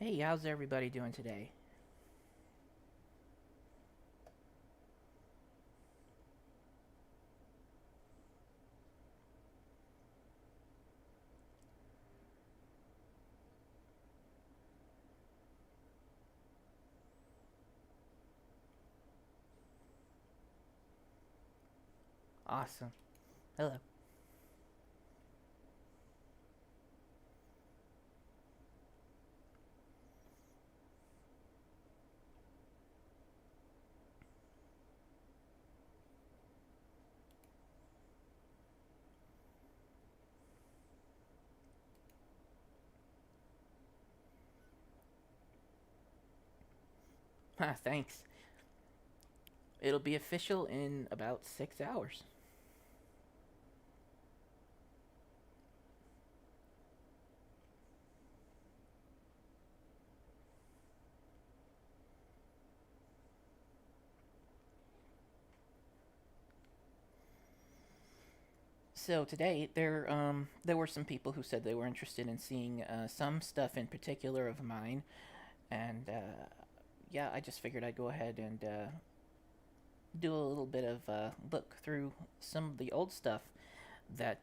Hey, how's everybody doing today? Awesome. Hello. Thanks. It'll be official in about 6 hours. So today there were some people who said they were interested in seeing some stuff in particular of mine, and yeah, I just figured I'd go ahead and do a little bit of look through some of the old stuff that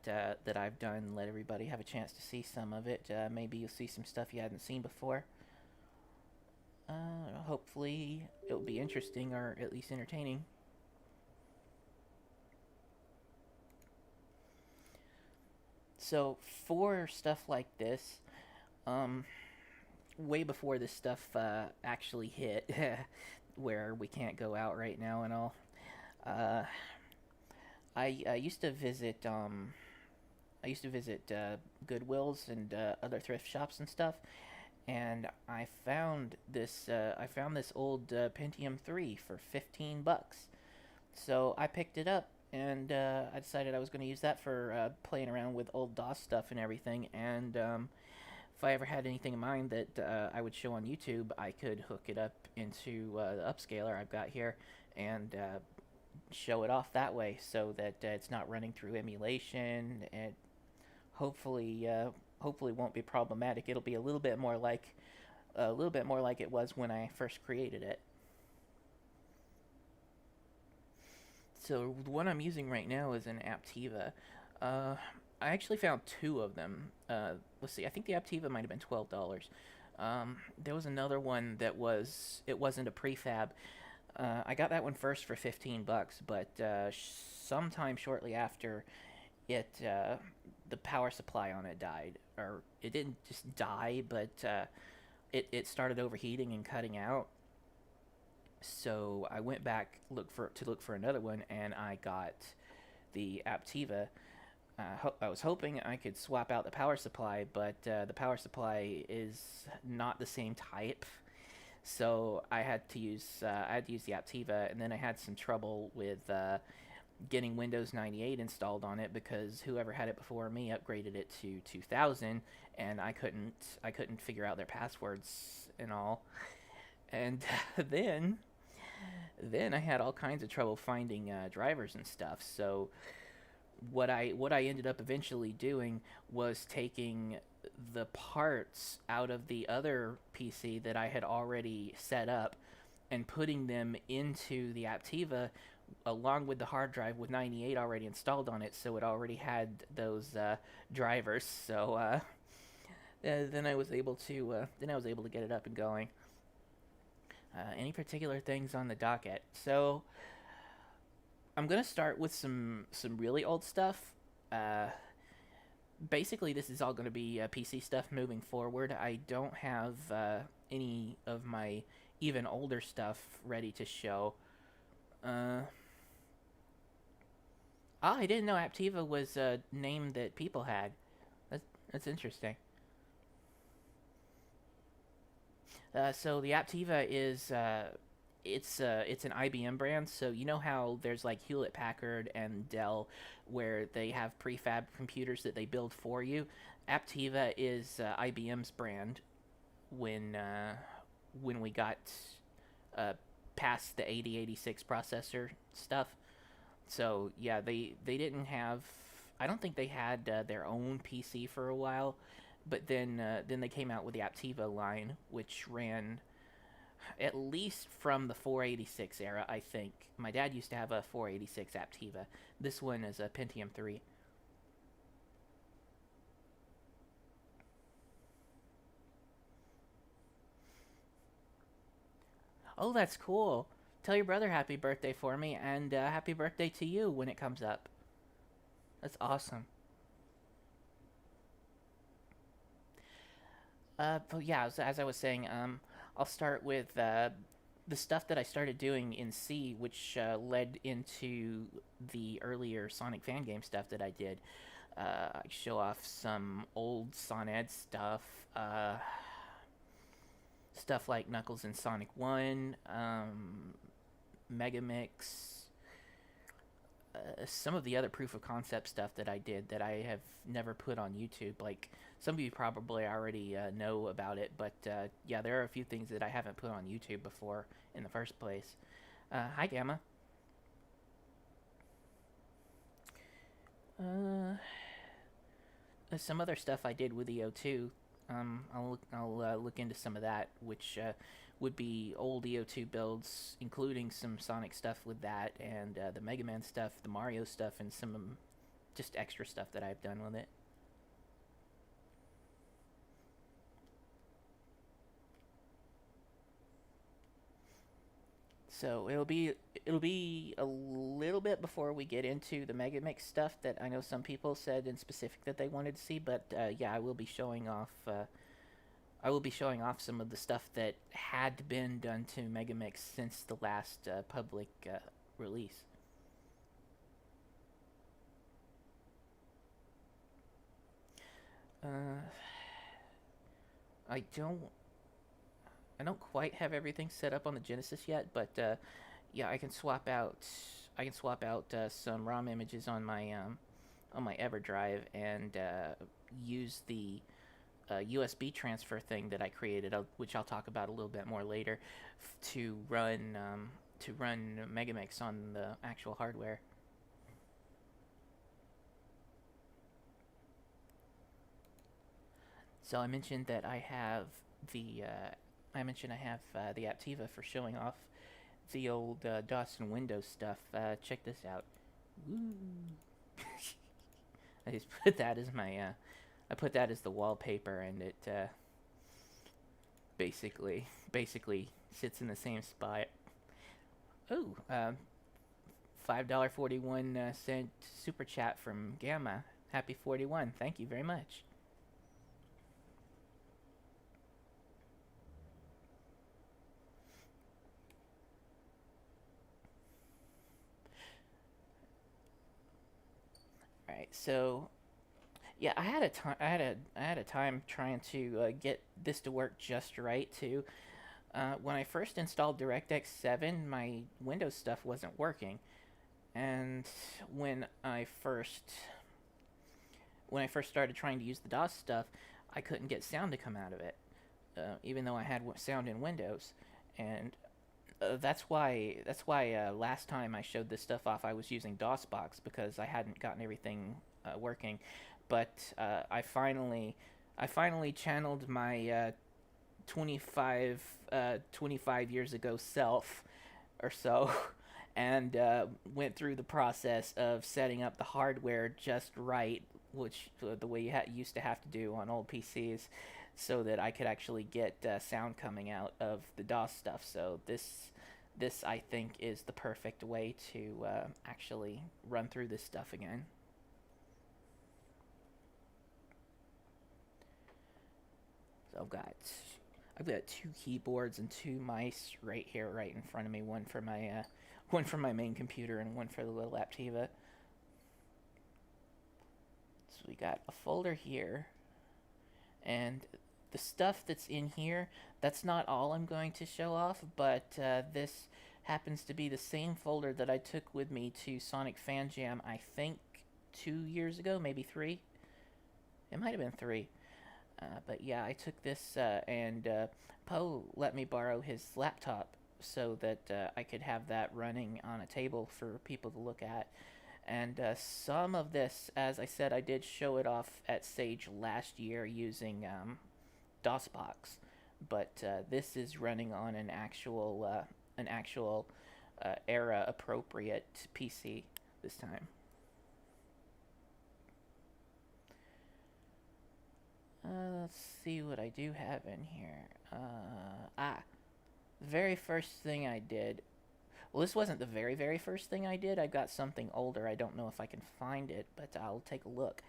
I've done. Let everybody have a chance to see some of it. Maybe you'll see some stuff you hadn't seen before. Hopefully, it'll be interesting or at least entertaining. So for stuff like this, um, way before this stuff actually hit, where we can't go out right now and all, uh, I used to visit Goodwills and other thrift shops and stuff, and I found this old Pentium 3 for $15. So I picked it up and I decided I was going to use that for playing around with old DOS stuff and everything. And if I ever had anything in mind that I would show on YouTube, I could hook it up into the upscaler I've got here and show it off that way so that it's not running through emulation and hopefully hopefully won't be problematic. It'll be a little bit more like it was when I first created it. So the one I'm using right now is an Aptiva. Uh, I actually found two of them. Let's see. I think the Aptiva might have been $12. There was another one that it wasn't a prefab. I got that one first for $15, but sometime shortly after, it the power supply on it died, or it didn't just die, but it started overheating and cutting out. So I went back look for another one, and I got the Aptiva. I was hoping I could swap out the power supply, but the power supply is not the same type. So I had to use the Aptiva, and then I had some trouble with getting Windows 98 installed on it because whoever had it before me upgraded it to 2000, and I couldn't figure out their passwords and all. And then then I had all kinds of trouble finding drivers and stuff. So what I ended up eventually doing was taking the parts out of the other PC that I had already set up and putting them into the Aptiva along with the hard drive with 98 already installed on it, so it already had those drivers. So then I was able to get it up and going. Any particular things on the docket? So I'm gonna start with some really old stuff. Uh, Basically, this is all gonna be PC stuff moving forward. I don't have any of my even older stuff ready to show. Uh, I didn't know Aptiva was a name that people had. That's interesting. So the Aptiva is it's an IBM brand. So you know how there's like Hewlett Packard and Dell, where they have prefab computers that they build for you. Aptiva is IBM's brand. When when we got uh, past the 8086 processor stuff. So yeah, they didn't have. I don't think they had their own PC for a while, But then they came out with the Aptiva line, which ran at least from the 486 era. I think my dad used to have a 486 Aptiva. This one is a Pentium 3. Oh, that's cool. Tell your brother happy birthday for me, and happy birthday to you when it comes up. That's awesome. But yeah, as I was saying, I'll start with the stuff that I started doing in C, which led into the earlier Sonic fan game stuff that I did. I show off some old Sonad stuff, stuff like Knuckles and Sonic 1, Megamix, some of the other proof of concept stuff that I did that I have never put on YouTube. Like some of you probably already know about it, but yeah, there are a few things that I haven't put on YouTube before in the first place. Hi, Gamma. Uh, some other stuff I did with EO2. I'll look into some of that, which would be old EO2 builds, including some Sonic stuff with that, and the Mega Man stuff, the Mario stuff, and some just extra stuff that I've done with it. So it'll be a little bit before we get into the Mega Mix stuff that I know some people said in specific that they wanted to see, but yeah, I will be showing off. I will be showing off some of the stuff that had been done to Megamix since the last public release. Uh, I don't I don't quite have everything set up on the Genesis yet, but yeah, I can swap out some ROM images on my EverDrive and use the USB transfer thing that I created, which I'll talk about a little bit more later, to run Megamix on the actual hardware. So I mentioned that I mentioned I have the Aptiva for showing off the old DOS and Windows stuff. Check this out. Woo! I just put that as my I put that as the wallpaper, and it basically sits in the same spot. Oh, $5.41 super chat from Gamma. Happy 41. Thank you very much. All right, so yeah, I had a time trying to get this to work just right too. When I first installed DirectX 7, my Windows stuff wasn't working, and when I first when I first started trying to use the DOS stuff, I couldn't get sound to come out of it, even though I had sound in Windows, and that's why last time I showed this stuff off, I was using DOSBox because I hadn't gotten everything working, but I finally channeled my 25 years ago self or so, and went through the process of setting up the hardware just right, which the way you used to have to do on old PCs, so that I could actually get sound coming out of the DOS stuff. So this I think is the perfect way to actually run through this stuff again. So I've got two keyboards and two mice right here, right in front of me. One for my main computer and one for the little Aptiva. So we got a folder here, and the stuff that's in here, that's not all I'm going to show off, but this happens to be the same folder that I took with me to Sonic Fan Jam, I think 2 years ago, maybe three. It might have been three. But yeah, I took this and Poe let me borrow his laptop so that I could have that running on a table for people to look at. And some of this, as I said, I did show it off at Sage last year using DOSBox, but this is running on an actual era appropriate PC this time. Let's see what I do have in here. The very first thing I did. Well, this wasn't the very first thing I did. I got something older. I don't know if I can find it, but I'll take a look.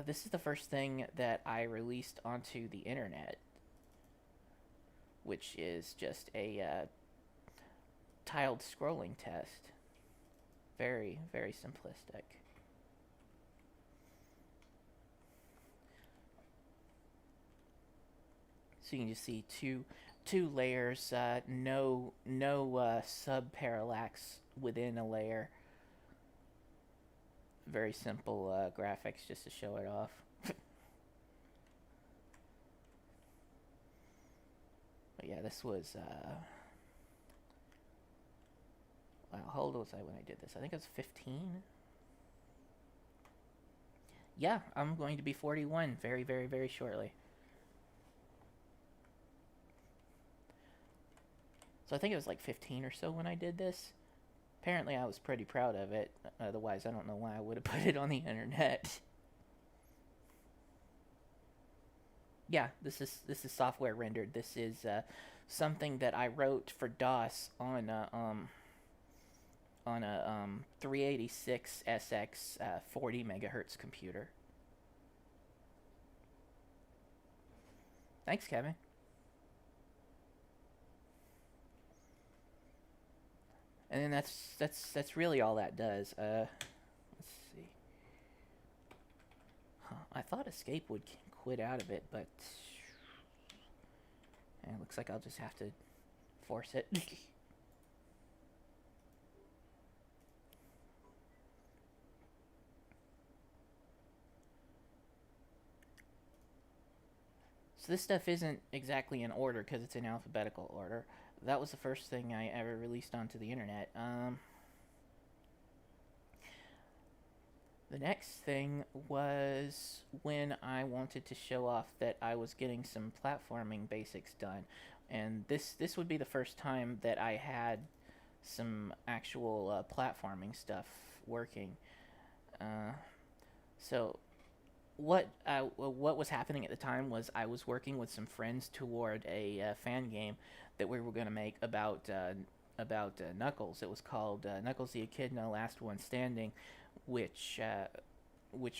This is the first thing that I released onto the internet, which is just a tiled scrolling test. Very simplistic. So you can just see two layers, no sub parallax within a layer. Very simple graphics just to show it off. But yeah, this was wow, how old was I when I did this? I think I was 15. Yeah, I'm going to be 41 very shortly. So I think it was like 15 or so when I did this. Apparently I was pretty proud of it. Otherwise, I don't know why I would have put it on the internet. Yeah, this is software rendered. This is something that I wrote for DOS on a 386 SX 40 megahertz computer. Thanks, Kevin. And then that's really all that does. Let's see. Huh, I thought Escape would quit out of it, but it looks like I'll just have to force it. So this stuff isn't exactly in order because it's in alphabetical order. That was the first thing I ever released onto the internet. The next thing was when I wanted to show off that I was getting some platforming basics done, and this would be the first time that I had some actual platforming stuff working. Uh, so what was happening at the time was I was working with some friends toward a fan game that we were going to make about Knuckles. It was called Knuckles the Echidna Last One Standing, which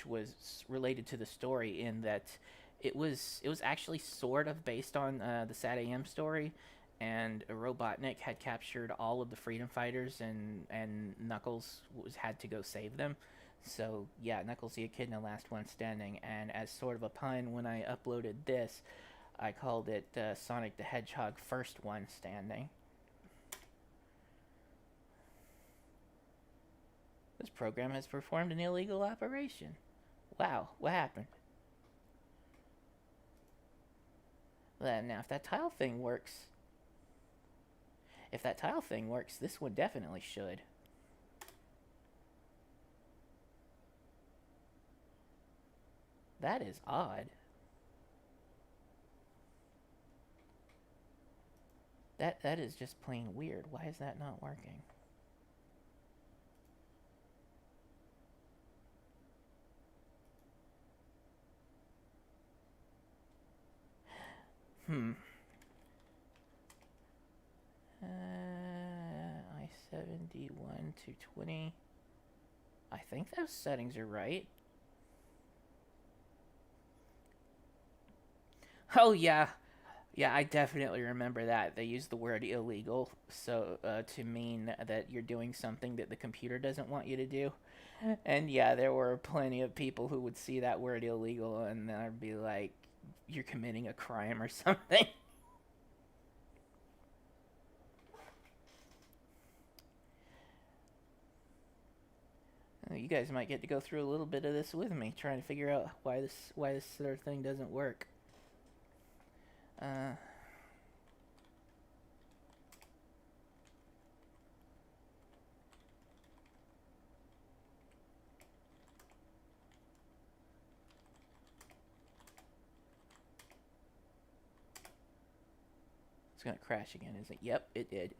was related to the story in that it was actually sort of based on the Sad AM story, and Robotnik had captured all of the freedom fighters, and Knuckles had to go save them. So yeah, Knuckles the Echidna Last One Standing, and as sort of a pun, when I uploaded this, I called it Sonic the Hedgehog First One Standing. This program has performed an illegal operation. Wow, what happened? Well, now if that tile thing works, this one definitely should. That is odd. That is just plain weird. Why is that not working? Hmm. I-71 220. I think those settings are right. Oh yeah, yeah, I definitely remember that. They use the word illegal so to mean that you're doing something that the computer doesn't want you to do. And yeah, there were plenty of people who would see that word illegal and they'd be like, "You're committing a crime or something." You guys might get to go through a little bit of this with me, trying to figure out why this sort of thing doesn't work. Uh, It's gonna crash again, is it? Yep, it did.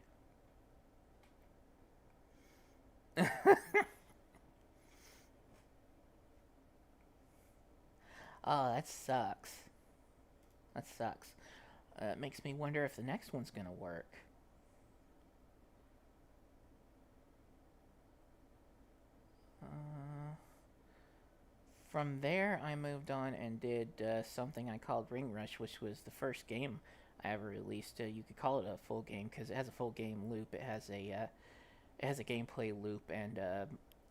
Oh, that sucks. That sucks. It makes me wonder if the next one's gonna work. Uh, from there, I moved on and did something I called Ring Rush, which was the first game I ever released. You could call it a full game because it has a full game loop. It has a gameplay loop and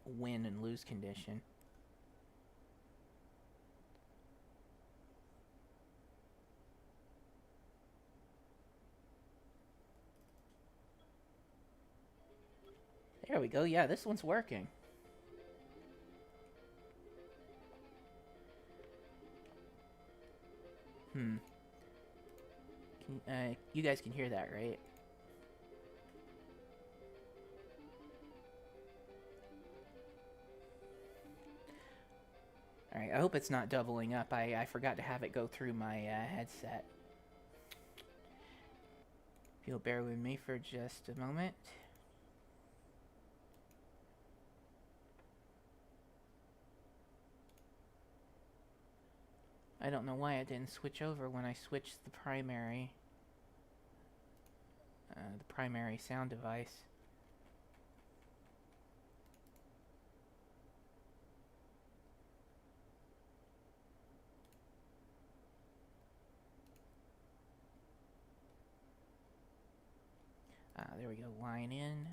win and lose condition. There we go. Yeah, this one's working. Hmm. You guys can hear that, right? Alright, I hope it's not doubling up. I forgot to have it go through my headset. If you'll bear with me for just a moment. I don't know why it didn't switch over when I switched the primary sound device. There we go. Line in.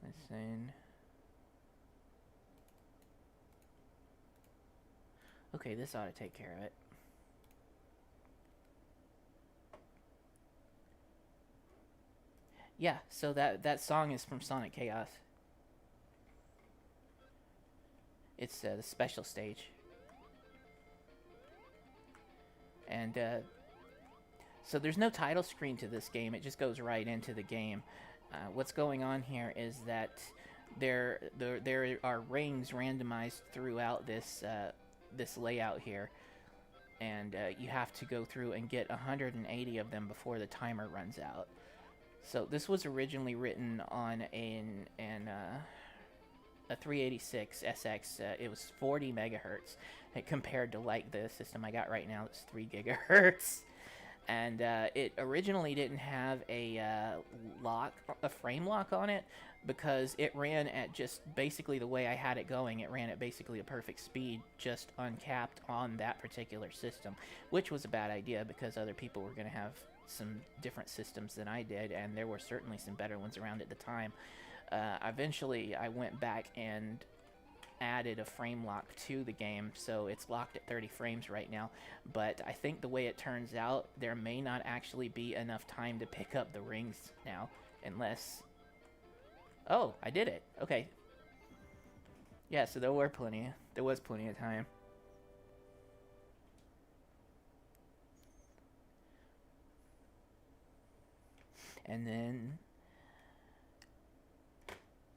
Listen. Okay, this ought to take care of it. Yeah, so that song is from Sonic Chaos. It's the special stage. And so there's no title screen to this game. It just goes right into the game. What's going on here is that there are rings randomized throughout this this layout here, and you have to go through and get 180 of them before the timer runs out. So this was originally written on a 386 SX. It was 40 megahertz compared to like the system I got right now. It's 3 gigahertz. And it originally didn't have a frame lock on it, because it ran at just basically the way I had it going. It ran at basically a perfect speed, just uncapped on that particular system, which was a bad idea because other people were going to have some different systems than I did, and there were certainly some better ones around at the time. Eventually, I went back and added a frame lock to the game, so it's locked at 30 frames right now. But I think the way it turns out, there may not actually be enough time to pick up the rings now, unless... Oh, I did it. Okay. Yeah, so there was plenty of time. And then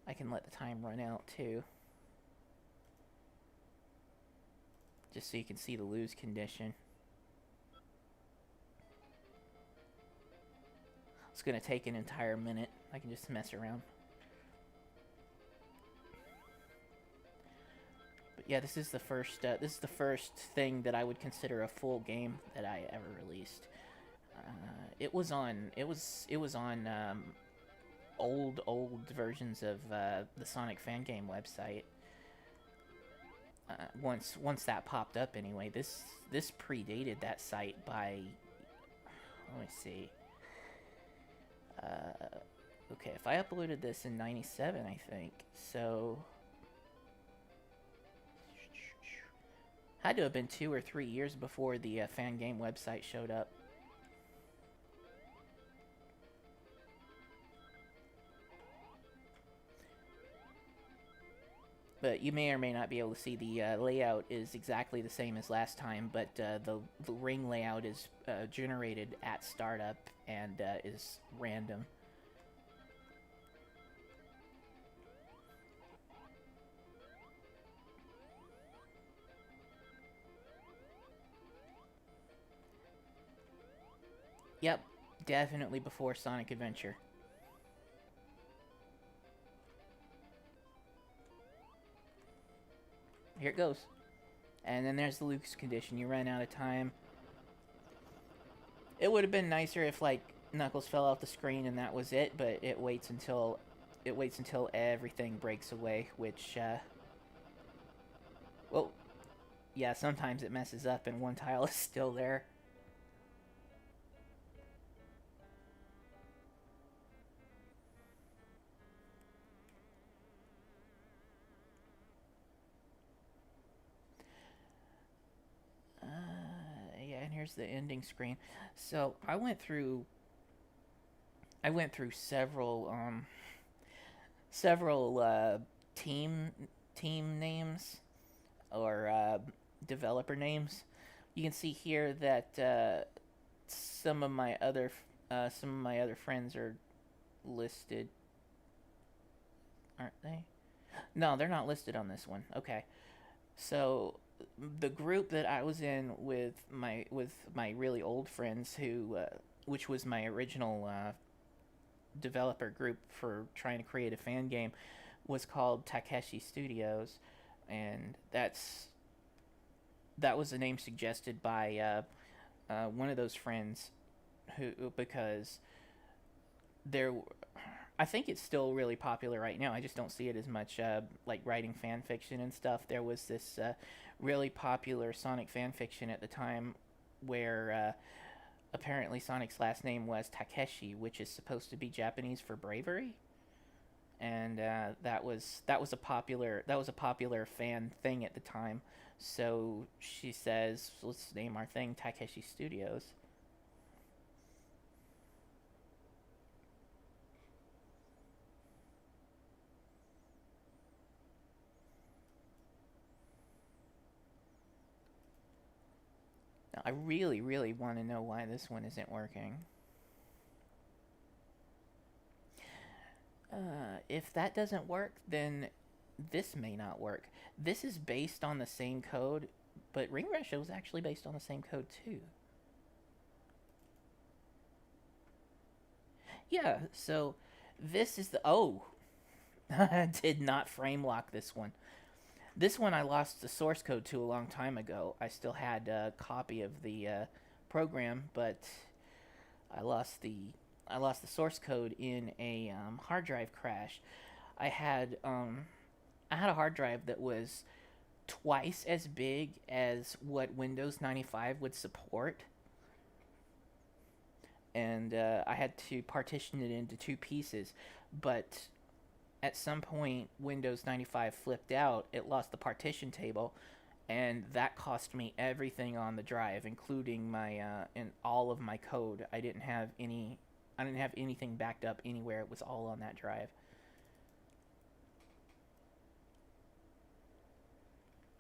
I can let the time run out too, just so you can see the lose condition. It's gonna take an entire minute. I can just mess around. But yeah, this is the first thing that I would consider a full game that I ever released. It was on old versions of the Sonic fan game website. Once that popped up, anyway. This predated that site by, let me see. Okay, if I uploaded this in '97, I think, so had to have been 2 or 3 years before the fan game website showed up. But you may or may not be able to see the layout is exactly the same as last time, but the ring layout is generated at startup and is random. Yep, definitely before Sonic Adventure. Here it goes. And then there's the Lucas condition. You run out of time. It would have been nicer if like Knuckles fell off the screen and that was it, but it waits until everything breaks away, which well, yeah, sometimes it messes up and one tile is still there. Yeah, and here's the ending screen. So I went through several team team names or developer names. You can see here that some of my other friends are listed, aren't they? No, they're not listed on this one. Okay, so the group that I was in with my really old friends, which was my original developer group for trying to create a fan game, was called Takashi Studios, and that was the name suggested by one of those friends who because there I think it's still really popular right now. I just don't see it as much like writing fan fiction and stuff. There was this really popular Sonic fan fiction at the time where apparently Sonic's last name was Takeshi, which is supposed to be Japanese for bravery, and that was a popular fan thing at the time. So she says, "Let's name our thing Takeshi Studios." Now, I really, really want to know why this one isn't working. If that doesn't work, then this may not work. This is based on the same code, but Ring Russia was actually based on the same code too. Yeah, so this is the I did not frame lock this one. This one I lost the source code to a long time ago. I still had a copy of the program, but I lost the I lost the source code in a hard drive crash. I had I had a hard drive that was twice as big as what Windows 95 would support, and I had to partition it into two pieces. But at some point, Windows 95 flipped out. It lost the partition table, and that cost me everything on the drive, including my and all of my code. I didn't have anything backed up anywhere. It was all on that drive.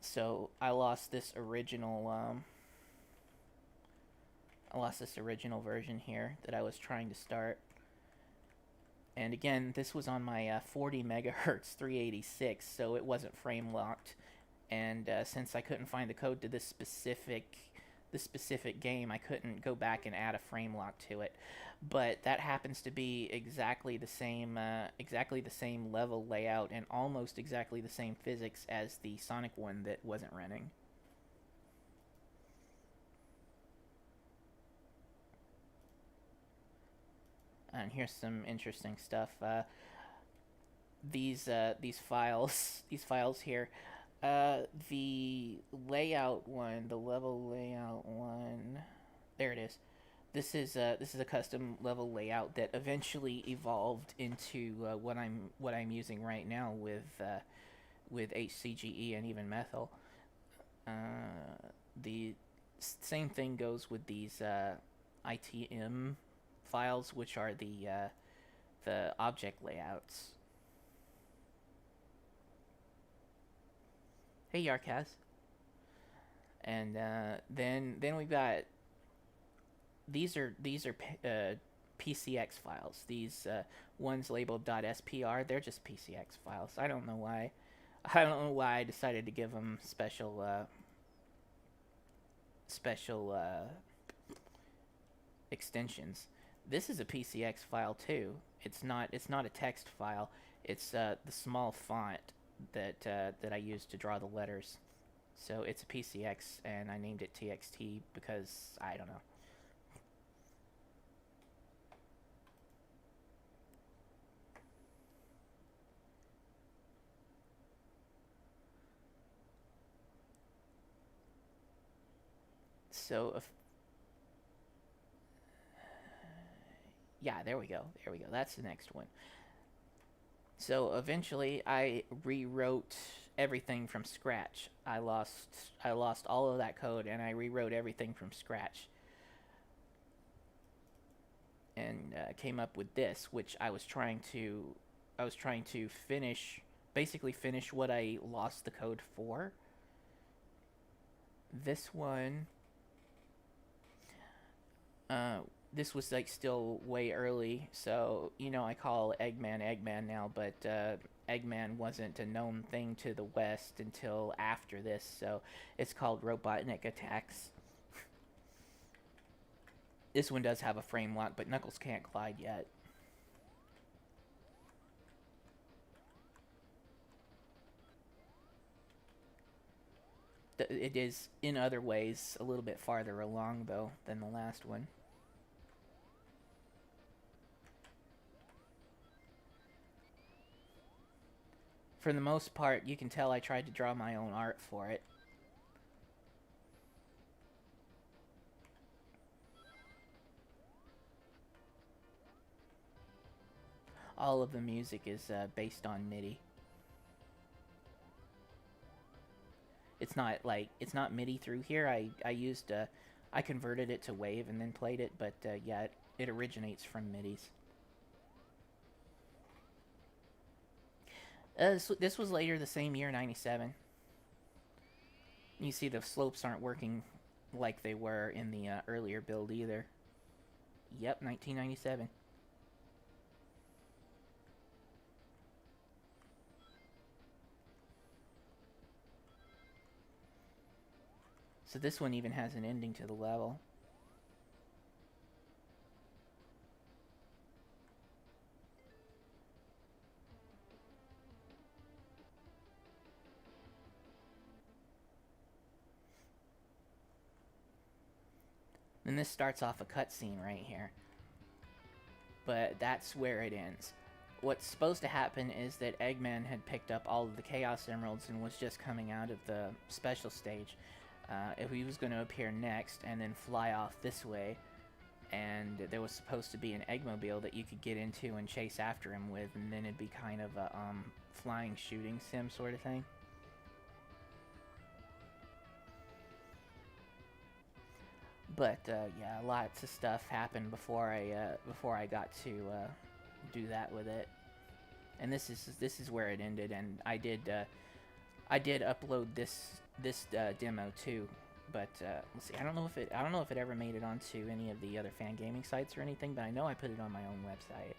So I lost this original version here that I was trying to start. And again, this was on my 40 megahertz 386, so it wasn't frame locked. And since I couldn't find the code to this specific game, I couldn't go back and add a frame lock to it. But that happens to be exactly the same level layout and almost exactly the same physics as the Sonic one that wasn't running. And here's some interesting stuff. These files these files here. The layout one, the level layout one. There it is. This is a custom level layout that eventually evolved into what I'm using right now with HCGE and even methyl. The same thing goes with these ITM files, which are the object layouts. Hey Yarkaz, and then we've got these are PCX files. These ones labeled .spr, they're just PCX files. I don't know why. I don't know why I decided to give them special extensions. This is a PCX file too. It's not a text file. It's the small font that I use to draw the letters. So it's a PCX, and I named it TXT because I don't know. So if, yeah, there we go. There we go. That's the next one. So eventually, I rewrote everything from scratch. I lost all of that code, and I rewrote everything from scratch, and came up with this, which I was trying to finish, basically finish what I lost the code for. This one, uh, this was like still way early, so I call Eggman Eggman now, but Eggman wasn't a known thing to the West until after this, so it's called Robotnik Attacks. This one does have a frame lock, but Knuckles can't glide yet. It is, in other ways, a little bit farther along, though, than the last one. For the most part, you can tell I tried to draw my own art for it. All of the music is based on MIDI. It's not MIDI through here. I converted it to wave and then played it, but yeah, it originates from MIDI's. This was later the same year, '97. You see, the slopes aren't working like they were in the earlier build either. Yep, 1997. So this one even has an ending to the level. And this starts off a cutscene right here. But that's where it ends. What's supposed to happen is that Eggman had picked up all of the Chaos Emeralds and was just coming out of the special stage. If he was going to appear next and then fly off this way, and there was supposed to be an Eggmobile that you could get into and chase after him with, and then it'd be kind of a flying shooting sim sort of thing. But yeah, lots of stuff happened before I got to do that with it. And this is where it ended. And I did upload this demo too. But let's see. I don't know if it ever made it onto any of the other fan gaming sites or anything. But I know I put it on my own website.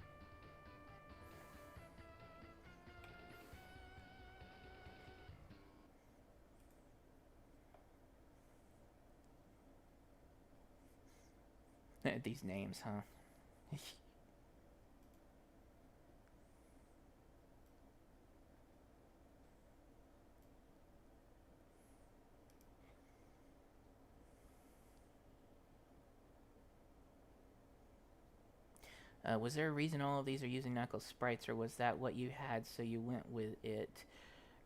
These names, huh? Was there a reason all of these are using Knuckles sprites, or was that what you had, so you went with it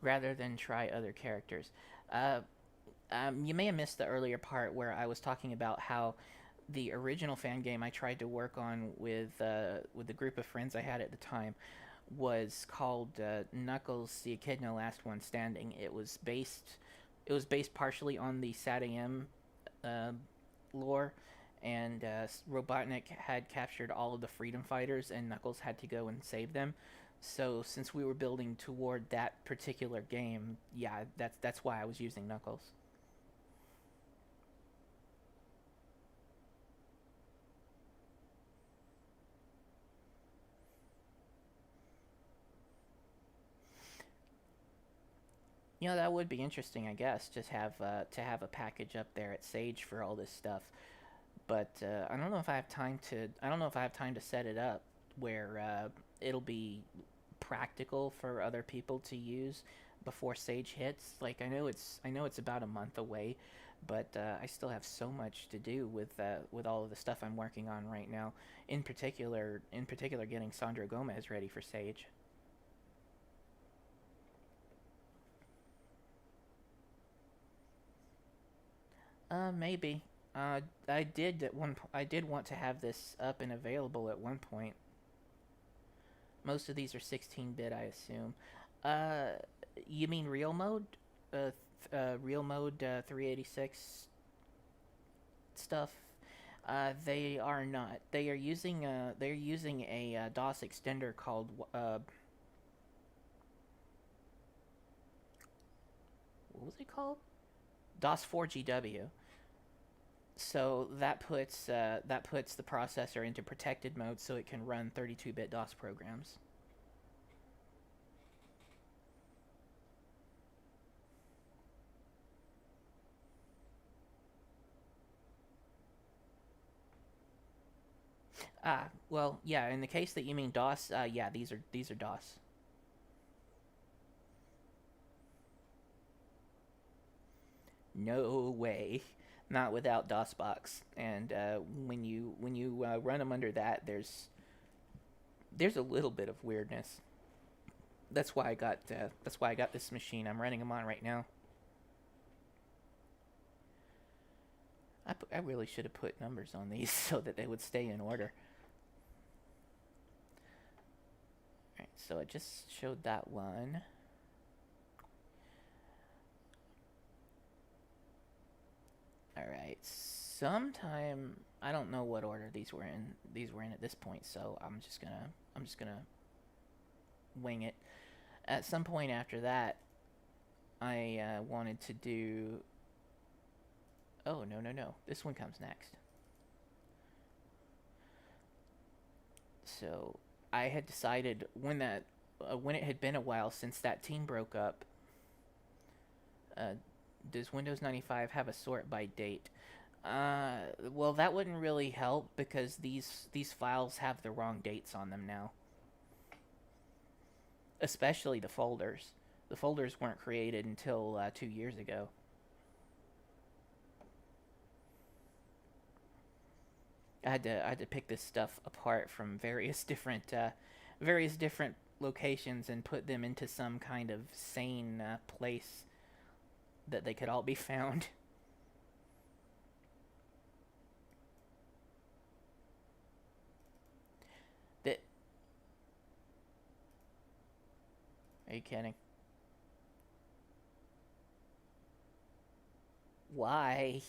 rather than try other characters? Uh, you may have missed the earlier part where I was talking about how the original fan game I tried to work on with the group of friends I had at the time was called Knuckles: The Echidna Last One Standing. It was based partially on the SatAM uh, lore, and Robotnik had captured all of the freedom fighters, and Knuckles had to go and save them. So since we were building toward that particular game, yeah, that's why I was using Knuckles. That would be interesting, I guess, just have to have a package up there at Sage for all this stuff. But I don't know if I have time to. I don't know if I have time to set it up where it'll be practical for other people to use before Sage hits. Like I know it's about a month away, but I still have so much to do with all of the stuff I'm working on right now. In particular, getting Sandra Gomez ready for Sage. Maybe. I did want to have this up and available at one point. Most of these are 16-bit, I assume. Uh, you mean real mode? Real mode 386 stuff. They are not. They're using a DOS extender called what was it called? DOS 4GW. So that puts the processor into protected mode so it can run 32-bit DOS programs. Well, yeah. In the case that you mean DOS, yeah, these are DOS. No way, not without DOSBox. And when you run them under that, there's a little bit of weirdness. That's why I got this machine. I'm running them on right now. I really should have put numbers on these so that they would stay in order. All right, so I just showed that one. All right, sometime I don't know what order these were in. These were in at this point, so I'm just gonna wing it. At some point after that, I wanted to do. Oh no no no! This one comes next. So I had decided when it had been a while since that team broke up. Uh, does Windows 95 have a sort by date? Well, that wouldn't really help because these files have the wrong dates on them now, especially the folders. The folders weren't created until 2 years ago. I had to pick this stuff apart from various different locations and put them into some kind of sane place that they could all be found. That Are you kidding? Why?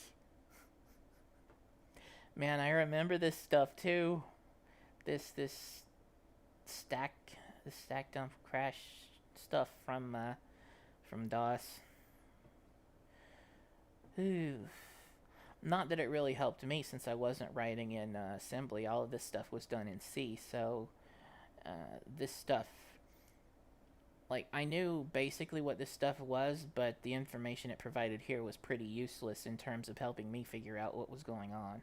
Man, I remember this stuff too. This stack the stack dump crash stuff from DOS. Ooh. Not that it really helped me since I wasn't writing in assembly. All of this stuff was done in C, so this stuff, like, I knew basically what this stuff was, but the information it provided here was pretty useless in terms of helping me figure out what was going on.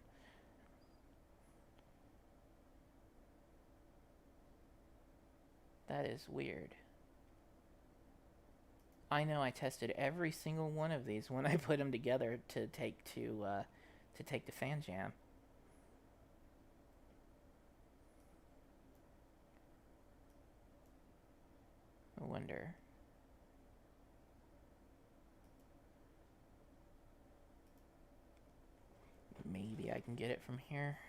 That is weird. I know I tested every single one of these when I put them together to take to Fan Jam. I wonder. Maybe I can get it from here.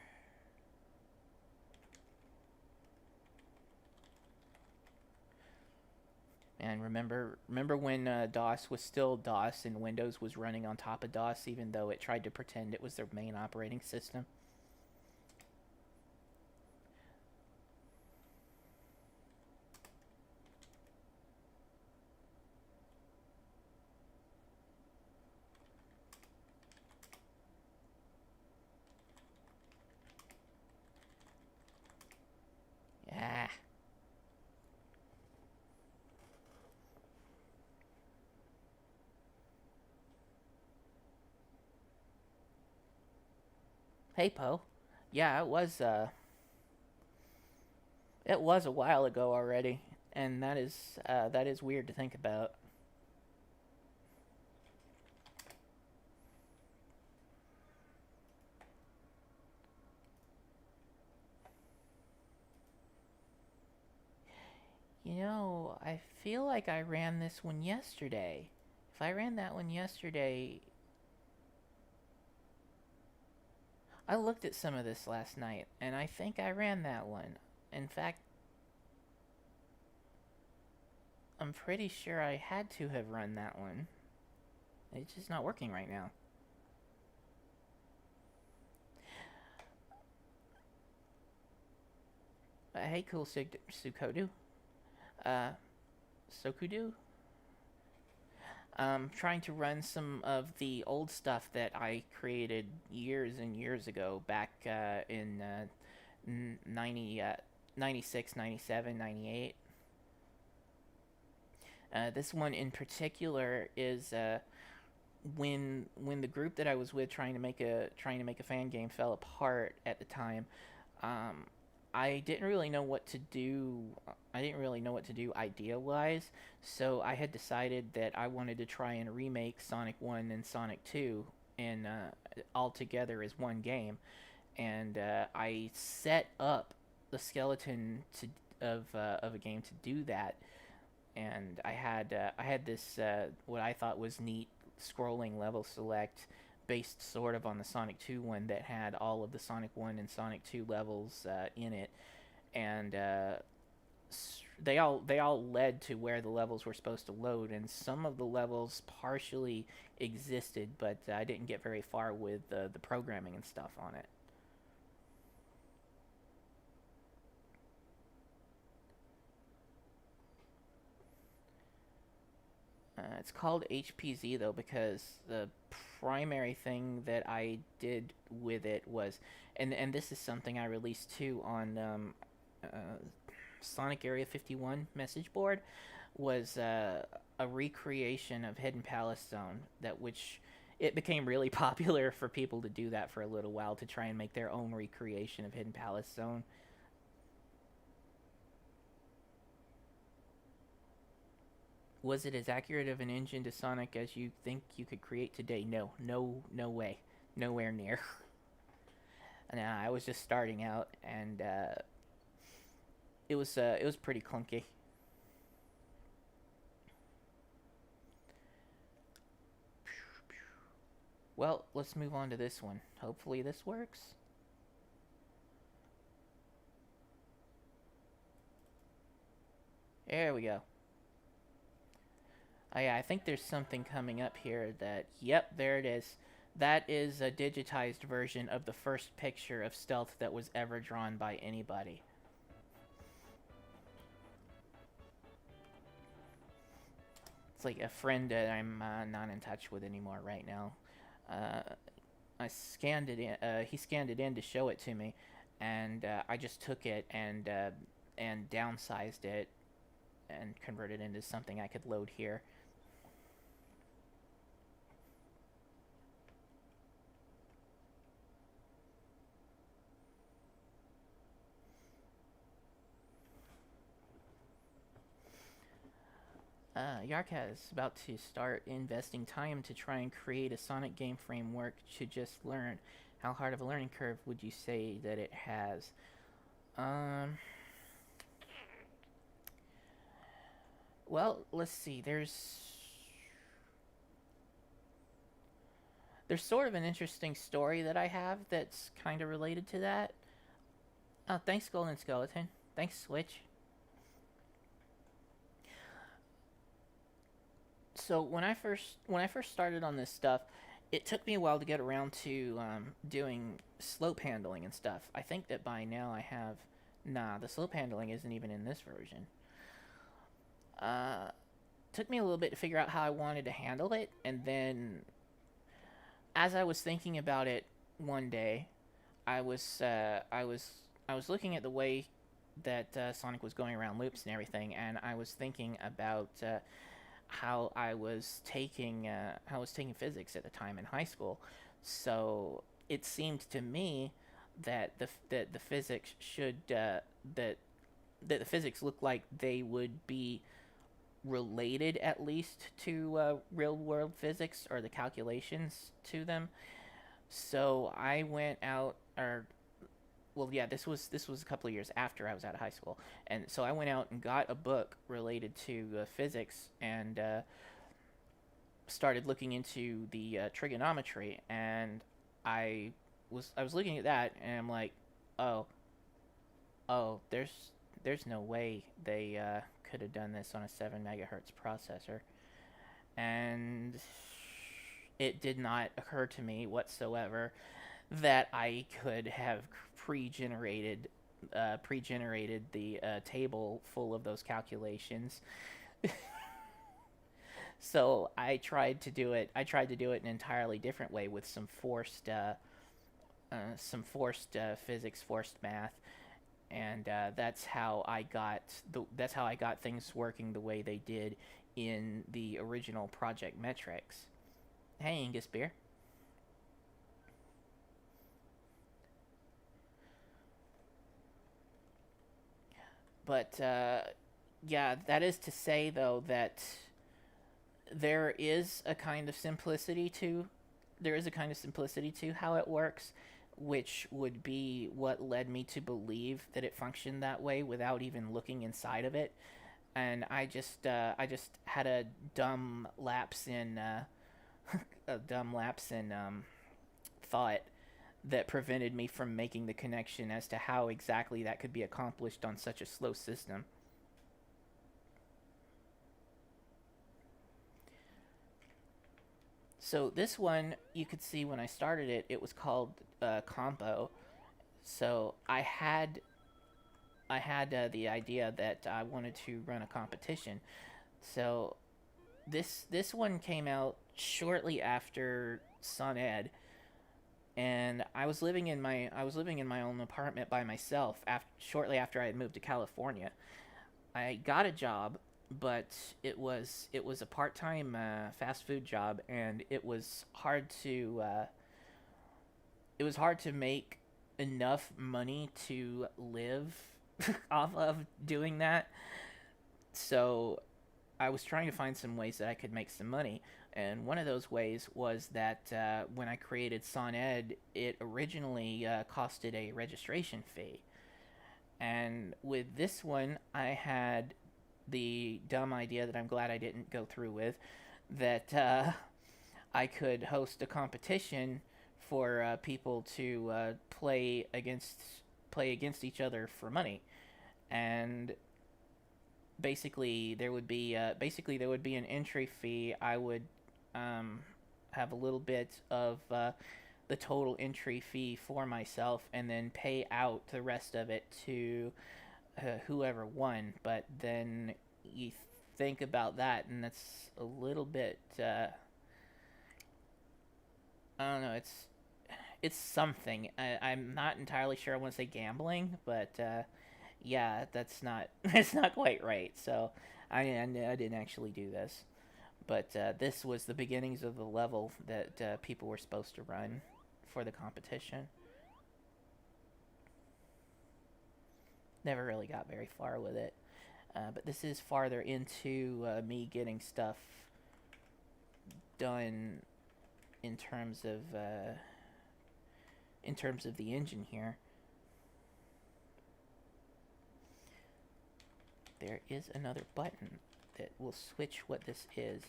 And remember when DOS was still DOS and Windows was running on top of DOS, even though it tried to pretend it was their main operating system. Yeah. Hey Poe. Yeah, it was a while ago already, and that is weird to think about. I feel like I ran this one yesterday. If I ran that one yesterday, I looked at some of this last night, and I think I ran that one. In fact, I'm pretty sure I had to have run that one. It's just not working right now. Hey, cool Sukodu. Uh, Sokudu? Trying to run some of the old stuff that I created years and years ago, back in 90, 96, 97, 98. This one in particular is when the group that I was with trying to make a fan game fell apart at the time. Um, I didn't really know what to do. I didn't really know what to do idea wise, so I had decided that I wanted to try and remake Sonic 1 and Sonic 2 in all together as one game, and I set up the skeleton of a game to do that, and I had this what I thought was neat scrolling level select based sort of on the Sonic 2 one that had all of the Sonic 1 and Sonic 2 levels in it, and they all led to where the levels were supposed to load, and some of the levels partially existed, but I didn't get very far with the programming and stuff on it. It's called HPZ though because the primary thing that I did with it was, and this is something I released too on Sonic Area 51 message board, was a recreation of Hidden Palace Zone, that which it became really popular for people to do that for a little while, to try and make their own recreation of Hidden Palace Zone. Was it as accurate of an engine to Sonic as you think you could create today? No, no way, nowhere near. And I was just starting out, and it was pretty clunky. Well, let's move on to this one. Hopefully, this works. There we go. Oh, yeah, I think there's something coming up here that. Yep, there it is. That is a digitized version of the first picture of Stealth that was ever drawn by anybody. It's like a friend that I'm not in touch with anymore right now. Uh, I scanned it in. He scanned it in to show it to me, and I just took it and downsized it and converted it into something I could load here. Yarka is about to start investing time to try and create a Sonic game framework to just learn. How hard of a learning curve would you say that it has? Um, well, let's see. There's sort of an interesting story that I have that's kind of related to that. Oh, thanks, Golden Skeleton. Thanks, Switch. So when I first started on this stuff, it took me a while to get around to doing slope handling and stuff. I think that by now I have. Nah, the slope handling isn't even in this version. Uh, Took me a little bit to figure out how I wanted to handle it, and then as I was thinking about it one day, I was uh, I was I was looking at the way that Sonic was going around loops and everything, and I was thinking about how I was taking physics at the time in high school. So it seemed to me that the physics should that that the physics looked like they would be related at least to real world physics, or the calculations to them. So I went out, or well, yeah, this was a couple of years after I was out of high school, and so I went out and got a book related to physics, and started looking into the trigonometry, and I was looking at that, and I'm like, oh, there's no way they could have done this on a 7 megahertz processor, and it did not occur to me whatsoever that I could have pre-generated the table full of those calculations. So I tried to do it an entirely different way with some forced physics, forced math, and that's how I got things working the way they did in the original Project Metrics. Hey, Angus Beer. But yeah, that is to say though that there is a kind of simplicity to there is a kind of simplicity to how it works, which would be what led me to believe that it functioned that way without even looking inside of it. And I just had a dumb lapse in thought that prevented me from making the connection as to how exactly that could be accomplished on such a slow system. So this one, you could see when I started it, it was called Combo. So I had the idea that I wanted to run a competition. So this one came out shortly after Sun Ed, and I was living in my own apartment by myself shortly after I had moved to California. I got a job, but it was a part time fast food job, and it was hard to make enough money to live off of doing that. So I was trying to find some ways that I could make some money. And one of those ways was that when I created SonEd, it originally costed a registration fee. And with this one, I had the dumb idea that I'm glad I didn't go through with, that I could host a competition for people to play against each other for money. And basically there would be an entry fee. I would um, have a little bit of the total entry fee for myself, and then pay out the rest of it to whoever won. But then you think about that, and that's a little bit. I don't know. It's something. I'm not entirely sure. I want to say gambling, but yeah, that's not it's not quite right. So I didn't actually do this, but this was the beginnings of the level that people were supposed to run for the competition. Never really got very far with it, but this is farther into me getting stuff done in terms of the engine here. There is another button that will switch what this is.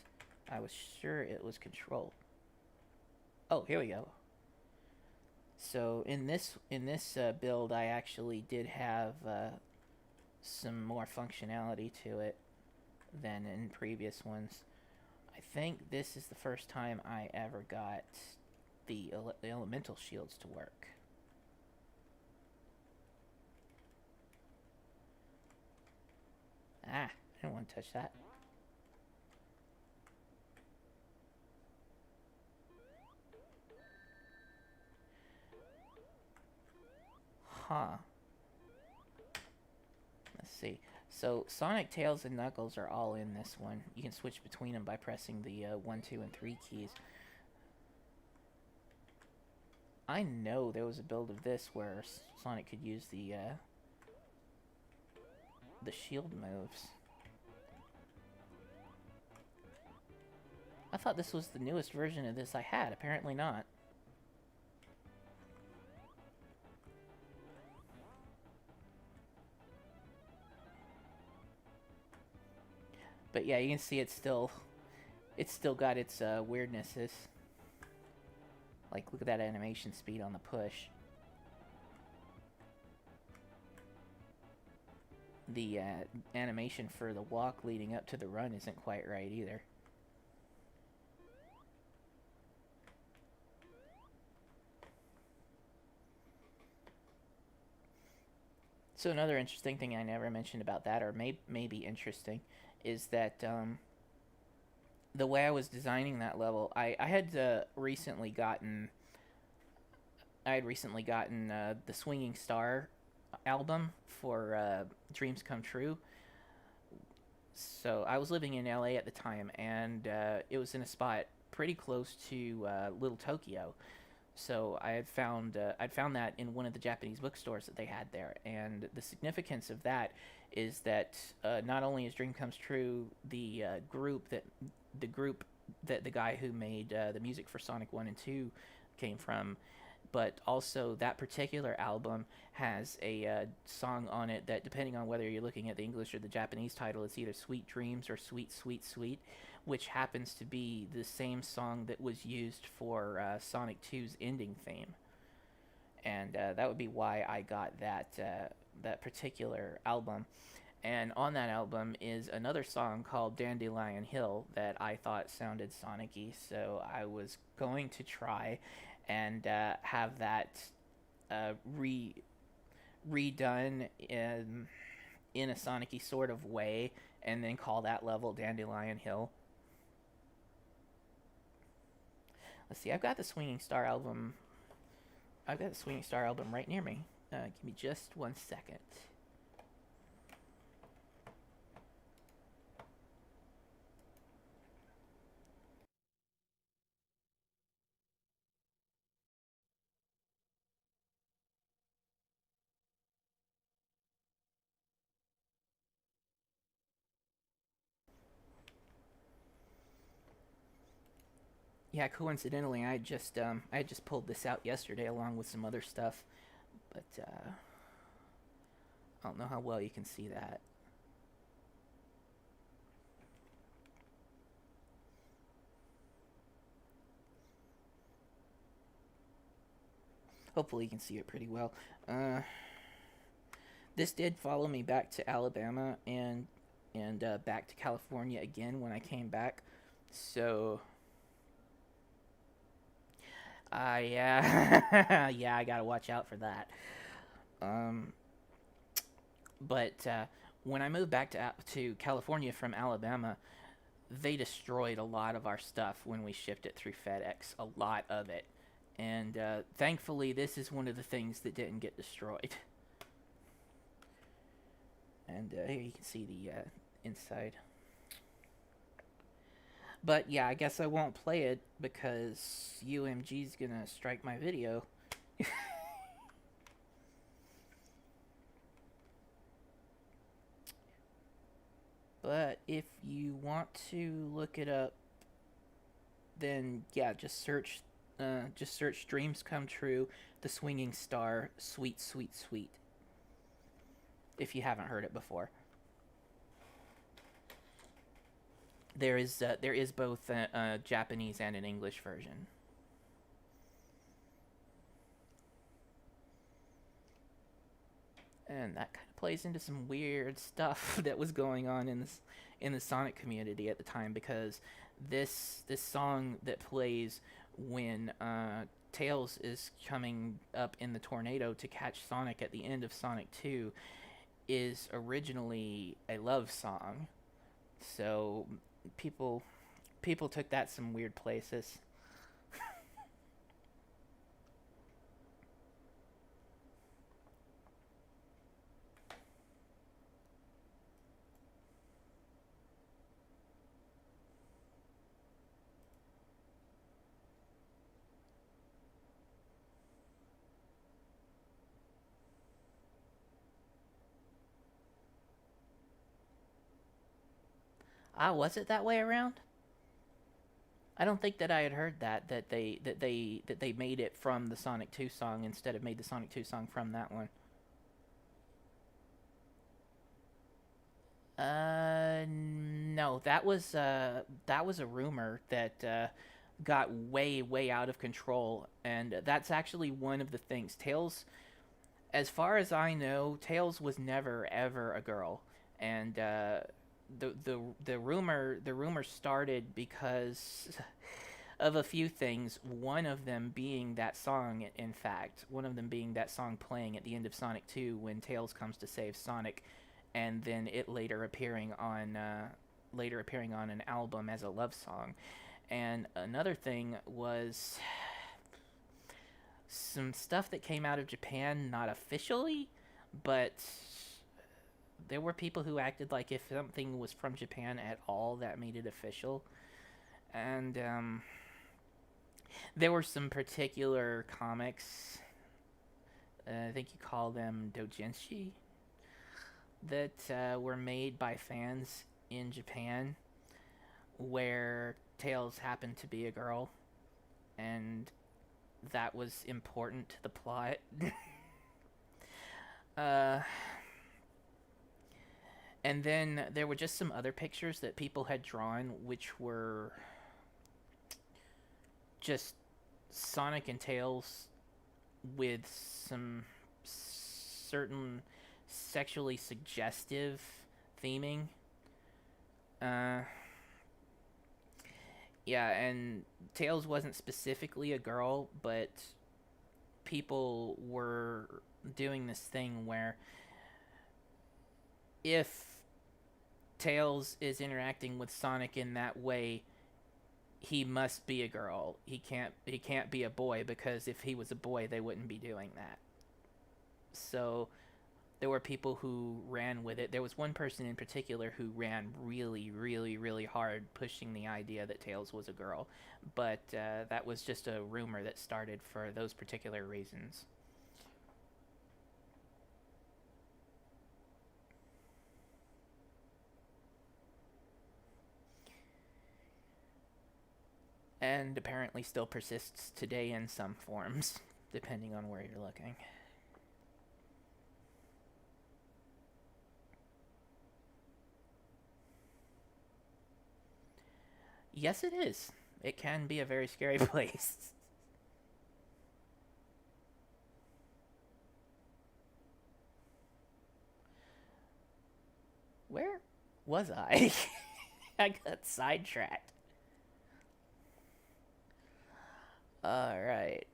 I was sure it was control. Oh, here we go. So in this build, I actually did have some more functionality to it than in previous ones. I think this is the first time I ever got the elemental shields to work. Ah, I don't want to touch that. Huh. Let's see. So Sonic, Tails, and Knuckles are all in this one. You can switch between them by pressing the 1, 2, and 3 keys. I know there was a build of this where Sonic could use the shield moves. I thought this was the newest version of this I had. Apparently not. But yeah, you can see it's still got its weirdnesses. Like, look at that animation speed on the push. The animation for the walk leading up to the run isn't quite right either. So another interesting thing I never mentioned about that, or may be interesting, is that the way I was designing that level, I had recently gotten the Swinging Star album for Dreams Come True. So I was living in LA at the time, and it was in a spot pretty close to Little Tokyo. So I'd found that in one of the Japanese bookstores that they had there, and the significance of that is that not only is Dream Comes True the group that the guy who made the music for Sonic 1 and 2 came from, but also that particular album has a song on it that, depending on whether you're looking at the English or the Japanese title, it's either Sweet Dreams or Sweet Sweet Sweet, which happens to be the same song that was used for Sonic 2's ending theme. And that would be why I got that particular album. And on that album is another song called Dandelion Hill that I thought sounded Sonic-y, so I was going to try and have that uh, re redone in a Sonic-y sort of way, and then call that level Dandelion Hill. Let's see. I've got the Swinging Star album. I've got the Swinging Star album right near me. Give me just 1 second. Yeah, coincidentally, I had just pulled this out yesterday along with some other stuff, but I don't know how well you can see that. Hopefully, you can see it pretty well. Uh, this did follow me back to Alabama and back to California again when I came back. So yeah, yeah, I gotta watch out for that. Um, but when I moved back to California from Alabama, they destroyed a lot of our stuff when we shipped it through FedEx. A lot of it, and thankfully, this is one of the things that didn't get destroyed. And here you can see the inside. But yeah, I guess I won't play it because UMG's gonna strike my video. But if you want to look it up, then yeah, just search "Dreams Come True," the Swinging Star, Sweet Sweet Sweet. If you haven't heard it before, there is both a Japanese and an English version. And that kind of plays into some weird stuff that was going on in the Sonic community at the time, because this song that plays when Tails is coming up in the tornado to catch Sonic at the end of Sonic 2 is originally a love song. So people people took that some weird places. Ah, was it that way around? I don't think that I had heard that they made it from the Sonic 2 song instead of made the Sonic 2 song from that one. No, that was a rumor that got way out of control, and that's actually one of the things. Tails, as far as I know, Tails was never ever a girl, and the rumor started because of a few things. One of them being that song. In fact, one of them being that song playing at the end of Sonic 2 when Tails comes to save Sonic, and then it later appearing on an album as a love song. And another thing was some stuff that came out of Japan, not officially, but there were people who acted like if something was from Japan at all, that made it official. And there were some particular comics, I think you call them doujinshi, that were made by fans in Japan where Tails happened to be a girl, and that was important to the plot. uh, and then there were just some other pictures that people had drawn, which were just Sonic and Tails with some certain sexually suggestive theming. Uh, yeah, and Tails wasn't specifically a girl, but people were doing this thing where if Tails is interacting with Sonic in that way, he must be a girl. He can't be a boy, because if he was a boy, they wouldn't be doing that. So there were people who ran with it. There was one person in particular who ran really hard pushing the idea that Tails was a girl, but that was just a rumor that started for those particular reasons. And apparently still persists today in some forms, depending on where you're looking. Yes, it is. It can be a very scary place. Where was I? I got sidetracked. Alright.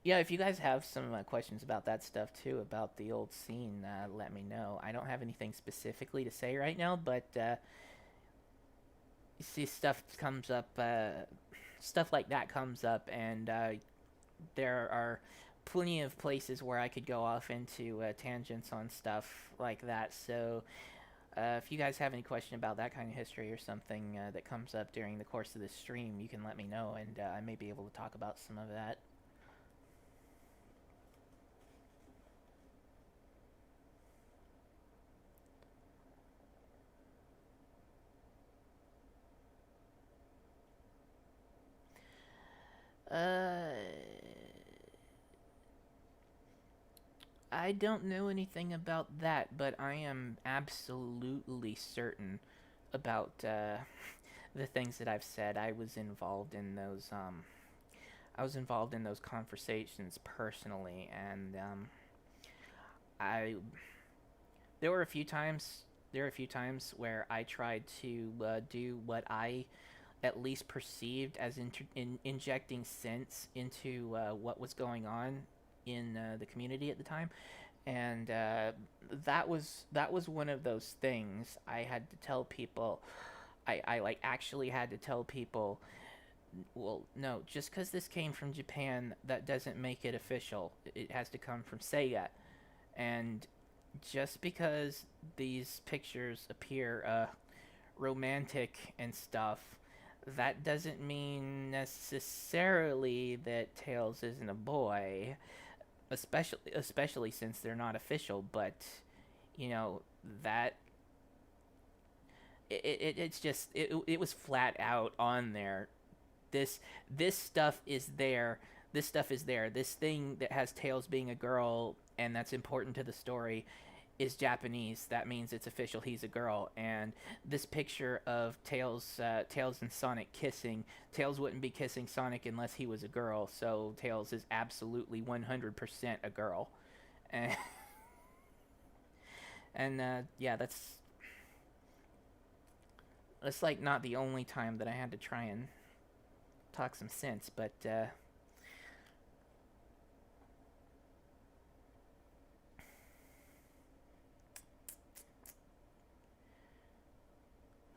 Yeah, if you guys have some questions about that stuff too, about the old scene, let me know. I don't have anything specifically to say right now, but you see, stuff like that comes up, and there are plenty of places where I could go off into tangents on stuff like that. So if you guys have any question about that kind of history or something that comes up during the course of this stream, you can let me know, and I may be able to talk about some of that. Uh, I don't know anything about that, but I am absolutely certain about the things that I've said. I was involved in those conversations personally, and I there were a few times where I tried to do what I at least perceived as injecting sense into what was going on in the community at the time, and that was one of those things I had to tell people. I like actually had to tell people, well, no, just because this came from Japan, that doesn't make it official. It has to come from Sega, and just because these pictures appear romantic and stuff, that doesn't mean necessarily that Tails isn't a boy. especially since they're not official. But you know that it's just it was flat out on there. This this stuff is there. This stuff is there. This thing that has Tails being a girl and that's important to the story is Japanese. That means it's official. He's a girl. And this picture of Tails and Sonic kissing. Tails wouldn't be kissing Sonic unless he was a girl. So Tails is absolutely 100% a girl. And, yeah, that's like not the only time that I had to try and talk some sense, but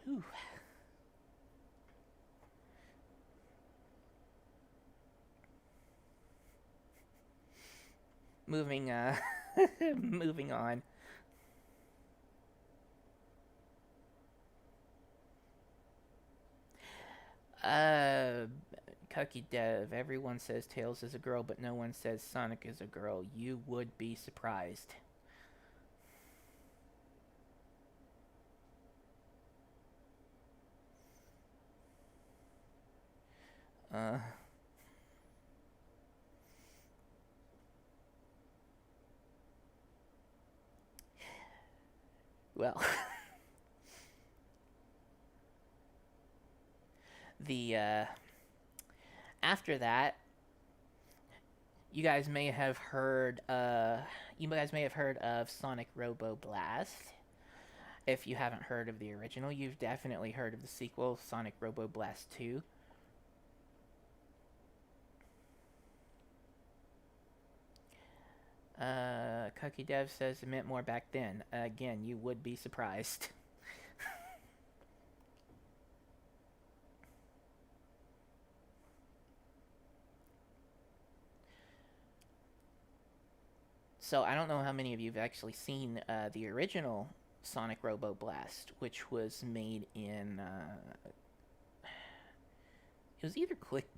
whew. moving moving on. Uh, Cucky Dev. Everyone says Tails is a girl, but no one says Sonic is a girl. You would be surprised. Uh, well, the after that, you guys may have heard. You guys may have heard of Sonic Robo Blast. If you haven't heard of the original, you've definitely heard of the sequel, Sonic Robo Blast 2. Cucky Dev says it meant more back then. Again, you would be surprised. So I don't know how many of you have actually seen the original Sonic Robo Blast, which was made in. It was either Click.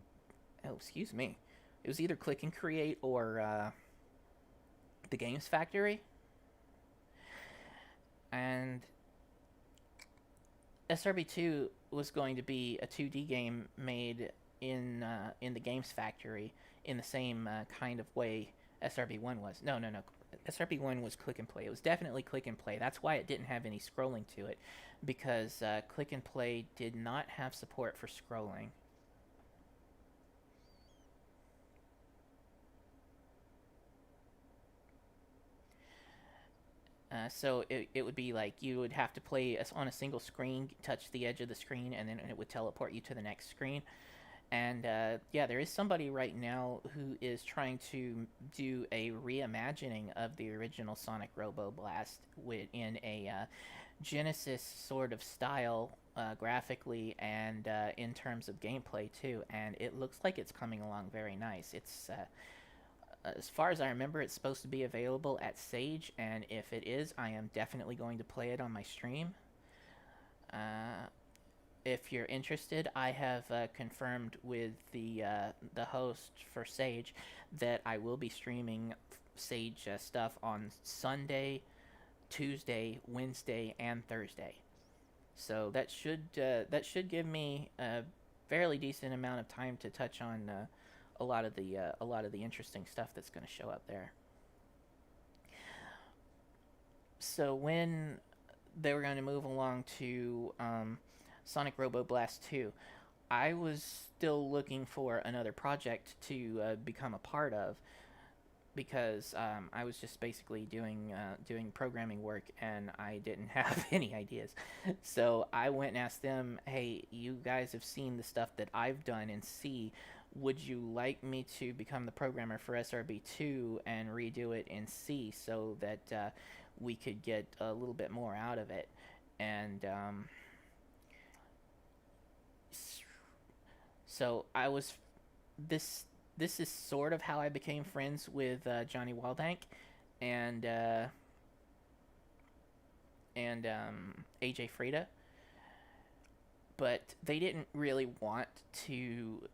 Oh, excuse me. It was either Click and Create or the Games Factory. And SRB2 was going to be a 2D game made in the Games Factory in the same kind of way SRB1 was. No, no, no. SRB1 was click and play. It was definitely click and play. That's why it didn't have any scrolling to it, because click and play did not have support for scrolling. So it would be like you would have to play on a single screen, touch the edge of the screen, and then it would teleport you to the next screen. And yeah, there is somebody right now who is trying to do a reimagining of the original Sonic Robo Blast in a Genesis sort of style, graphically and in terms of gameplay too. And it looks like it's coming along very nice. It's as far as I remember, it's supposed to be available at Sage, and if it is, I am definitely going to play it on my stream. Uh, if you're interested, I have confirmed with the host for Sage that I will be streaming Sage stuff on Sunday, Tuesday, Wednesday, and Thursday. So that should give me a fairly decent amount of time to touch on a lot of the interesting stuff that's going to show up there. So when they were going to move along to Sonic Robo Blast 2, I was still looking for another project to become a part of, because I was just basically doing programming work and I didn't have any ideas. So I went and asked them, "Hey, you guys have seen the stuff that I've done in C. Would you like me to become the programmer for SRB2 and redo it in C so that we could get a little bit more out of it?" And so I was this this is sort of how I became friends with Johnny Waldank and AJ Frida. But they didn't really want to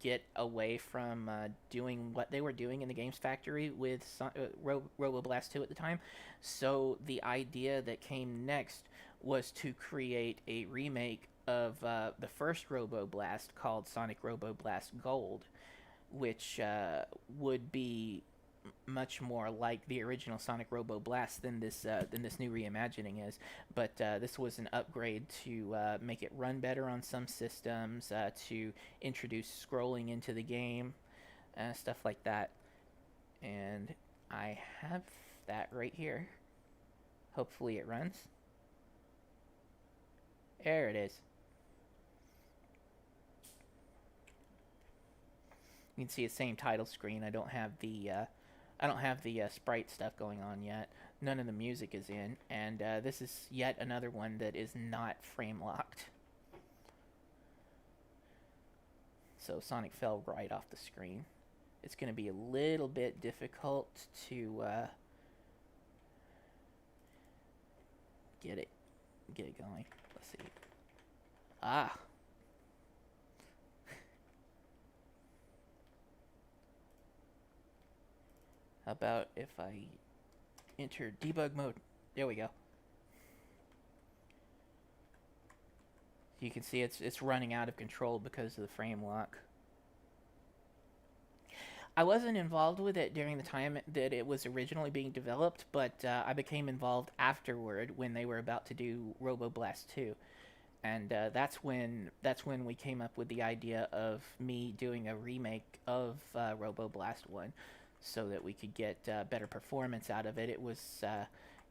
get away from doing what they were doing in the Games Factory with Robo Blast 2 at the time. So the idea that came next was to create a remake of the first Robo Blast called Sonic Robo Blast Gold, which would be much more like the original Sonic Robo Blast than this new reimagining is. But this was an upgrade to make it run better on some systems, to introduce scrolling into the game, stuff like that. And I have that right here. Hopefully it runs. There it is. You can see the same title screen. I don't have the sprite stuff going on yet. None of the music is in, and this is yet another one that is not frame locked. So Sonic fell right off the screen. It's going to be a little bit difficult to get it going. Let's see. Ah. How about if I enter debug mode? There we go. You can see it's running out of control because of the frame lock. I wasn't involved with it during the time that it was originally being developed, but I became involved afterward when they were about to do Robo Blast 2. And that's when we came up with the idea of me doing a remake of Robo Blast 1, so that we could get better performance out of it. It was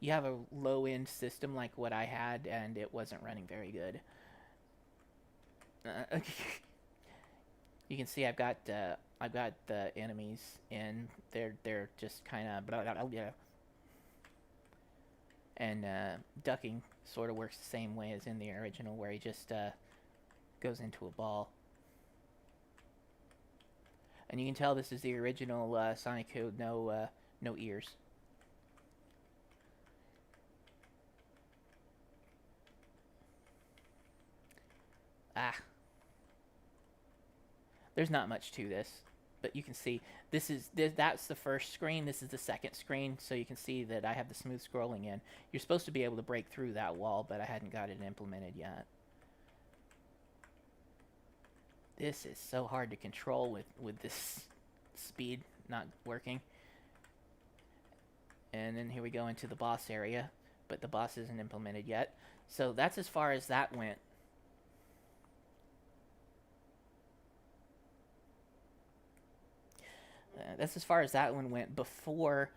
you have a low-end system like what I had, and it wasn't running very good. You can see I've got the enemies in. They're just kind of and ducking sort of works the same way as in the original, where he just goes into a ball. And you can tell this is the original Sonic Code, no ears. Ah. There's not much to this, but you can see that's the first screen. This is the second screen, so you can see that I have the smooth scrolling in. You're supposed to be able to break through that wall, but I hadn't got it implemented yet. This is so hard to control with this speed not working. And then here we go into the boss area, but the boss isn't implemented yet. So that's as far as that went. That's as far as that one went before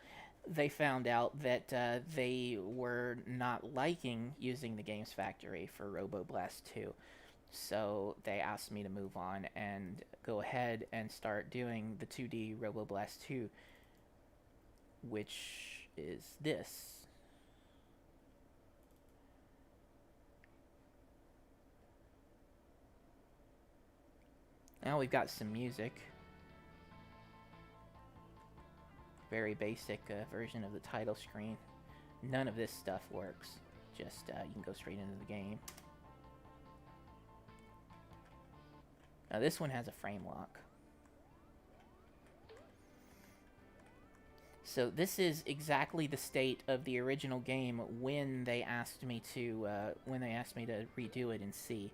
they found out that they were not liking using the Games Factory for Robo Blast 2. So they asked me to move on and go ahead and start doing the 2D Robo Blast 2, which is this. Now we've got some music. Very basic version of the title screen. None of this stuff works. Just you can go straight into the game. Now this one has a frame lock. So this is exactly the state of the original game when they asked me to redo it in C.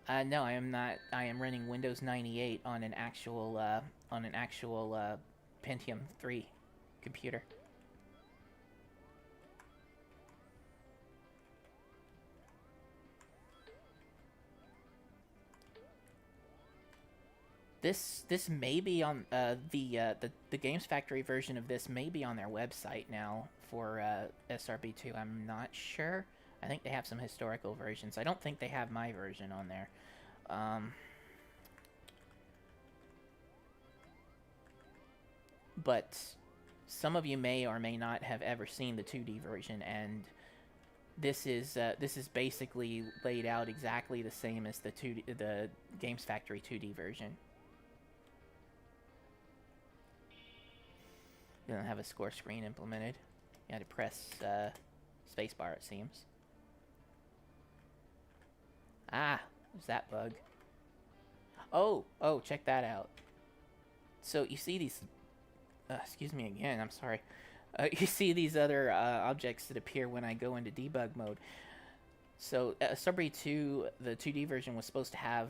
No, I am not. I am running Windows 98 on an actual Pentium 3 computer. This may be on the Games Factory version of this may be on their website now for SRB2. I'm not sure. I think they have some historical versions. I don't think they have my version on there. But some of you may or may not have ever seen the 2D version, and this is basically laid out exactly the same as the Games Factory 2D version. You don't have a score screen implemented. You had to press spacebar, it seems. Ah, there's that bug. Oh, check that out. So you see these. Excuse me again. I'm sorry. You see these other objects that appear when I go into debug mode. So Starbreeze 2, the 2D version was supposed to have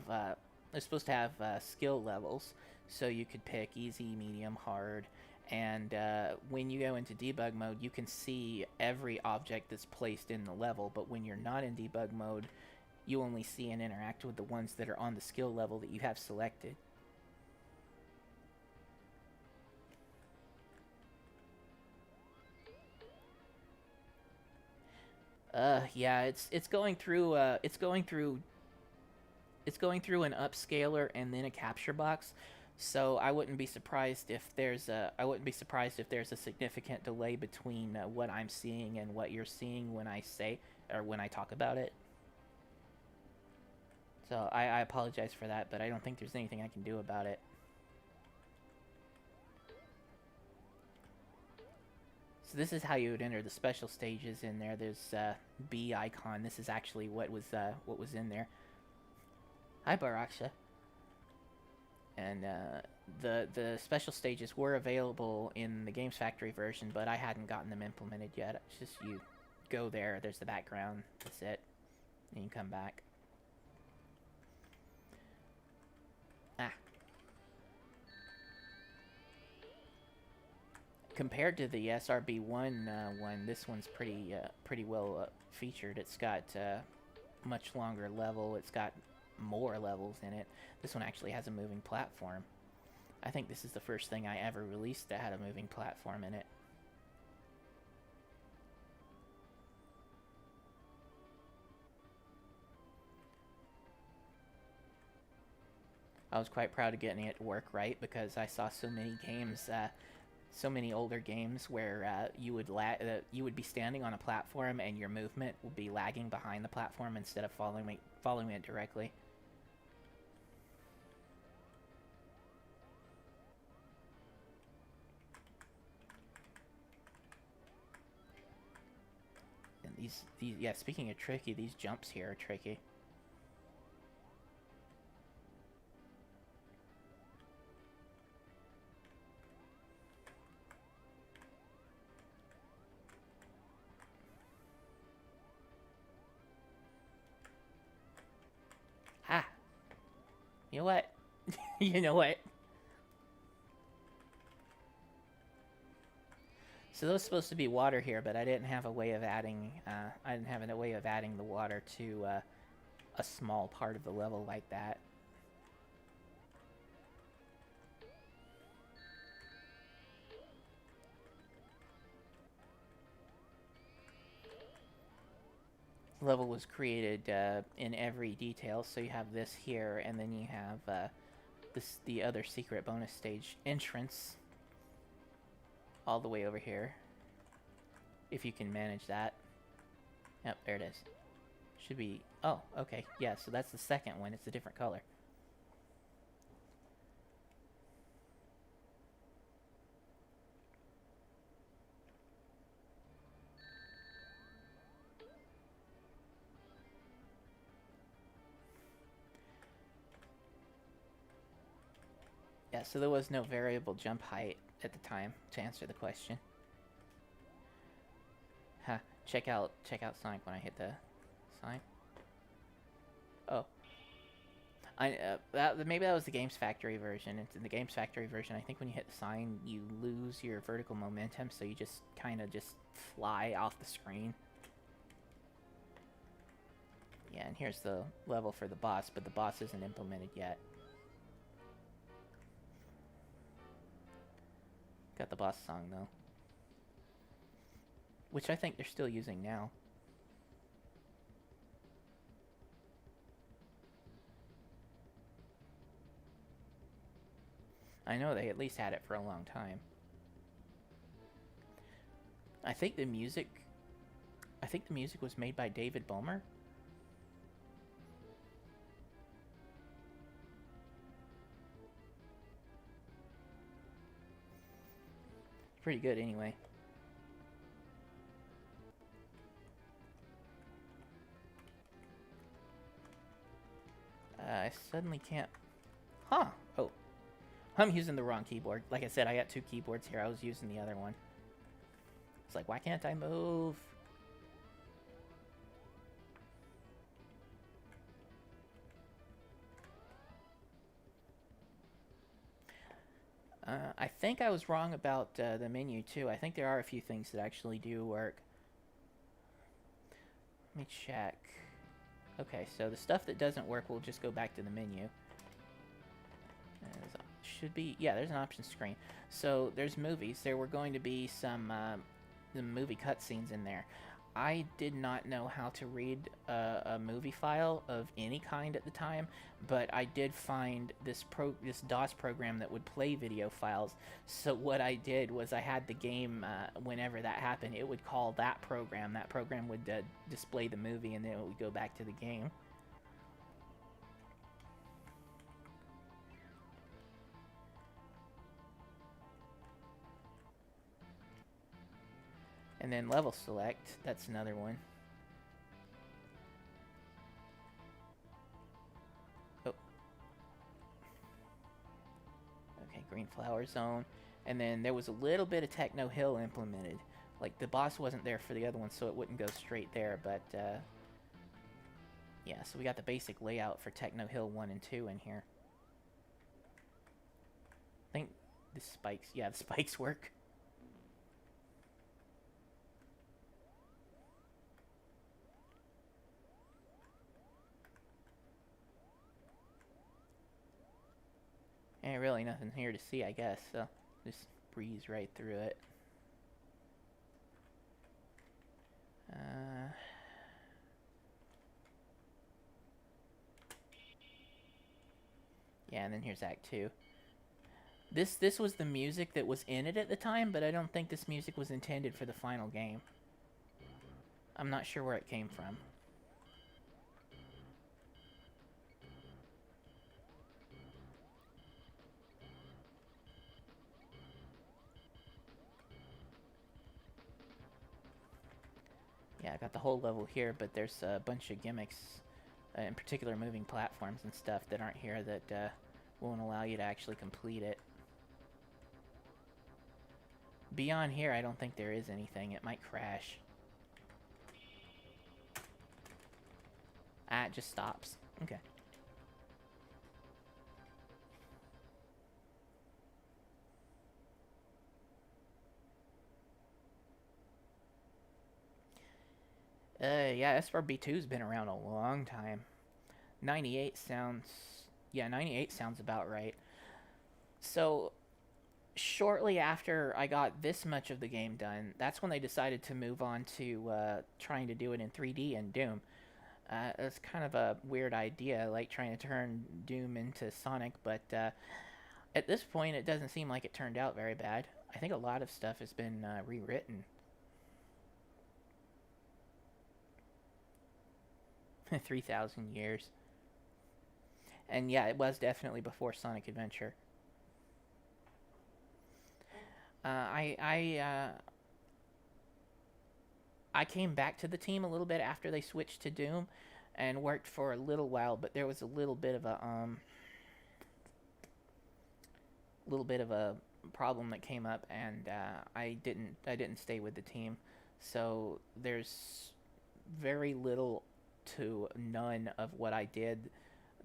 skill levels, so you could pick easy, medium, hard, and when you go into debug mode, you can see every object that's placed in the level. But when you're not in debug mode, you only see and interact with the ones that are on the skill level that you have selected. Yeah, it's going through it's going through an upscaler and then a capture box. So I wouldn't be surprised if there's a significant delay between what I'm seeing and what you're seeing when I say or when I talk about it. So I apologize for that, but I don't think there's anything I can do about it. So this is how you would enter the special stages in there. There's B icon. This is actually what was in there. Hi, Baraksha. And the special stages were available in the Games Factory version, but I hadn't gotten them implemented yet. It's just you go there. There's the background. That's it. And you come back. Ah. Compared to the SRB1 one, this one's pretty well featured. It's got much longer level. It's got more levels in it. This one actually has a moving platform. I think this is the first thing I ever released that had a moving platform in it. I was quite proud of getting it to work right because I saw so many games, so many older games where you would be standing on a platform and your movement would be lagging behind the platform instead of following it directly. And these yeah, speaking of tricky, these jumps here are tricky. Ah, you know what? You know what? So those supposed to be water here, but I didn't have a way of adding. I didn't have a way of adding the water to a small part of the level like that. The level was created in every detail, so you have this here, and then you have the other secret bonus stage entrance all the way over here. If you can manage that. Yep, there it is. Should be... Oh, okay. Yeah, so that's the second one. It's a different color. Yeah, so there was no variable jump height at the time to answer the question. Huh. Check out Sonic when I hit the Sonic. Oh. Maybe that was the Games Factory version. It's in the Games Factory version, I think when you hit the sign, you lose your vertical momentum, so you just kind of just fly off the screen. Yeah, and here's the level for the boss, but the boss isn't implemented yet. Got the boss song, though. Which I think they're still using now. I know they at least had it for a long time. I think the music was made by David Bomer. Pretty good anyway. I suddenly can't Huh. Oh, I'm using the wrong keyboard. Like I said, I got two keyboards here. I was using the other one. It's like, why can't I move? I think I was wrong about the menu too. I think there are a few things that actually do work. Let me check. Okay, so the stuff that doesn't work will just go back to the menu. Should be, yeah, there's an options screen. So there's movies. There were going to be some the movie cutscenes in there. I did not know how to read a movie file of any kind at the time, but I did find this DOS program that would play video files. So what I did was I had the game, whenever that happened, it would call that program. That program would display the movie, and then it would go back to the game. And then level select, that's another one. Oh. Okay, green flower zone. And then there was a little bit of Techno Hill implemented. Like, the boss wasn't there for the other one, so it wouldn't go straight there, but, yeah, so we got the basic layout for Techno Hill 1 and 2 in here. I think the spikes, yeah, the spikes work. Ain't really nothing here to see, I guess, so just breeze right through it. Yeah, and then here's Act 2. This was the music that was in it at the time, but I don't think this music was intended for the final game. I'm not sure where it came from. Yeah, I got the whole level here, but there's a bunch of gimmicks, in particular moving platforms and stuff that aren't here that won't allow you to actually complete it. Beyond here, I don't think there is anything. It might crash. Ah, it just stops. Okay. Yeah, SRB2's been around a long time. 98 sounds... Yeah, 98 sounds about right. So, shortly after I got this much of the game done, that's when they decided to move on to trying to do it in 3D in Doom. It's kind of a weird idea, like trying to turn Doom into Sonic, but at this point it doesn't seem like it turned out very bad. I think a lot of stuff has been rewritten. 3,000 years. And yeah, it was definitely before Sonic Adventure. I came back to the team a little bit after they switched to Doom, and worked for a little while. But there was a little bit of a problem that came up, and I didn't stay with the team. So there's very little to none of what I did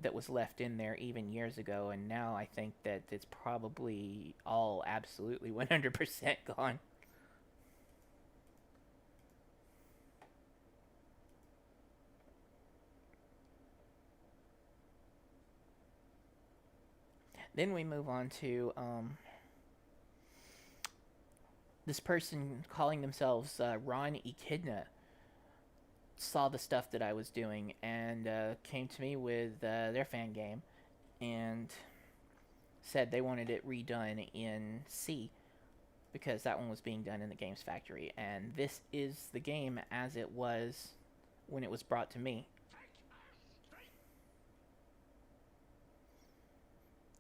that was left in there even years ago, and now I think that it's probably all absolutely 100% gone. Then we move on to this person calling themselves Ron Echidna saw the stuff that I was doing and came to me with their fan game and said they wanted it redone in C because that one was being done in the Games Factory, and this is the game as it was when it was brought to me.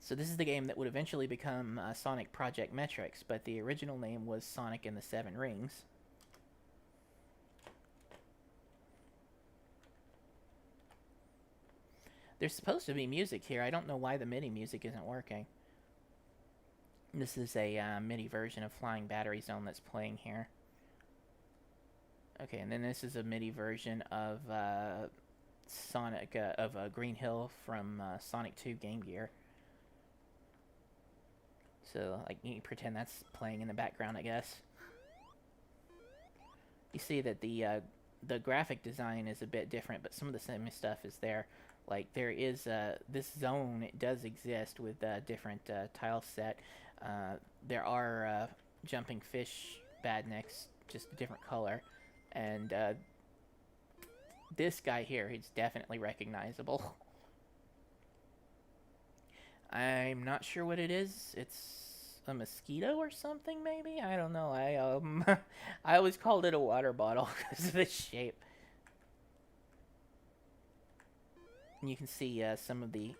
So this is the game that would eventually become Sonic Project Metrics, but the original name was Sonic and the Seven Rings. There's supposed to be music here. I don't know why the MIDI music isn't working. This is a MIDI version of Flying Battery Zone that's playing here. Okay, and then this is a MIDI version of Sonic of Green Hill from Sonic 2 Game Gear. So like you can pretend that's playing in the background, I guess. You see that the graphic design is a bit different, but some of the same stuff is there. Like there is this zone, it does exist with different tile set. There are jumping fish badniks, just a different color, and this guy here, he's definitely recognizable. I'm not sure what it is. It's a mosquito or something, maybe. I don't know. I always called it a water bottle because of the shape. And you can see some of the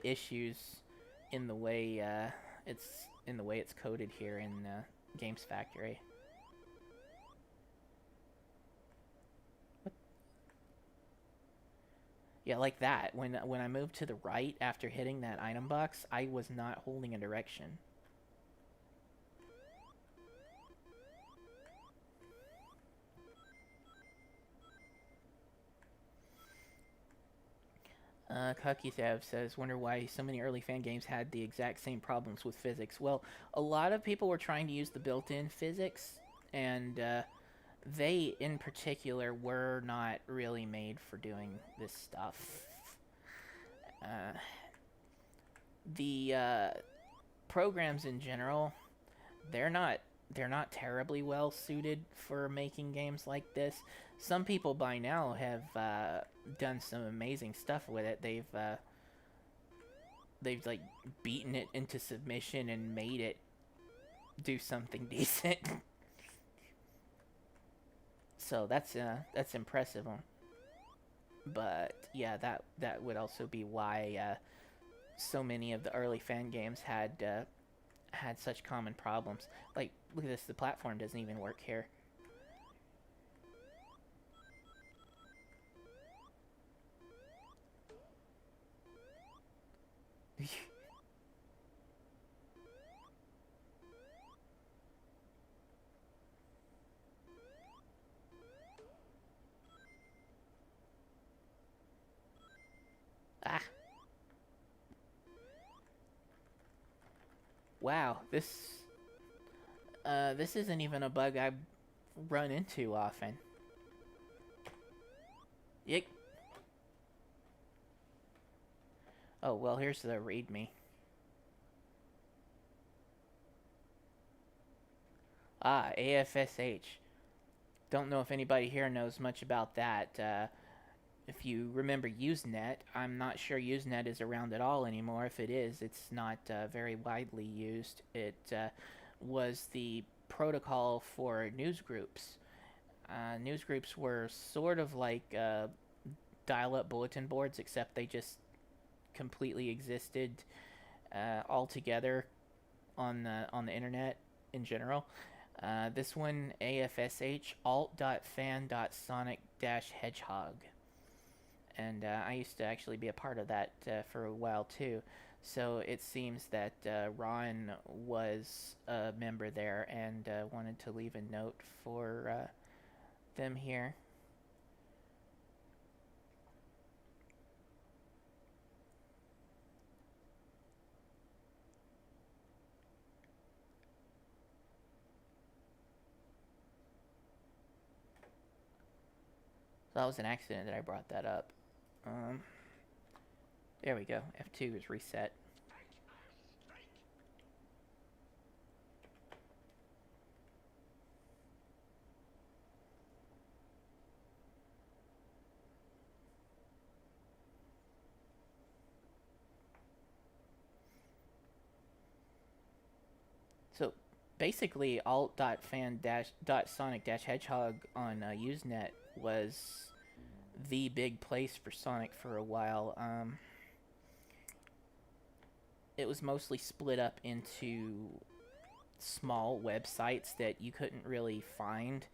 issues in the way it's coded here in Games Factory. What? Yeah, like that. When I moved to the right after hitting that item box, I was not holding a direction. Kakisev says, wonder why so many early fan games had the exact same problems with physics. Well, a lot of people were trying to use the built-in physics, and they, in particular, were not really made for doing this stuff. The programs in general, they're not terribly well suited for making games like this. Some people by now have done some amazing stuff with it. They've like beaten it into submission and made it do something decent. So that's impressive. But yeah, that would also be why so many of the early fan games had such common problems. Like, look at this, the platform doesn't even work here. Ah. Wow, this isn't even a bug I run into often. Yick. Oh, well, here's the readme. Ah, AFSH. Don't know if anybody here knows much about that. If you remember Usenet, I'm not sure Usenet is around at all anymore. If it is, it's not very widely used. It was the protocol for newsgroups. Newsgroups were sort of like dial-up bulletin boards, except they just completely existed altogether on the internet in general. This one, AFSH, alt.fan.sonic-hedgehog. And I used to actually be a part of that for a while too. So it seems that Ron was a member there and wanted to leave a note for them here. So that was an accident that I brought that up. There we go. F2 is reset. So basically, alt.fan.sonic-hedgehog on Usenet was the big place for Sonic for a while. It was mostly split up into small websites that you couldn't really find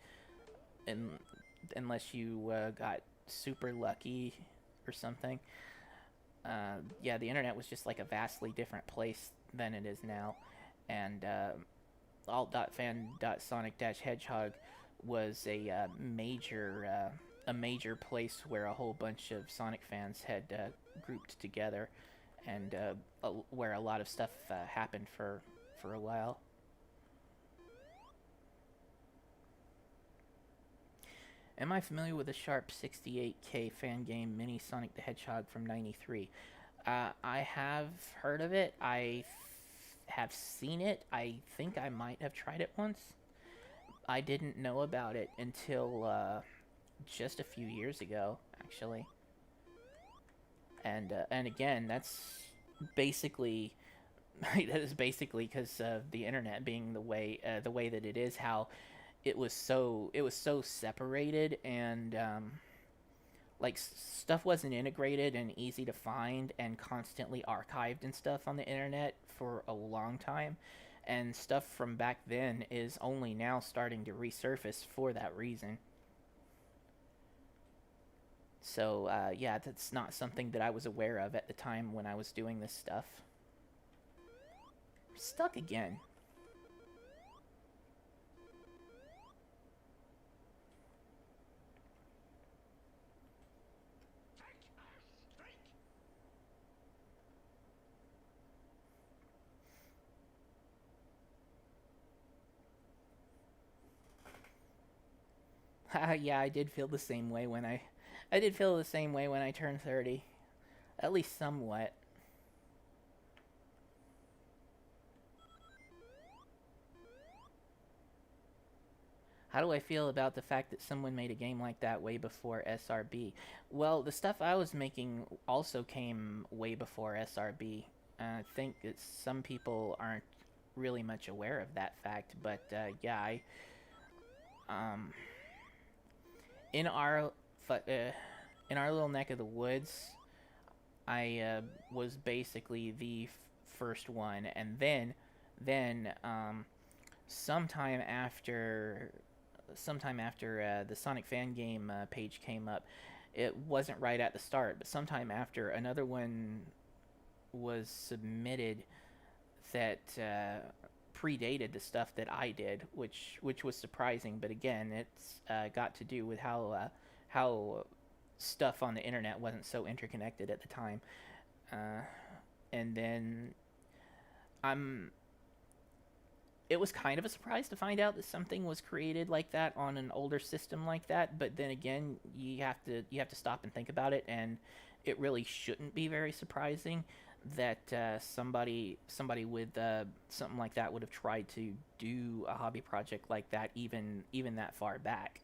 unless you got super lucky or something. Yeah, the internet was just like a vastly different place than it is now, and alt.fan.sonic-hedgehog was a major place where a whole bunch of Sonic fans had grouped together, and where a lot of stuff happened for a while. Am I familiar with the Sharp 68K fan game Mini Sonic the Hedgehog from '93? I have heard of it. Have seen it. I think I might have tried it once. I didn't know about it until just a few years ago, actually. And again, that's basically that is basically because of the internet being the way that it is. How it was so separated, and like stuff wasn't integrated and easy to find and constantly archived and stuff on the internet for a long time, and stuff from back then is only now starting to resurface for that reason. So yeah, that's not something that I was aware of at the time when I was doing this stuff. Stuck again. Yeah, I did feel the same way when I did feel the same way when I turned 30, at least somewhat. How do I feel about the fact that someone made a game like that way before SRB? Well, the stuff I was making also came way before SRB. I think that some people aren't really much aware of that fact, but yeah, um, in our in our little neck of the woods, I was basically the first one, and then sometime after the Sonic fan game page came up, it wasn't right at the start, but sometime after another one was submitted that predated the stuff that I did, which was surprising. But again, it's got to do with how stuff on the internet wasn't so interconnected at the time. Uh, and then I'm it was kind of a surprise to find out that something was created like that on an older system like that. But then again, you have to stop and think about it, and it really shouldn't be very surprising that somebody with something like that would have tried to do a hobby project like that, even that far back.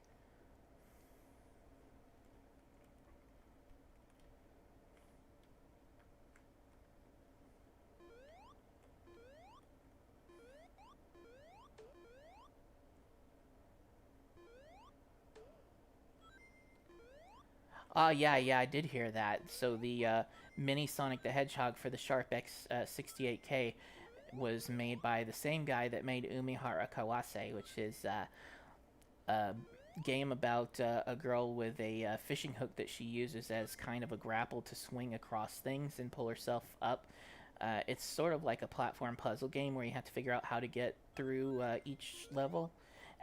Yeah, I did hear that. So the mini Sonic the Hedgehog for the Sharp X 68K was made by the same guy that made Umihara Kawase, which is a game about a girl with a fishing hook that she uses as kind of a grapple to swing across things and pull herself up. It's sort of like a platform puzzle game where you have to figure out how to get through each level,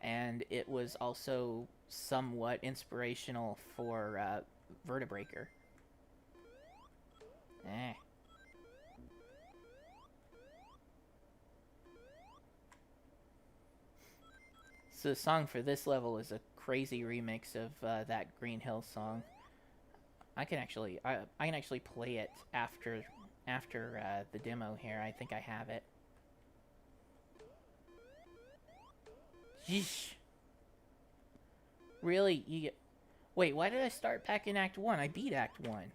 and it was also somewhat inspirational for Vertebreaker. Eh. So the song for this level is a crazy remix of that Green Hill song. I can actually play it after the demo here. I think I have it. Yeesh. Really? Wait, why did I start back in Act 1? I beat Act 1.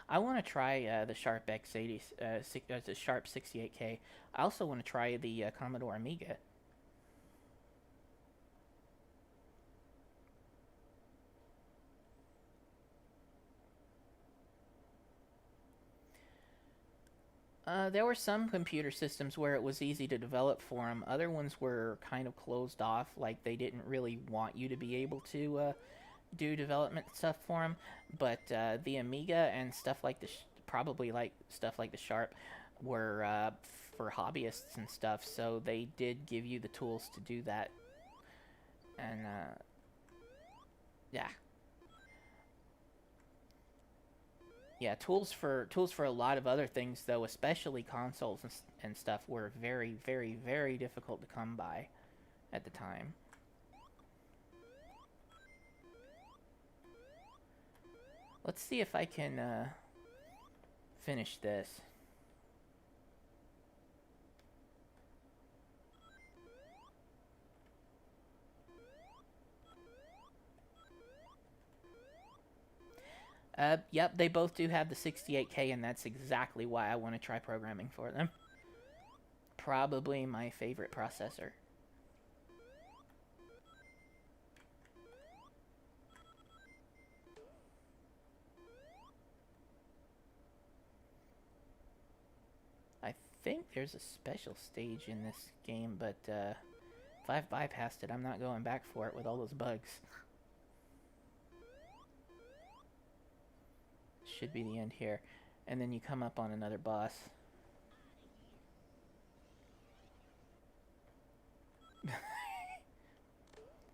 I want to try the Sharp X80, the Sharp 68K. I also want to try the Commodore Amiga. There were some computer systems where it was easy to develop for them. Other ones were kind of closed off, like they didn't really want you to be able to do development stuff for them. But the Amiga and stuff like the probably like stuff like the Sharp were for hobbyists and stuff. So they did give you the tools to do that. And yeah, yeah, tools for a lot of other things though, especially consoles and stuff, were very, very, very difficult to come by at the time. Let's see if I can finish this. Yep, they both do have the 68K, and that's exactly why I want to try programming for them. Probably my favorite processor. I think there's a special stage in this game, but if I've bypassed it, I'm not going back for it with all those bugs. Should be the end here. And then you come up on another boss.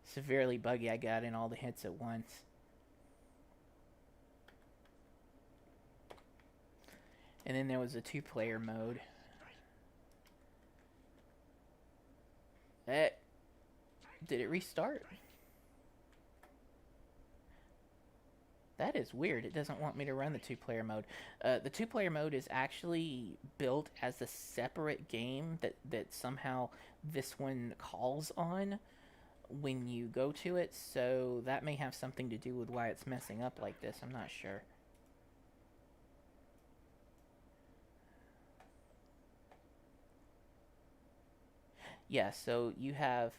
Severely buggy, I got in all the hits at once. And then there was a 2-player mode. Did it restart? That is weird. It doesn't want me to run the 2-player mode. The 2-player mode is actually built as a separate game that somehow this one calls on when you go to it. So that may have something to do with why it's messing up like this. I'm not sure. Yeah, so you have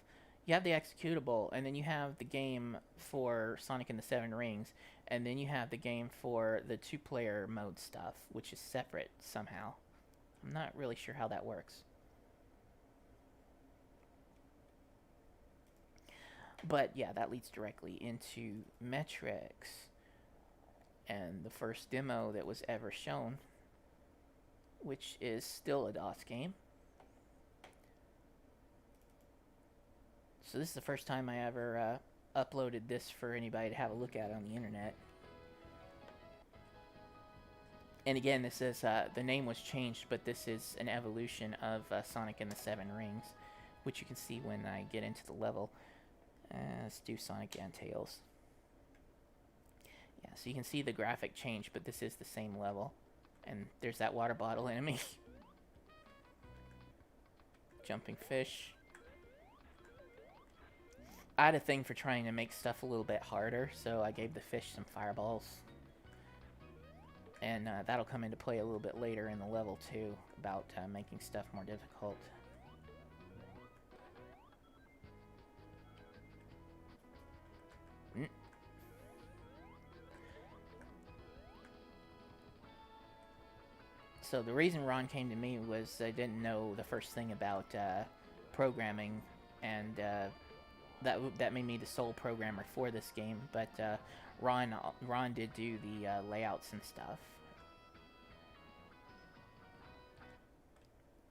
the executable, and then you have the game for Sonic and the Seven Rings, and then you have the game for the 2-player mode stuff, which is separate somehow. I'm not really sure how that works. But yeah, that leads directly into metrics and the first demo that was ever shown, which is still a DOS game. So this is the first time I ever uploaded this for anybody to have a look at on the internet. And again, this is the name was changed, but this is an evolution of Sonic and the Seven Rings, which you can see when I get into the level. Let's do Sonic and Tails. Yeah, so you can see the graphic change, but this is the same level. And there's that water bottle enemy. Jumping fish. I had a thing for trying to make stuff a little bit harder, so I gave the fish some fireballs. And that'll come into play a little bit later in the level, too, about making stuff more difficult. So the reason Ron came to me was I didn't know the first thing about programming, and that made me the sole programmer for this game. But Ron did do the layouts and stuff.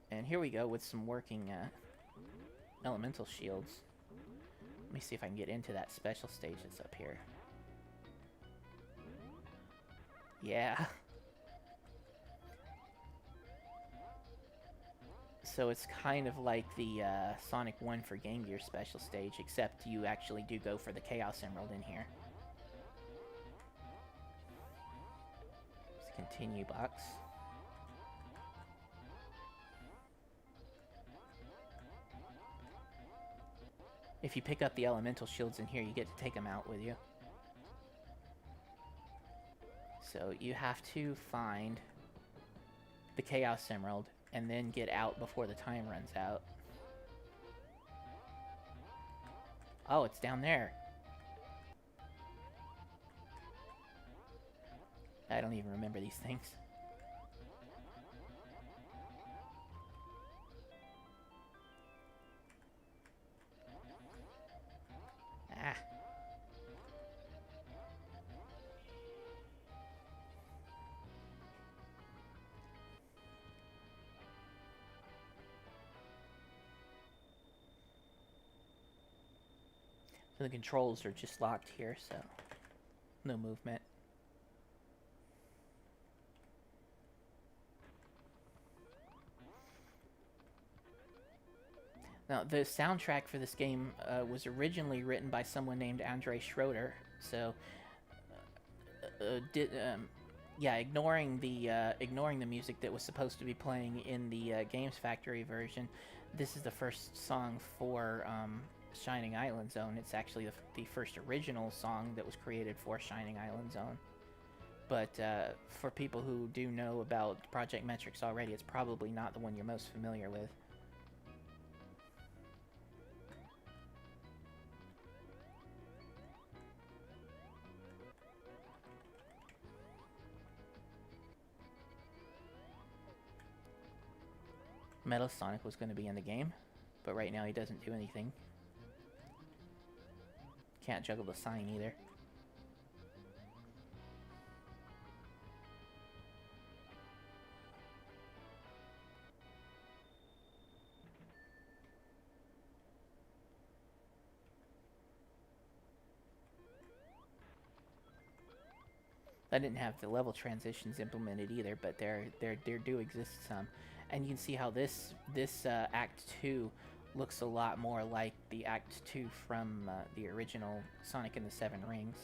And here we go with some working elemental shields. Let me see if I can get into that special stage that's up here. Yeah. So it's kind of like the Sonic 1 for Game Gear special stage, except you actually do go for the Chaos Emerald in here. Let's continue box. If you pick up the elemental shields in here, you get to take them out with you. So you have to find the Chaos Emerald and then get out before the time runs out. Oh, it's down there. I don't even remember these things. So the controls are just locked here, so no movement. Now, the soundtrack for this game was originally written by someone named Andre Schroeder. So, did yeah, ignoring the music that was supposed to be playing in the Games Factory version, this is the first song for Shining Island Zone. It's actually the first original song that was created for Shining Island Zone. But for people who do know about Project Metrics already, it's probably not the one you're most familiar with. Metal Sonic was going to be in the game, but right now he doesn't do anything. Can't juggle the sign either. I didn't have the level transitions implemented either, but there do exist some, and you can see how this Act 2 looks a lot more like the Act 2 from the original Sonic and the Seven Rings.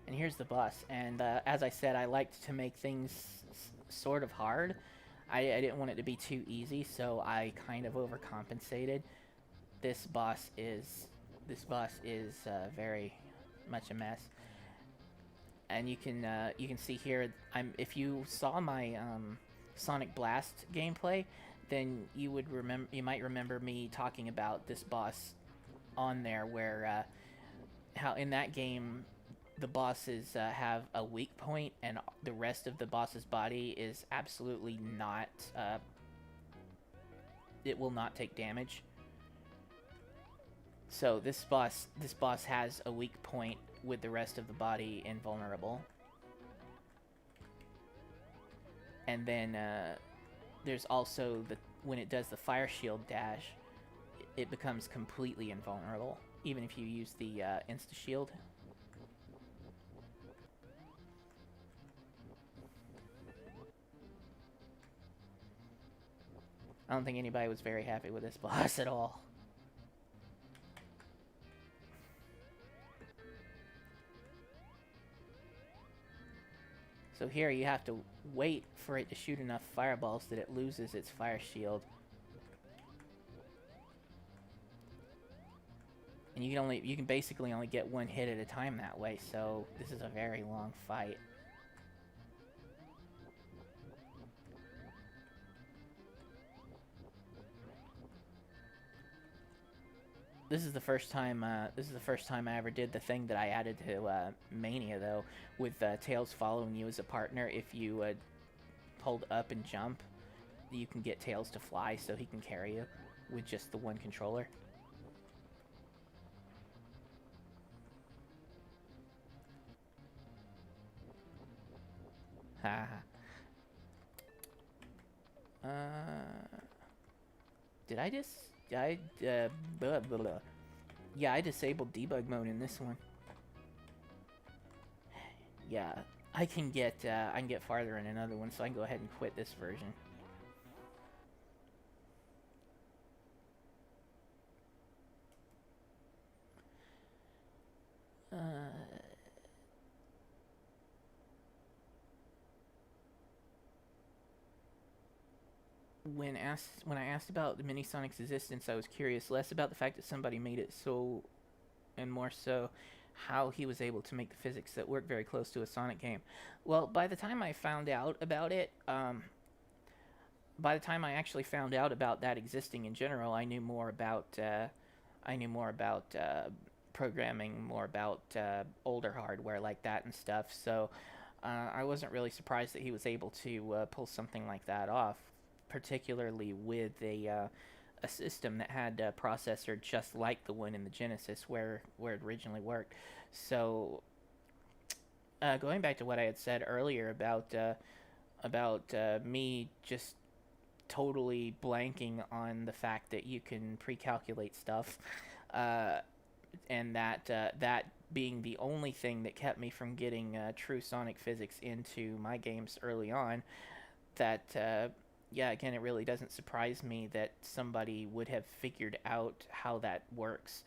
And here's the boss. And as I said, I liked to make things sort of hard. I didn't want it to be too easy, so I kind of overcompensated. This boss is very much a mess. And you can see here, if you saw my Sonic Blast gameplay, then you might remember me talking about this boss on there, where how in that game the bosses have a weak point, and the rest of the boss's body is absolutely not. It will not take damage. So this boss has a weak point with the rest of the body invulnerable. And then there's also when it does the fire shield dash, it becomes completely invulnerable, even if you use the insta shield. I don't think anybody was very happy with this boss at all. So here you have to wait for it to shoot enough fireballs that it loses its fire shield. And you can basically only get one hit at a time that way, so this is a very long fight. This is the first time. I ever did the thing that I added to Mania, though, with Tails following you as a partner. If you hold up and jump, you can get Tails to fly, so he can carry you with just the one controller. Ha. Did I just? Blah, blah, blah. Yeah, I disabled debug mode in this one. Yeah, I can get farther in another one, so I can go ahead and quit this version. When I asked about the Mini Sonic's existence, I was curious less about the fact that somebody made it so, and more so, how he was able to make the physics that work very close to a Sonic game. Well, by the time I found out about it, by the time I actually found out about that existing in general, I knew more about programming, more about older hardware like that and stuff. So I wasn't really surprised that he was able to pull something like that off, particularly with a system that had a processor just like the one in the Genesis where it originally worked. So going back to what I had said earlier about me just totally blanking on the fact that you can pre-calculate stuff, uh, and that being the only thing that kept me from getting true sonic physics into my games early on. That yeah, again, it really doesn't surprise me that somebody would have figured out how that works.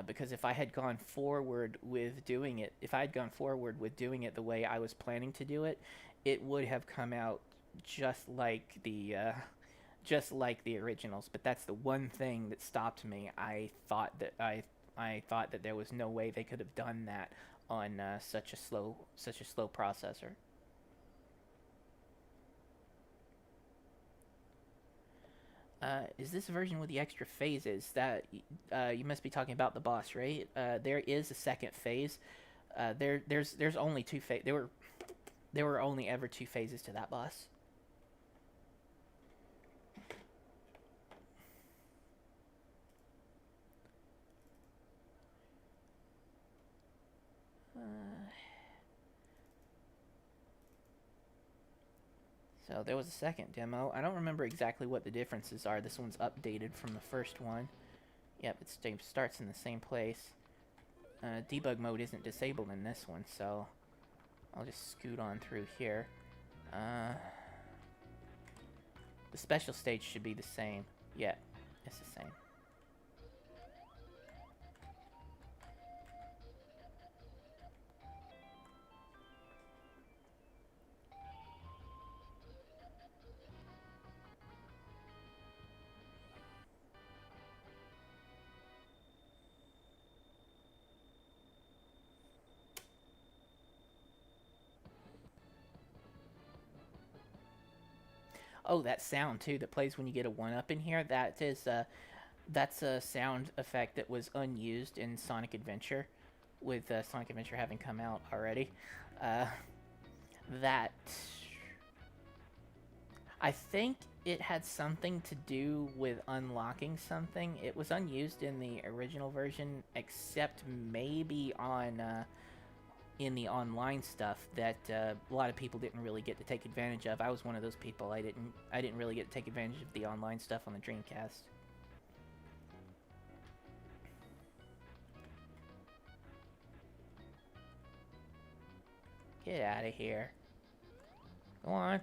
Because if I had gone forward with doing it the way I was planning to do it, it would have come out just like the originals. But that's the one thing that stopped me. I thought that there was no way they could have done that on such a slow processor. Is this version with the extra phases? That you must be talking about the boss, right? There is a second phase. There's only two there were only ever two phases to that boss. So there was a second demo. I don't remember exactly what the differences are. This one's updated from the first one. Yep, it starts in the same place. Debug mode isn't disabled in this one, so I'll just scoot on through here. The special stage should be the same. Yeah, it's the same. Oh, that sound too that plays when you get a one up in here. That's a sound effect that was unused in Sonic Adventure, with Sonic Adventure having come out already. Uh, that I think it had something to do with unlocking something. It was unused in the original version, except maybe on in the online stuff that a lot of people didn't really get to take advantage of. I was one of those people. I didn't really get to take advantage of the online stuff on the Dreamcast. Get out of here. Go on.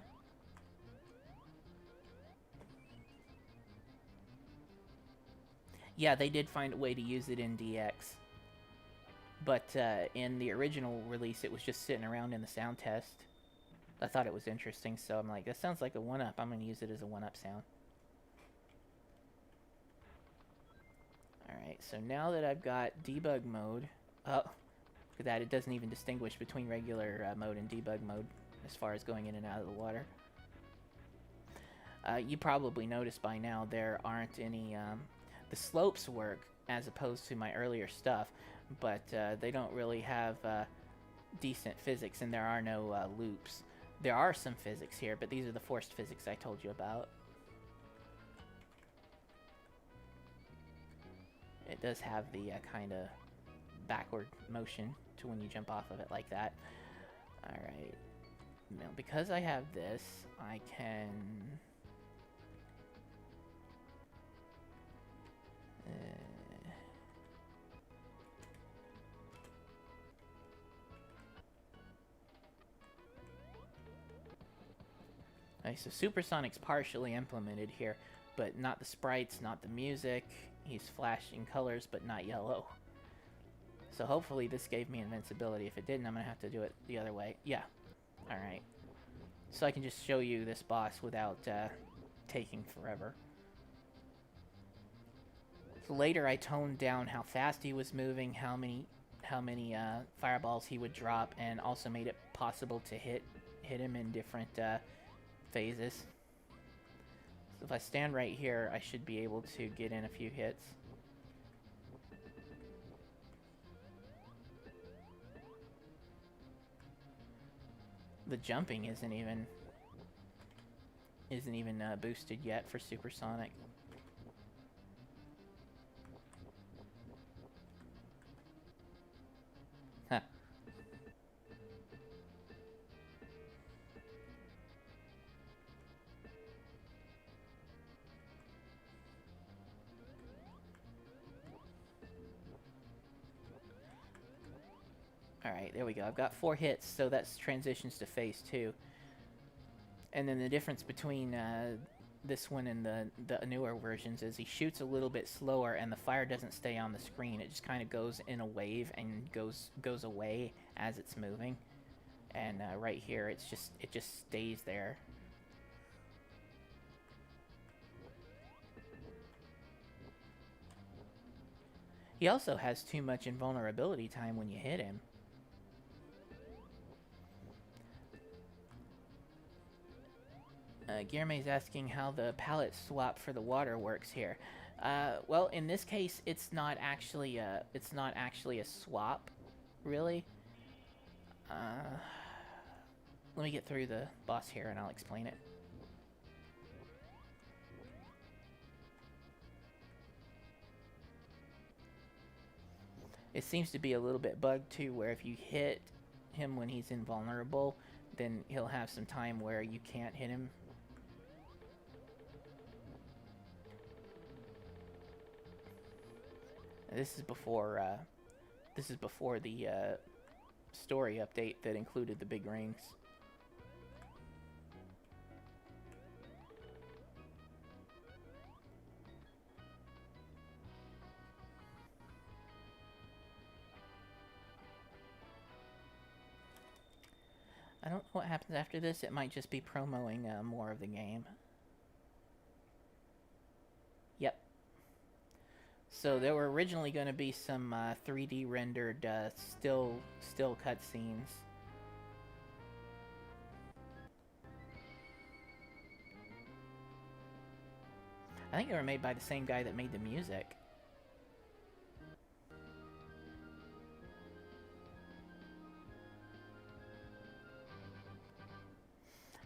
Yeah, they did find a way to use it in DX. But in the original release, it was just sitting around in the sound test. I thought it was interesting, so I'm like, that sounds like a 1-up. I'm going to use it as a 1-up sound. Alright, so now that I've got debug mode... Oh, look at that. It doesn't even distinguish between regular mode and debug mode as far as going in and out of the water. You probably noticed by now there aren't any... the slopes work as opposed to my earlier stuff, but they don't really have decent physics, and there are no loops. There are some physics here, but these are the forced physics I told you about. It does have the kind of backward motion to when you jump off of it like that. Alright. Now, because I have this, I can... Okay, so Supersonic's partially implemented here, but not the sprites, not the music. He's flashing colors, but not yellow. So hopefully this gave me invincibility. If it didn't, I'm going to have to do it the other way. Yeah. Alright. So I can just show you this boss without taking forever. So later I toned down how fast he was moving, how many fireballs he would drop, and also made it possible to hit him in different phases. So if I stand right here, I should be able to get in a few hits. The jumping isn't even boosted yet for Supersonic. Alright, there we go. I've got 4 hits, so that's transitions to phase 2. And then the difference between this one and the newer versions is he shoots a little bit slower, and the fire doesn't stay on the screen. It just kind of goes in a wave and goes away as it's moving. And right here, it just stays there. He also has too much invulnerability time when you hit him. Guillerme's asking how the palette swap for the water works here. Well, in this case, it's not actually a swap, really. Let me get through the boss here, and I'll explain it. It seems to be a little bit bugged too, where if you hit him when he's invulnerable, then he'll have some time where you can't hit him. This is before the story update that included the big rings. I don't know what happens after this. It might just be promoing more of the game. Yep. So there were originally going to be some 3D rendered still cutscenes. I think they were made by the same guy that made the music.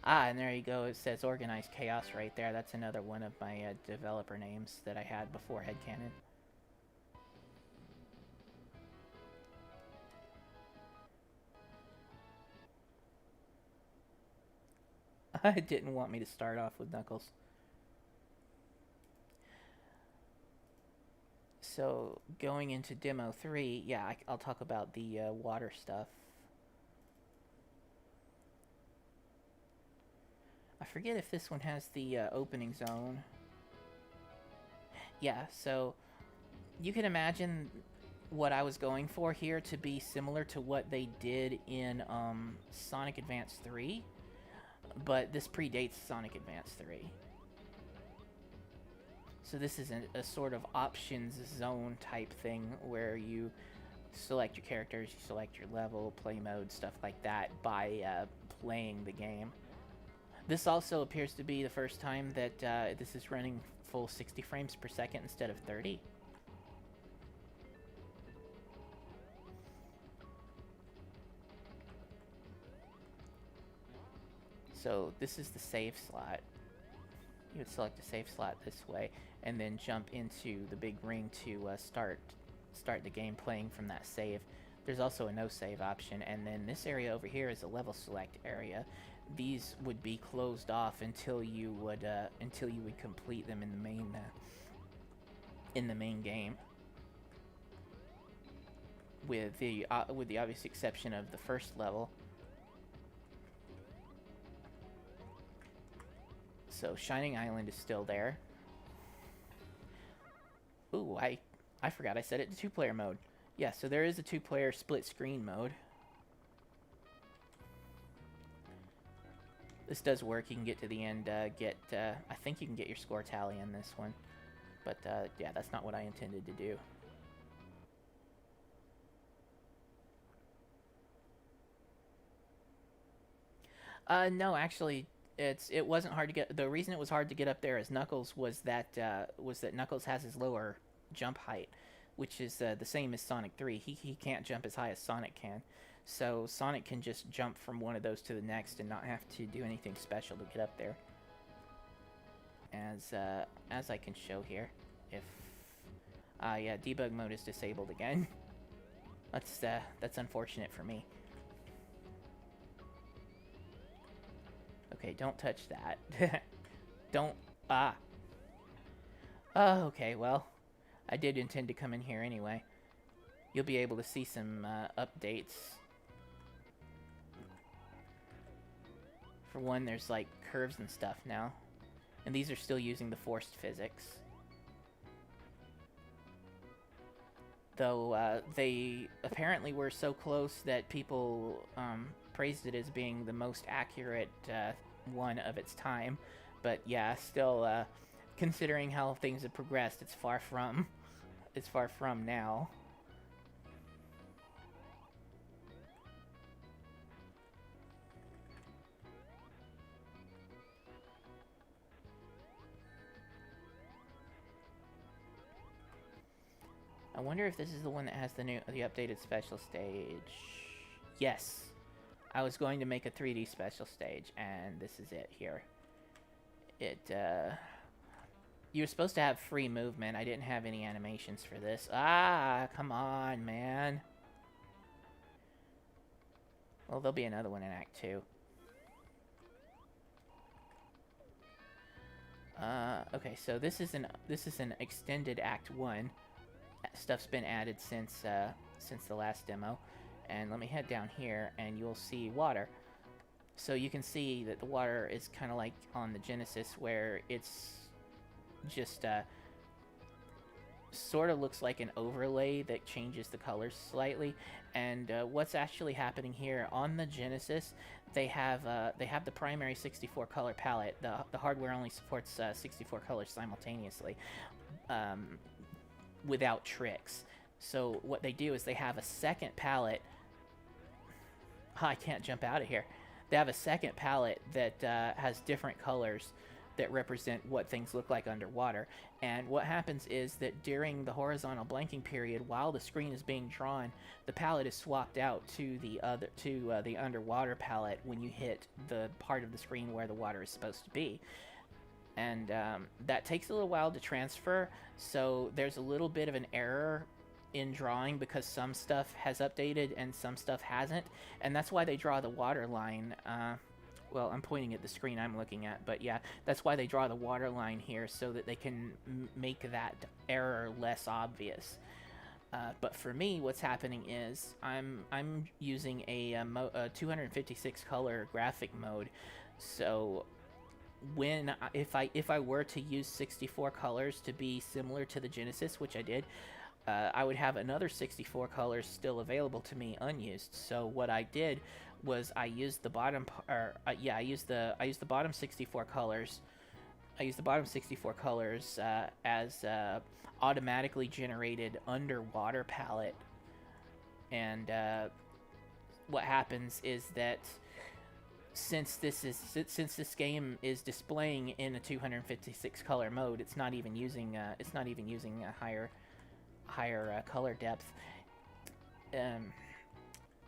Ah, and there you go. It says Organized Chaos right there. That's another one of my developer names that I had before Headcanon. I didn't want me to start off with Knuckles. So, going into Demo 3, yeah, I'll talk about the water stuff. I forget if this one has the opening zone. Yeah, so you can imagine what I was going for here to be similar to what they did in Sonic Advance 3, but this predates Sonic Advance 3. So this is a sort of options zone type thing where you select your characters, you select your level, play mode, stuff like that by playing the game. This also appears to be the first time that this is running full 60 frames per second instead of 30. So this is the save slot. You would select a save slot this way, and then jump into the big ring to start the game playing from that save. There's also a no save option, and then this area over here is a level select area. These would be closed off until you would complete them in the main game. With the obvious exception of the first level. So Shining Island is still there. Ooh, I forgot I set it to 2-player mode. Yeah, so there is a 2-player split screen mode. This does work. You can get to the end, I think you can get your score tally in this one. But, yeah, that's not what I intended to do. No, actually, it wasn't hard to get. The reason it was hard to get up there as Knuckles was that Knuckles has his lower jump height, which is the same as Sonic 3. He can't jump as high as Sonic can. So Sonic can just jump from one of those to the next and not have to do anything special to get up there. As I can show here, if yeah, debug mode is disabled again. That's unfortunate for me. Okay, don't touch that. Don't Oh, okay, well, I did intend to come in here anyway. You'll be able to see some updates for one, there's like curves and stuff now. And these are still using the forced physics. Though they apparently were so close that people praised it as being the most accurate one of its time. But yeah, still, considering how things have progressed, it's far from now. I wonder if this is the one that has the updated special stage. Yes. I was going to make a 3D special stage, and this is it here. You were supposed to have free movement. I didn't have any animations for this. Ah, come on, man. Well, there'll be another one in Act 2. Okay, so this is an extended Act 1. Stuff's been added since the last demo. And let me head down here, and you'll see water. So you can see that the water is kind of like on the Genesis, where it's just sort of looks like an overlay that changes the colors slightly. And what's actually happening here on the Genesis, they have the primary 64 color palette. The hardware only supports 64 colors simultaneously, without tricks. So what they do is they have a second palette. I can't jump out of here. They have a second palette that has different colors that represent what things look like underwater. And what happens is that during the horizontal blanking period, while the screen is being drawn, the palette is swapped out to the underwater palette when you hit the part of the screen where the water is supposed to be. And that takes a little while to transfer, so there's a little bit of an error in drawing because some stuff has updated and some stuff hasn't, and that's why they draw the water line. Well, I'm pointing at the screen I'm looking at, but yeah, that's why they draw the water line here, so that they can make that error less obvious. But for me, what's happening is I'm using a 256 color graphic mode, so if I were to use 64 colors to be similar to the Genesis, which I did, I would have another 64 colors still available to me unused. So what I did was I used the bottom, I used the bottom 64 colors. I used the bottom 64 colors as automatically generated underwater palette, and what happens is that since this game is displaying in a 256 color mode, it's not even using a higher color depth.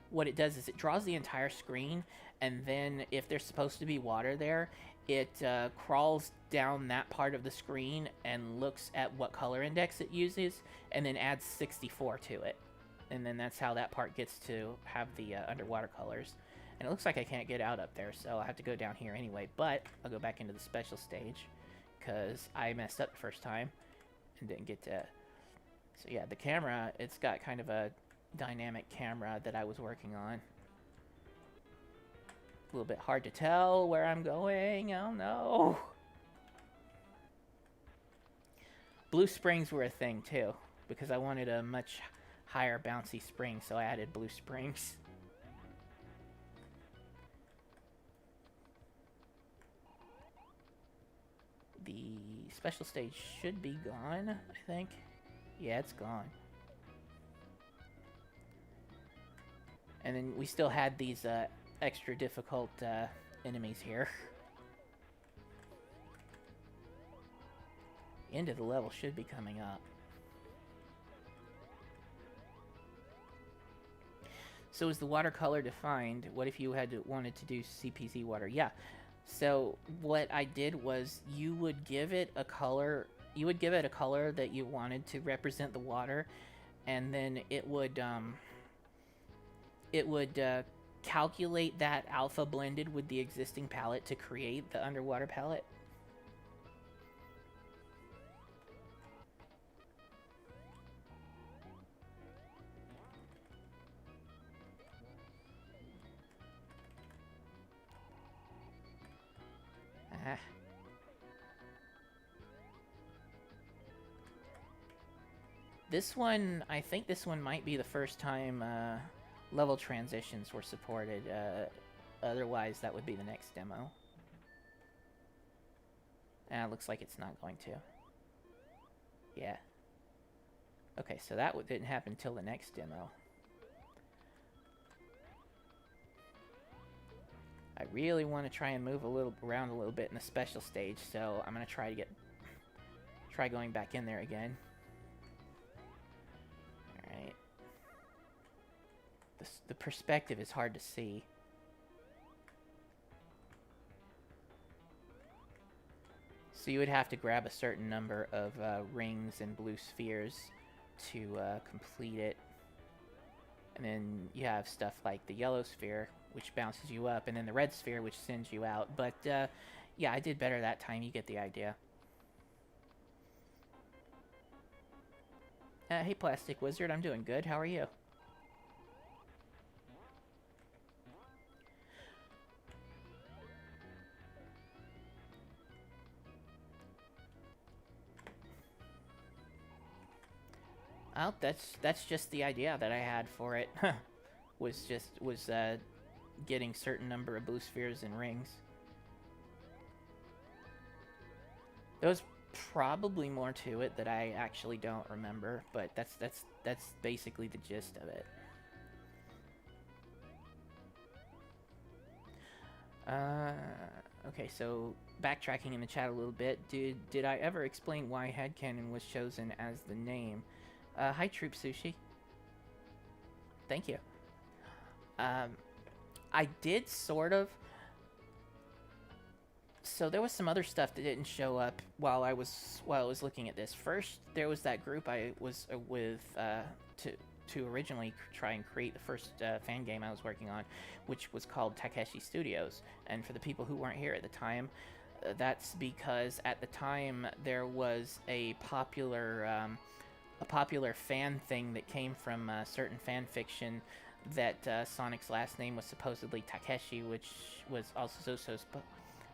What it does is it draws the entire screen, and then if there's supposed to be water there, it crawls down that part of the screen and looks at what color index it uses, and then adds 64 to it, and then that's how that part gets to have the underwater colors. And it looks like I can't get out up there, so I'll have to go down here anyway. But I'll go back into the special stage, because I messed up the first time and didn't get to... So yeah, the camera, it's got kind of a dynamic camera that I was working on. A little bit hard to tell where I'm going. Oh no! Blue springs were a thing too, because I wanted a much higher bouncy spring, so I added blue springs. The special stage should be gone, I think. Yeah, it's gone. And then we still had these extra difficult enemies here. End of the level should be coming up. So is the watercolor defined? What if you wanted to do CPZ water? Yeah. So what I did was you would give it a color. You would give it a color that you wanted to represent the water, and then it would calculate that alpha blended with the existing palette to create the underwater palette. This one, I think this one might be the first time level transitions were supported. Otherwise, that would be the next demo. And it looks like it's not going to. Yeah. Okay, so that didn't happen until the next demo. I really want to try and move around a little bit in the special stage, so I'm gonna try going back in there again. All right. The perspective is hard to see. So you would have to grab a certain number of rings and blue spheres to complete it. And then you have stuff like the yellow sphere, which bounces you up, and then the red sphere, which sends you out. But yeah, I did better that time. You get the idea. Hey, Plastic Wizard, I'm doing good. How are you? Oh, that's just the idea that I had for it. was getting certain number of blue spheres and rings. There was probably more to it that I actually don't remember, but that's basically the gist of it. Okay, so backtracking in the chat a little bit, did I ever explain why headcanon was chosen as the name? Hi, Troop Sushi. Thank you. I did sort of. So there was some other stuff that didn't show up while I was looking at this. First, there was that group I was with to originally try and create the first fan game I was working on, which was called Takashi Studios. And for the people who weren't here at the time, that's because at the time there was a popular fan thing that came from certain fan fiction that Sonic's last name was supposedly Takashi, which was also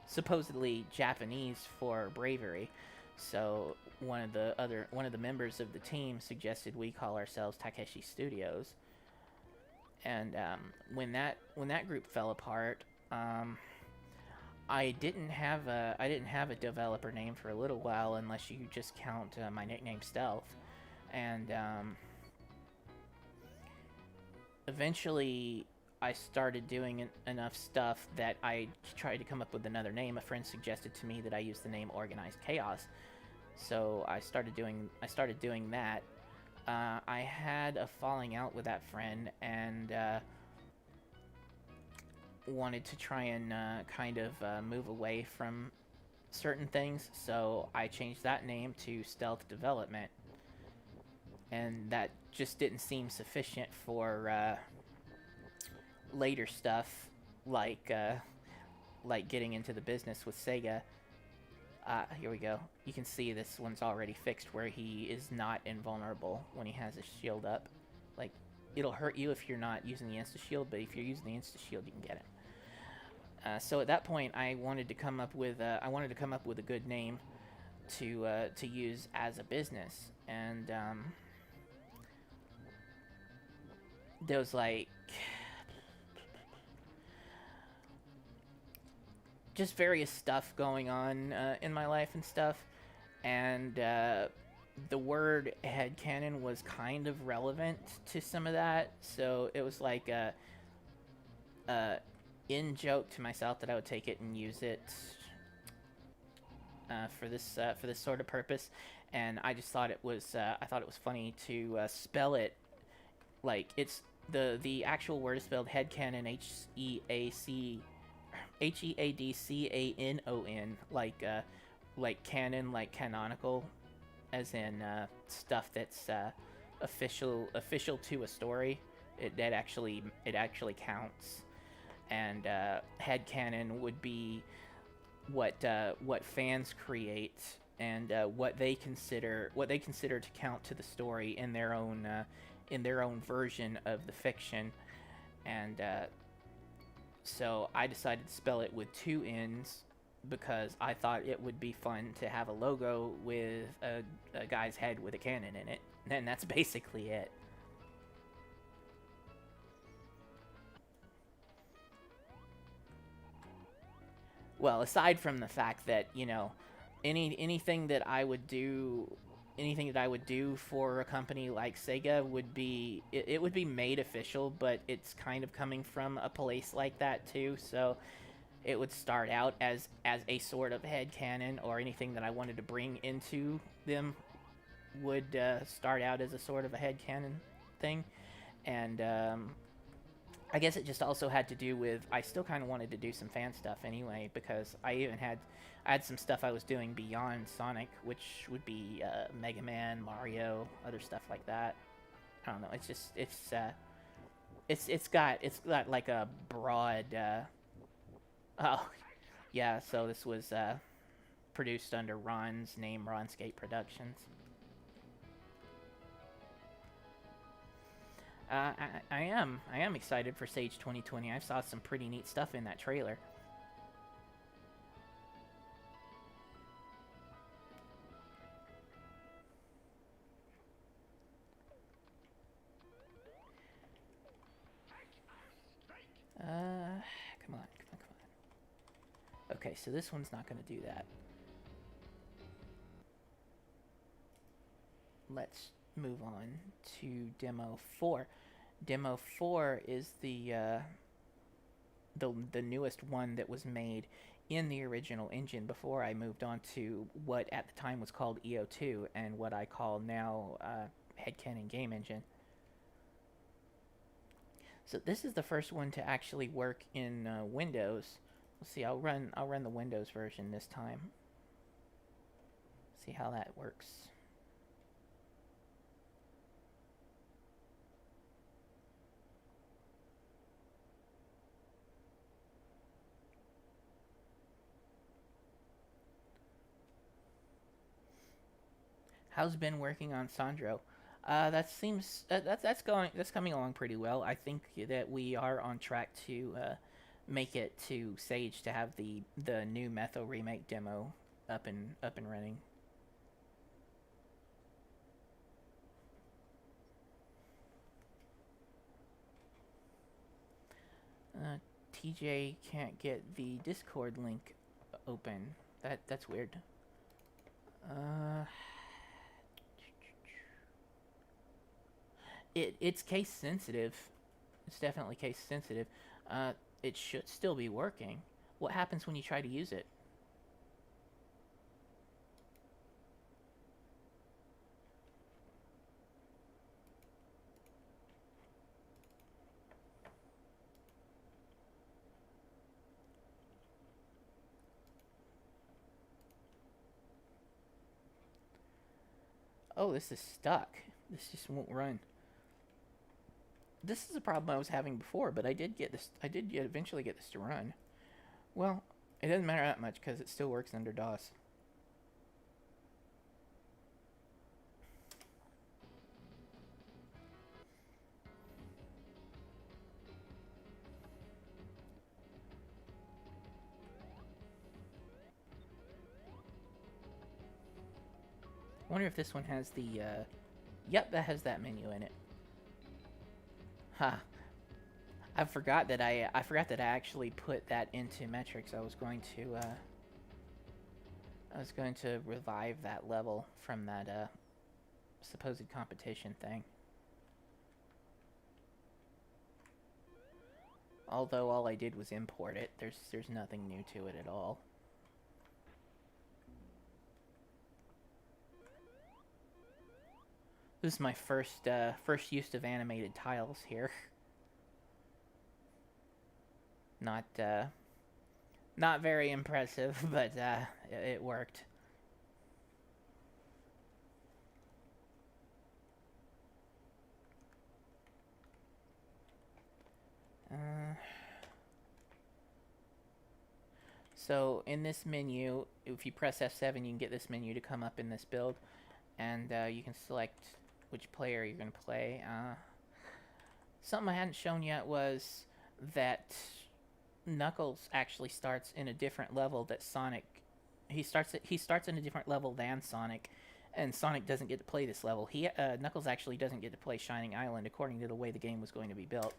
supposedly Japanese for bravery. So one of the members of the team suggested we call ourselves Takashi Studios. And when that group fell apart, I didn't have a developer name for a little while, unless you just count my nickname Stealth. And eventually I started doing enough stuff that I tried to come up with another name. A friend suggested to me that I use the name Organized Chaos, so I started doing that. I had a falling out with that friend, and wanted to try and kind of move away from certain things, so I changed that name to Stealth Development. And that just didn't seem sufficient for later stuff, like getting into the business with Sega. Here we go. You can see this one's already fixed, where he is not invulnerable when he has his shield up. Like, it'll hurt you if you're not using the insta shield, but if you're using the insta shield, you can get him. So at that point, I wanted to come up with a good name to use as a business, and there was like just various stuff going on in my life and stuff, and the word headcanon was kind of relevant to some of that, so it was like a in joke to myself that I would take it and use it for this sort of purpose. And I just thought it was funny to spell it like it's the actual word is spelled headcanon, Headcanon, like canon, like canonical, as in stuff that's official to a story. It actually counts. And headcanon would be what fans create, and what they consider to count to the story in their own version of the fiction. And so I decided to spell it with two N's, because I thought it would be fun to have a logo with a guy's head with a cannon in it. And that's basically it. Well, aside from the fact that, anything that I would do, anything that I would do for a company like Sega would be, it would be made official, but it's kind of coming from a place like that too. So it would start out as a sort of headcanon, or anything that I wanted to bring into them would start out as a sort of a headcanon thing. And I guess it just also had to do with, I still kind of wanted to do some fan stuff anyway, because I had some stuff I was doing beyond Sonic, which would be Mega Man, Mario, other stuff like that. I don't know. It's just it's got like a broad. Oh, yeah. So this was produced under Ron's name, Ronscape Productions. I am excited for Sage 2020. I saw some pretty neat stuff in that trailer. Come on, come on, come on. Okay, so this one's not going to do that. Let's move on to Demo 4. Demo 4 is the newest one that was made in the original engine before I moved on to what at the time was called EO2 and what I call now Headcanon Game Engine. So this is the first one to actually work in Windows. Let's see. I'll run the Windows version this time. See how that works. How's Ben working on Sandro? That seems that's coming along pretty well. I think that we are on track to make it to Sage to have the new Metho remake demo up and running. TJ can't get the Discord link open. That's weird. Uh, it's case sensitive. It's definitely case sensitive. It should still be working. What happens when you try to use it? Oh, this is stuck. This just won't run. This is a problem I was having before, but I did get this. I did eventually get this to run. Well, it doesn't matter that much because it still works under DOS. I wonder if this one has the. Yep, that has that menu in it. Ha. I forgot that I actually put that into metrics. I was going to revive that level from that supposed competition thing. Although all I did was import it, there's nothing new to it at all. This is my first use of animated tiles here. Not not very impressive, but it worked. So in this menu, if you press F7, you can get this menu to come up in this build, and you can select which player you're going to play. Something I hadn't shown yet was that Knuckles actually starts in a different level that Sonic. He starts in a different level than Sonic, and Sonic doesn't get to play this level. Knuckles actually doesn't get to play Shining Island according to the way the game was going to be built.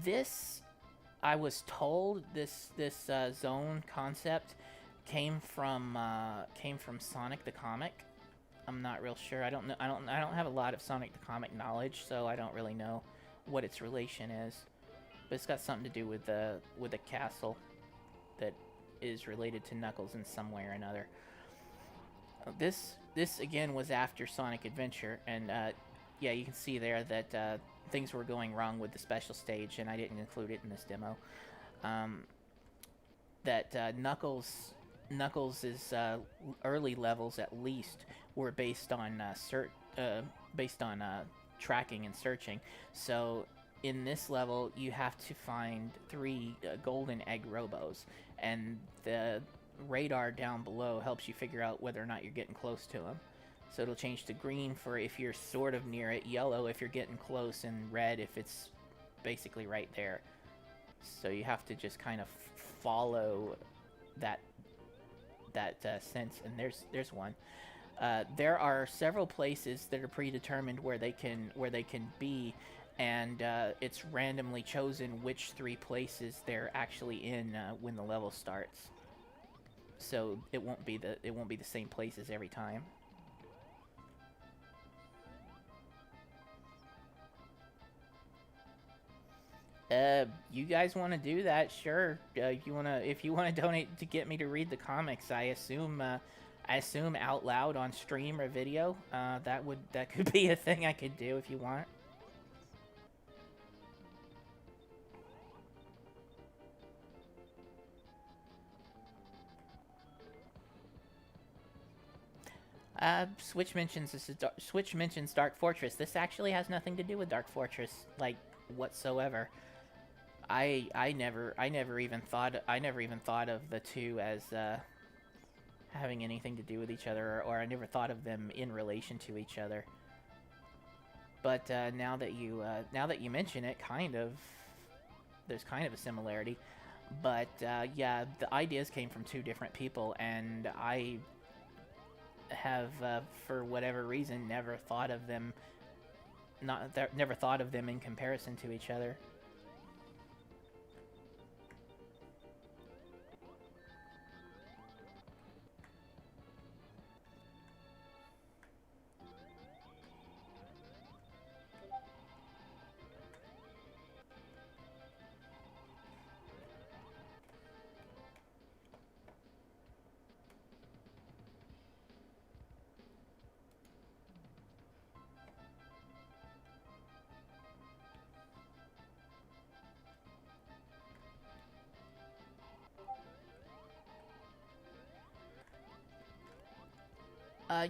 This, I was told, this zone concept came from Sonic the Comic. I'm not real sure. I don't know. I don't have a lot of Sonic the Comic knowledge, so I don't really know what its relation is. But it's got something to do with a castle that is related to Knuckles in some way or another. This again was after Sonic Adventure, and yeah, you can see there that things were going wrong with the special stage, and I didn't include it in this demo. That Knuckles' early levels, at least, were based on tracking and searching. So in this level, you have to find 3 golden egg robos, and the radar down below helps you figure out whether or not you're getting close to them. So it'll change to green for if you're sort of near it, yellow if you're getting close, and red if it's basically right there. So you have to just kind of follow that sense, and there's one. There are several places that are predetermined where they can be, and it's randomly chosen which 3 places they're actually in when the level starts. So it won't be the same places every time. You guys want to do that? Sure. If you wanna donate to get me to read the comics, I assume out loud on stream or video. That could be a thing I could do if you want. Switch mentions Dark Fortress. This actually has nothing to do with Dark Fortress, like, whatsoever. I never even thought of the two as having anything to do with each other, or I never thought of them in relation to each other. But now that you mention it, there's kind of a similarity. But yeah, the ideas came from 2 different people, and I have for whatever reason never thought of them in comparison to each other.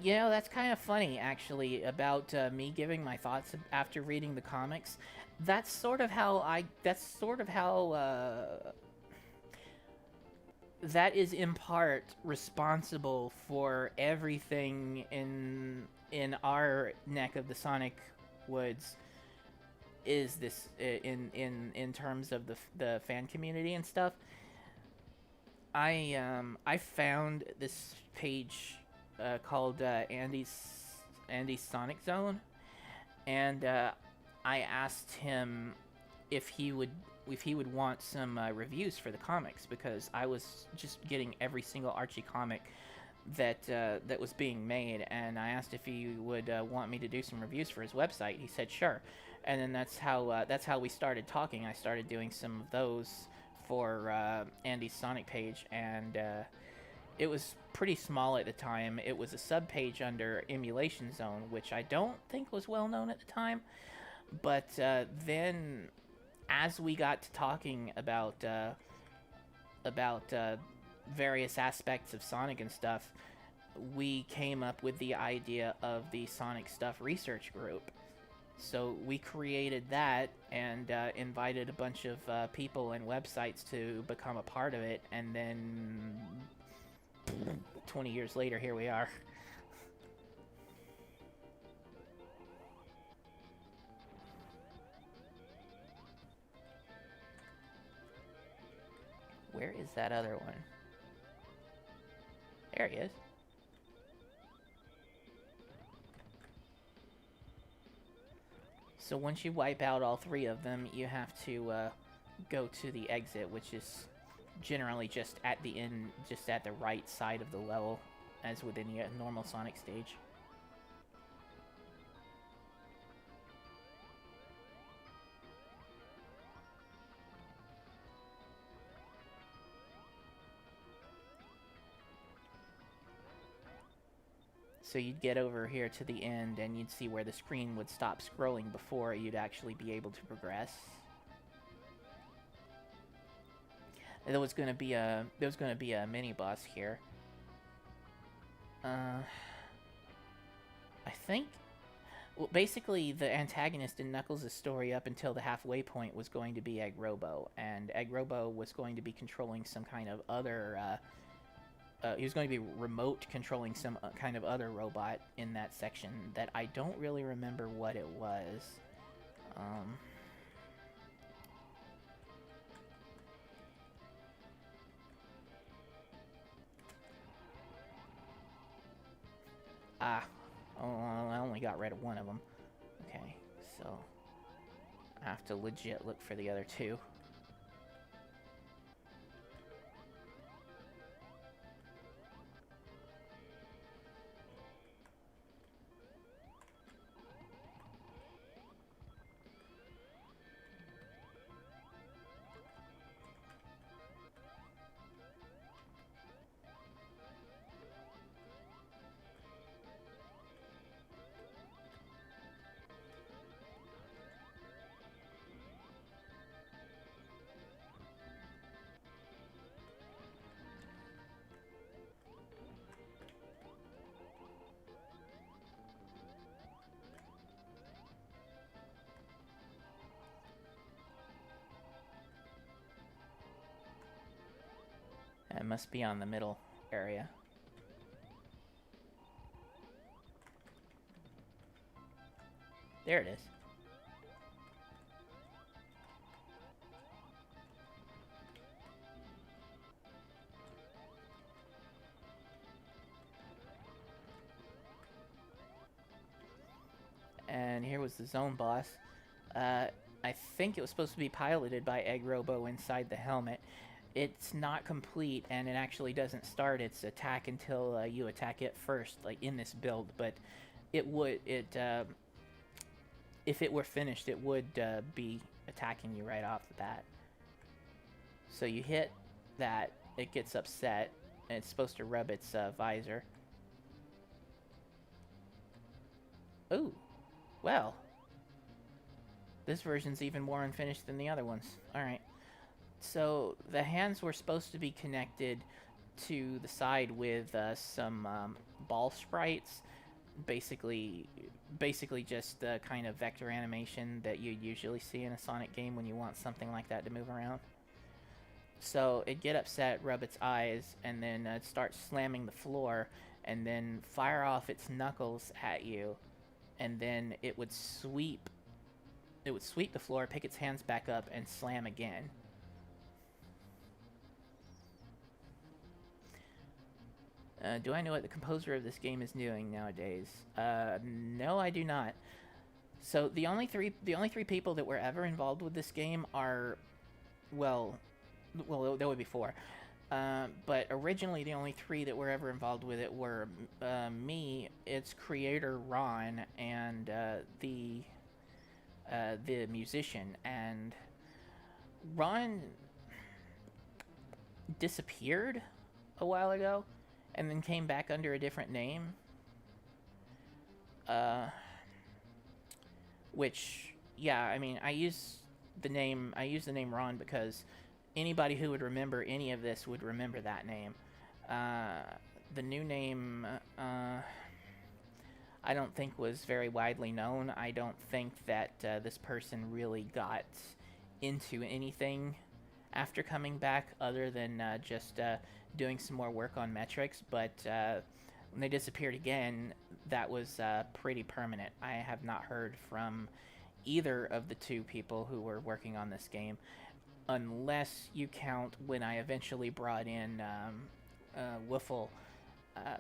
That's kind of funny, actually, about me giving my thoughts after reading the comics. That's sort of how that is in part responsible for everything in our neck of the Sonic Woods. Is this in terms of the fan community and stuff? I found this page called Andy's Sonic Zone, and I asked him if he would want some reviews for the comics, because I was just getting every single Archie comic that was being made, and I asked if he would want me to do some reviews for his website. He said sure, and then that's how we started talking. I started doing some of those for Andy's Sonic page, and it was pretty small at the time. It was a sub-page under Emulation Zone, which I don't think was well known at the time. But then, as we got to talking about various aspects of Sonic and stuff, we came up with the idea of the Sonic Stuff Research Group. So we created that and invited a bunch of people and websites to become a part of it, and then 20 years later, here we are. Where is that other one? There he is. So once you wipe out all three of them, you have to go to the exit, which is generally just at the end, just at the right side of the level, as with any normal Sonic stage. So you'd get over here to the end, and you'd see where the screen would stop scrolling before you'd actually be able to progress. There was going to be a mini boss here. I think. Well, basically, the antagonist in Knuckles' story up until the halfway point was going to be Egg Robo, and Egg Robo was going to be controlling some kind of other. He was going to be remote controlling some kind of other robot in that section that I don't really remember what it was. Oh, I only got rid of one of them. Okay, so I have to legit look for the other two. It must be on the middle area. There it is. And here was the zone boss. I think it was supposed to be piloted by Egg Robo inside the helmet. It's not complete, and it actually doesn't start its attack until you attack it first, like in this build. But it would, if it were finished, it would be attacking you right off the bat. So you hit that, it gets upset, and it's supposed to rub its visor. Ooh, well, this version's even more unfinished than the other ones. Alright. So the hands were supposed to be connected to the side with some ball sprites, basically just the kind of vector animation that you'd usually see in a Sonic game when you want something like that to move around. So it'd get upset, rub its eyes, and then start slamming the floor, and then fire off its knuckles at you, and then it would sweep the floor, pick its hands back up, and slam again. Do I know what the composer of this game is doing nowadays? No, I do not. So the only three people that were ever involved with this game are, well, there would be four. But originally the only three that were ever involved with it were me, its creator Ron, and the musician. And Ron disappeared a while ago, and then came back under a different name. Which, yeah, I mean, I use the name Ron because anybody who would remember any of this would remember that name. The new name, I don't think was very widely known. I don't think that this person really got into anything after coming back other than just doing some more work on metrics, but when they disappeared again, that was pretty permanent. I have not heard from either of the two people who were working on this game, unless you count when I eventually brought in Wiffle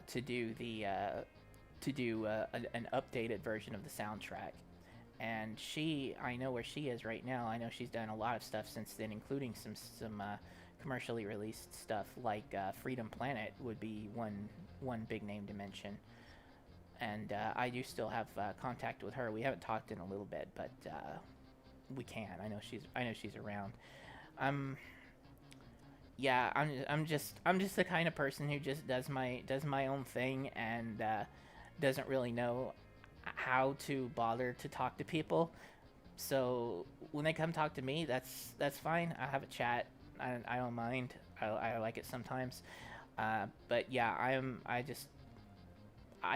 to do the an updated version of the soundtrack. And I know where she is right now. I know she's done a lot of stuff since then, including some commercially released stuff like Freedom Planet would be one big name to mention. And I do still have contact with her. We haven't talked in a little bit, but we can. I know she's around. I'm yeah. I'm just the kind of person who just does my own thing and doesn't really know how to bother to talk to people. So when they come talk to me, that's fine. I have a chat. I don't mind. I like it sometimes. But yeah, I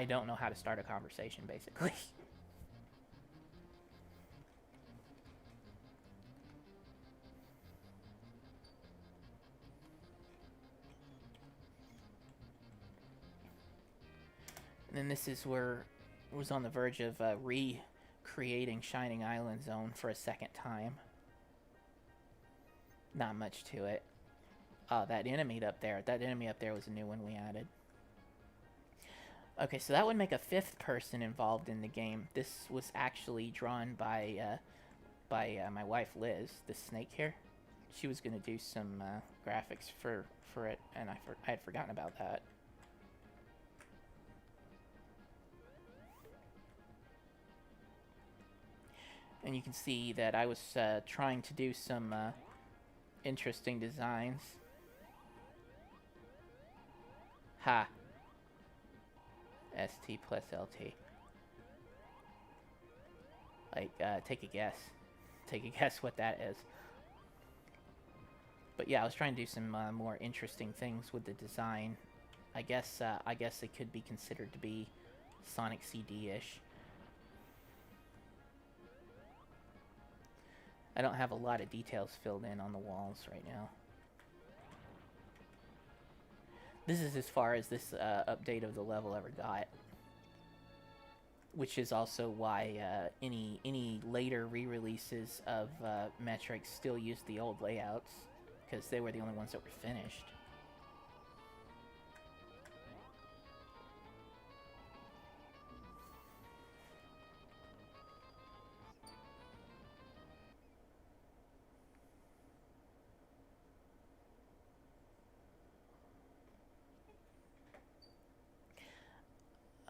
don't know how to start a conversation basically. And then this is where I was on the verge of recreating Shining Island Zone for a second time. Not much to it. That enemy up there. That enemy up there was a new one we added. Okay, so that would make a fifth person involved in the game. This was actually drawn by my wife Liz, the snake here. She was gonna do some graphics for it, and I had forgotten about that. And you can see that I was trying to do some interesting designs. Ha. ST plus LT. Like, take a guess. Take a guess what that is. But yeah, I was trying to do some more interesting things with the design. I guess it could be considered to be Sonic CD-ish. I don't have a lot of details filled in on the walls right now. This is as far as this update of the level ever got. Which is also why any later re-releases of Metrics still use the old layouts, because they were the only ones that were finished.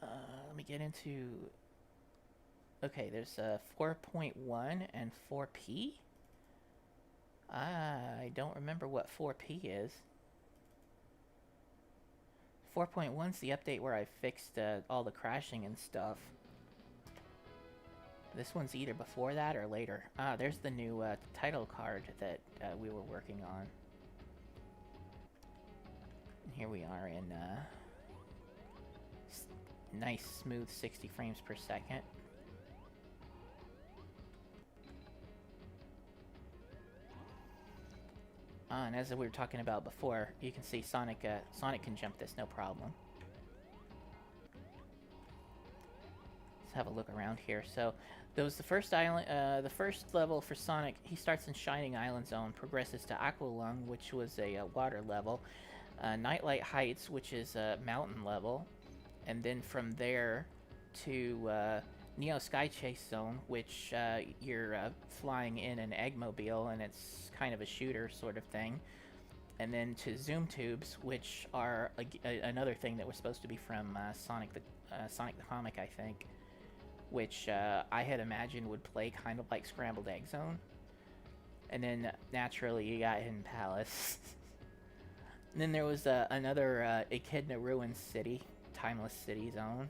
Let me get into... Okay, there's 4.1 and 4P. I don't remember what 4P is. 4.1 is the update where I fixed all the crashing and stuff. This one's either before that or later. There's the new title card that we were working on. And here we are in nice smooth 60 frames per second. And as we were talking about before, you can see Sonic can jump this no problem. Let's have a look around here. So, that was the first island, the first level for Sonic. He starts in Shining Island Zone, progresses to Aqualung, which was a water level, Nightlight Heights, which is a mountain level, and then from there to Neo Sky Chase Zone, which you're flying in an Eggmobile, and it's kind of a shooter sort of thing. And then to Zoom Tubes, which are another thing that was supposed to be from Sonic the Comic, I think, which I had imagined would play kind of like Scrambled Egg Zone. And then naturally you got Hidden Palace. And then there was another Echidna Ruins City, Timeless City Zone.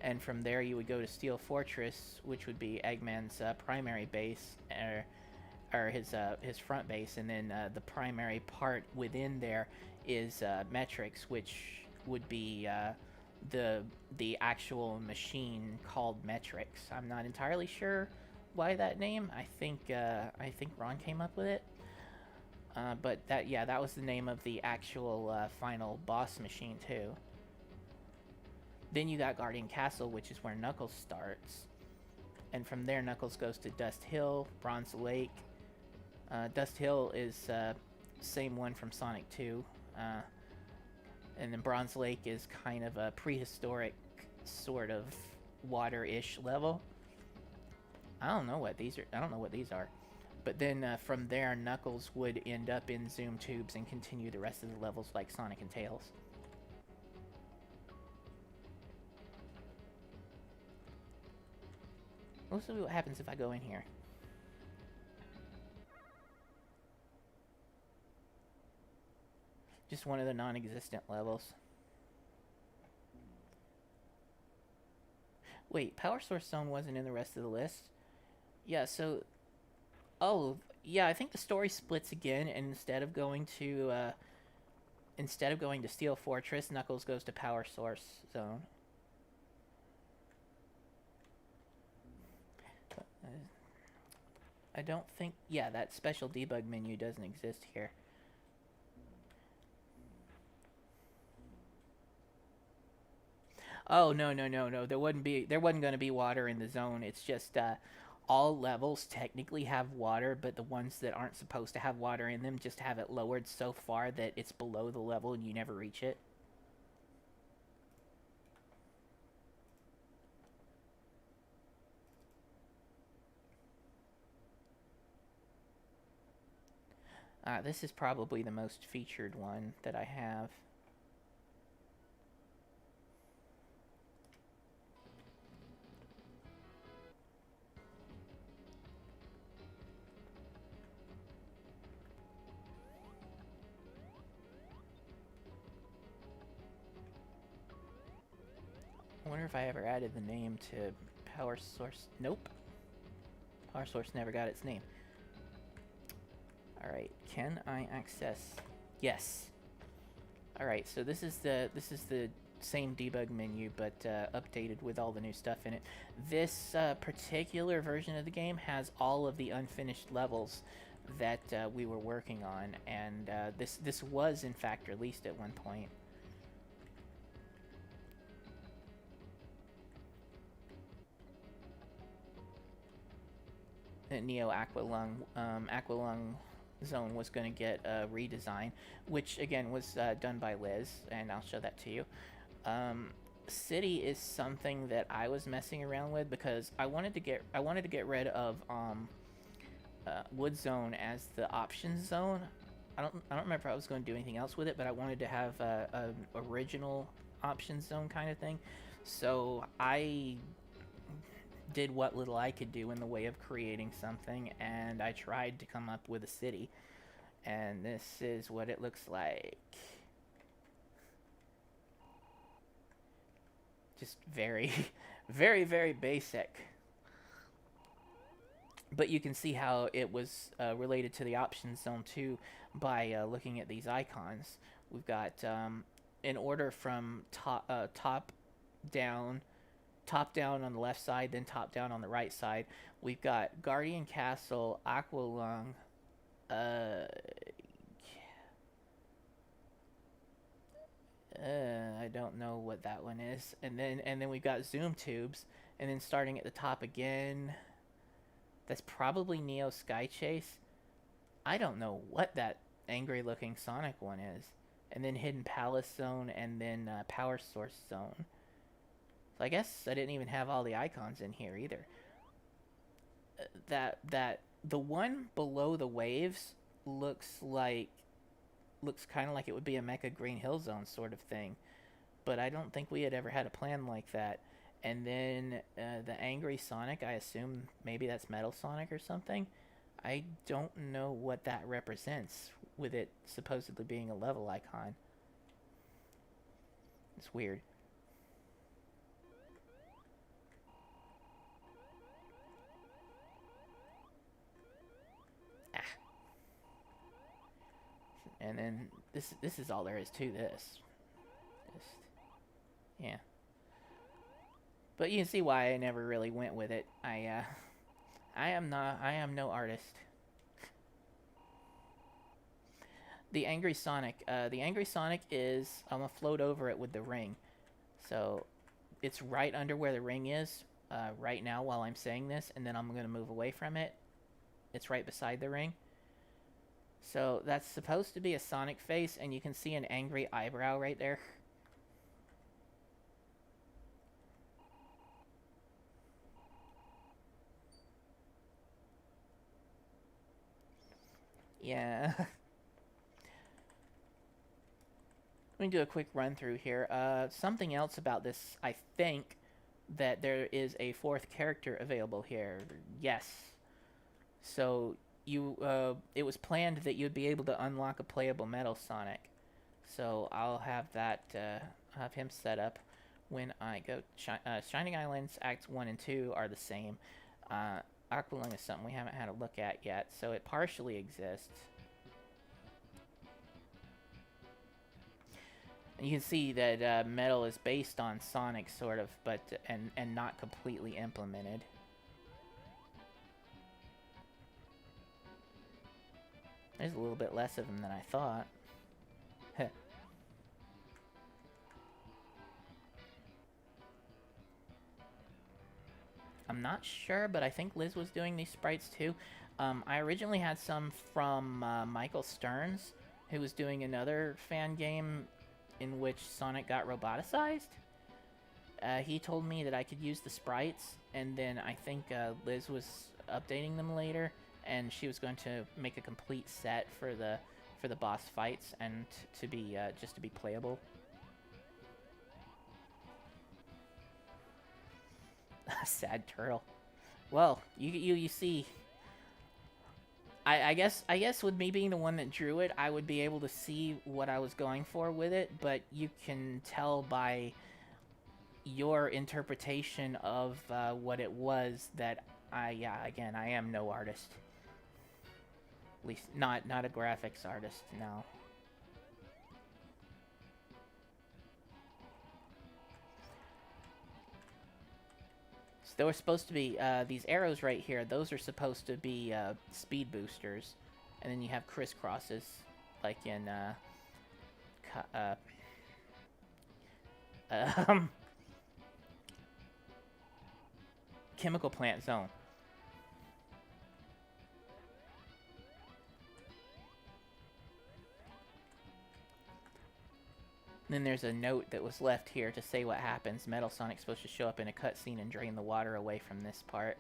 And from there you would go to Steel Fortress, which would be Eggman's primary base, or his front base, and then the primary part within there is Metrics, which would be the actual machine called Metrics. I'm not entirely sure why that name. I think Ron came up with it. But that was the name of the actual final boss machine too. Then you got Guardian Castle, which is where Knuckles starts. And from there, Knuckles goes to Dust Hill, Bronze Lake. Dust Hill is same one from Sonic 2. And then Bronze Lake is kind of a prehistoric sort of water-ish level. I don't know what these are. I don't know what these are. But then from there, Knuckles would end up in Zoom Tubes and continue the rest of the levels like Sonic and Tails. Let's see what happens if I go in here. Just one of the non-existent levels. Wait, Power Source Zone wasn't in the rest of the list? Yeah, so... Oh, yeah, I think the story splits again, and instead of going to Steel Fortress, Knuckles goes to Power Source Zone. I don't think... Yeah, that special debug menu doesn't exist here. Oh, no. There wasn't going to be water in the zone. It's just all levels technically have water, but the ones that aren't supposed to have water in them just have it lowered so far that it's below the level and you never reach it. This is probably the most featured one that I have. I wonder if I ever added the name to Power Source. Nope. Power Source never got its name. Alright, can I access? Yes. Alright, so this is the same debug menu, but updated with all the new stuff in it. This particular version of the game has all of the unfinished levels that we were working on, and this was in fact released at one point. Neo Aqualung Zone was going to get a redesign, which again was done by Liz, and I'll show that to you. City is something that I was messing around with because I wanted to get rid of Wood Zone as the options zone. I don't remember if I was going to do anything else with it, but I wanted to have an original options zone kind of thing. So I did what little I could do in the way of creating something, and I tried to come up with a city, and this is what it looks like. Just very very basic, but you can see how it was related to the options zone too by looking at these icons. We've got in order from top down on the left side, then top down on the right side. We've got Guardian Castle, Aqualung, I don't know what that one is. And then we've got Zoom Tubes, and then starting at the top again, that's probably Neo Sky Chase. I don't know what that angry looking Sonic one is. And then Hidden Palace Zone, and then Power Source Zone. So I guess I didn't even have all the icons in here either. The one below the waves looks kind of like it would be a Mecha Green Hill Zone sort of thing, but I don't think we had ever had a plan like that. And then the Angry Sonic, I assume maybe that's Metal Sonic or something. I don't know what that represents, with it supposedly being a level icon. It's weird. And then this is all there is to this. Just, yeah. But you can see why I never really went with it. I am no artist. The Angry Sonic. The Angry Sonic is, I'm gonna float over it with the ring. So it's right under where the ring is right now while I'm saying this, and then I'm gonna move away from it. It's right beside the ring. So that's supposed to be a Sonic face, and you can see an angry eyebrow right there. Yeah. Let me do a quick run through here. Something else about this, I think that there is a fourth character available here. Yes. So it was planned that you'd be able to unlock a playable Metal Sonic. So I'll have that, have him set up when I go. Shining Islands Acts 1 and 2 are the same. Aqualung is something we haven't had a look at yet, so it partially exists. And you can see that Metal is based on Sonic, sort of, but and not completely implemented. There's a little bit less of them than I thought. I'm not sure, but I think Liz was doing these sprites too. I originally had some from Michael Stearns, who was doing another fan game in which Sonic got roboticized. He told me that I could use the sprites, and then I think Liz was updating them later, and she was going to make a complete set for the boss fights and to be just to be playable. Sad turtle. Well, you see, I guess with me being the one that drew it, I would be able to see what I was going for with it, but you can tell by your interpretation of what it was that I am no artist. At least not a graphics artist, no. There were supposed to be these arrows right here. Those are supposed to be speed boosters. And then you have crisscrosses, like in Chemical Plant Zone. Then there's a note that was left here to say what happens. Metal Sonic's supposed to show up in a cutscene and drain the water away from this part.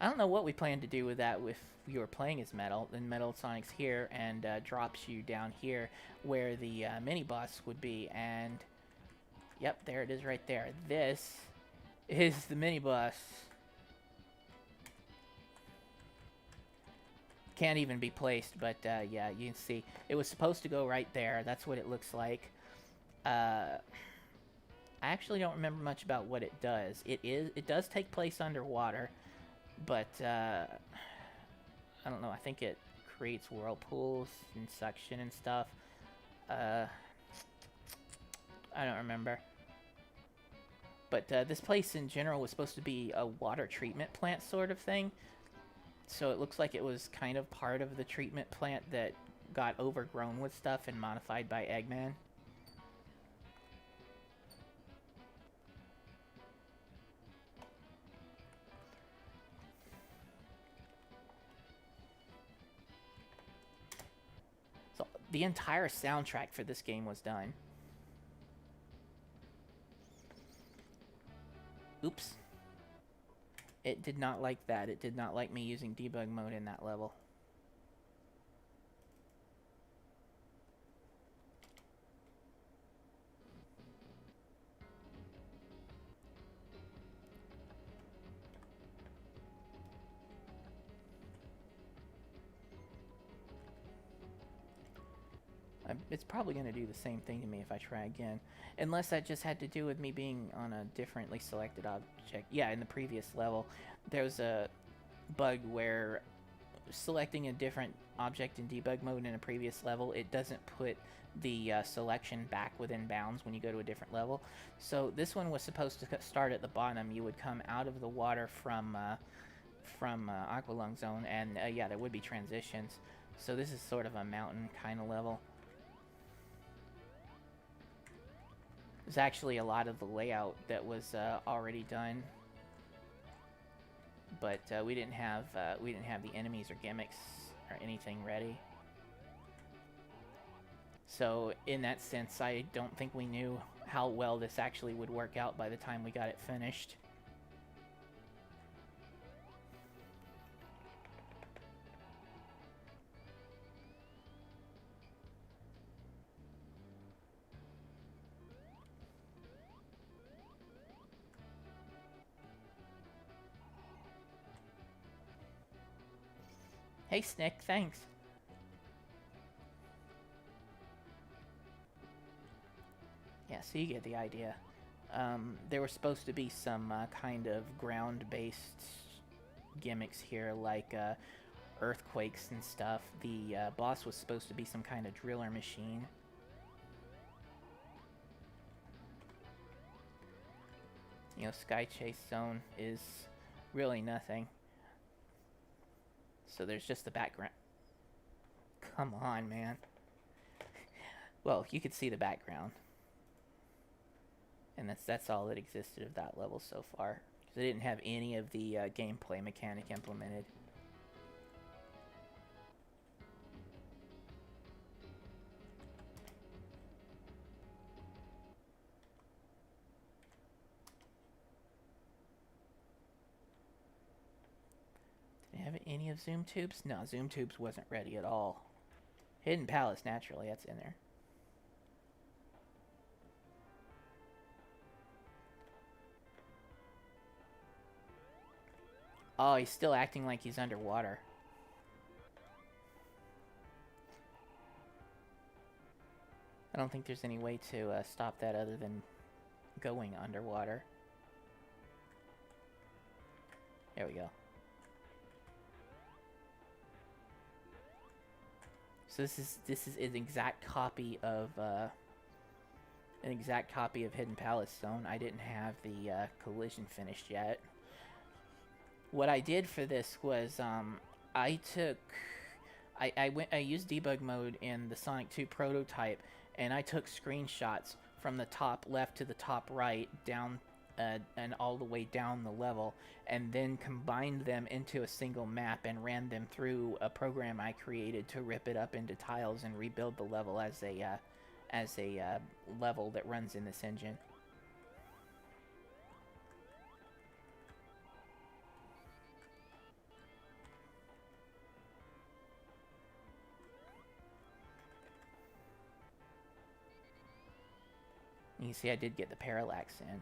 I don't know what we plan to do with that if you were playing as Metal. Then Metal Sonic's here and drops you down here where the mini-boss would be. And, yep, there it is right there. This is the mini-boss. Can't even be placed, but yeah, you can see it was supposed to go right there. That's what it looks like. I actually don't remember much about what it does. It does take place underwater, but I don't know. I think it creates whirlpools and suction and stuff. I don't remember. But this place in general was supposed to be a water treatment plant sort of thing. So it looks like it was kind of part of the treatment plant that got overgrown with stuff and modified by Eggman. So the entire soundtrack for this game was done. Oops. It did not like that. It did not like me using debug mode in that level. It's probably going to do the same thing to me if I try again. Unless that just had to do with me being on a differently selected object. Yeah, in the previous level, there was a bug where selecting a different object in debug mode in a previous level, it doesn't put the selection back within bounds when you go to a different level. So this one was supposed to start at the bottom. You would come out of the water from Aqualung Zone, and yeah, there would be transitions. So this is sort of a mountain kind of level. There's actually a lot of the layout that was already done. but we didn't have the enemies or gimmicks or anything ready. So in that sense, I don't think we knew how well this actually would work out by the time we got it finished. Hey, Snick, thanks. Yeah, so you get the idea. There were supposed to be some kind of ground-based gimmicks here, like earthquakes and stuff. The boss was supposed to be some kind of driller machine. You know, Sky Chase Zone is really nothing. So there's just the background. Come on, man. Well, you could see the background. And that's all that existed of that level so far. Because they didn't have any of the gameplay mechanic implemented. Did it have any of Zoom Tubes? No, Zoom Tubes wasn't ready at all. Hidden Palace, naturally, that's in there. Oh, he's still acting like he's underwater. I don't think there's any way to stop that other than going underwater. There we go. So this is an exact copy of Hidden Palace Zone. I didn't have the collision finished yet. What I did for this was I used debug mode in the Sonic 2 prototype, and I took screenshots from the top left to the top right down and all the way down the level, and then combined them into a single map and ran them through a program I created to rip it up into tiles and rebuild the level as a level that runs in this engine. You see, I did get the parallax in.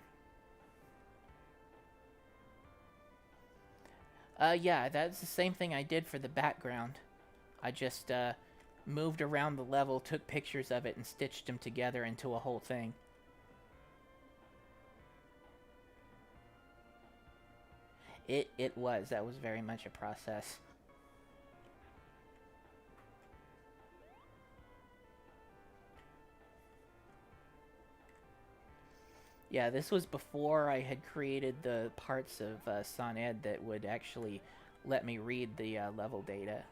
Yeah, that's the same thing I did for the background. I just moved around the level, took pictures of it, and stitched them together into a whole thing. That was very much a process. Yeah, this was before I had created the parts of SonEd that would actually let me read the level data.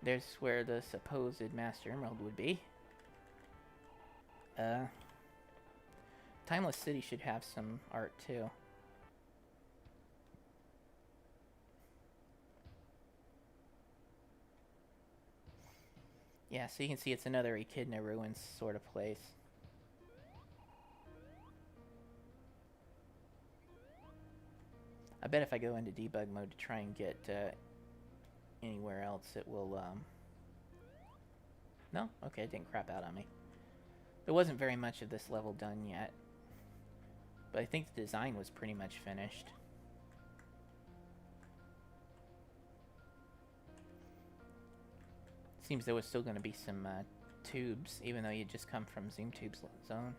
There's where the supposed Master Emerald would be. Timeless City should have some art too. Yeah, so you can see it's another Echidna Ruins sort of place. I bet if I go into debug mode to try and get anywhere else, it will, No? Okay, it didn't crap out on me. There wasn't very much of this level done yet. But I think the design was pretty much finished. Seems there was still going to be some tubes, even though you just come from Zoom Tubes Zone.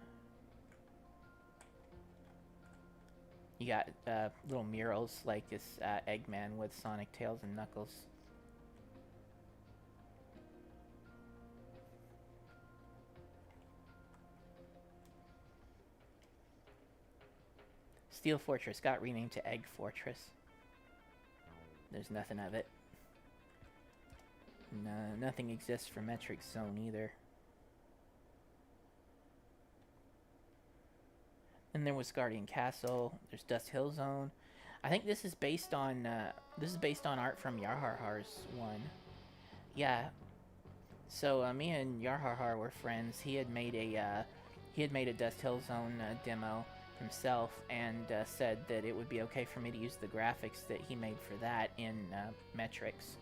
You got little murals like this Eggman with Sonic, Tails, and Knuckles. Steel Fortress got renamed to Egg Fortress. There's nothing of it. No, nothing exists for Metric Zone either. And there was Guardian Castle. There's Dust Hill Zone. I think this is based on art from Yarharhar's one. Yeah. So me and Yarharhar were friends. He had made a Dust Hill Zone demo himself, and said that it would be okay for me to use the graphics that he made for that in metrics.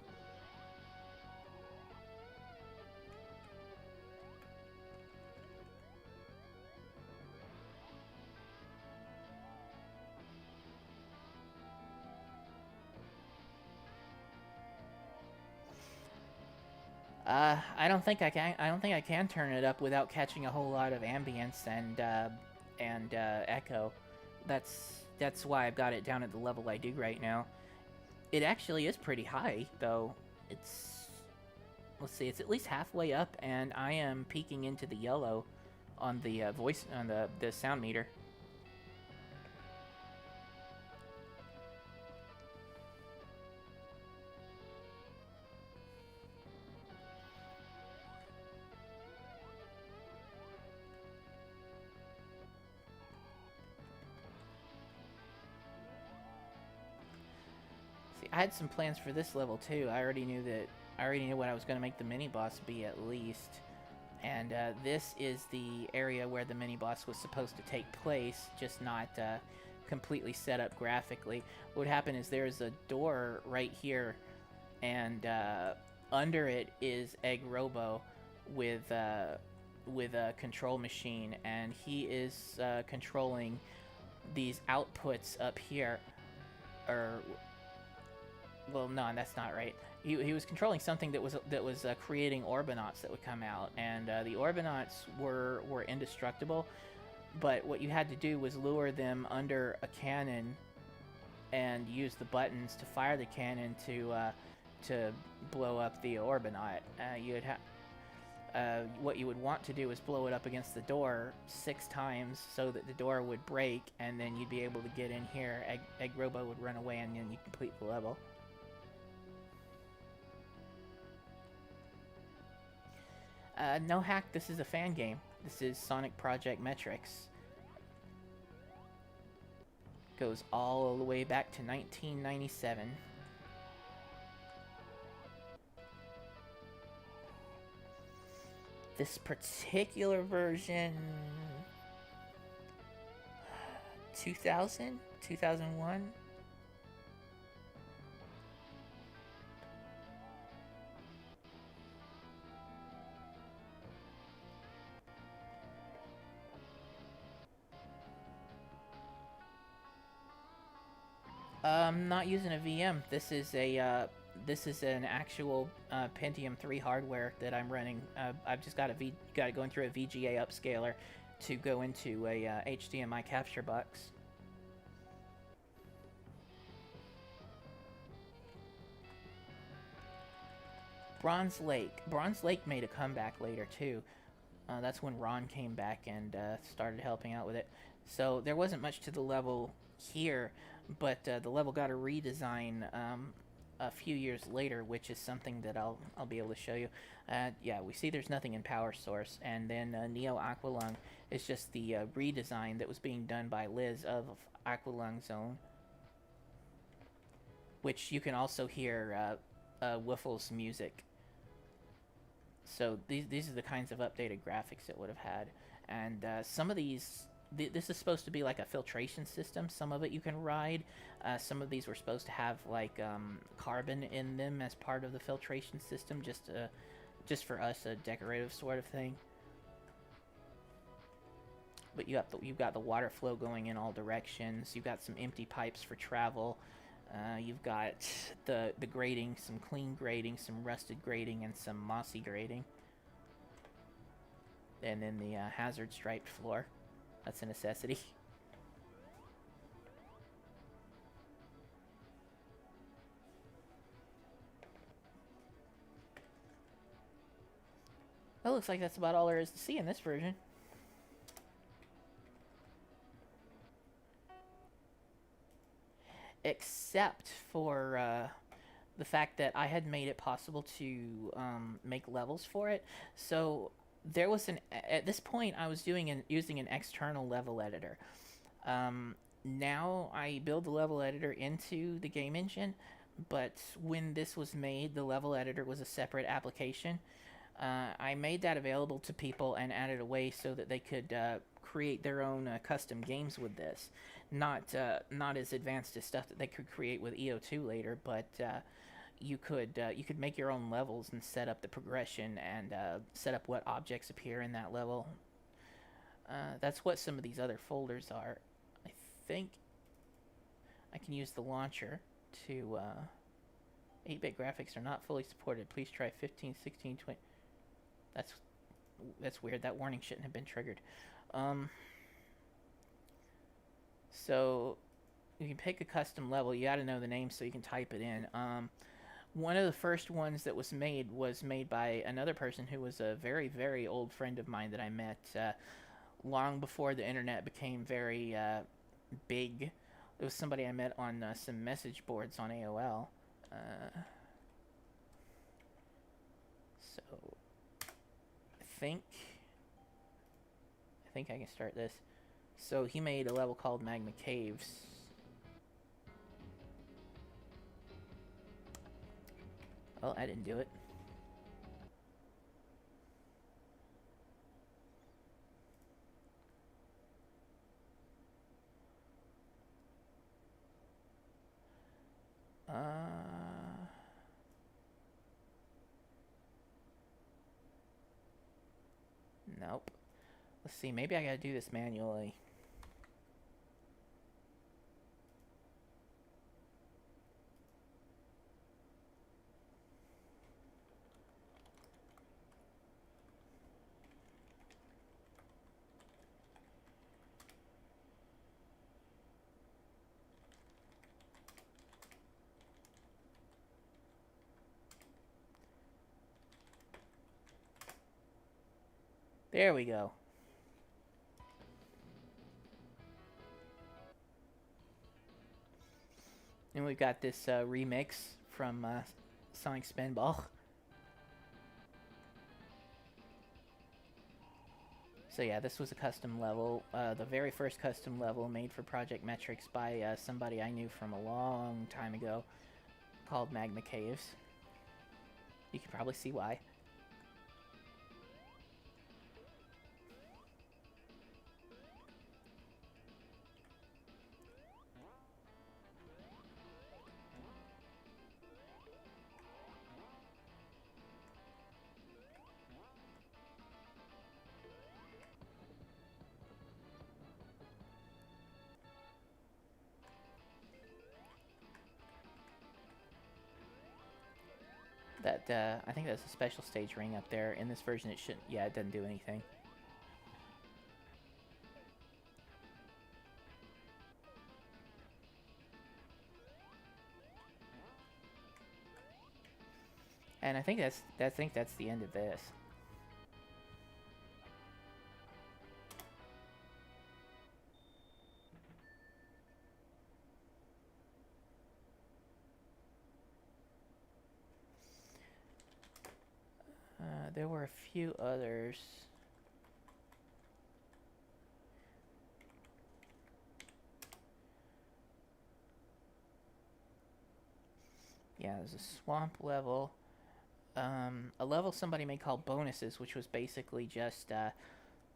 I don't think I can. I don't think I can turn it up without catching a whole lot of ambience and echo. That's why I've got it down at the level I do right now. It actually is pretty high, though. It's Let's see, it's at least halfway up, and I am peeking into the yellow on the voice on the sound meter. See, I had some plans for this level too. I already knew what I was going to make the mini boss be at least. And this is the area where the mini boss was supposed to take place, just not completely set up graphically. What would happen is there's a door right here, and under it is Egg Robo with a control machine, and he is controlling these outputs up here, or well, no, that's not right. He was controlling something that was creating Orbinauts that would come out, and the Orbinauts were indestructible, but what you had to do was lure them under a cannon and use the buttons to fire the cannon to blow up the Orbinaut. What you would want to do is blow it up against the door 6 times so that the door would break, and then you'd be able to get in here. Egg Robo would run away, and then you complete the level. No hack, this is a fan game. This is Sonic Project Metrics. Goes all the way back to 1997. This particular version... 2000? 2001? Not using a VM. This is an actual Pentium 3 hardware that I'm running. I've just got it going through a VGA upscaler to go into a HDMI capture box. Bronze Lake. Bronze Lake made a comeback later too. That's when Ron came back and started helping out with it. So there wasn't much to the level here, but the level got a redesign a few years later, which is something that I'll be able to show you. Yeah, we see there's nothing in Power Source, and then Neo Aqualung is just the redesign that was being done by Liz of Aqualung Zone, which you can also hear Wiffle's music. So these are the kinds of updated graphics it would have had, and some of these. This is supposed to be like a filtration system. Some of it you can ride. Some of these were supposed to have like carbon in them as part of the filtration system, just for us, a decorative sort of thing. But you've got the water flow going in all directions. You've got some empty pipes for travel. You've got the grading, some clean grading, some rusted grading, and some mossy grading. And then the hazard striped floor. That's a necessity. Well, looks like that's about all there is to see in this version. Except for the fact that I had made it possible to make levels for it. So there was at this point I was using an external level editor. Um, Now I build the level editor into the game engine, but when this was made, the level editor was a separate application. I made that available to people and added a way so that they could create their own custom games with this. Not as advanced as stuff that they could create with EO2 later, but you could make your own levels and set up the progression and set up what objects appear in that level. That's what some of these other folders are. I think I can use the launcher to 8-bit graphics are not fully supported. Please try 15, 16, 20. That's that's weird. That warning shouldn't have been triggered. Um, so you can pick a custom level. You got to know the name so you can type it in. One of the first ones that was made by another person who was a very, very old friend of mine that I met long before the internet became very big. It was somebody I met on some message boards on AOL. Uh, so think I think I can start this. So he made a level called Magma Caves. Well, I didn't do it. Nope. Let's see. Maybe I gotta do this manually. There we go. And we've got this remix from Sonic Spinball. So yeah, this was a custom level, the very first custom level made for Project Metrics by somebody I knew from a long time ago, called Magma Caves. You can probably see why. That I think that's a special stage ring up there. In this version, it shouldn't. Yeah, it doesn't do anything. And I think that's the end of this. There were a few others. Yeah, there's a swamp level. A level somebody made called bonuses, which was basically just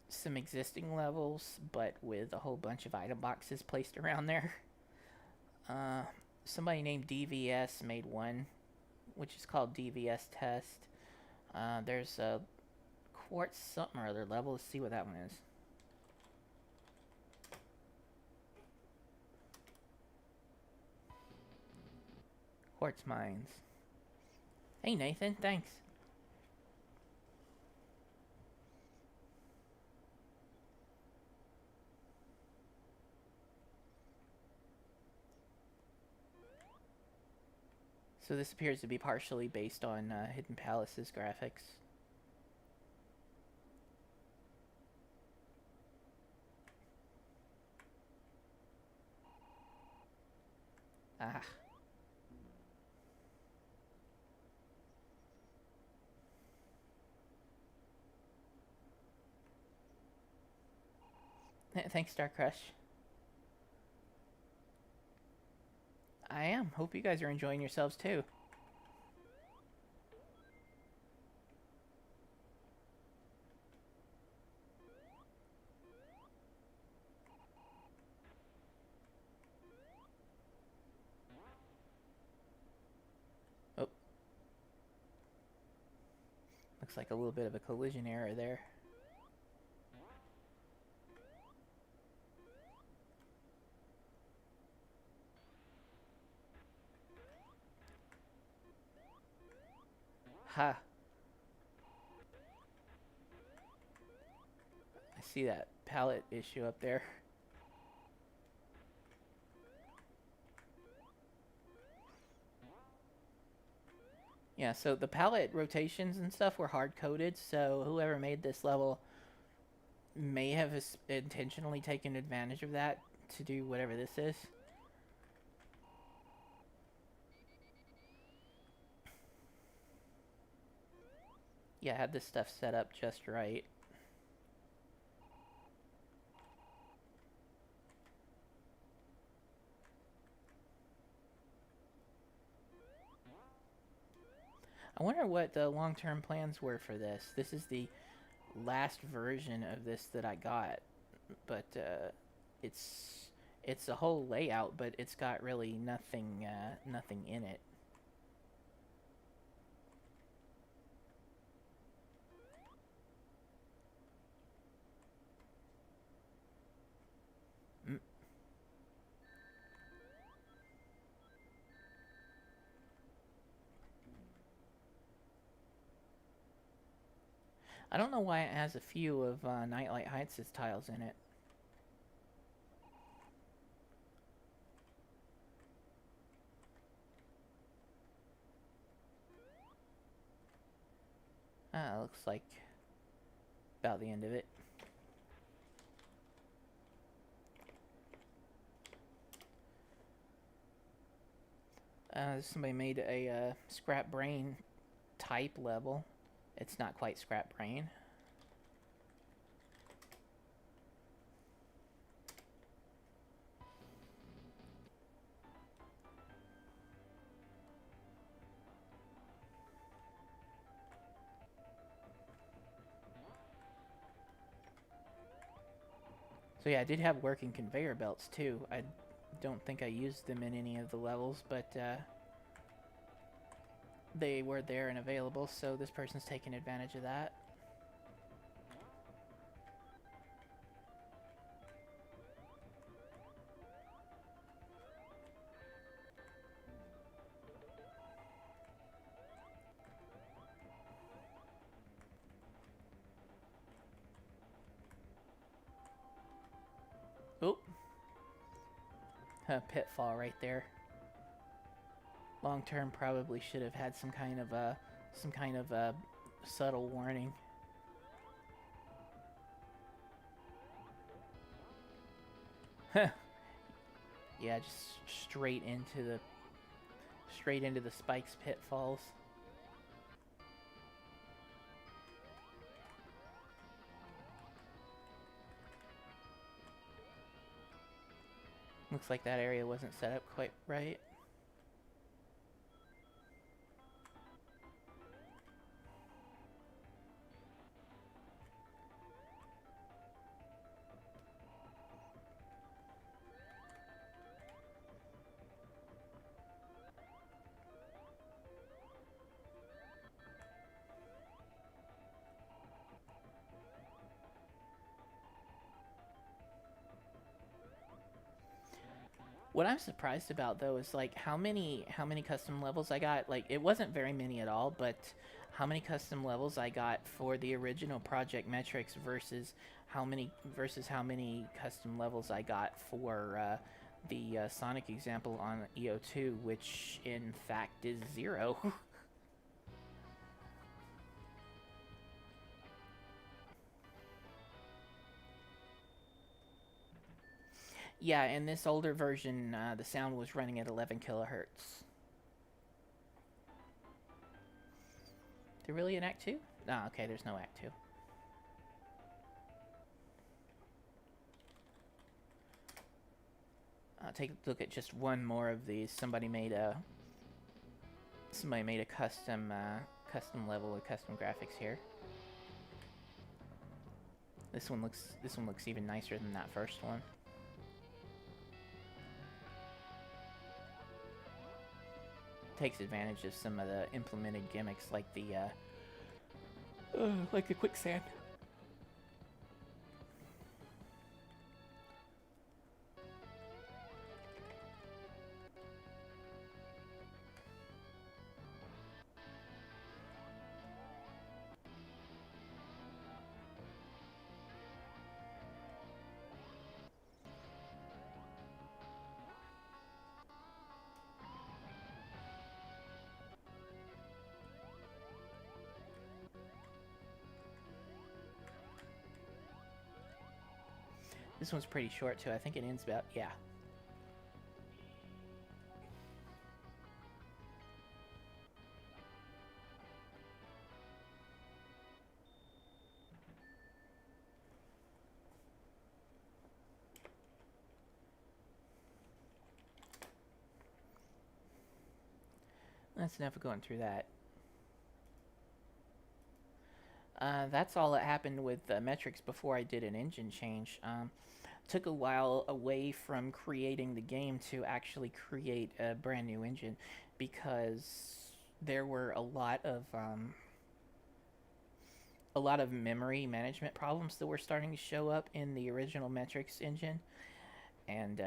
some existing levels, but with a whole bunch of item boxes placed around there. Uh, Somebody named DVS made one, which is called DVS Test. There's a quartz something or other level. Let's see what that one is. Quartz mines. Hey Nathan, thanks. So this appears to be partially based on Hidden Palace's graphics. Ah. Thanks, Star Crush. I am. Hope you guys are enjoying yourselves too. Oh, looks like a little bit of a collision error there. Ha. I see that pallet issue up there. Yeah, so the pallet rotations and stuff were hard-coded, so whoever made this level may have intentionally taken advantage of that to do whatever this is. Yeah, I had this stuff set up just right. I wonder what the long-term plans were for this. This is the last version of this that I got, but it's a whole layout, but it's got really nothing in it. Mm. I don't know why it has a few of Nightlight Heights' tiles in it. Looks like about the end of it. Somebody made a Scrap Brain type level. It's not quite Scrap Brain. So yeah, I did have working conveyor belts too. I don't think I used them in any of the levels, but they were there and available, so this person's taking advantage of that. Oh, a pitfall right there. Long term probably should have had some kind of subtle warning. Yeah, just straight into the spikes pitfalls. Looks like that area wasn't set up quite right. What I'm surprised about though is like how many custom levels I got. Like it wasn't very many at all, but how many custom levels I got for the original Project Metrics versus how many custom levels I got for the Sonic example on EO2, which in fact is 0. Yeah, in this older version, the sound was running at 11 kilohertz. There really an Act 2? Ah, okay, there's no Act 2. I'll take a look at just one more of these. Somebody made a custom level with custom graphics here. This one looks even nicer than that first one. Takes advantage of some of the implemented gimmicks like the quicksand. This one's pretty short too. I think it ends about, yeah. That's enough of going through that. That's all that happened with the metrics before I did an engine change. Took a while away from creating the game to actually create a brand new engine because there were a lot of memory management problems that were starting to show up in the original metrics engine, and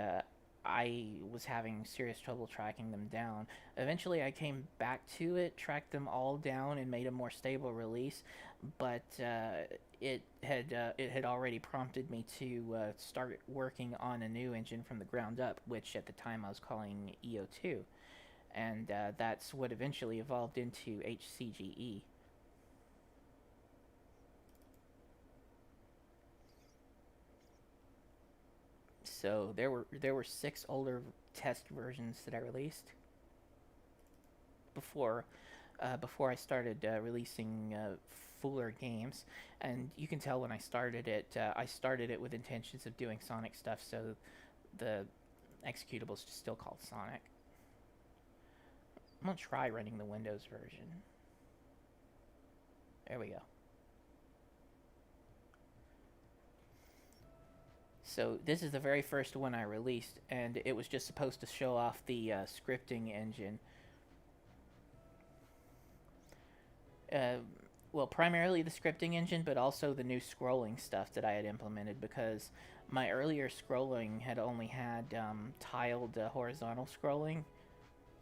I was having serious trouble tracking them down. Eventually, I came back to it, tracked them all down, and made a more stable release. But it had already prompted me to start working on a new engine from the ground up, which at the time I was calling EO2, and that's what eventually evolved into HCGE. So there were 6 older test versions that I released before before I started releasing fuller games, and you can tell when I started it with intentions of doing Sonic stuff, so the executable is still called Sonic. I'm gonna try running the Windows version. There we go. So this is the very first one I released, and it was just supposed to show off the scripting engine. Uh, well, primarily the scripting engine, but also the new scrolling stuff that I had implemented because my earlier scrolling had only had tiled horizontal scrolling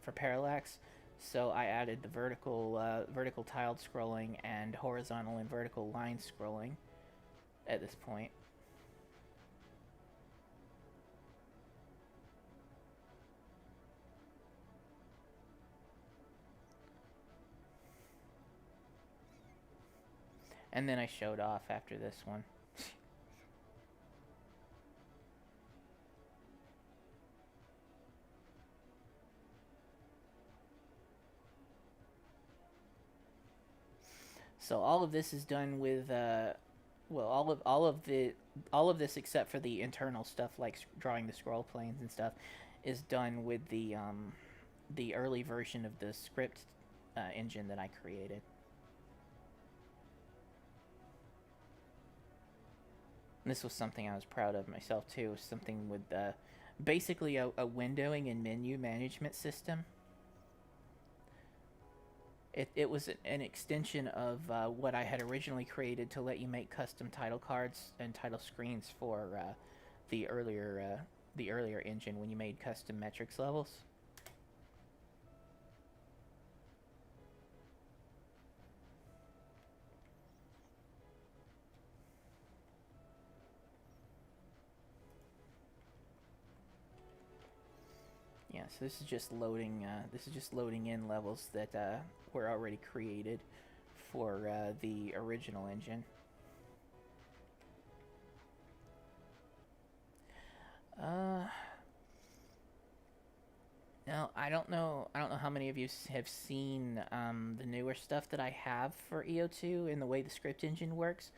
for parallax. So I added the vertical tiled scrolling and horizontal and vertical line scrolling at this point. And then I showed off after this one. So all of this is done with well, all of this except for the internal stuff like drawing the scroll planes and stuff is done with the early version of the script engine that I created. And this was something I was proud of myself too. It was something with basically a windowing and menu management system. It was an extension of what I had originally created to let you make custom title cards and title screens for the earlier the earlier engine when you made custom metrics levels. Yeah, so this is just loading. This is just loading in levels that were already created for the original engine. Uh, Now I don't know. I don't know how many of you have seen the newer stuff that I have for EO2 and the way the script engine works,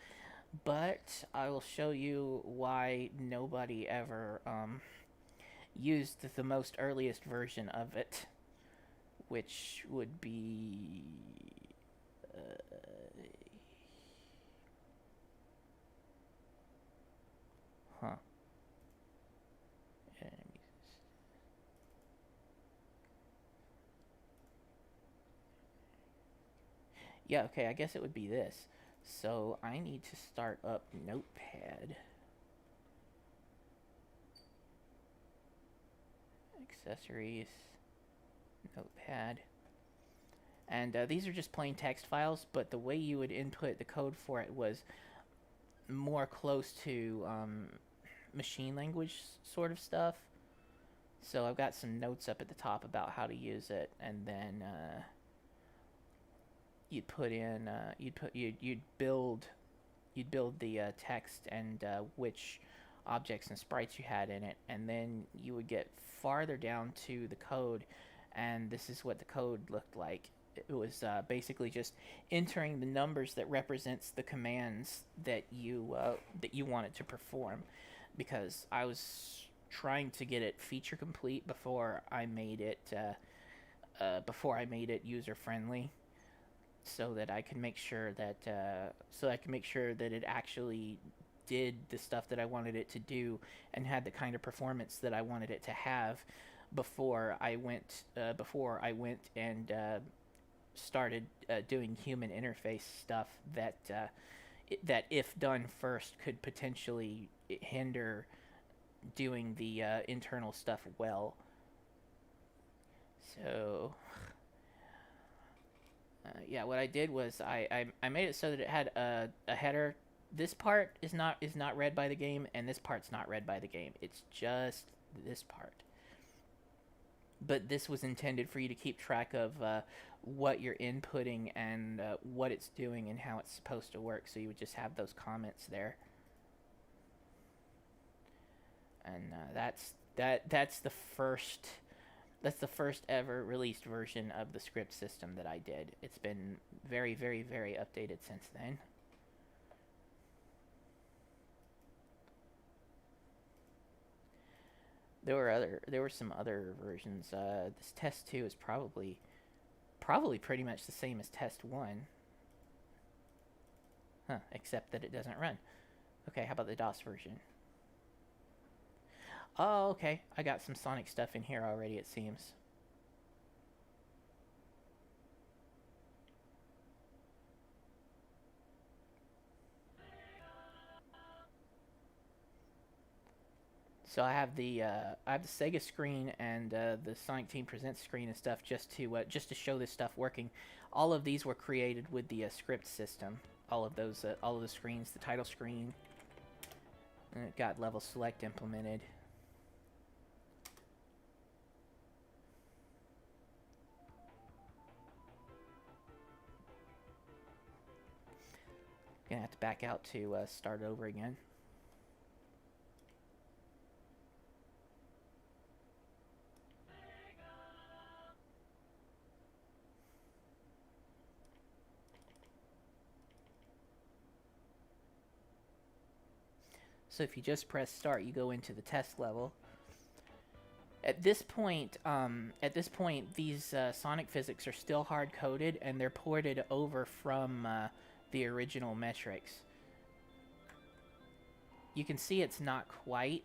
but I will show you why nobody ever used the most earliest version of it, which would be huh. Yeah, okay, I guess it would be this. So I need to start up Notepad. Accessories, Notepad. And these are just plain text files, but the way you would input the code for it was more close to machine language sort of stuff. So I've got some notes up at the top about how to use it, and then you'd put in you'd build the text and which objects and sprites you had in it, and then you would get farther down to the code, and this is what the code looked like. It was basically just entering the numbers that represents the commands that you wanted to perform, because I was trying to get it feature complete before I made it user friendly, so that I could make sure that it actually did the stuff that I wanted it to do and had the kind of performance that I wanted it to have before I went and started doing human interface stuff that if done first could potentially hinder doing the internal stuff well. So yeah, what I did was I made it so that it had a header. This part is not read by the game, and this part's not read by the game. It's just this part. But this was intended for you to keep track of what you're inputting and what it's doing and how it's supposed to work. So you would just have those comments there. And that's the first ever released version of the script system that I did. It's been very, very, very updated since then. There were some other versions. This test 2 is probably pretty much the same as test 1. Huh, except that it doesn't run. Okay, how about the DOS version? Oh, okay. I got some Sonic stuff in here already, it seems. So I have the Sega screen and the Sonic Team Presents screen and stuff just to show this stuff working. All of these were created with the script system. All of the screens, the title screen, and it got level select implemented. Gonna have to back out to start over again. So if you just press start, you go into the test level. At this point, these Sonic physics are still hard coded, and they're ported over from the original metrics. You can see it's not quite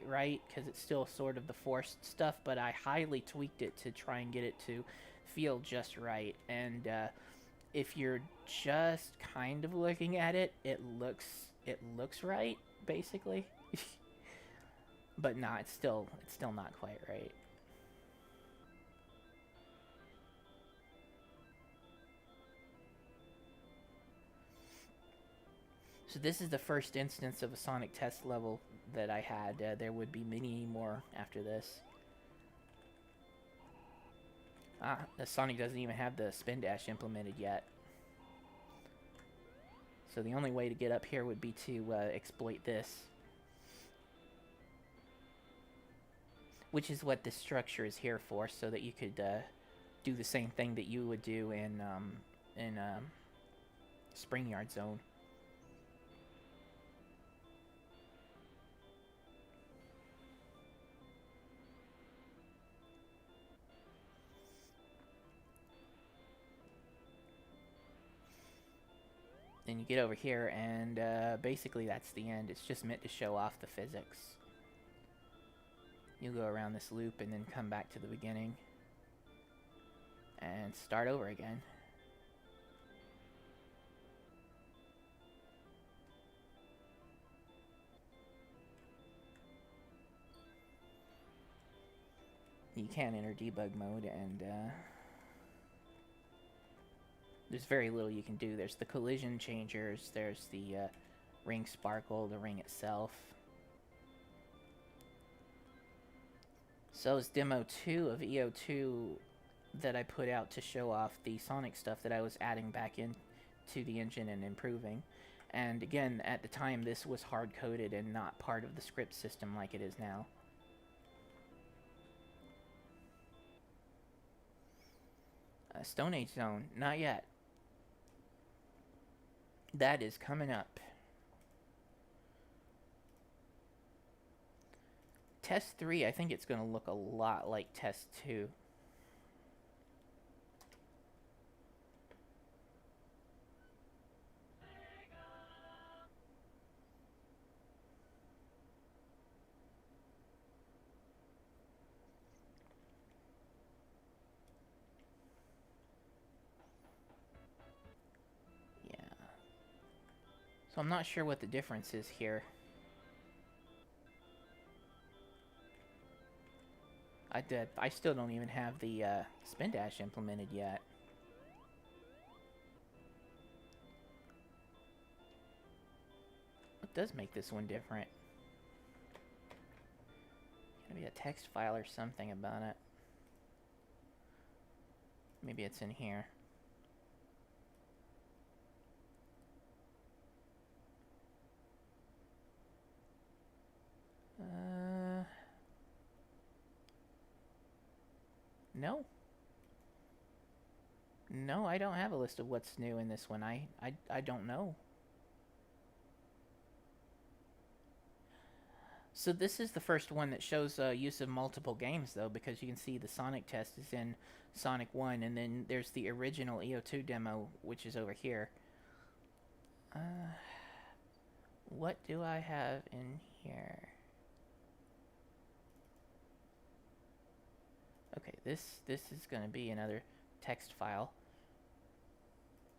right because it's still sort of the forced stuff, but I highly tweaked it to try and get it to feel just right. And if you're just kind of looking at it, it looks right, basically. But nah, it's still not quite right. So this is the first instance of a Sonic test level that I had. There would be many more after this. The Sonic doesn't even have the spin dash implemented yet. So the only way to get up here would be to exploit this. Which is what this structure is here for, so that you could do the same thing that you would do in Spring Yard Zone. Then you get over here, and basically that's the end. It's just meant to show off the physics. You go around this loop and then come back to the beginning and start over again. You can enter debug mode, and there's very little you can do. There's the collision changers, there's the ring sparkle, the ring itself. So is demo 2 of EO2 that I put out to show off the Sonic stuff that I was adding back in to the engine and improving. And again, at the time, this was hard-coded and not part of the script system like it is now. Stone Age Zone, not yet. That is coming up. Test 3, I think it's going to look a lot like Test 2. Yeah. So I'm not sure what the difference is here. I still don't even have the spin dash implemented yet. What does make this one different? Gotta be a text file or something about it. Maybe it's in here. No. No, I don't have a list of what's new in this one. I don't know. So this is the first one that shows use of multiple games, though, because you can see the Sonic test is in Sonic 1, and then there's the original EO2 demo, which is over here. What do I have in here? Okay, this is going to be another text file.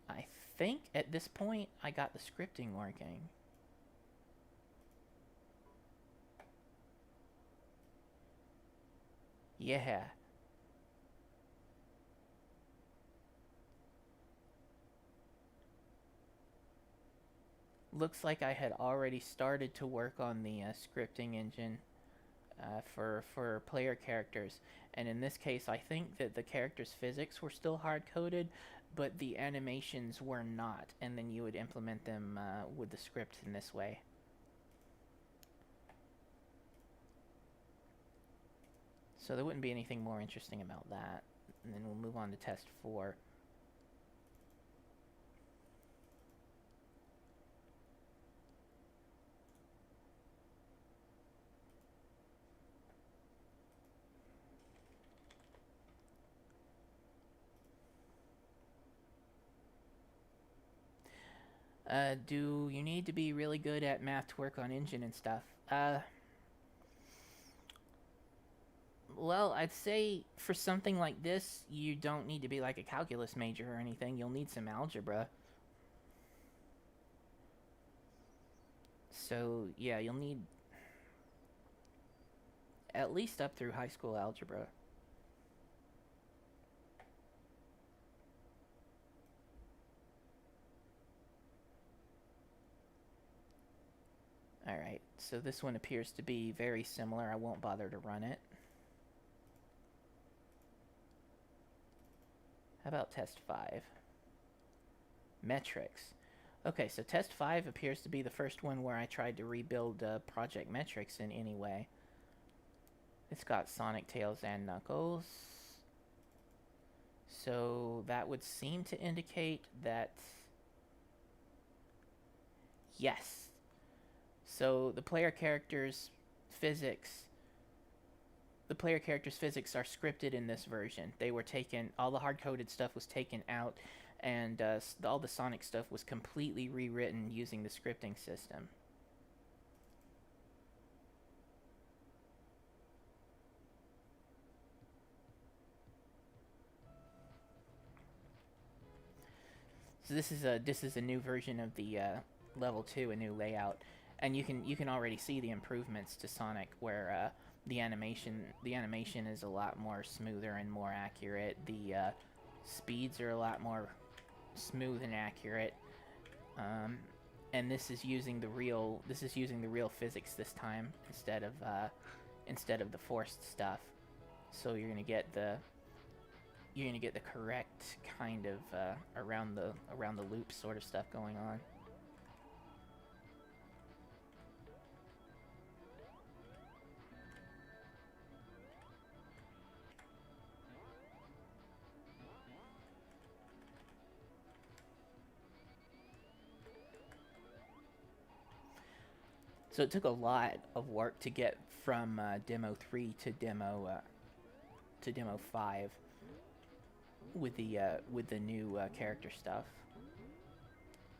I think at this point I got the scripting working. Yeah. Looks like I had already started to work on the scripting engine for player characters. And in this case, I think that the characters' physics were still hard-coded, but the animations were not. And then you would implement them with the script in this way. So there wouldn't be anything more interesting about that. And then we'll move on to test 4. Do you need to be really good at math to work on engine and stuff? Well, I'd say for something like this, you don't need to be like a calculus major or anything. You'll need some algebra. So, yeah, you'll need at least up through high school algebra. Alright, so this one appears to be very similar. I won't bother to run it. How about test 5? Metrics. Okay, so test 5 appears to be the first one where I tried to rebuild Project Metrics in any way. It's got Sonic, Tails, and Knuckles. So that would seem to indicate that... Yes. So the player characters' physics... The player characters' physics are scripted in this version. They were taken... All the hard-coded stuff was taken out, and all the Sonic stuff was completely rewritten using the scripting system. So this is a new version of the level 2, a new layout, and you can already see the improvements to Sonic, where the animation is a lot more smoother and more accurate. The speeds are a lot more smooth and accurate. Um, and this is using the real physics this time instead of the forced stuff. So you're gonna get the correct kind of around the loop sort of stuff going on. So it took a lot of work to get from demo 3 to demo 5 with the new character stuff.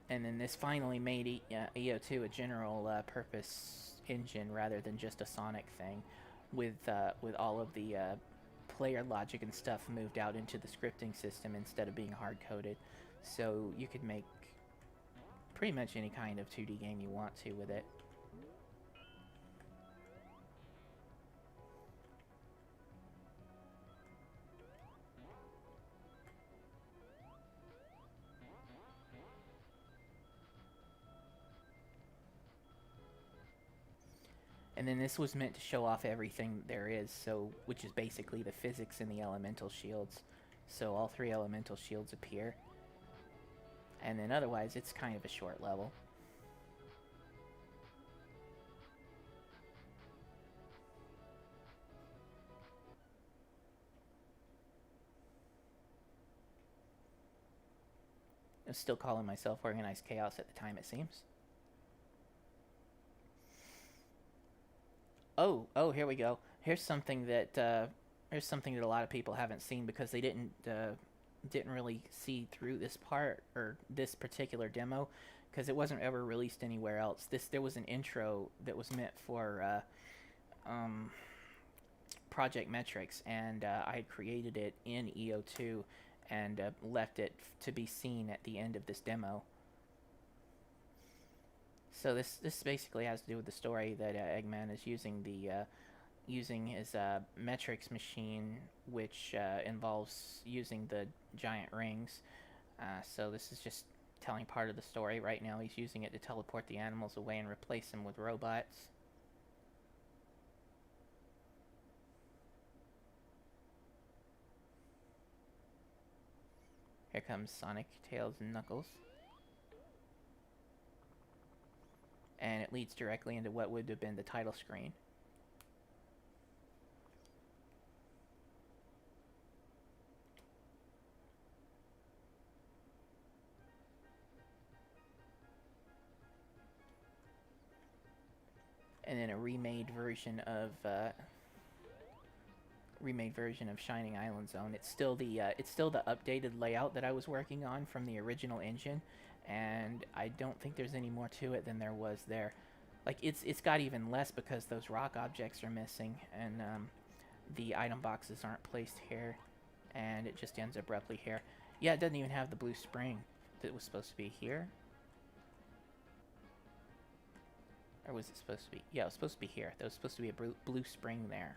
And then this finally made EO2 a general purpose engine rather than just a Sonic thing, with all of the player logic and stuff moved out into the scripting system instead of being hard coded. So you could make pretty much any kind of 2D game you want to with it. And then this was meant to show off everything there is, so which is basically the physics in the elemental shields. So all three elemental shields appear. And then otherwise it's kind of a short level. I was still calling myself Organized Chaos at the time, it seems. Oh, here we go. Here's something that a lot of people haven't seen because they didn't really see through this part or this particular demo because it wasn't ever released anywhere else. There was an intro that was meant for Project Metrics, and I had created it in EO2 and left it to be seen at the end of this demo. So this basically has to do with the story that Eggman is using his metrics machine, which involves using the giant rings. So this is just telling part of the story. Right now, he's using it to teleport the animals away and replace them with robots. Here comes Sonic, Tails, and Knuckles. And it leads directly into what would have been the title screen. And then a remade version of Shining Island Zone. It's still the updated layout that I was working on from the original engine, and I don't think there's any more to it than there was there. Like it's got even less because those rock objects are missing, and the item boxes aren't placed here, and it just ends abruptly here. Yeah, it doesn't even have the blue spring that was supposed to be here. Or was it supposed to be? Yeah, it was supposed to be here. There was supposed to be a blue spring there.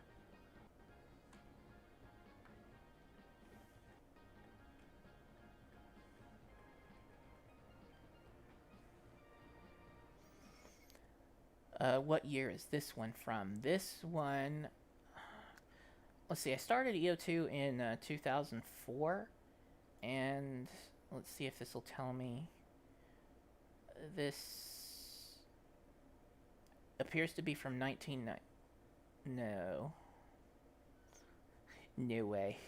What year is this one from? This one, let's see. I started EO2 in 2004, and let's see if this will tell me. This appears to be from 1990. No. No way.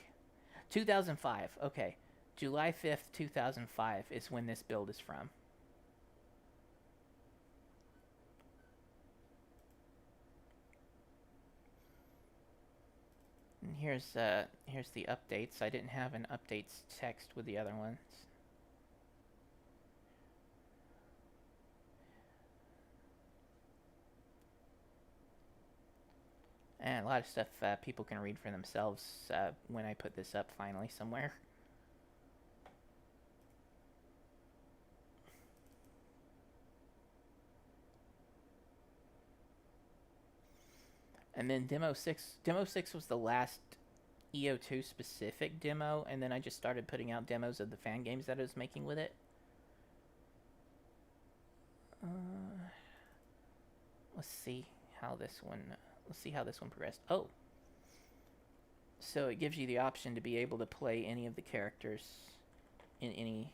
2005. Okay. July 5th, 2005 is when this build is from. And here's the updates. I didn't have an updates text with the other ones. And a lot of stuff people can read for themselves when I put this up finally somewhere. And then Demo 6 was the last EO2 specific demo, and then I just started putting out demos of the fan games that I was making with it. Let's see how this one progressed. Oh, so it gives you the option to be able to play any of the characters in any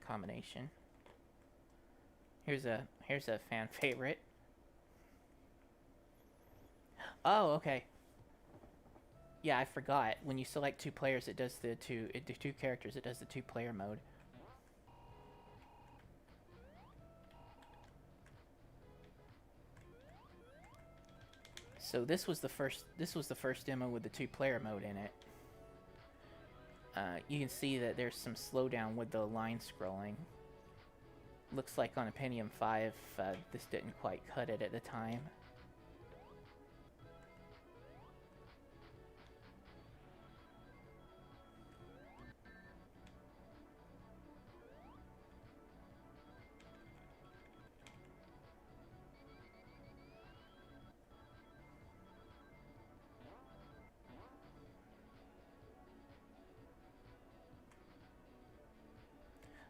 combination. Here's a fan favorite. Oh, okay. Yeah, I forgot. When you select two players, it does the two characters. It does the 2-player mode. So this was the first demo with the 2-player mode in it. You can see that there's some slowdown with the line scrolling. Looks like on a Pentium 5, this didn't quite cut it at the time.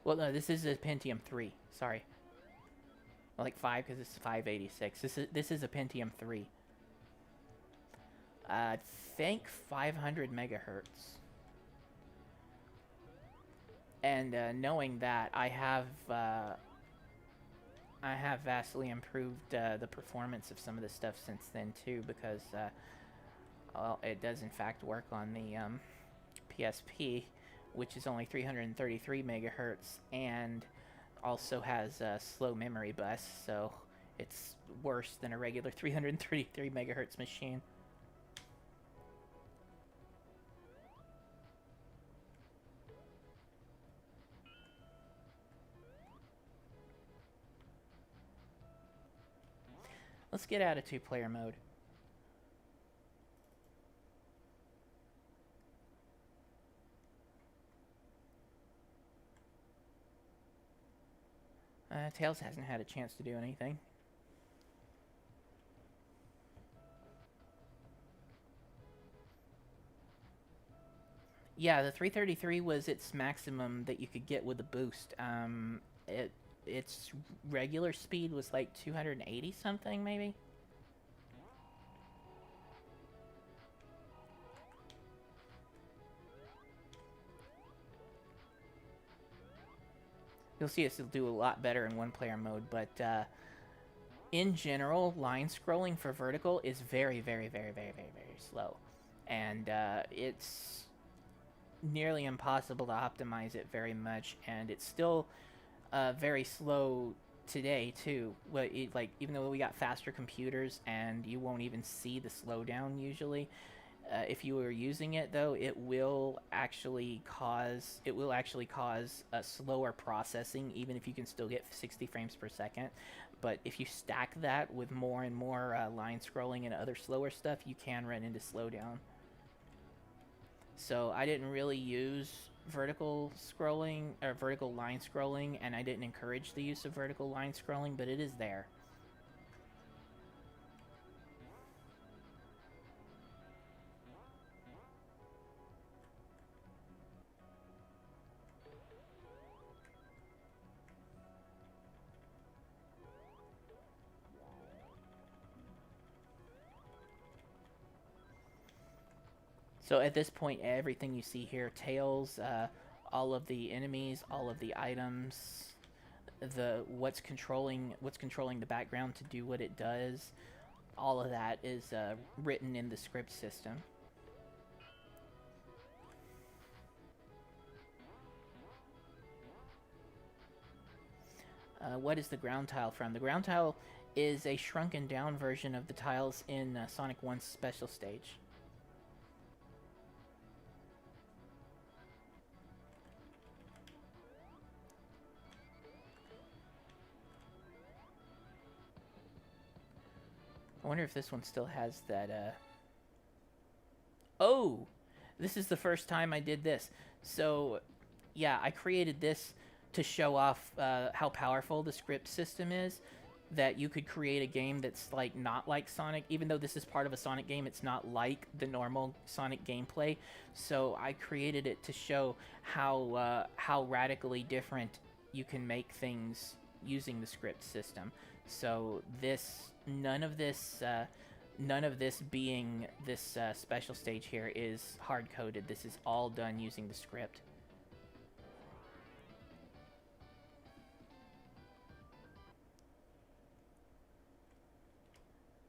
Well, no, this is a Pentium 3. Sorry. Well, like 5 because it's 586. This is a Pentium 3. I think 500 megahertz. And knowing that, I have vastly improved the performance of some of the stuff since then too, because well, it does in fact work on the PSP, which is only 333 megahertz, and also has a slow memory bus, so it's worse than a regular 333 megahertz machine. Let's get out of 2-player mode. Tails hasn't had a chance to do anything. Yeah, the 333 was its maximum that you could get with the boost. Its regular speed was like 280 something, maybe. You'll see it'll do a lot better in 1-player mode, but in general, line scrolling for vertical is very, very, very, very, very, very slow. And it's nearly impossible to optimize it very much, and it's still very slow today too. Like, even though we got faster computers and you won't even see the slowdown usually, if you were using it though, it will actually cause a slower processing, even if you can still get 60 frames per second. But if you stack that with more and more line scrolling and other slower stuff, you can run into slowdown. So I didn't really use vertical scrolling or vertical line scrolling, and I didn't encourage the use of vertical line scrolling, but it is there. So at this point, everything you see here, Tails, all of the enemies, all of the items, what's controlling the background to do what it does, all of that is written in the script system. What is the ground tile from? The ground tile is a shrunken down version of the tiles in Sonic 1's special stage. I wonder if this one still has that, Oh! This is the first time I did this. So, yeah, I created this to show off how powerful the script system is. That you could create a game that's like not like Sonic, even though this is part of a Sonic game. It's not like the normal Sonic gameplay. So I created it to show how radically different you can make things using the script system. So none of this being this special stage here is hard coded. This is all done using the script.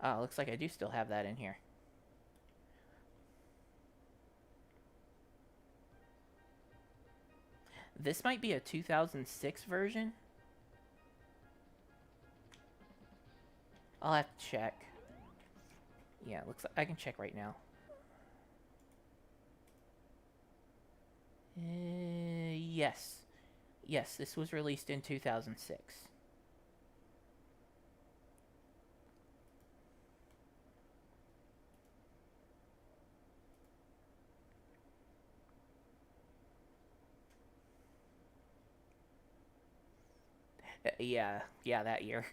Oh, looks like I do still have that in here. This might be a 2006 version. I'll have to check. Yeah, looks like I can check right now. Yes. Yes, this was released in 2006. Yeah, that year.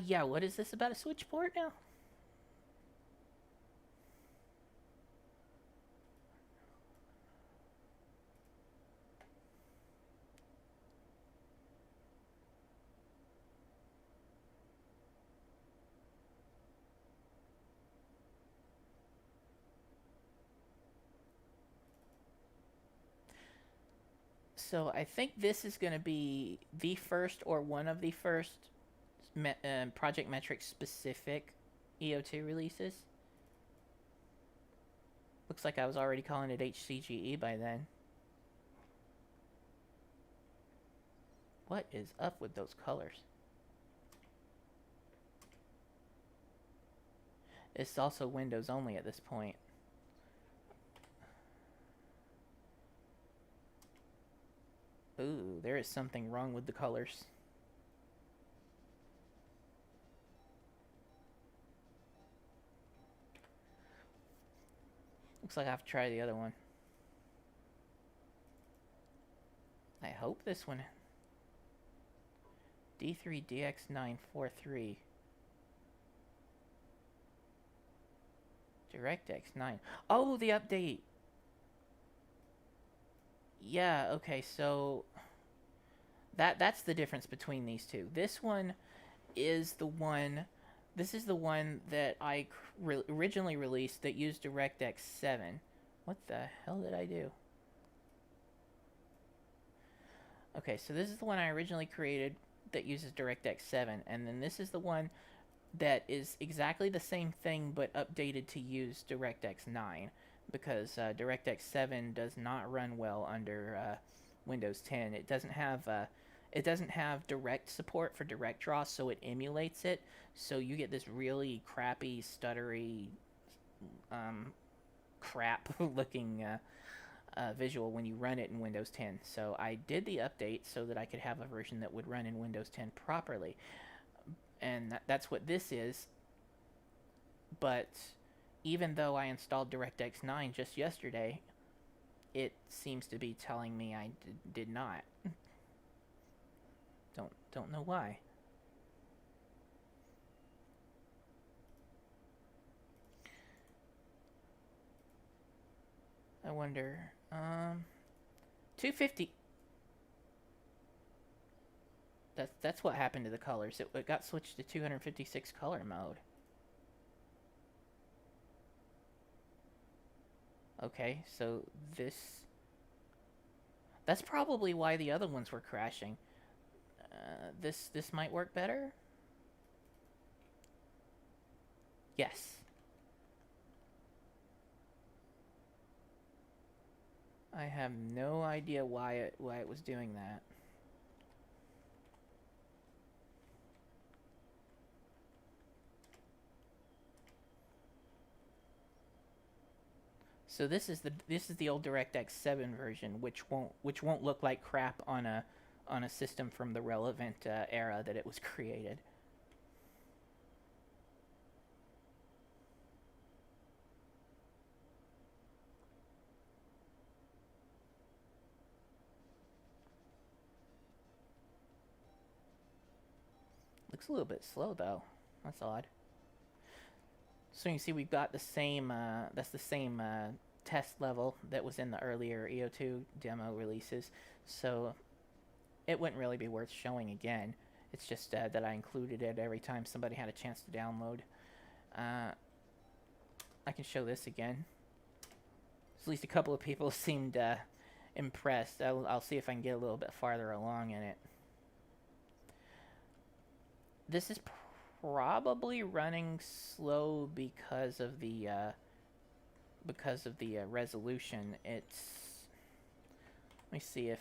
Yeah, what is this about a Switch port now? So I think this is going to be the first or one of the first Project Metric specific EO2 releases. Looks like I was already calling it HCGE by then. What is up with those colors? It's also Windows only at this point. Ooh, there is something wrong with the colors. Looks like I have to try the other one. I hope this one... D3DX943. DirectX 9. Oh, the update! Yeah, okay, so... That's the difference between these two. This one is the one... This is the one that I originally released that used DirectX 7. What the hell did I do? Okay, so this is the one I originally created that uses DirectX 7, and then this is the one that is exactly the same thing but updated to use DirectX 9, because DirectX 7 does not run well under Windows 10. It doesn't have direct support for direct draw, so it emulates it. So you get this really crappy, stuttery, crap looking visual when you run it in Windows 10. So I did the update so that I could have a version that would run in Windows 10 properly. And that's what this is. But even though I installed DirectX 9 just yesterday, it seems to be telling me I did not. Don't know why. I wonder. 250. That's what happened to the colors. It got switched to 256 color mode. Okay, so this... That's probably why the other ones were crashing. This might work better? Yes. I have no idea why it was doing that. So this is the old DirectX 7 version, which won't look like crap on a system from the relevant era that it was created. Looks a little bit slow though. That's odd. So you can see we've got the same. That's the same test level that was in the earlier EO2 demo releases. So it wouldn't really be worth showing again. It's just that I included it every time somebody had a chance to download. I can show this again. At least a couple of people seemed impressed. I'll see if I can get a little bit farther along in it. This is probably running slow because of the resolution. Let me see if,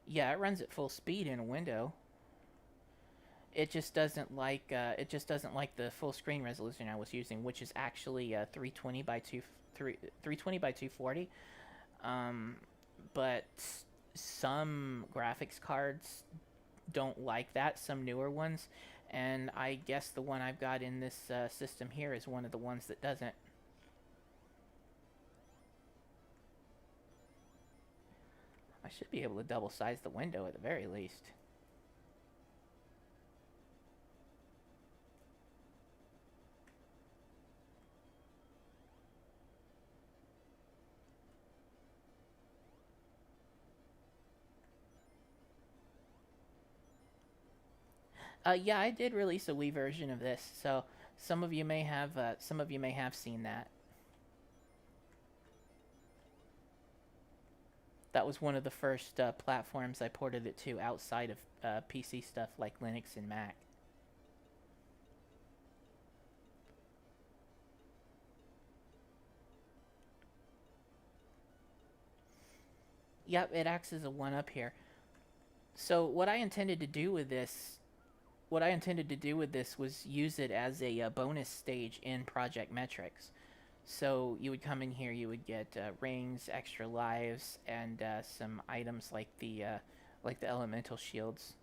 yeah, it runs at full speed in a window. It just doesn't like the full screen resolution I was using, which is actually 320 by 240. But some graphics cards don't like that, some newer ones, and I guess the one I've got in this system here is one of the ones that doesn't. I should be able to double size the window at the very least. Yeah, I did release a Wii version of this, so some of you may have seen that. That was one of the first platforms I ported it to outside of PC stuff like Linux and Mac. Yep, it acts as a one-up here. So what I intended to do with this was use it as a bonus stage in Project Metrics. So you would come in here, you would get rings, extra lives, and some items like the elemental shields.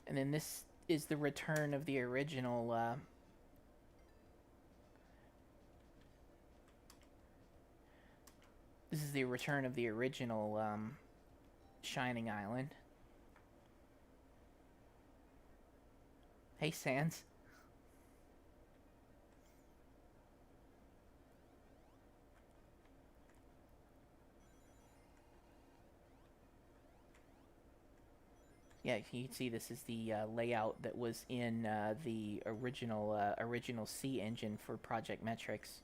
And then this is the return of the original. This is the return of the original Shining Island. Hey, Sans. Yeah, you can see this is the layout that was in the original C engine for Project Metrics.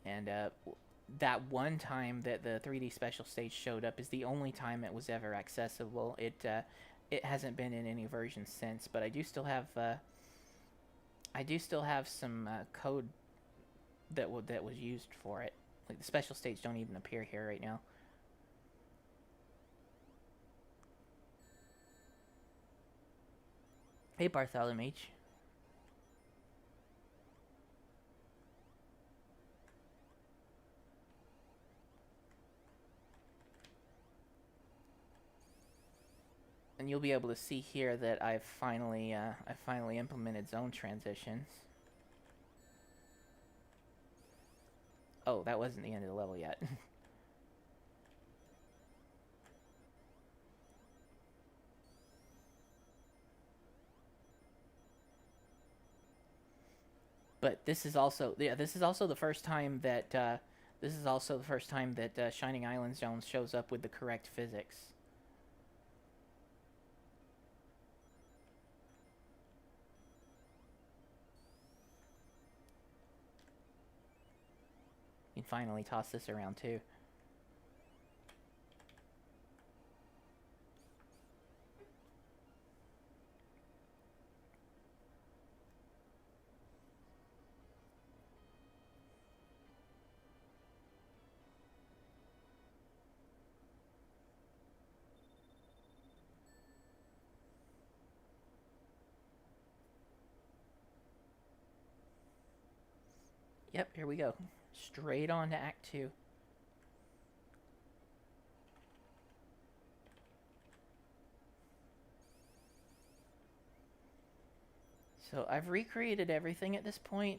And that one time that the 3D special stage showed up is the only time it was ever accessible. It hasn't been in any version since, but I do still have some code that was used for it. Like the special states don't even appear here right now. Hey, Bartholomew. And you'll be able to see here that I've finally implemented zone transitions. Oh, that wasn't the end of the level yet. But this is also the first time that Shining Island Zone shows up with the correct physics. You can finally toss this around too. Yep, here we go. Straight on to Act 2. So I've recreated everything at this point.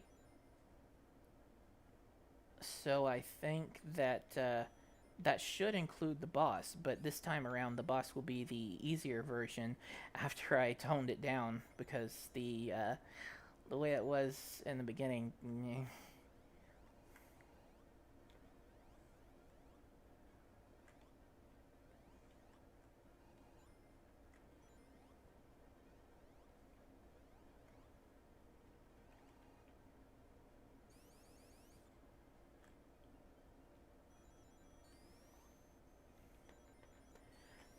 So I think that that should include the boss, but this time around the boss will be the easier version after I toned it down because the way it was in the beginning.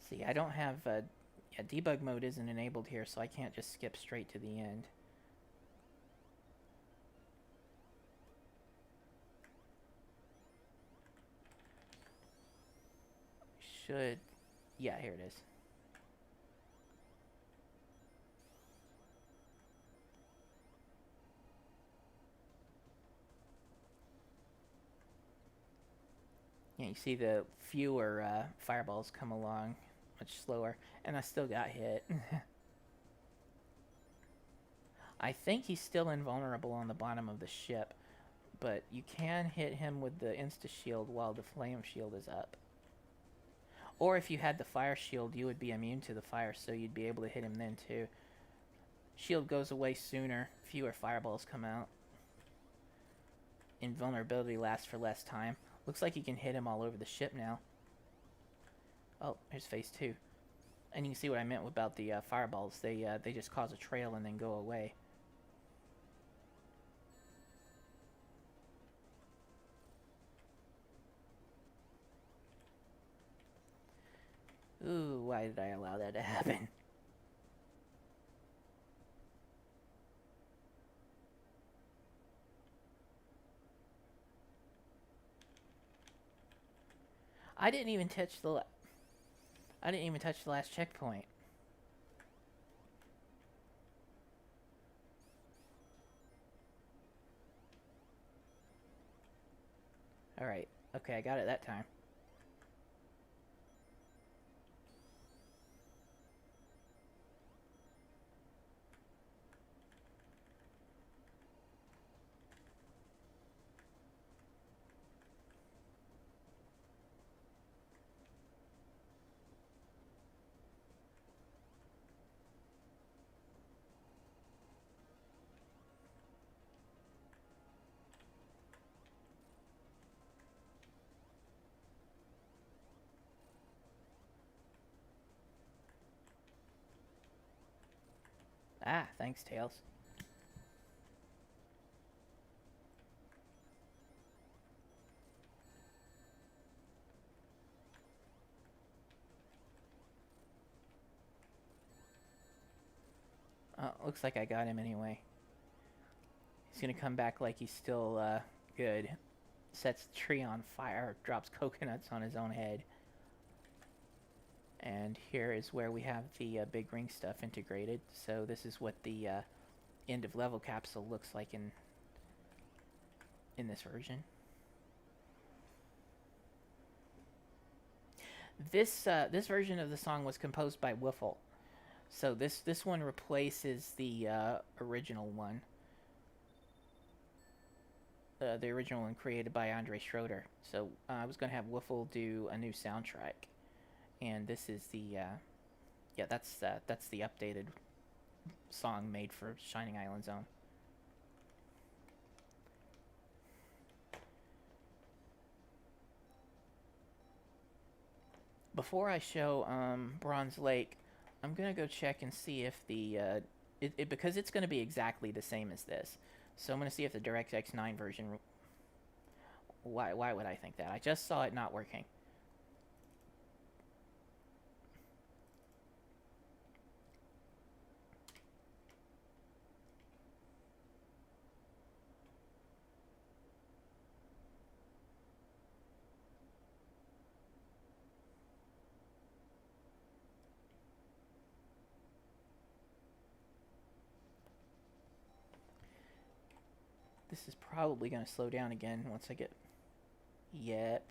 See, I don't have yeah, debug mode isn't enabled here, so I can't just skip straight to the end. Should, yeah, here it is. Yeah, you see the fewer fireballs come along much slower, and I still got hit. I think he's still invulnerable on the bottom of the ship, but you can hit him with the insta shield while the flame shield is up. Or if you had the fire shield, you would be immune to the fire, so you'd be able to hit him then too. Shield goes away sooner, fewer fireballs come out. Invulnerability lasts for less time. Looks like you can hit him all over the ship now. Oh, here's phase 2. And you can see what I meant about the fireballs. They just cause a trail and then go away. Ooh, why did I allow that to happen? I didn't even touch the last checkpoint. Alright. Okay, I got it that time. Ah, thanks, Tails. Looks like I got him anyway. He's gonna come back like he's still good. Sets the tree on fire, drops coconuts on his own head. And here is where we have the big ring stuff integrated. So this is what the end of level capsule looks like in this version. This version of the song was composed by Wiffle. So this one replaces the original one. The original one created by Andre Schroeder. So I was gonna have Wiffle do a new soundtrack, and this is the yeah, that's the updated song made for Shining Island Zone. Before I show Bronze Lake, I'm gonna go check and see if the because it's gonna be exactly the same as this. So I'm gonna see if the DirectX 9 version. Why would I think that? I just saw it not working. This is probably going to slow down again once I get... Yep.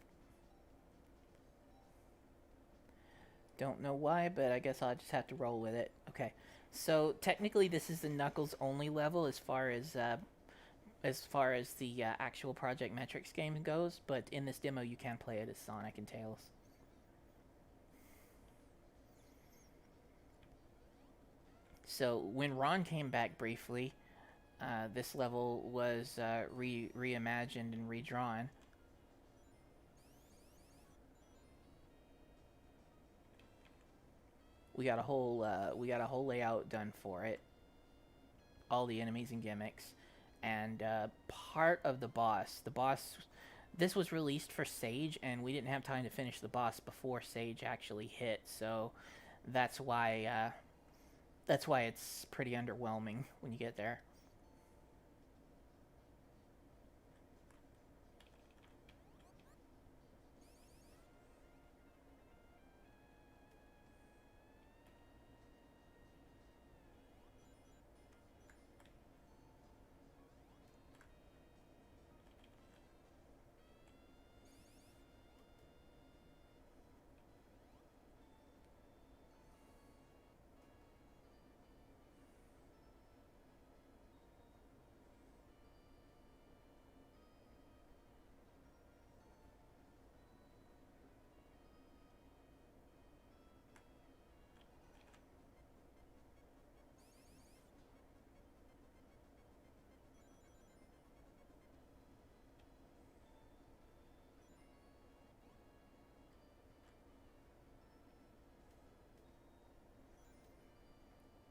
Don't know why, but I guess I'll just have to roll with it. Okay. So technically this is the Knuckles only level as far as the actual Project Metrics game goes, but in this demo you can play it as Sonic and Tails. So when Ron came back briefly, this level was reimagined and redrawn. We got a whole layout done for it, all the enemies and gimmicks, and part of the boss. This was released for Sage, and we didn't have time to finish the boss before Sage actually hit. So that's why it's pretty underwhelming when you get there.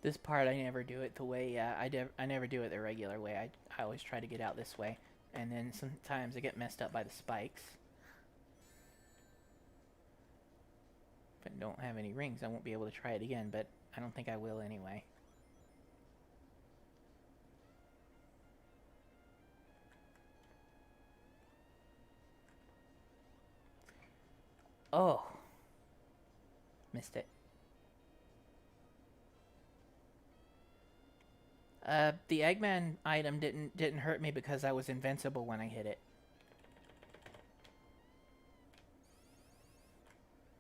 This part I never do it the way I never do it the regular way. I always try to get out this way, and then sometimes I get messed up by the spikes. If I don't have any rings, I won't be able to try it again, but I don't think I will anyway. Oh, missed it. The Eggman item didn't hurt me because I was invincible when I hit it.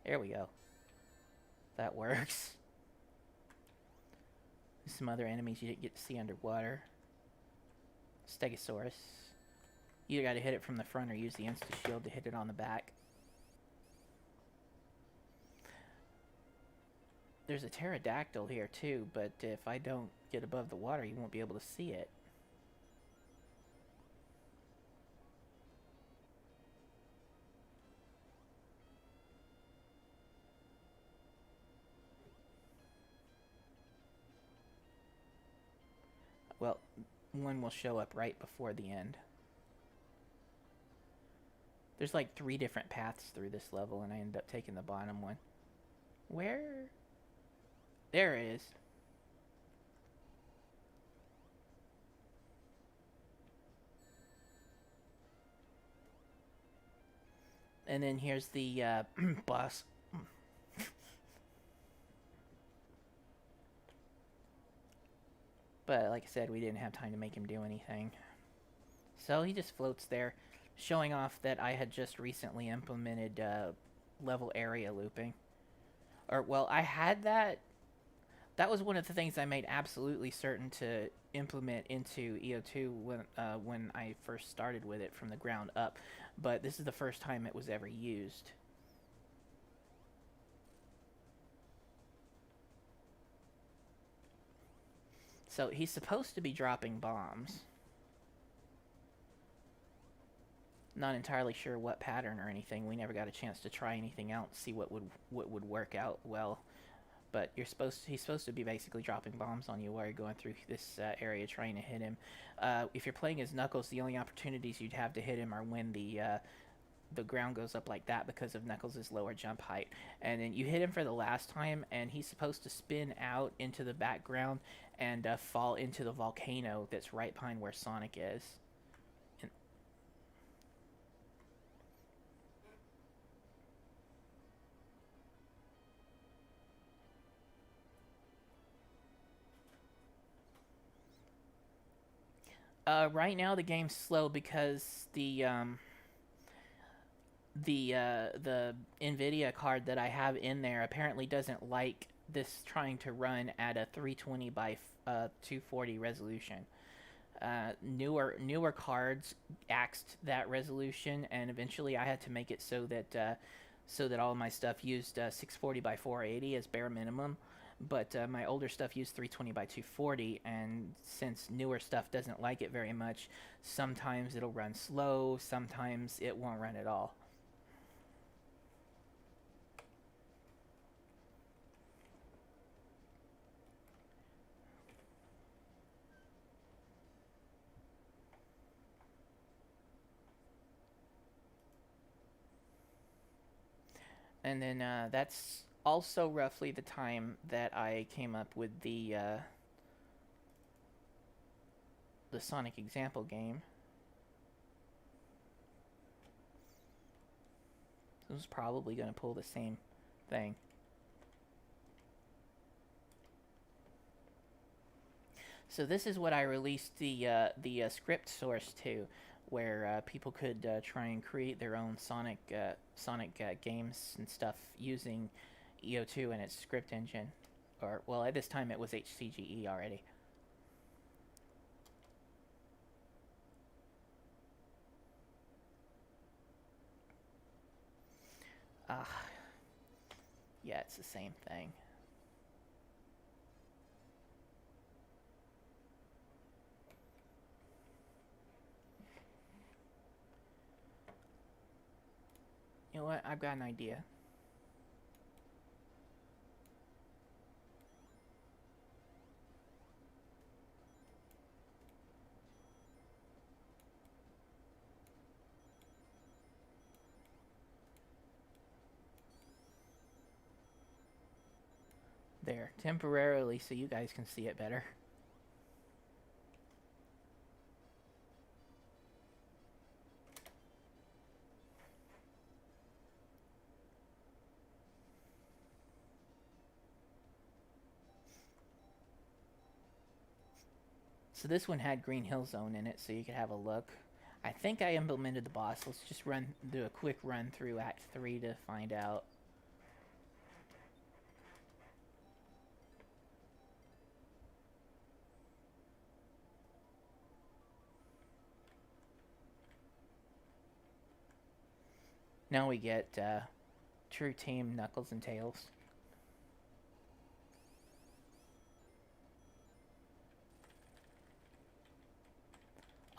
There we go. That works. Some other enemies you didn't get to see underwater. Stegosaurus. You gotta hit it from the front or use the insta-shield to hit it on the back. There's a pterodactyl here too, but if I don't get above the water, you won't be able to see it. Well, one will show up right before the end. There's like 3 different paths through this level, and I ended up taking the bottom one. Where? There it is. And then here's the boss. But like I said, we didn't have time to make him do anything. So he just floats there, showing off that I had just recently implemented level area looping. Or, well, I had that. That was one of the things I made absolutely certain to implement into EO2 when I first started with it from the ground up. But this is the first time it was ever used. So he's supposed to be dropping bombs. Not entirely sure what pattern or anything. We never got a chance to try anything out, see what would work out well. But he's supposed to be basically dropping bombs on you while you're going through this area trying to hit him. If you're playing as Knuckles, the only opportunities you'd have to hit him are when the ground goes up like that because of Knuckles' lower jump height. And then you hit him for the last time, and he's supposed to spin out into the background and fall into the volcano that's right behind where Sonic is. And Right now the game's slow because the Nvidia card that I have in there apparently doesn't like this trying to run at a 320 by 240 resolution. Newer cards axed that resolution, and eventually I had to make it so that all of my stuff used 640 by 480 as bare minimum. But my older stuff used 320 by 240, and since newer stuff doesn't like it very much, sometimes it'll run slow, sometimes it won't run at all. And then that's also roughly the time that I came up with the Sonic example game. This was probably going to pull the same thing. So this is what I released the script source to, where people could try and create their own Sonic games and stuff using EO2 and its script engine. Or well, at this time it was HCGE already. Ah, yeah, it's the same thing. You know what? I've got an idea. There, temporarily, so you guys can see it better. So this one had Green Hill Zone in it, so you could have a look. I think I implemented the boss. Let's just do a quick run through Act 3 to find out. Now we get True Team Knuckles and Tails.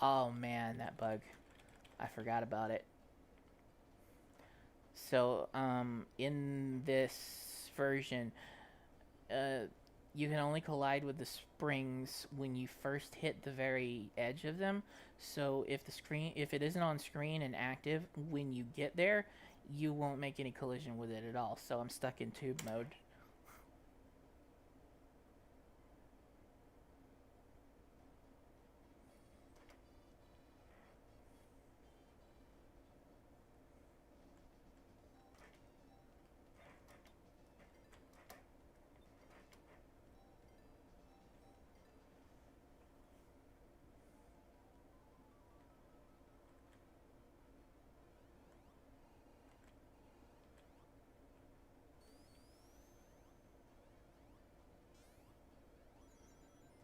Oh man, that bug. I forgot about it. So, in this version, uh, you can only collide with the springs when you first hit the very edge of them. So if it isn't on screen and active when you get there, you won't make any collision with it at all. So I'm stuck in tube mode.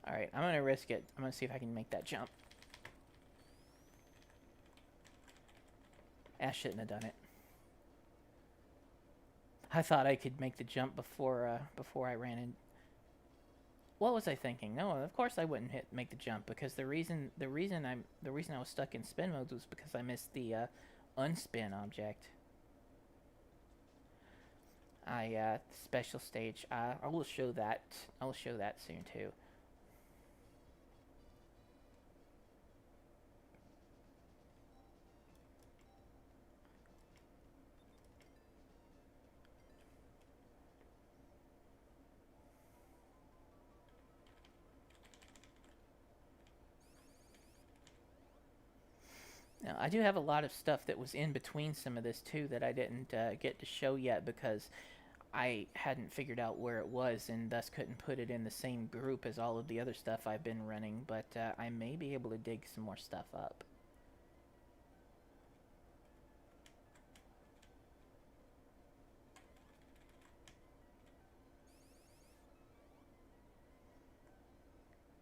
All right, I'm gonna risk it. I'm gonna see if I can make that jump. I shouldn't have done it. I thought I could make the jump before I ran in. What was I thinking? No, of course I wouldn't make the jump because the reason I was stuck in spin mode was because I missed the unspin object. Special stage. I will show that. I will show that soon too. Now, I do have a lot of stuff that was in between some of this too that I didn't get to show yet because I hadn't figured out where it was and thus couldn't put it in the same group as all of the other stuff I've been running, but I may be able to dig some more stuff up.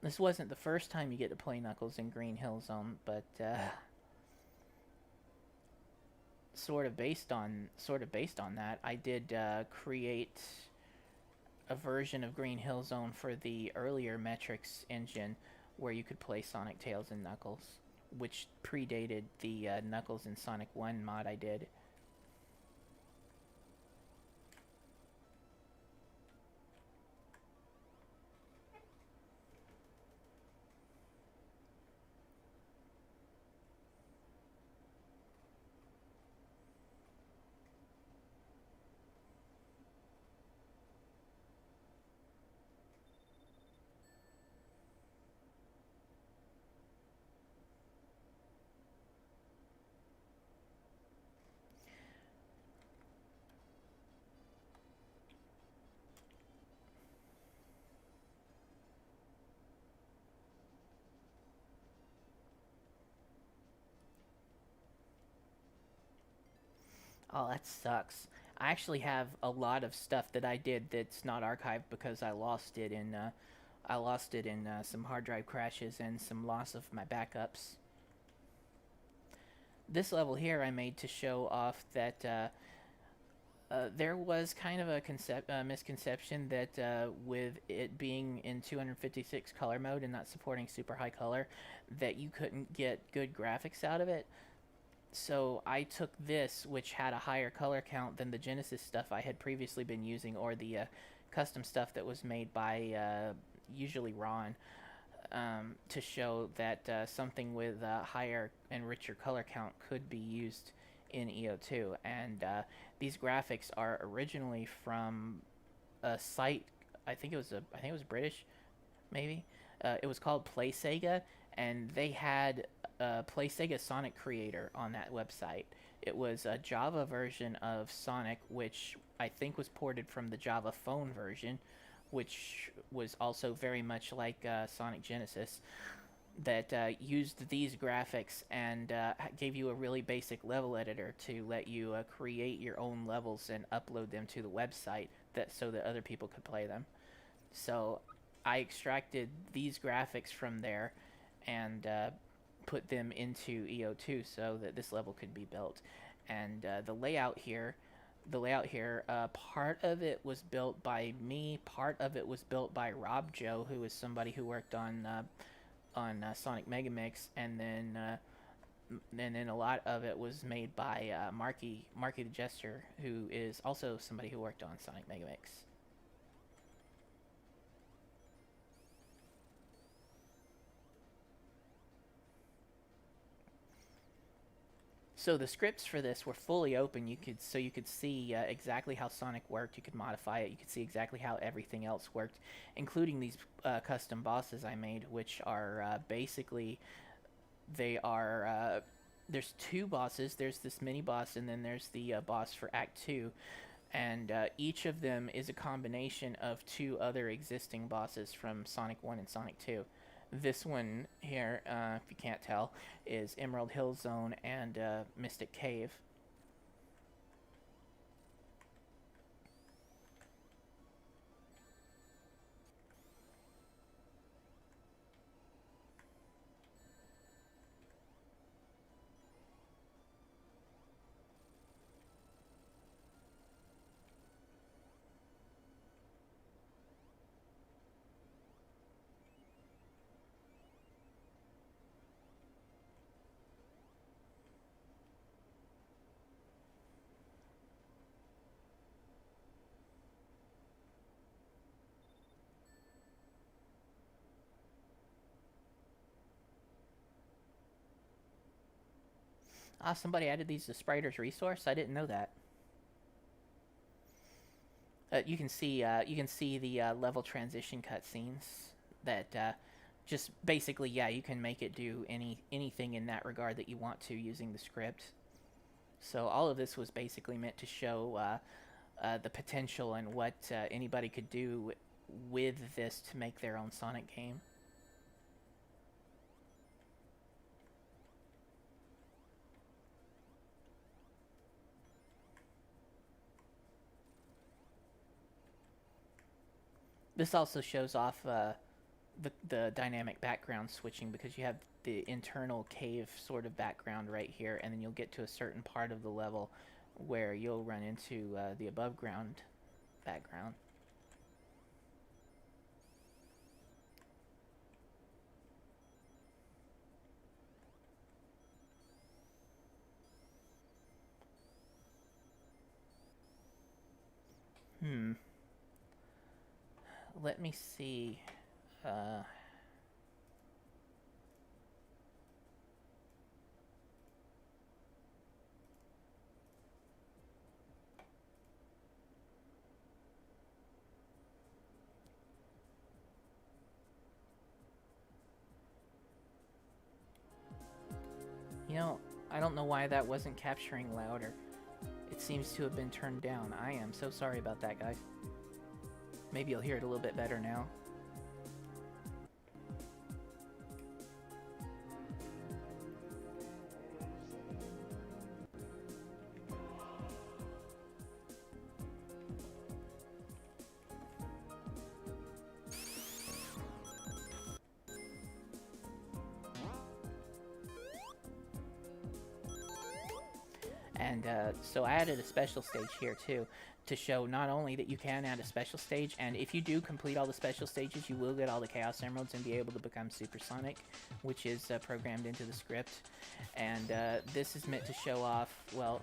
This wasn't the first time you get to play Knuckles in Green Hill Zone, but sort of based on that, I did create a version of Green Hill Zone for the earlier Metrics engine, where you could play Sonic, Tails, and Knuckles, which predated the Knuckles and Sonic 1 mod I did. Oh, that sucks. I actually have a lot of stuff that I did that's not archived because I lost it in some hard drive crashes and some loss of my backups. This level here I made to show off that there was kind of a misconception that with it being in 256 color mode and not supporting super high color, that you couldn't get good graphics out of it. So I took this, which had a higher color count than the Genesis stuff I had previously been using, or the custom stuff that was made by usually Ron, to show that something with a higher and richer color count could be used in EO2. And these graphics are originally from a site. I think it was British, maybe. It was called Play Sega, and they had Play Sega Sonic Creator on that website. It was a Java version of Sonic, which I think was ported from the Java phone version, which was also very much like Sonic Genesis, that used these graphics and gave you a really basic level editor to let you create your own levels and upload them to the website so that other people could play them. So I extracted these graphics from there and put them into EO2 so that this level could be built. And the layout here, part of it was built by me, part of it was built by Rob Joe, who is somebody who worked on Sonic Mega Mix, and then a lot of it was made by Marky the Jester, who is also somebody who worked on Sonic Mega Mix. So the scripts for this were fully open. You could see exactly how Sonic worked. You could modify it. You could see exactly how everything else worked, including these custom bosses I made, which are basically they are. There's two bosses. There's this mini boss, and then there's the boss for Act Two, and each of them is a combination of two other existing bosses from Sonic One and Sonic Two. This one here, if you can't tell, is Emerald Hill Zone and Mystic Cave. Ah, somebody added these to Spriter's resource. I didn't know that. You can see the level transition cutscenes that just basically, yeah, you can make it do anything in that regard that you want to using the script. So all of this was basically meant to show the potential and what anybody could do with this to make their own Sonic game. This also shows off the dynamic background switching, because you have the internal cave sort of background right here, and then you'll get to a certain part of the level where you'll run into the above ground background. Let me see. You know, I don't know why that wasn't capturing louder. It seems to have been turned down. I am so sorry about that, guys. Maybe you'll hear it a little bit better now. And so I added a special stage here too, to show not only that you can add a special stage, and if you do complete all the special stages, you will get all the Chaos Emeralds and be able to become Supersonic, which is programmed into the script. And this is meant to show off, well,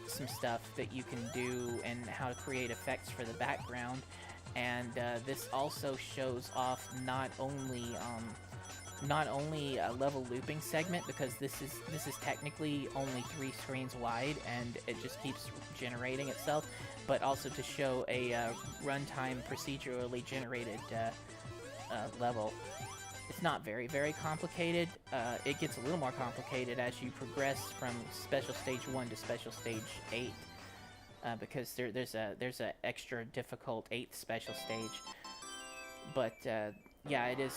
some stuff that you can do and how to create effects for the background. And this also shows off not only a level looping segment, because this is technically only 3 screens wide and it just keeps generating itself, but also to show a runtime procedurally generated level. It's not very complicated. It gets a little more complicated as you progress from Special Stage 1 to Special Stage 8, because there's a extra difficult 8th special stage. But yeah, it is.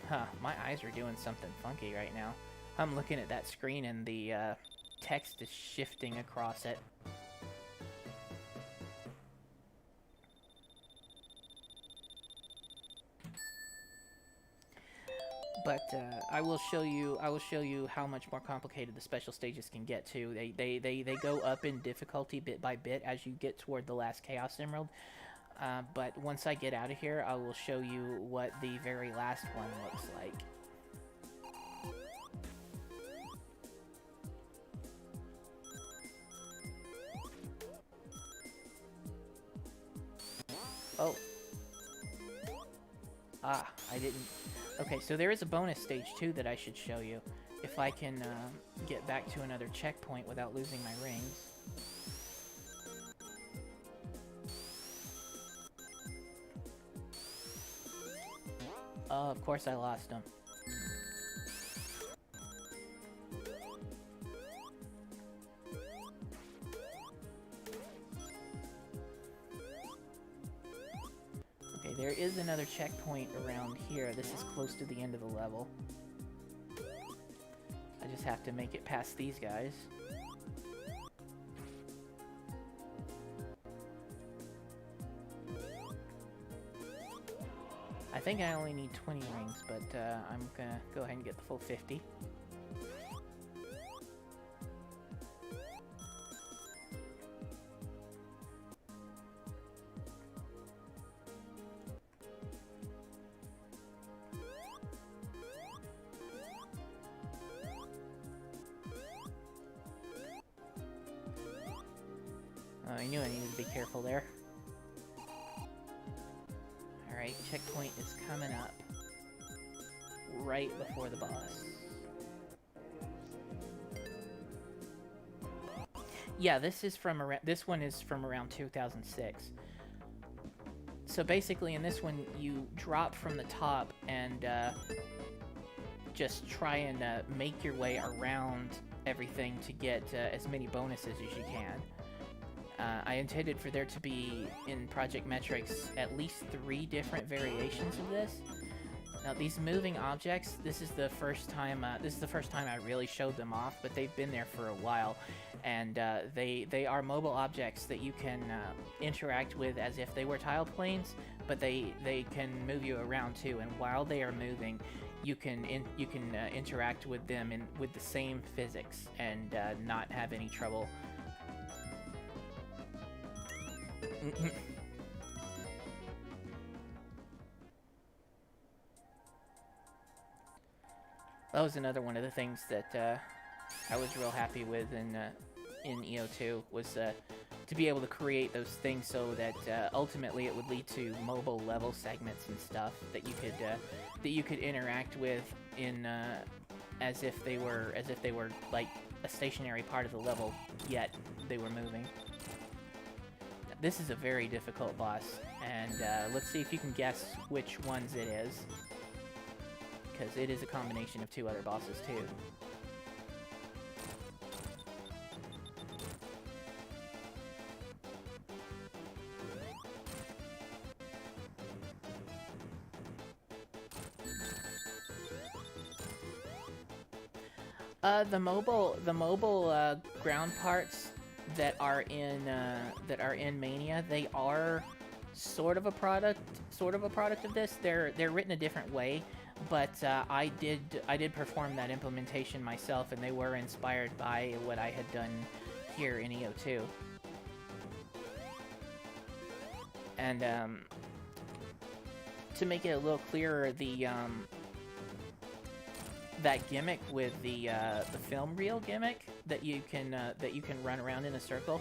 Huh, my eyes are doing something funky right now. I'm looking at that screen and the text is shifting across it. But I will show you how much more complicated the special stages can get to. They go up in difficulty bit by bit as you get toward the last Chaos Emerald. But once I get out of here, I will show you what the very last one looks like. Oh. Ah, I didn't. Okay, so there is a bonus stage too that I should show you. If I can get back to another checkpoint without losing my rings. Of course I lost them. Okay, there is another checkpoint around here. This is close to the end of the level. I just have to make it past these guys. I think I only need 20 rings, but I'm gonna go ahead and get the full 50. Oh, I knew I needed to be careful there. Alright, checkpoint is coming up right before the boss. Yeah, this one is from around 2006. So basically in this one you drop from the top and just try and make your way around everything to get as many bonuses as you can. I intended for there to be, in Project Metrics, at least 3 different variations of this. Now, these moving objects, this is the first time I really showed them off, but they've been there for a while, and they are mobile objects that you can interact with as if they were tile planes, but they can move you around too. And while they are moving, you can interact with them with the same physics and not have any trouble. That was another one of the things that I was real happy with in EO2 was to be able to create those things so that ultimately it would lead to mobile level segments and stuff that you could interact with in as if they were like a stationary part of the level, yet they were moving. This is a very difficult boss, and let's see if you can guess which ones it is, because it is a combination of 2 other bosses too. The mobile ground parts that are in Mania, they are sort of a product of this. They're written a different way, but I did perform that implementation myself, and they were inspired by what I had done here in EO2. And to make it a little clearer, that gimmick with the film reel gimmick that you can run around in a circle,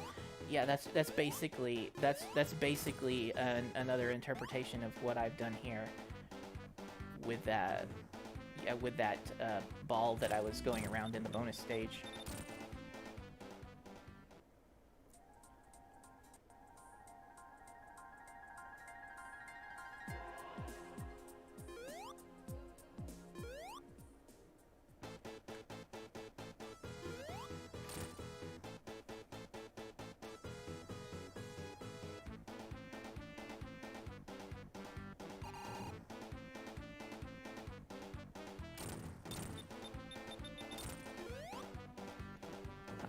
yeah, that's basically another interpretation of what I've done here with that ball that I was going around in the bonus stage.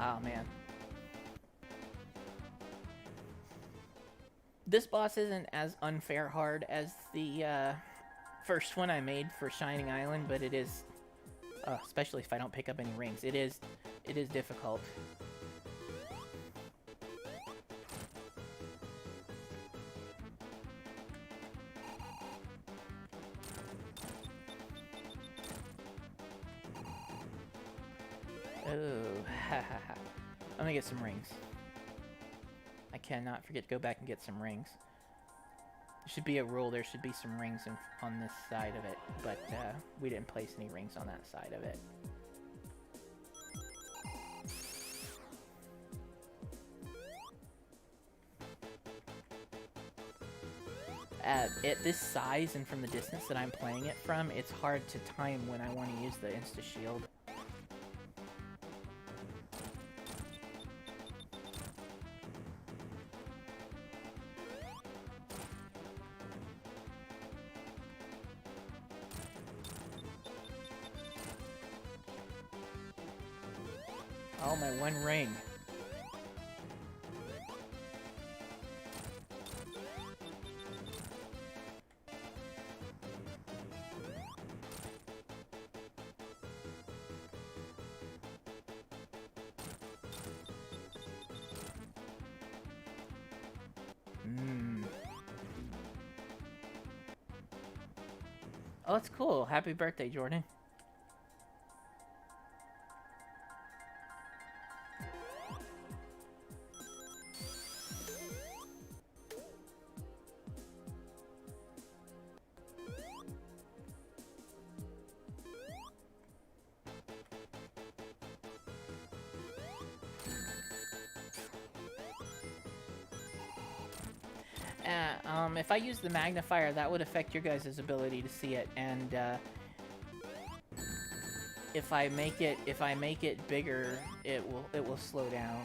Oh man. This boss isn't as unfair hard as the first one I made for Shining Island, but it is, especially if I don't pick up any rings, it is difficult. Oh, ha ha ha. I'm gonna get some rings. I cannot forget to go back and get some rings. There should be a rule, there should be some rings on this side of it, but we didn't place any rings on that side of it. At this size and from the distance that I'm playing it from, it's hard to time when I want to use the insta-shield. Oh, my one ring. Oh, that's cool. Happy birthday, Jordan. If I use the magnifier, that would affect your guys' ability to see it, and if I make it bigger, it will slow down.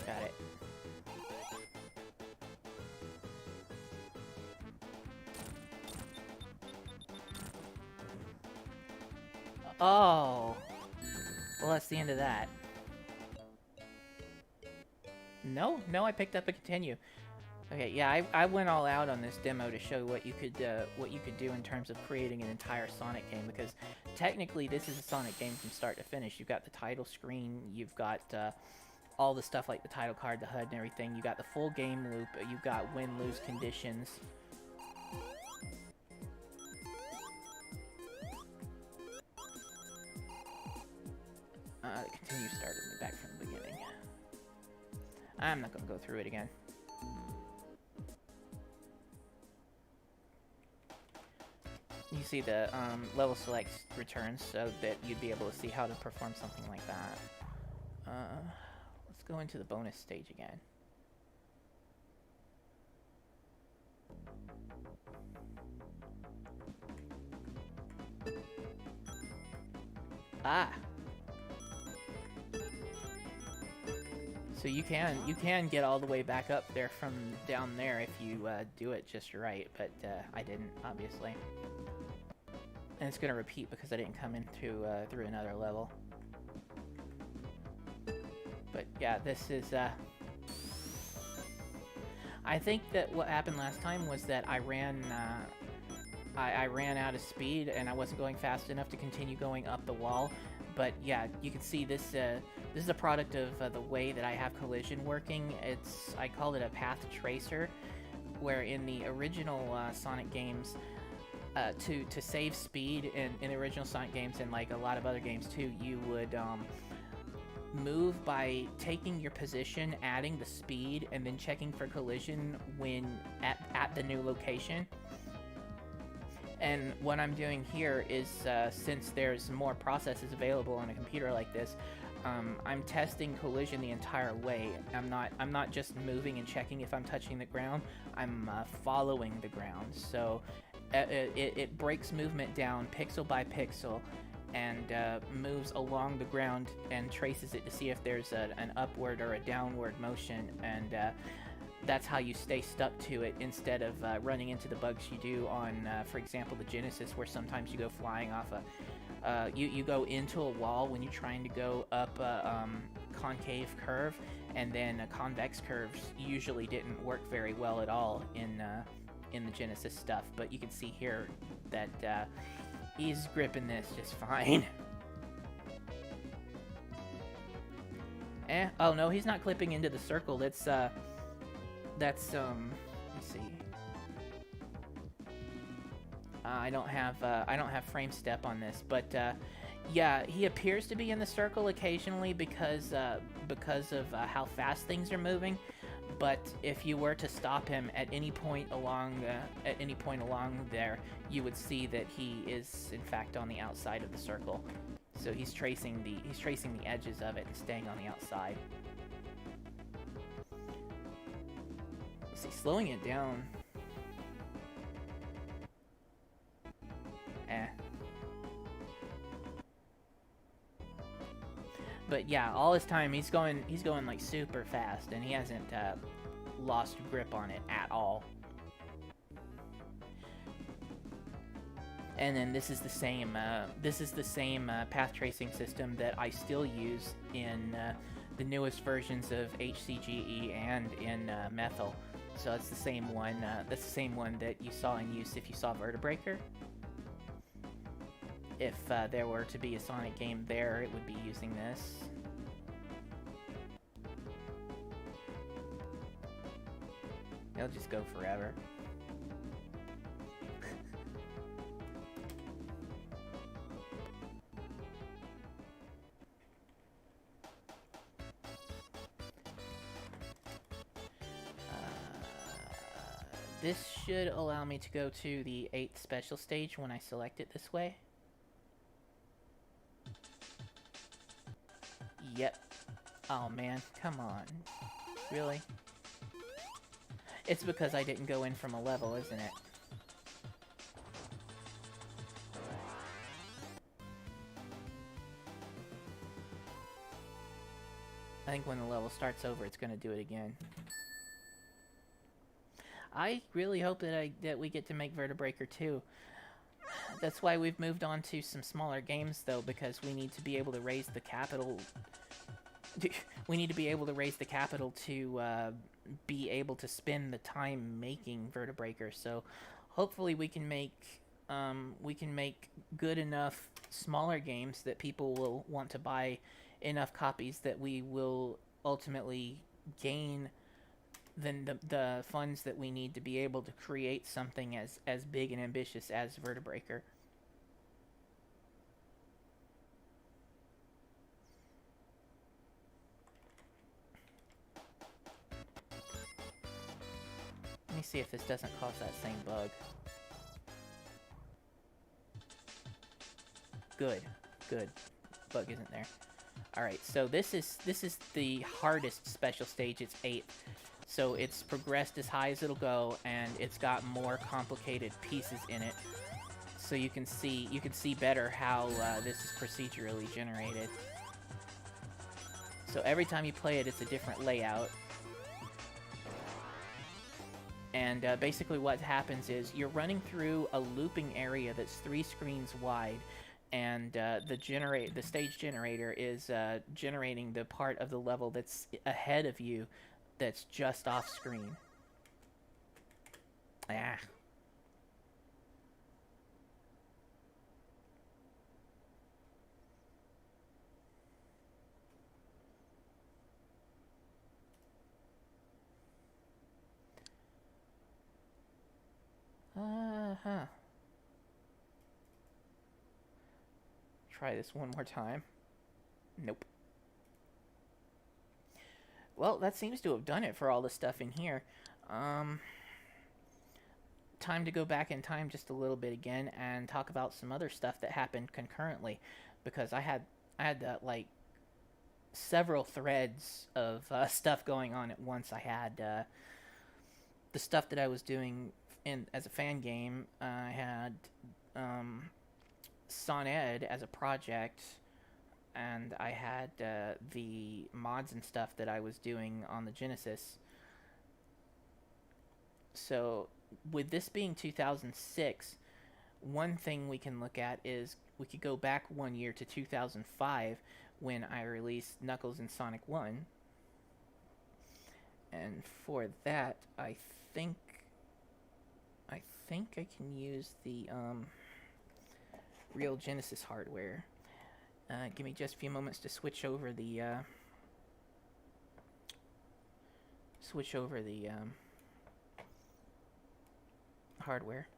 Got it. Oh. Well, that's the end of that. No, I picked up a continue. Okay, yeah, I went all out on this demo to show what you could do in terms of creating an entire Sonic game, because technically this is a Sonic game from start to finish. You've got the title screen, you've got all the stuff like the title card, the HUD, and everything. You got the full game loop. You've got win-lose conditions. The continue started me back from the beginning. I'm not going to go through it again. You see the level select returns so that you'd be able to see how to perform something like that. Let's go into the bonus stage again. Ah! So you can get all the way back up there from down there if you do it just right, but I didn't, obviously. And it's gonna repeat because I didn't come in through another level. But yeah, this is I think that what happened last time was that I ran out of speed and I wasn't going fast enough to continue going up the wall. But yeah, you can see this. This is a product of the way that I have collision working. I called it a path tracer, where in the original Sonic games, to save speed in the original Sonic games and like a lot of other games too, you would move by taking your position, adding the speed, and then checking for collision when at the new location. And what I'm doing here is, since there's more processes available on a computer like this, I'm testing collision the entire way. I'm not just moving and checking if I'm touching the ground. I'm following the ground. So it breaks movement down pixel by pixel and moves along the ground and traces it to see if there's an upward or a downward motion, and that's how you stay stuck to it instead of running into the bugs you do on, for example, the Genesis, where sometimes you go flying off you go into a wall when you're trying to go up a concave curve, and then convex curves usually didn't work very well at all in the Genesis stuff. But you can see here that he's gripping this just fine. Oh no, he's not clipping into the circle. That's let's see. I don't have frame step on this, but yeah, he appears to be in the circle occasionally because of how fast things are moving. But if you were to stop him at any point along there, you would see that he is in fact on the outside of the circle. So he's tracing the edges of it and staying on the outside. Let's see, slowing it down. But yeah, all this time he's going like super fast, and he hasn't lost grip on it at all. And then this is the same path tracing system that I still use in the newest versions of HCGE and in Methyl. So it's the same one. That's the same one that you saw in use if you saw Vertebreaker. If there were to be a Sonic game there, it would be using this. It'll just go forever. This should allow me to go to the 8th special stage when I select it this way. Yep. Oh man, come on. Really? It's because I didn't go in from a level, isn't it? I think when the level starts over, it's going to do it again. I really hope that we get to make Vertebreaker 2. That's why we've moved on to some smaller games, though, because we need to be able to raise the capital. We need to be able to raise the capital to be able to spend the time making Vertebreaker. So, hopefully, we can make good enough smaller games that people will want to buy enough copies that we will ultimately gain the funds that we need to be able to create something as big and ambitious as Vertebreaker. Let me see if this doesn't cause that same bug. Good, good. Bug isn't there. Alright, so this is the hardest special stage. It's 8th. So it's progressed as high as it'll go, and it's got more complicated pieces in it. So you can see better how this is procedurally generated. So every time you play it, it's a different layout. And basically what happens is you're running through a looping area that's 3 screens wide, and the stage generator is generating the part of the level that's ahead of you that's just off screen. Ah. Uh-huh. Try this one more time. Nope. Well, that seems to have done it for all the stuff in here. Time to go back in time just a little bit again and talk about some other stuff that happened concurrently, because I had like several threads of stuff going on at once. I had the stuff that I was doing as a fan game. I had Soned as a project, and I had the mods and stuff that I was doing on the Genesis. So, with this being 2006, one thing we can look at is we could go back 1 year to 2005 when I released Knuckles and Sonic 1. And for that, I think I can use the real Genesis hardware. Give me just a few moments to switch over the hardware.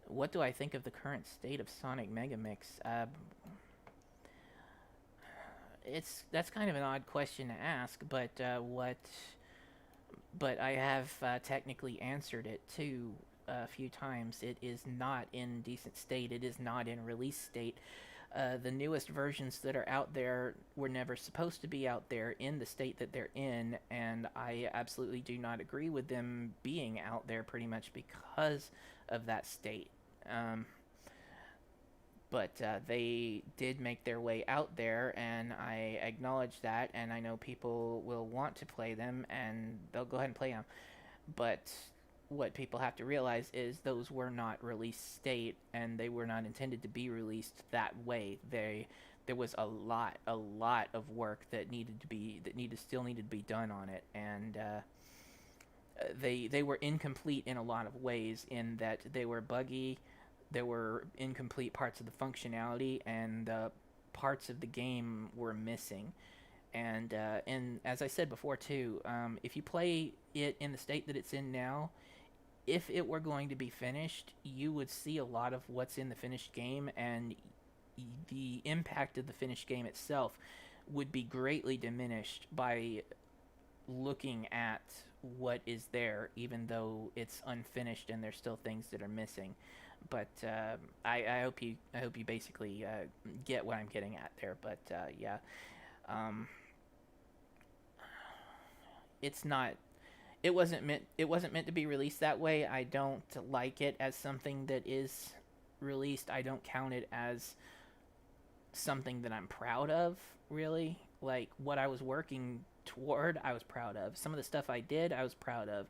What do I think of the current state of Sonic Megamix? That's kind of an odd question to ask, but I have technically answered it too a few times. It is not in decent state. It is not in release state. The newest versions that are out there were never supposed to be out there in the state that they're in, and I absolutely do not agree with them being out there pretty much because of that state. But they did make their way out there, and I acknowledge that, and I know people will want to play them, and they'll go ahead and play them. But what people have to realize is those were not released state, and they were not intended to be released that way. There was a lot of work that still needed to be done on it, and they were incomplete in a lot of ways, in that they were buggy. There were incomplete parts of the functionality, and parts of the game were missing. And as I said before too, if you play it in the state that it's in now, if it were going to be finished, you would see a lot of what's in the finished game, and the impact of the finished game itself would be greatly diminished by looking at what is there, even though it's unfinished and there's still things that are missing. But I hope you basically get what I'm getting at there. But yeah, um, it's not. It wasn't meant to be released that way. I don't like it as something that is released. I don't count it as something that I'm proud of, really. Like what I was working toward, I was proud of. Some of the stuff I did, I was proud of.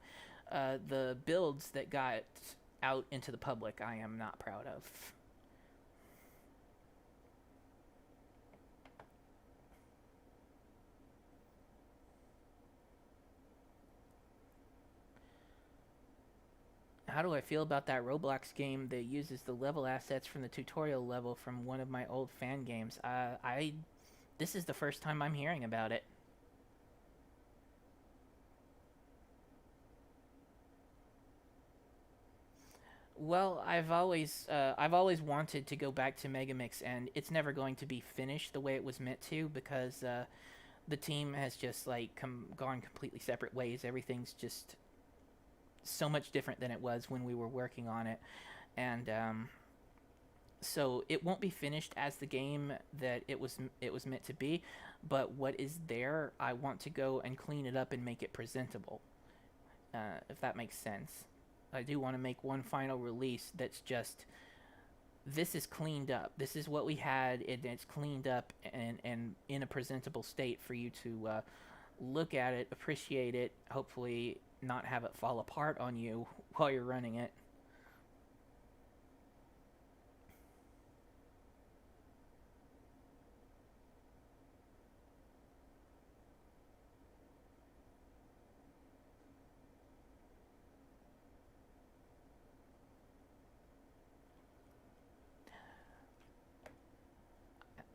The builds that got out into the public, I am not proud of. How do I feel about that Roblox game that uses the level assets from the tutorial level from one of my old fan games? I This is the first time I'm hearing about it. Well, I've always wanted to go back to Megamix, and it's never going to be finished the way it was meant to because the team has just like gone completely separate ways. Everything's just so much different than it was when we were working on it, and so it won't be finished as the game that it was meant to be. But what is there, I want to go and clean it up and make it presentable. If that makes sense. I do want to make one final release that's just this is cleaned up. This is what we had, and it's cleaned up and in a presentable state for you to look at it, appreciate it, hopefully not have it fall apart on you while you're running it.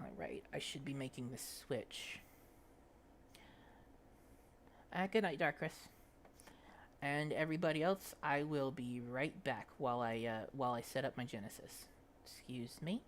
All right, I should be making the switch. Good night, Darkris. And everybody else, I will be right back while I set up my Genesis. Excuse me.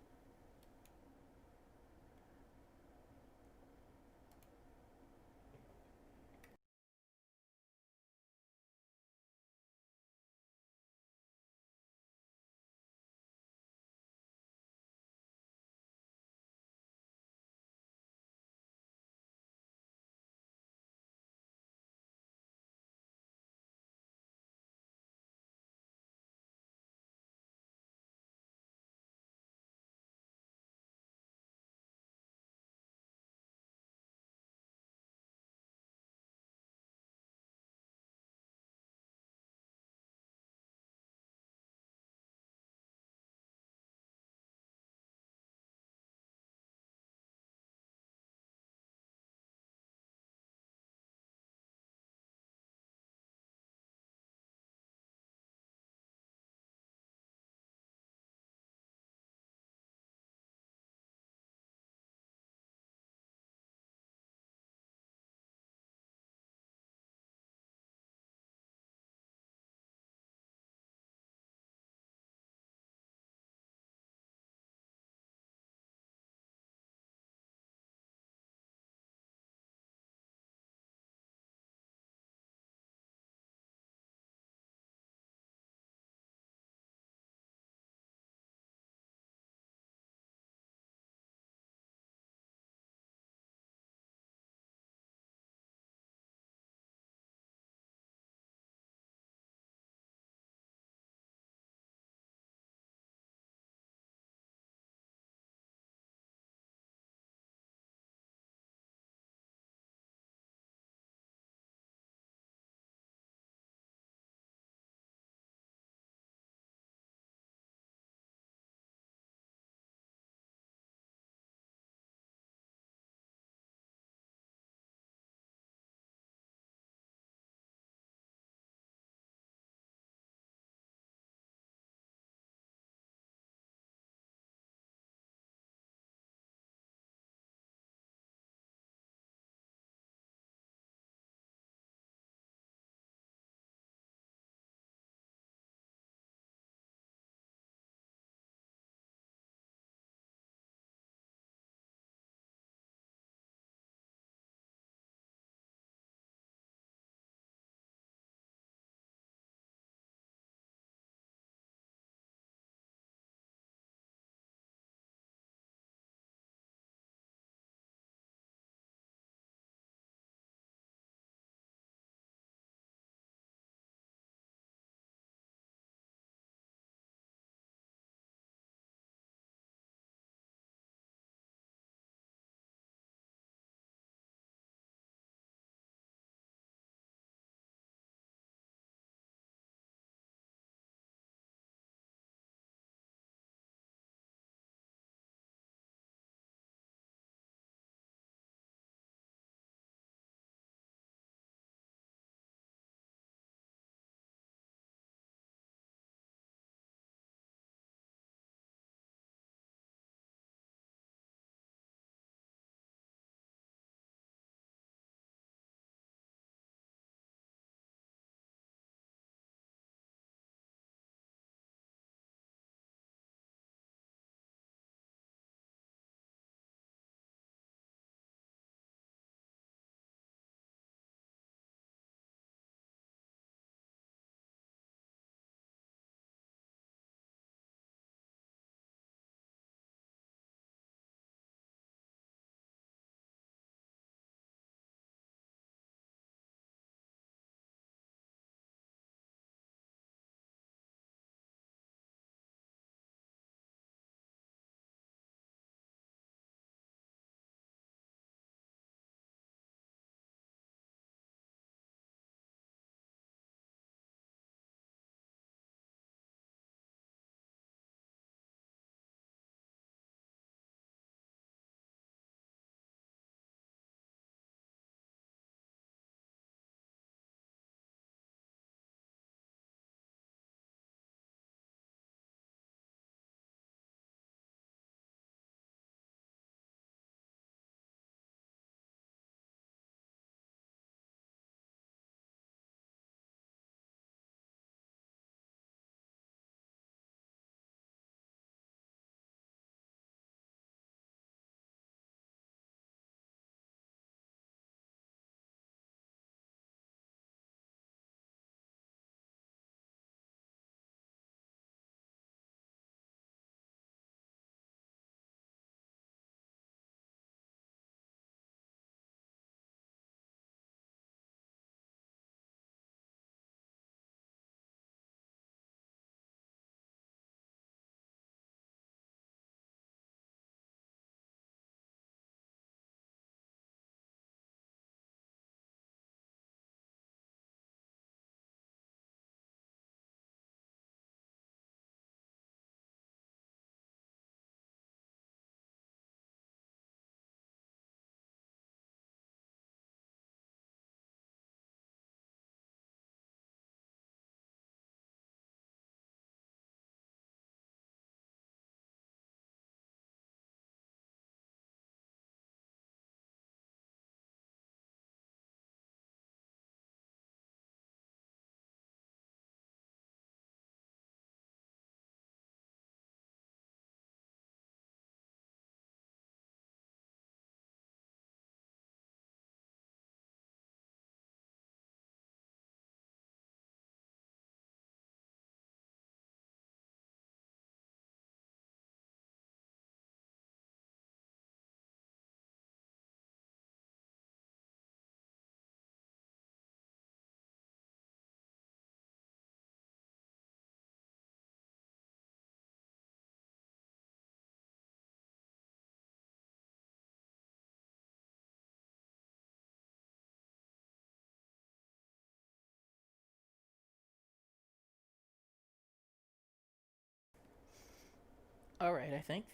All right, I think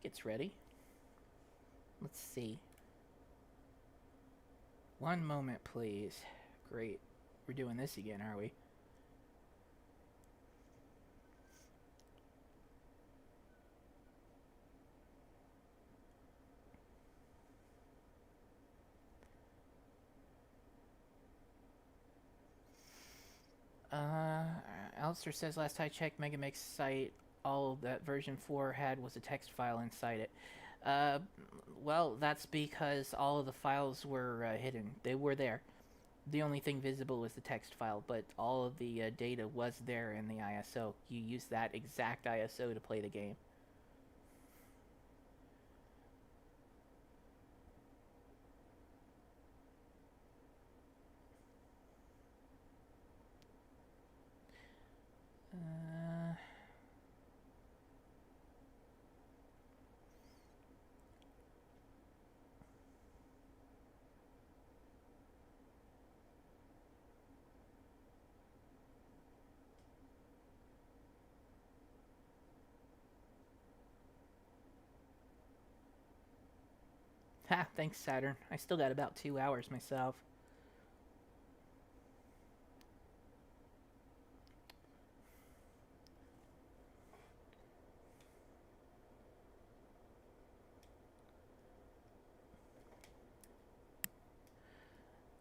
it's ready. Let's see. One moment, please. Great. We're doing this again, are we? Uh, Alistair says last I checked, Megamix site, all that version 4 had was a text file inside it. Uh, well, that's because all of the files were hidden. They were there. The only thing visible was the text file, but all of the data was there in the ISO. You use that exact ISO to play the game. Uh, ha, thanks, Saturn. I still got about 2 hours myself.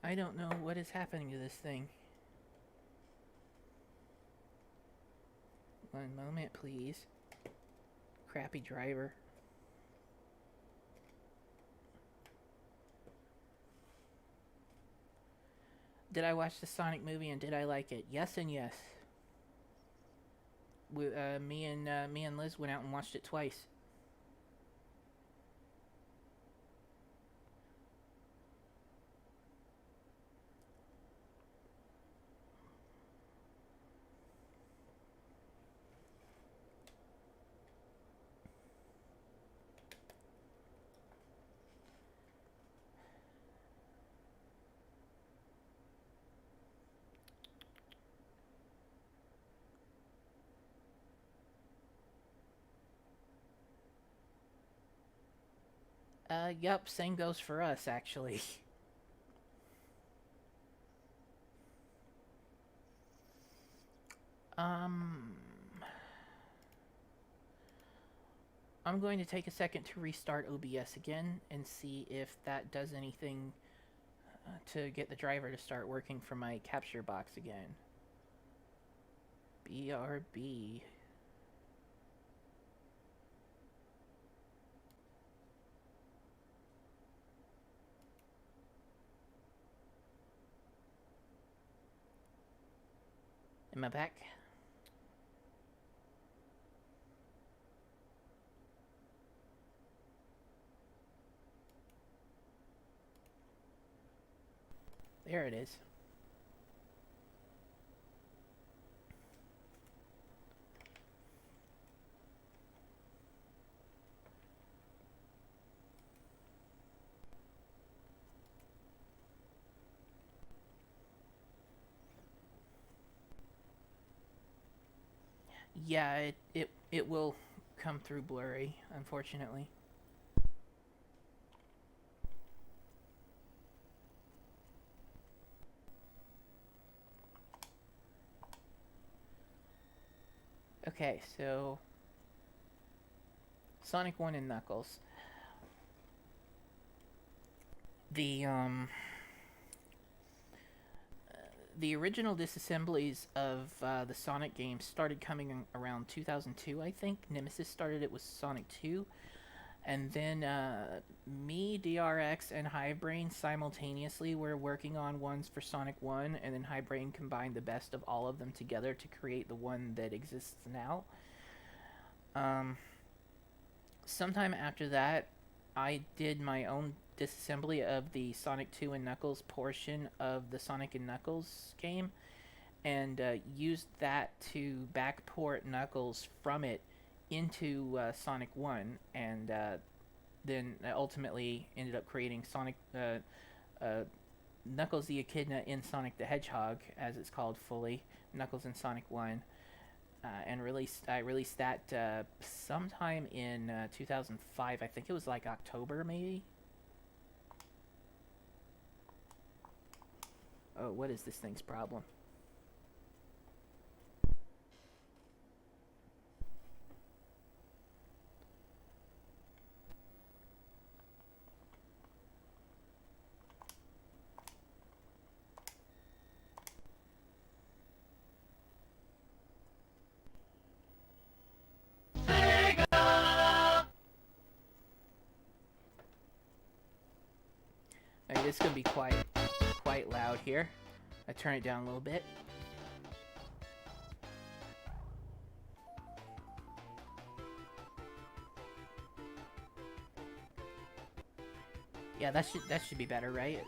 I don't know what is happening to this thing. One moment, please. Crappy driver. Did I watch the Sonic movie and did I like it? Yes and yes. Me and Liz went out and watched it twice. Yup, same goes for us, actually. Um, I'm going to take a second to restart OBS again and see if that does anything to get the driver to start working for my capture box again. BRB. Am I back? There it is. Yeah, it will come through blurry, unfortunately. Okay, so Sonic 1 and Knuckles. The the original disassemblies of the Sonic games started coming around 2002, I think. Nemesis started it with Sonic 2. And then me, DRX, and Highbrain simultaneously were working on ones for Sonic 1, and then Highbrain combined the best of all of them together to create the one that exists now. Um, Sometime after that, I did my own disassembly of the Sonic 2 and Knuckles portion of the Sonic and Knuckles game, and used that to backport Knuckles from it into Sonic 1, and then ultimately ended up creating Sonic Knuckles the Echidna in Sonic the Hedgehog, as it's called fully, Knuckles in Sonic 1. I released that sometime in 2005. I think it was like October, maybe. Oh, what is this thing's problem? I mean, this is gonna be quite loud here. I turn it down a little bit. Yeah, that should be better, right?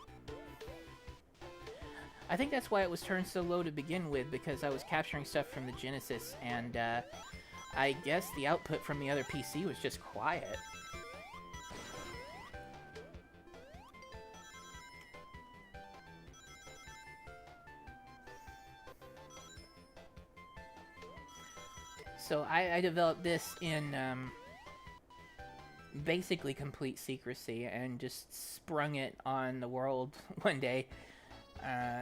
I think that's why it was turned so low to begin with, because I was capturing stuff from the Genesis, and I guess the output from the other PC was just quiet. So I developed this in basically complete secrecy and just sprung it on the world one day.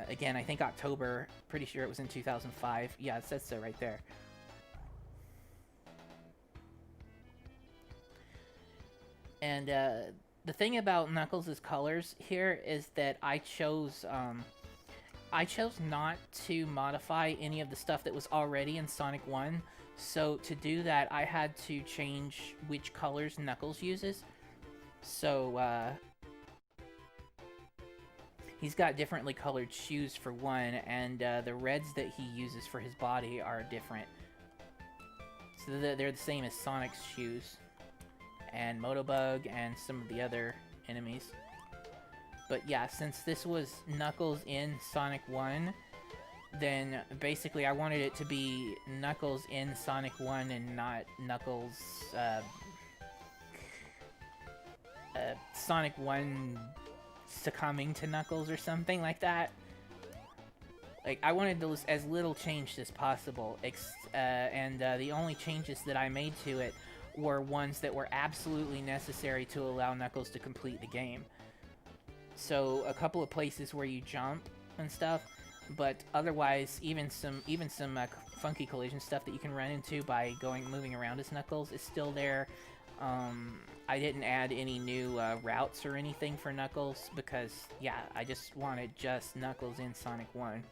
Again, I think October. Pretty sure it was in 2005. Yeah, it says so right there. And the thing about Knuckles' colors here is that I chose not to modify any of the stuff that was already in Sonic 1. So to do that, I had to change which colors Knuckles uses. So he's got differently colored shoes for one, and the reds that he uses for his body are different. So they're the same as Sonic's shoes, and Motobug, and some of the other enemies. But yeah, since this was Knuckles in Sonic 1, then basically I wanted it to be Knuckles in Sonic 1 and not Knuckles, Sonic 1 succumbing to Knuckles or something like that. Like, I wanted as little changed as possible, and the only changes that I made to it were ones that were absolutely necessary to allow Knuckles to complete the game. So a couple of places where you jump and stuff, but otherwise, even some funky collision stuff that you can run into by moving around as Knuckles is still there. I didn't add any new routes or anything for Knuckles because, yeah, I just wanted just Knuckles in Sonic 1.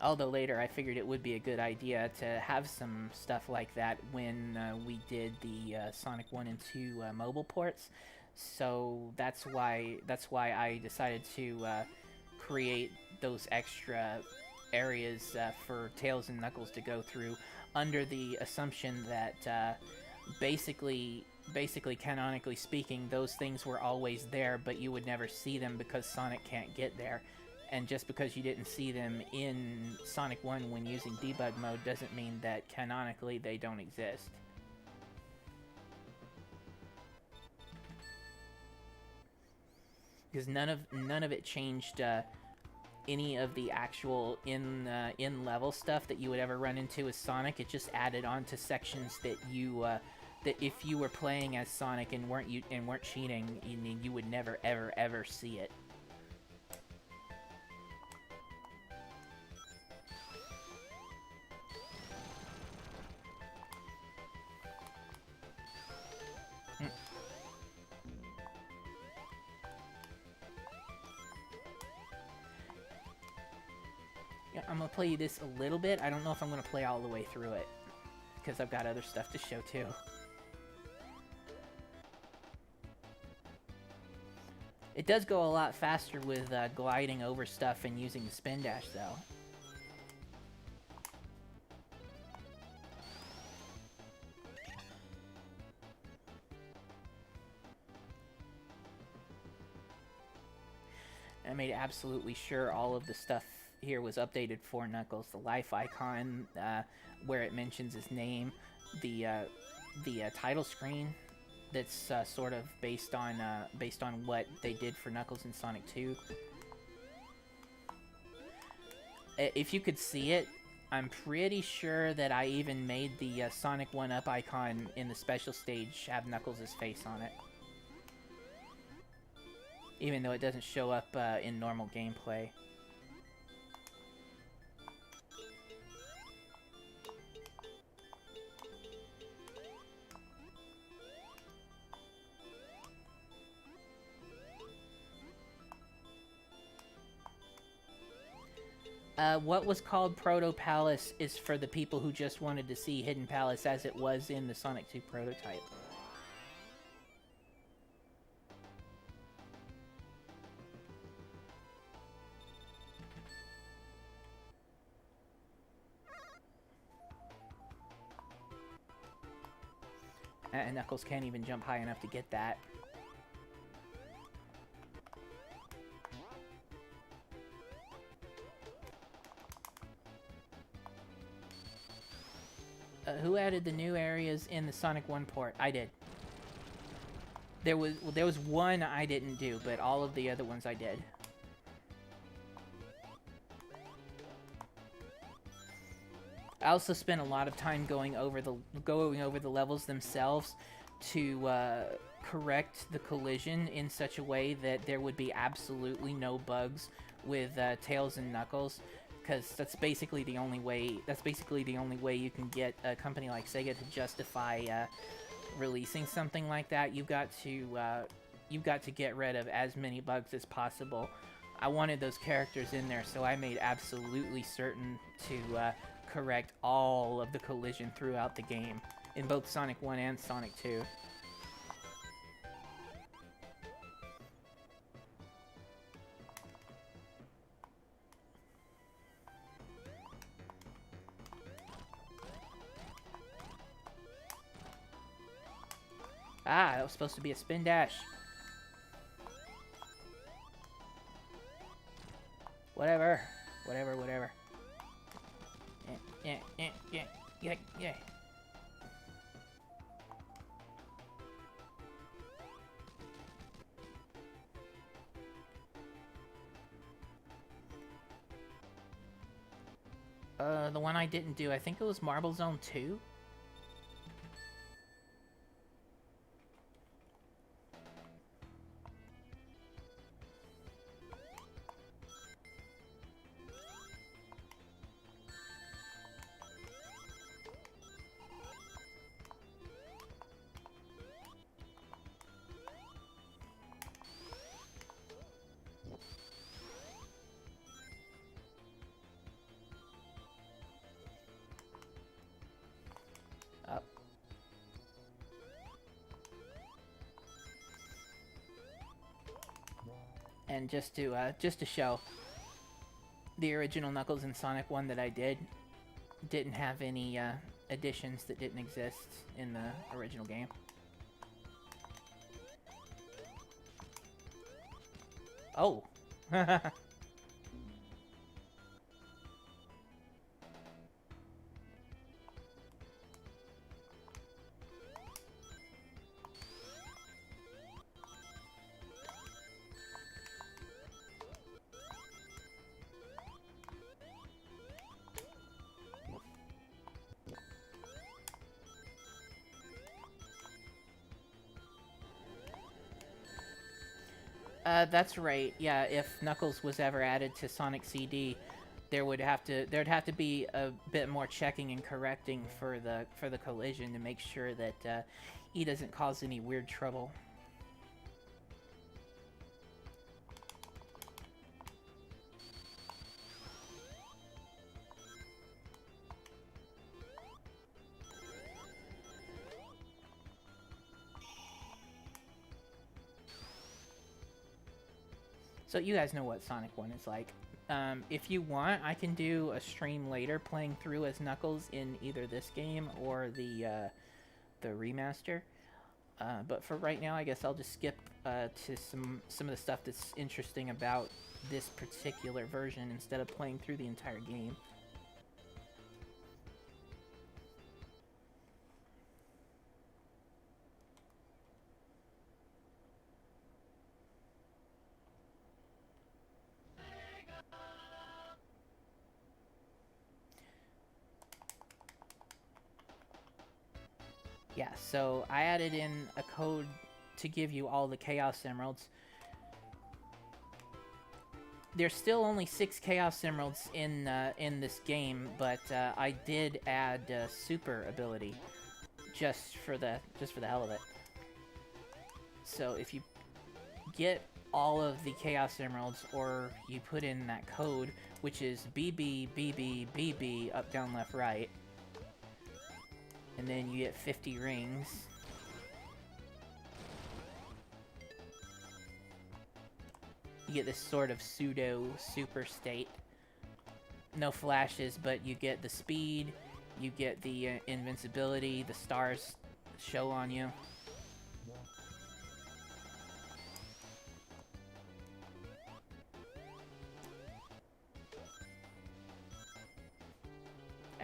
Although later I figured it would be a good idea to have some stuff like that when we did the Sonic 1 and 2 mobile ports. So that's why I decided to create those extra areas for Tails and Knuckles to go through, under the assumption that basically canonically speaking, those things were always there, but you would never see them because Sonic can't get there. And just because you didn't see them in Sonic 1 when using debug mode doesn't mean that canonically they don't exist. Because none of it changed any of the actual in level stuff that you would ever run into as Sonic. It just added on to sections that that if you were playing as Sonic and weren't cheating, you would never ever see it. Yeah, I'm gonna play this a little bit. I don't know if I'm gonna play all the way through it, because I've got other stuff to show too. It does go a lot faster with gliding over stuff and using the spin dash, though. I made absolutely sure all of the stuff here was updated for Knuckles. The life icon, where it mentions his name, the title screen that's sort of based on what they did for Knuckles in Sonic 2. If you could see it, I'm pretty sure that I even made the Sonic 1-Up icon in the special stage have Knuckles' face on it. Even though it doesn't show up in normal gameplay. What was called Proto Palace is for the people who just wanted to see Hidden Palace as it was in the Sonic 2 prototype. And Knuckles can't even jump high enough to get that. Who added the new areas in the Sonic 1 port? I did. There was one I didn't do, but all of the other ones I did. I also spent a lot of time going over the levels themselves to correct the collision in such a way that there would be absolutely no bugs with Tails and Knuckles, because that's basically the only way. That's basically the only way you can get a company like Sega to justify releasing something like that. You've got to get rid of as many bugs as possible. I wanted those characters in there, so I made absolutely certain to correct all of the collision throughout the game in both Sonic 1 and Sonic 2. Ah, that was supposed to be a spin dash. Whatever. Whatever. Yeah. The one I didn't do, I think it was Marble Zone 2. And just to show, the original Knuckles and Sonic 1 that I didn't have any additions that didn't exist in the original game. Oh. That's right. Yeah, if Knuckles was ever added to Sonic CD, there'd have to be a bit more checking and correcting for the collision to make sure that he doesn't cause any weird trouble. So you guys know what Sonic 1 is like. If you want, I can do a stream later playing through as Knuckles in either this game or the remaster. But for right now, I guess I'll just skip to some of the stuff that's interesting about this particular version instead of playing through the entire game. Yeah, so I added in a code to give you all the Chaos Emeralds. There's still only 6 Chaos Emeralds in this game, but I did add super ability just for the hell of it. So if you get all of the Chaos Emeralds, or you put in that code, which is BB BB BB up down left right, and then you get 50 rings. You get this sort of pseudo super state. No flashes, but you get the speed, you get the invincibility, the stars show on you.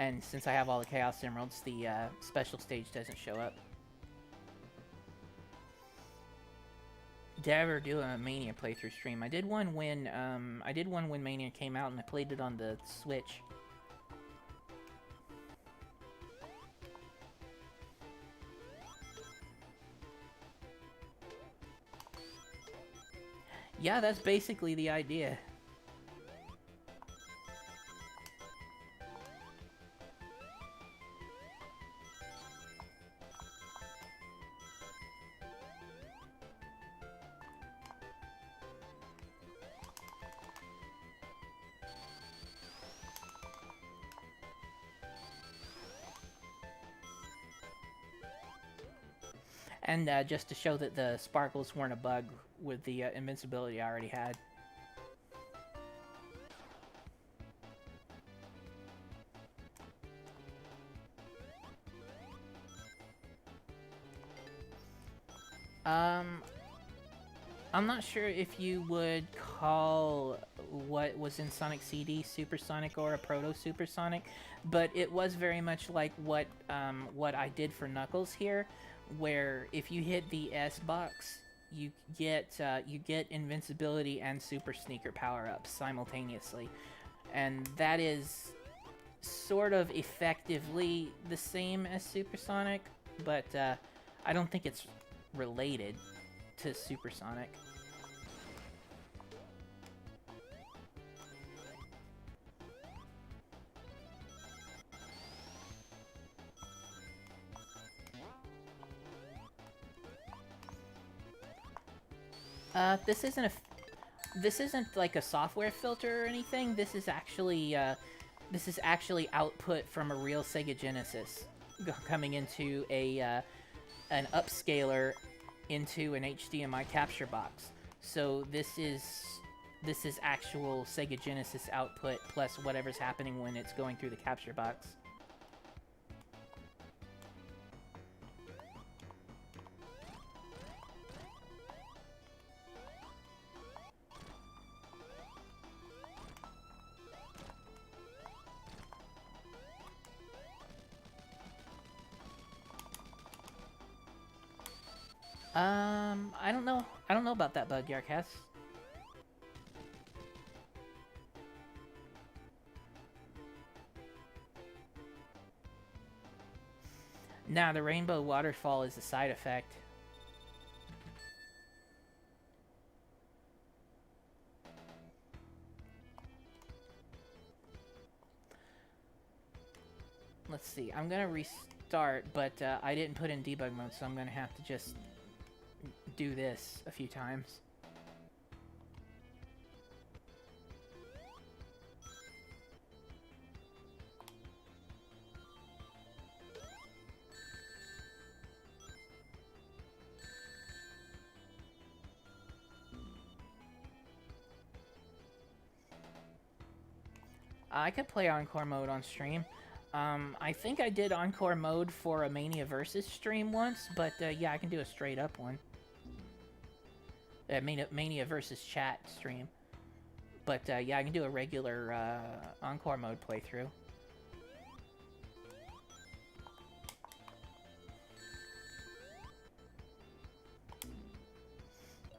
And since I have all the Chaos Emeralds, the special stage doesn't show up. Did I ever do a Mania playthrough stream? I did one when Mania came out, and I played it on the Switch. Yeah, that's basically the idea. And just to show that the sparkles weren't a bug with the invincibility I already had. I'm not sure if you would call what was in Sonic CD Supersonic or a Proto-Supersonic, but it was very much like what I did for Knuckles here, where if you hit the S box, you get invincibility and super sneaker power-ups simultaneously, and that is sort of effectively the same as Supersonic, but I don't think it's related to Supersonic. This isn't like a software filter or anything. This is actually output from a real Sega Genesis coming into an upscaler into an HDMI capture box. So this is actual Sega Genesis output plus whatever's happening when it's going through the capture box. I don't know about that bug, Yarkas. Nah, the rainbow waterfall is a side effect. Let's see, I'm gonna restart, but I didn't put in debug mode, so I'm gonna have to just do this a few times. I could play Encore mode on stream. I think I did Encore mode for a Mania Versus stream once, but yeah, I can do a straight up one. Mania Versus chat stream. But yeah, I can do a regular Encore mode playthrough.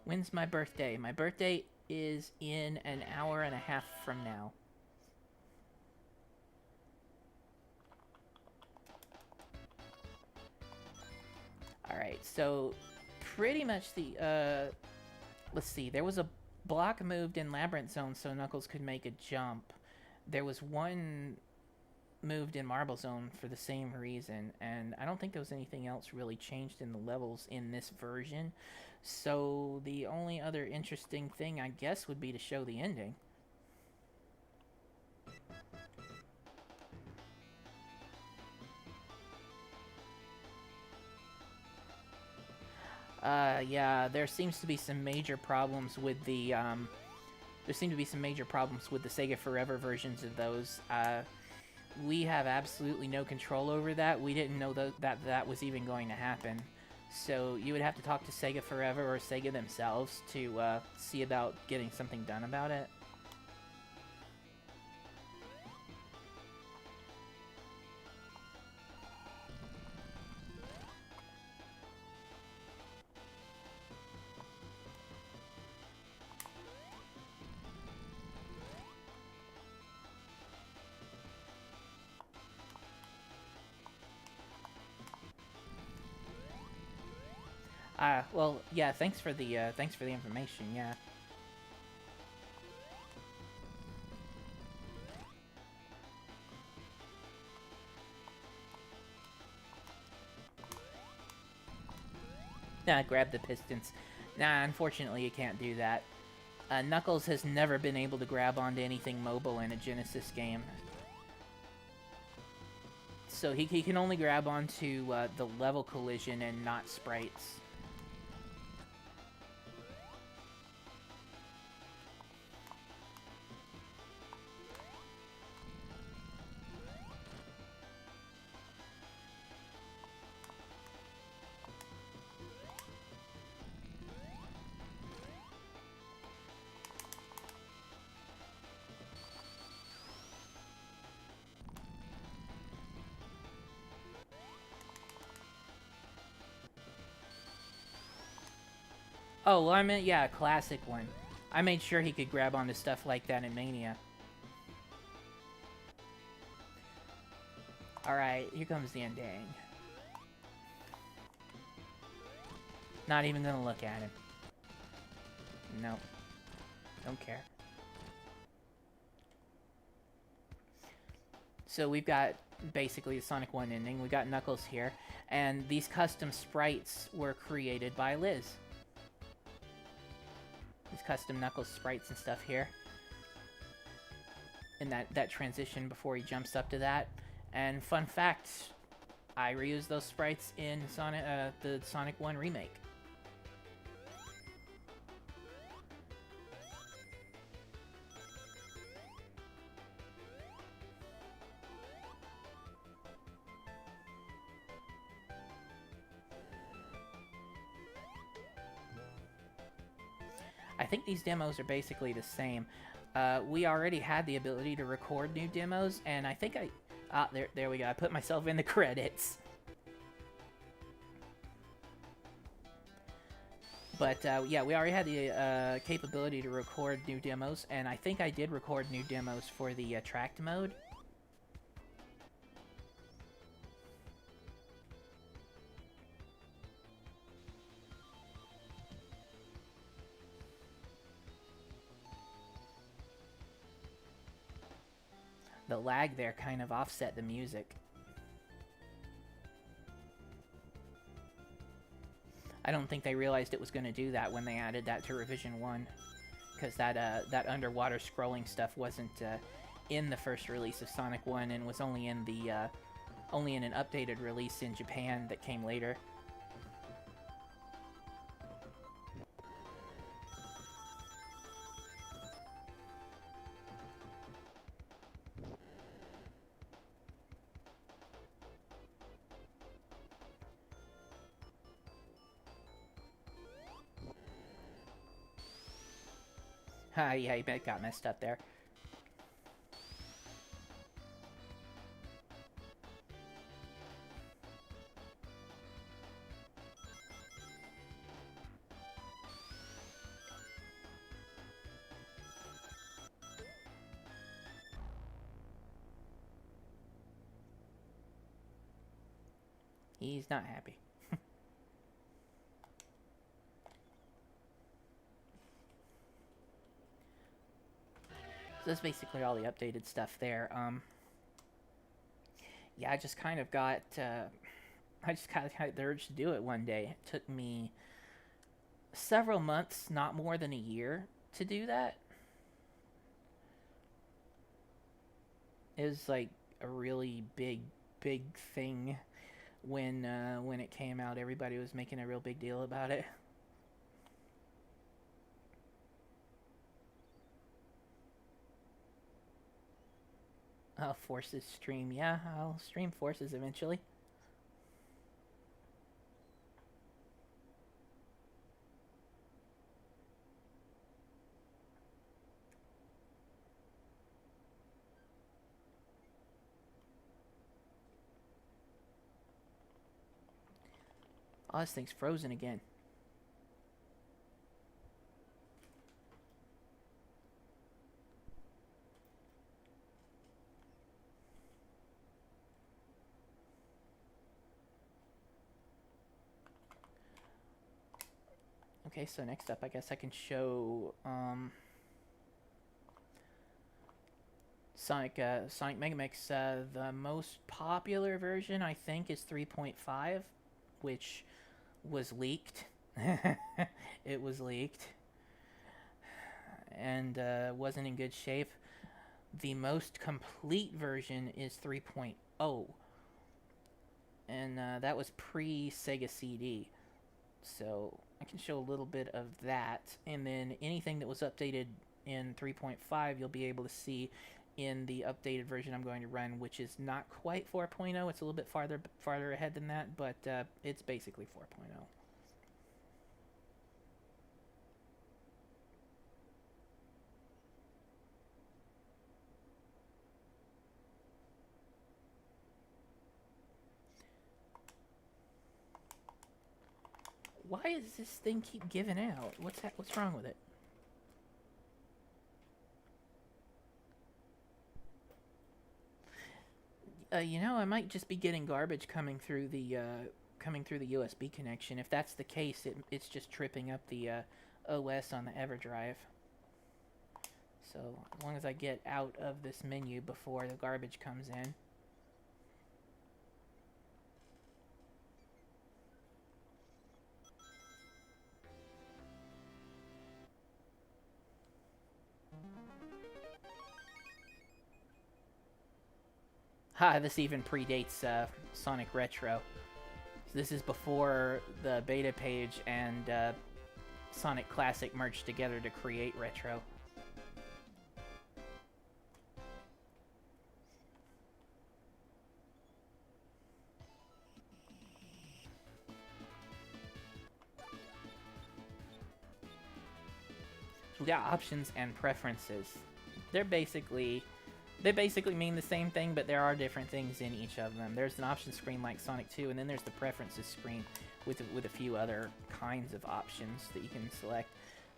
When's my birthday? My birthday is in an hour and a half from now. So, pretty much let's see, there was a block moved in Labyrinth Zone so Knuckles could make a jump. There was one moved in Marble Zone for the same reason, and I don't think there was anything else really changed in the levels in this version. So the only other interesting thing, I guess, would be to show the ending. Yeah, there seems to be some major problems with there seem to be some major problems with the Sega Forever versions of those. We have absolutely no control over that. We didn't know that was even going to happen. So you would have to talk to Sega Forever or Sega themselves to see about getting something done about it. Well, yeah. Thanks for the information. Yeah. Nah, grab the pistons. Nah, unfortunately, you can't do that. Knuckles has never been able to grab onto anything mobile in a Genesis game. So he can only grab onto the level collision and not sprites. Oh, well, I meant, yeah, a classic one. I made sure he could grab onto stuff like that in Mania. Alright, here comes the ending. Not even gonna look at him. No. Don't care. So we've got basically the Sonic 1 ending. We got Knuckles here. And these custom sprites were created by Liz. These custom Knuckles sprites and stuff here. And that transition before he jumps up to that. And fun fact, I reused those sprites in the Sonic 1 remake. I think these demos are basically the same. We already had the ability to record new demos, and I think there we go. I put myself in the credits. But yeah, we already had the capability to record new demos, and I think I did record new demos for the tracked mode. The lag there kind of offset the music. I don't think they realized it was going to do that when they added that to Revision 1. Because that underwater scrolling stuff wasn't in the first release of Sonic 1 and was only in an updated release in Japan that came later. Yeah, he got messed up there. He's not happy. that's basically all the updated stuff there. Yeah, I just kind of got, I just kind of had the urge to do it one day. It took me several months, not more than a year, to do that. It was like a really big thing when it came out. Everybody was making a real big deal about it. Forces stream, yeah, I'll stream Forces eventually. Oh, this thing's frozen again. Okay, so next up, I guess I can show Sonic Megamix. The most popular version, I think, is 3.5, which was leaked. It was leaked and wasn't in good shape. The most complete version is 3.0, and that was pre Sega CD. So I can show a little bit of that, and then anything that was updated in 3.5 you'll be able to see in the updated version I'm going to run, which is not quite 4.0. It's a little bit farther ahead than that, but it's basically 4.0. Why does this thing keep giving out? What's wrong with it? I might just be getting garbage coming through the USB connection. If that's the case, it's just tripping up the OS on the EverDrive. So as long as I get out of this menu before the garbage comes in. This even predates Sonic Retro. So this is before the beta page and Sonic Classic merged together to create Retro. We got options and preferences. They're basically they basically mean the same thing, but there are different things in each of them. There's an option screen like Sonic 2, and then there's the preferences screen with a few other kinds of options that you can select.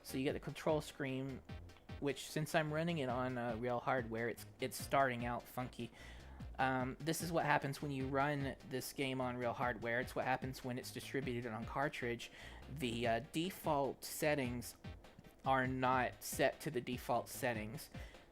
So you get the control screen, which since I'm running it on real hardware, it's starting out funky. This is what happens when you run this game on real hardware. It's what happens when it's distributed on cartridge. The default settings are not set to the default settings.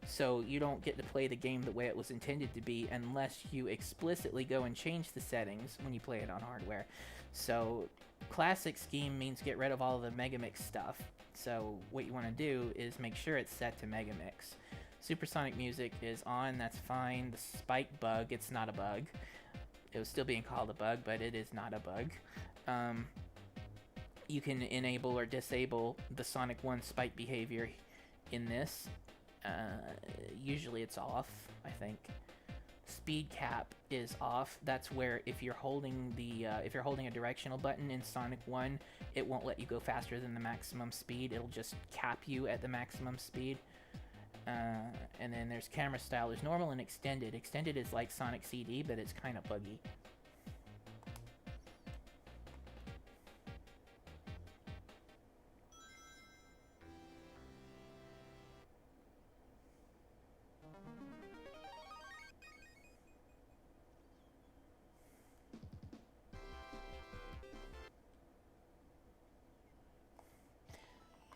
So you don't get to play the game the way it was intended to be unless you explicitly go and change the settings when you play it on hardware. So classic scheme means get rid of all of the Megamix stuff. So what you want to do is make sure it's set to Megamix. Supersonic music is on, that's fine. The spike bug, it's not a bug. It was still being called a bug, but it is not a bug. You can enable or disable the Sonic 1 spike behavior in this. Usually it's off, I think. Speed cap is off. That's where if you're holding a directional button in Sonic 1, it won't let you go faster than the maximum speed. It'll just cap you at the maximum speed. And then there's camera style. There's normal and extended. Extended is like Sonic CD, but it's kind of buggy.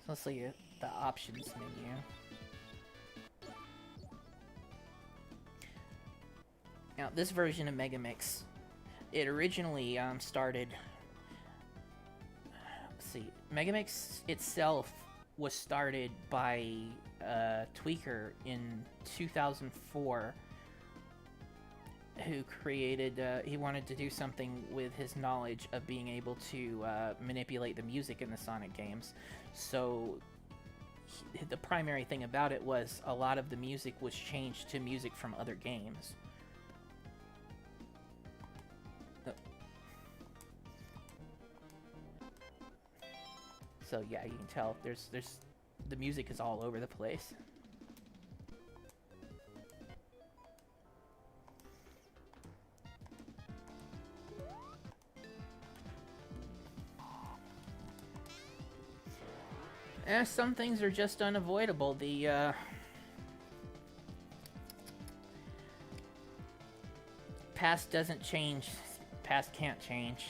So let's see the options menu. Now, this version of Megamix, it originally started. Let's see, Megamix itself was started by Tweaker in 2004, who created. He wanted to do something with his knowledge of being able to manipulate the music in the Sonic games. So the primary thing about it was a lot of the music was changed to music from other games. So yeah, you can tell there's the music is all over the place. Some things are just unavoidable. The past doesn't change. Past can't change.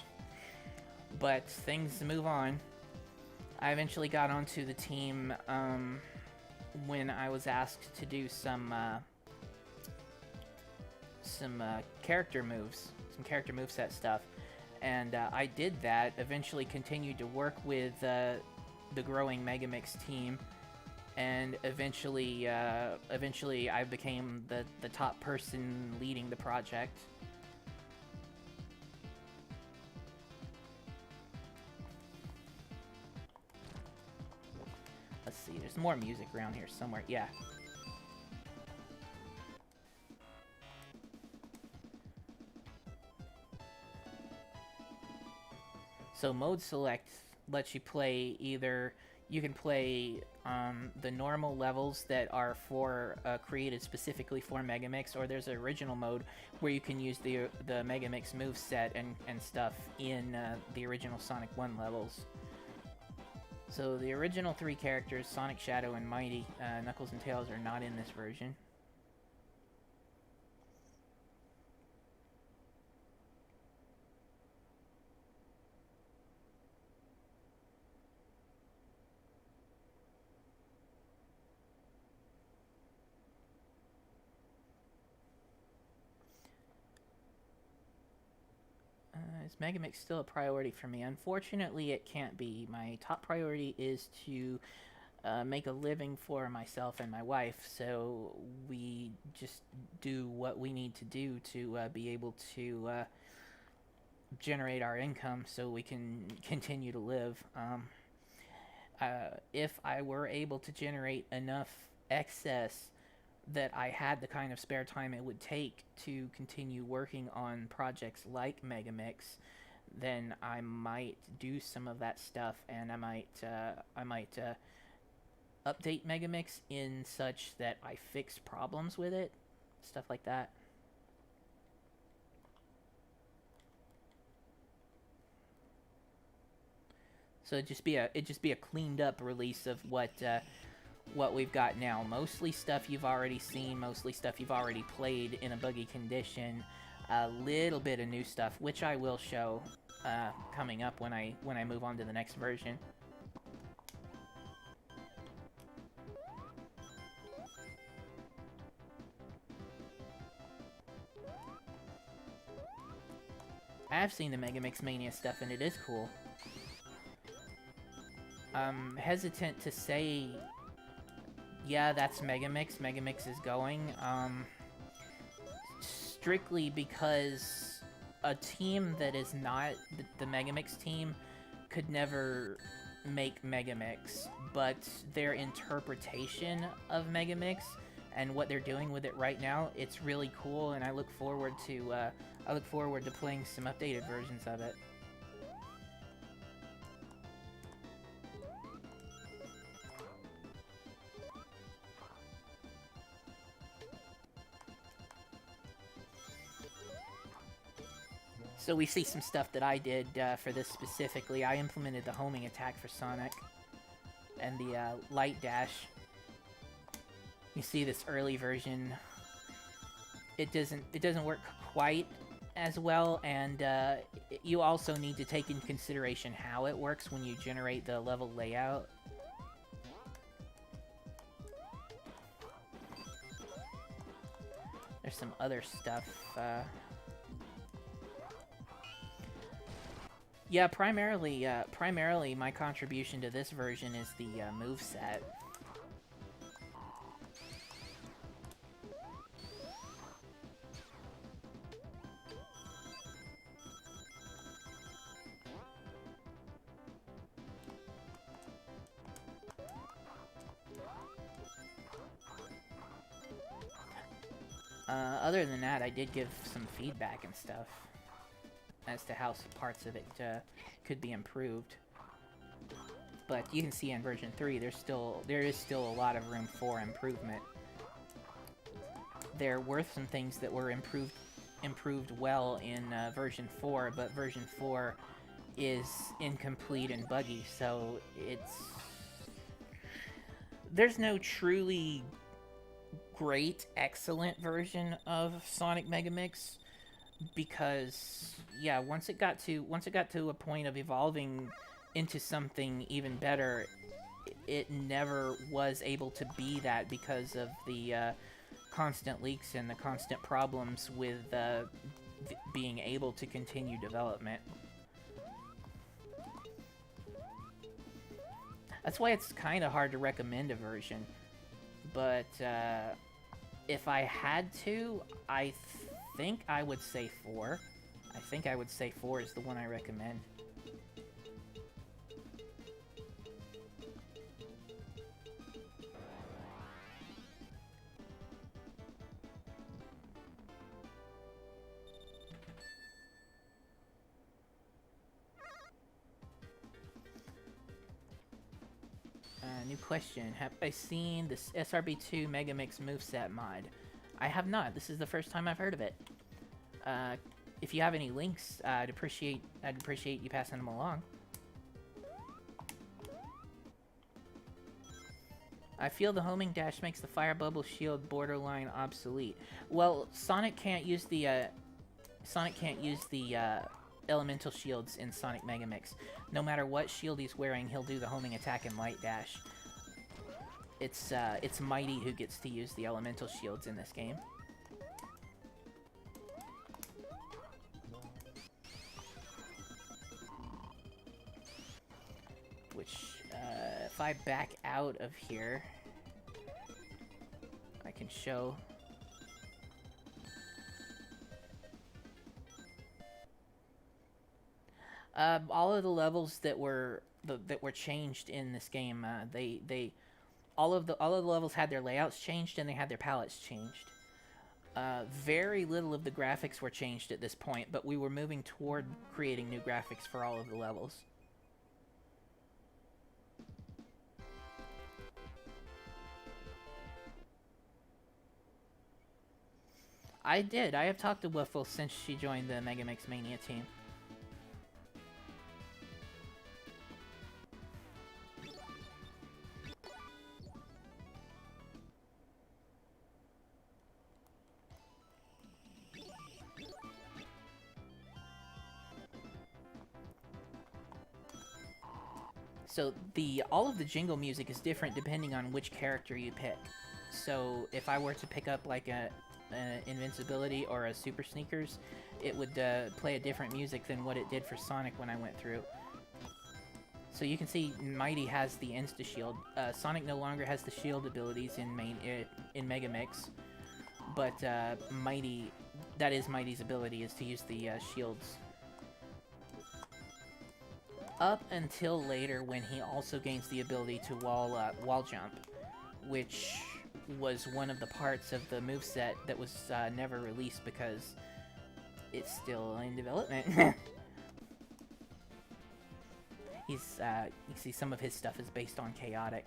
But things move on. I eventually got onto the team when I was asked to do some character moves, some character moveset stuff, and I did that. Eventually, continued to work with the growing Megamix team, and eventually I became the top person leading the project. Let's see, there's more music around here somewhere. Yeah. So mode select lets you play either. You can play the normal levels that are for created specifically for Megamix, or there's an original mode where you can use the Megamix moveset and stuff in the original Sonic 1 levels. So the original three characters, Sonic, Shadow, and Mighty, Knuckles and Tails, are not in this version. Is Megamix still a priority for me? Unfortunately, it can't be. My top priority is to make a living for myself and my wife, so we just do what we need to do to be able to generate our income so we can continue to live. If I were able to generate enough excess that I had the kind of spare time it would take to continue working on projects like Megamix, then I might do some of that stuff, and I might update Megamix in such that I fix problems with it, stuff like that. So it'd just be a cleaned up release of what we've got now. Mostly stuff you've already seen, mostly stuff you've already played in a buggy condition. A little bit of new stuff, which I will show coming up when I move on to the next version. I have seen the Megamix Mania stuff, and it is cool. I'm hesitant to say, yeah, that's Megamix. Megamix is going. Strictly because a team that is not the Megamix team could never make Megamix, but their interpretation of Megamix and what they're doing with it right now, it's really cool, and I look forward to playing some updated versions of it. So we see some stuff that I did for this specifically. I implemented the homing attack for Sonic and the light dash. You see this early version. It doesn't work quite as well, and you also need to take into consideration how it works when you generate the level layout. There's some other stuff. Yeah, primarily my contribution to this version is the moveset. Other than that, I did give some feedback and stuff as to how some parts of it could be improved. But you can see in version 3, there is still a lot of room for improvement. There were some things that were improved well in version 4, but version 4 is incomplete and buggy, so there's no truly great, excellent version of Sonic Mega Mix, because yeah, once it got to a point of evolving into something even better, it never was able to be that because of the constant leaks and the constant problems with being able to continue development. That's why it's kind of hard to recommend a version. But if I had to, I think I would say 4. I think I would say 4 is the one I recommend. New question. Have I seen this SRB2 Megamix moveset mod? I have not. This is the first time I've heard of it. If you have any links, I'd appreciate you passing them along. I feel the homing dash makes the fire bubble shield borderline obsolete. Well, Sonic can't use the elemental shields in Sonic Mega Mix. No matter what shield he's wearing, he'll do the homing attack and light dash. It's Mighty who gets to use the elemental shields in this game. Which, if I back out of here, I can show. All of the levels that were changed in this game, all of the levels had their layouts changed and they had their palettes changed. Very little of the graphics were changed at this point, but we were moving toward creating new graphics for all of the levels. I did. I have talked to Wiffle since she joined the Megamix Mania team. So all of the jingle music is different depending on which character you pick. So if I were to pick up like a Invincibility or a Super Sneakers, it would play a different music than what it did for Sonic when I went through. So you can see Mighty has the Insta Shield. Sonic no longer has the shield abilities in Mega Mix, but Mighty, that is Mighty's ability, is to use the shields. Up until later, when he also gains the ability to wall jump, which was one of the parts of the moveset that was never released because it's still in development. You see some of his stuff is based on Chaotix.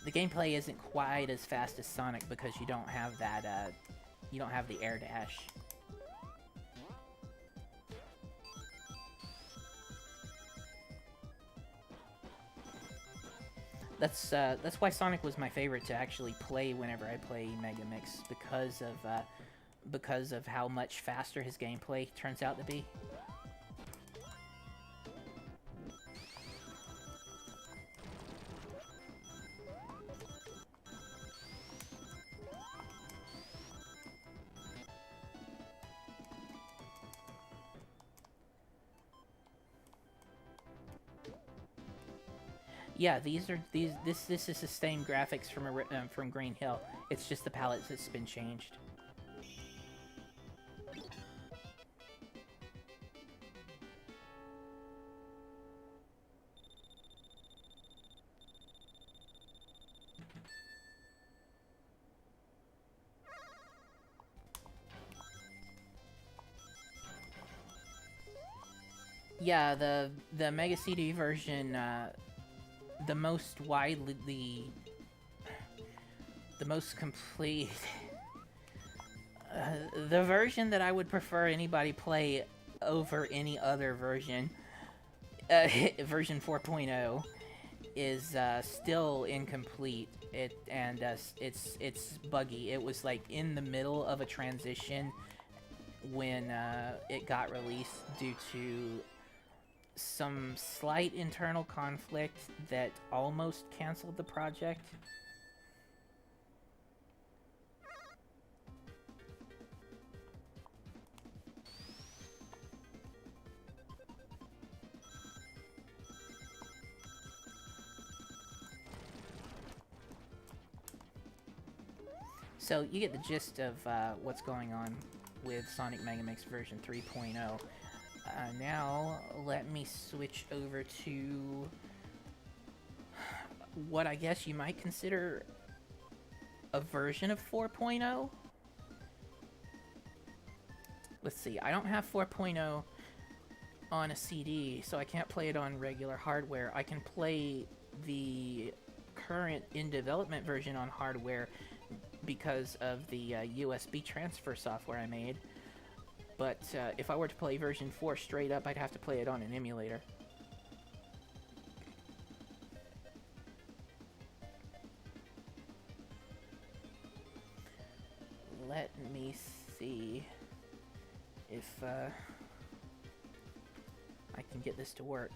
The gameplay isn't quite as fast as Sonic because you don't have that, you don't have the air dash. That's why Sonic was my favorite to actually play whenever I play Mega Mix, because of how much faster his gameplay turns out to be. Yeah, this is the same graphics from Green Hill. It's just the palette that's been changed. Yeah, the Mega CD version, the most widely, the most complete, the version that I would prefer anybody play over any other version, version 4.0, is still incomplete. It's buggy. It was like in the middle of a transition when it got released due to some slight internal conflict that almost canceled the project. So you get the gist of what's going on with Sonic Mega Mix version 3.0. Now, let me switch over to what I guess you might consider a version of 4.0. Let's see, I don't have 4.0 on a CD, so I can't play it on regular hardware. I can play the current in development version on hardware because of the USB transfer software I made. But if I were to play version 4 straight up, I'd have to play it on an emulator. Let me see if I can get this to work.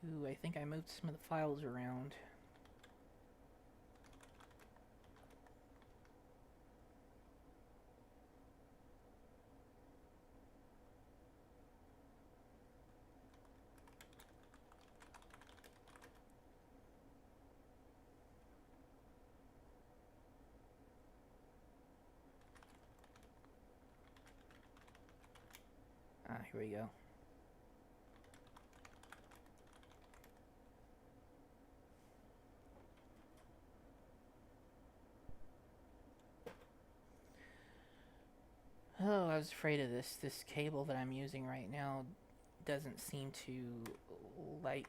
Ooh, I think I moved some of the files around. Here we go. Oh, I was afraid of this. This cable that I'm using right now doesn't seem to like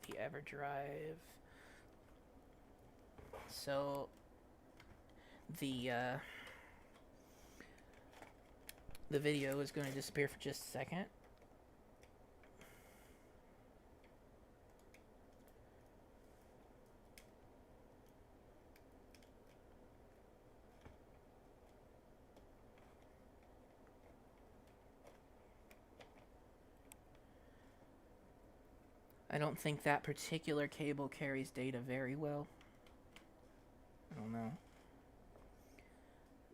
the EverDrive. So the video is going to disappear for just a second. I don't think that particular cable carries data very well. I don't know.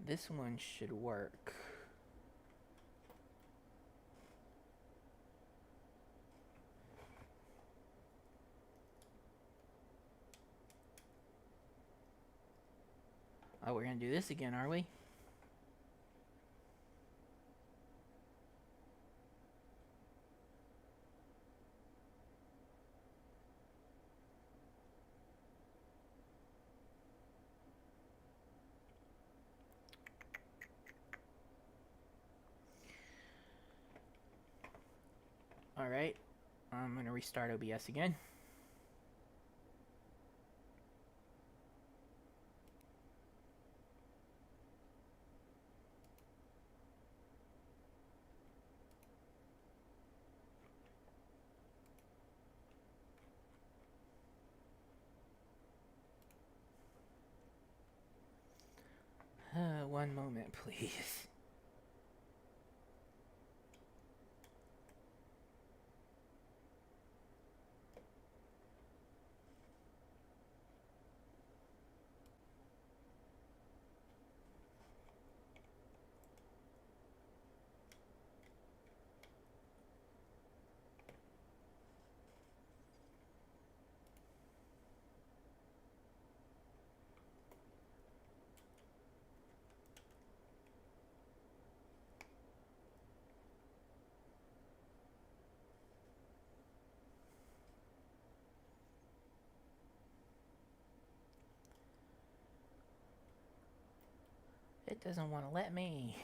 This one should work. Oh, we're gonna do this again, are we? Alright, I'm gonna restart OBS again. one moment, please. It doesn't want to let me.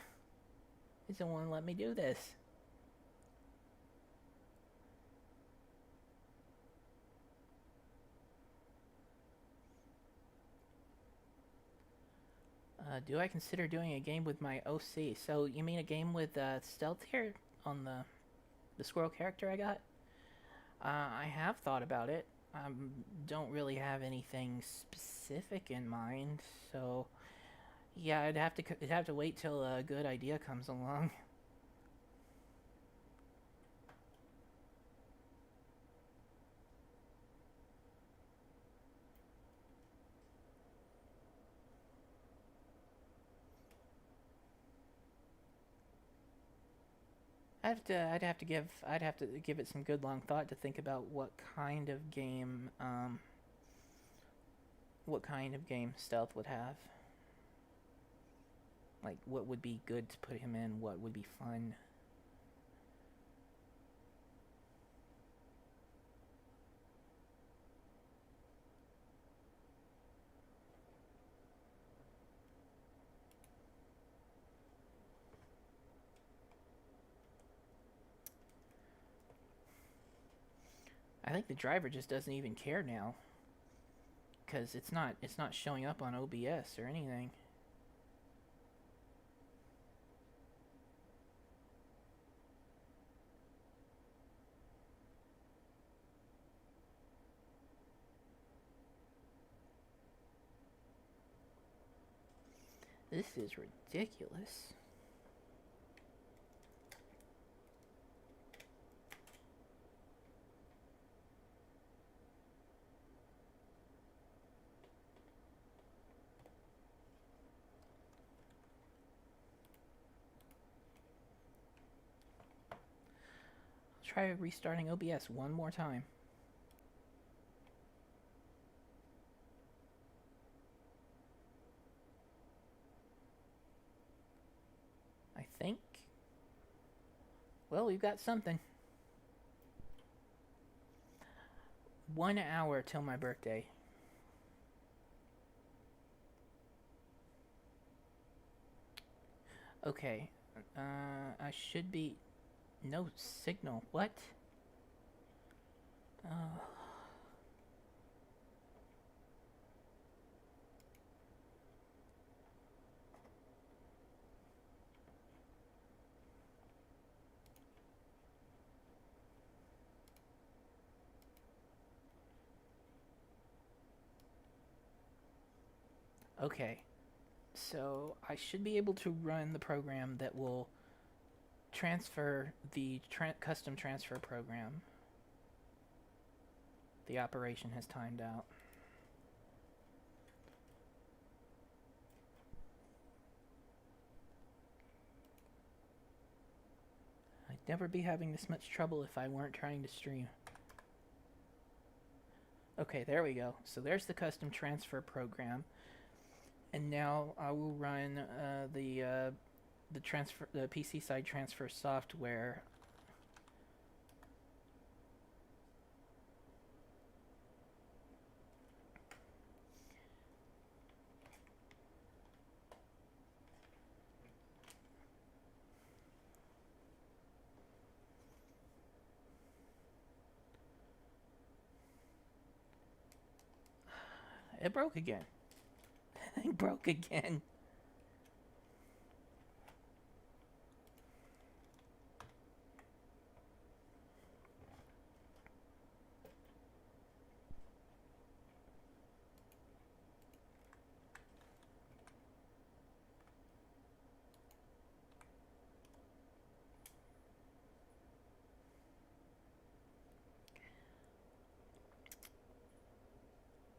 It doesn't want to let me do this. Do I consider doing a game with my OC? So you mean a game with stealth here on the squirrel character I got? I have thought about it. Don't really have anything specific in mind, so yeah, it'd have to wait till a good idea comes along. I'd have to give it some good long thought to think about what kind of game stealth would have. Like, what would be good to put him in? What would be fun? I think the driver just doesn't even care now, because it's not showing up on OBS or anything. This is ridiculous. Try restarting OBS one more time. I think. Well, we've got something. 1 hour till my birthday. Okay. I should be... No signal. What? Oh. Okay. So I should be able to run the program that will transfer the custom transfer program. The operation has timed out. I'd never be having this much trouble if I weren't trying to stream. Okay, there we go. So there's the custom transfer program. And now I will run the PC side transfer software. It broke again. It broke again.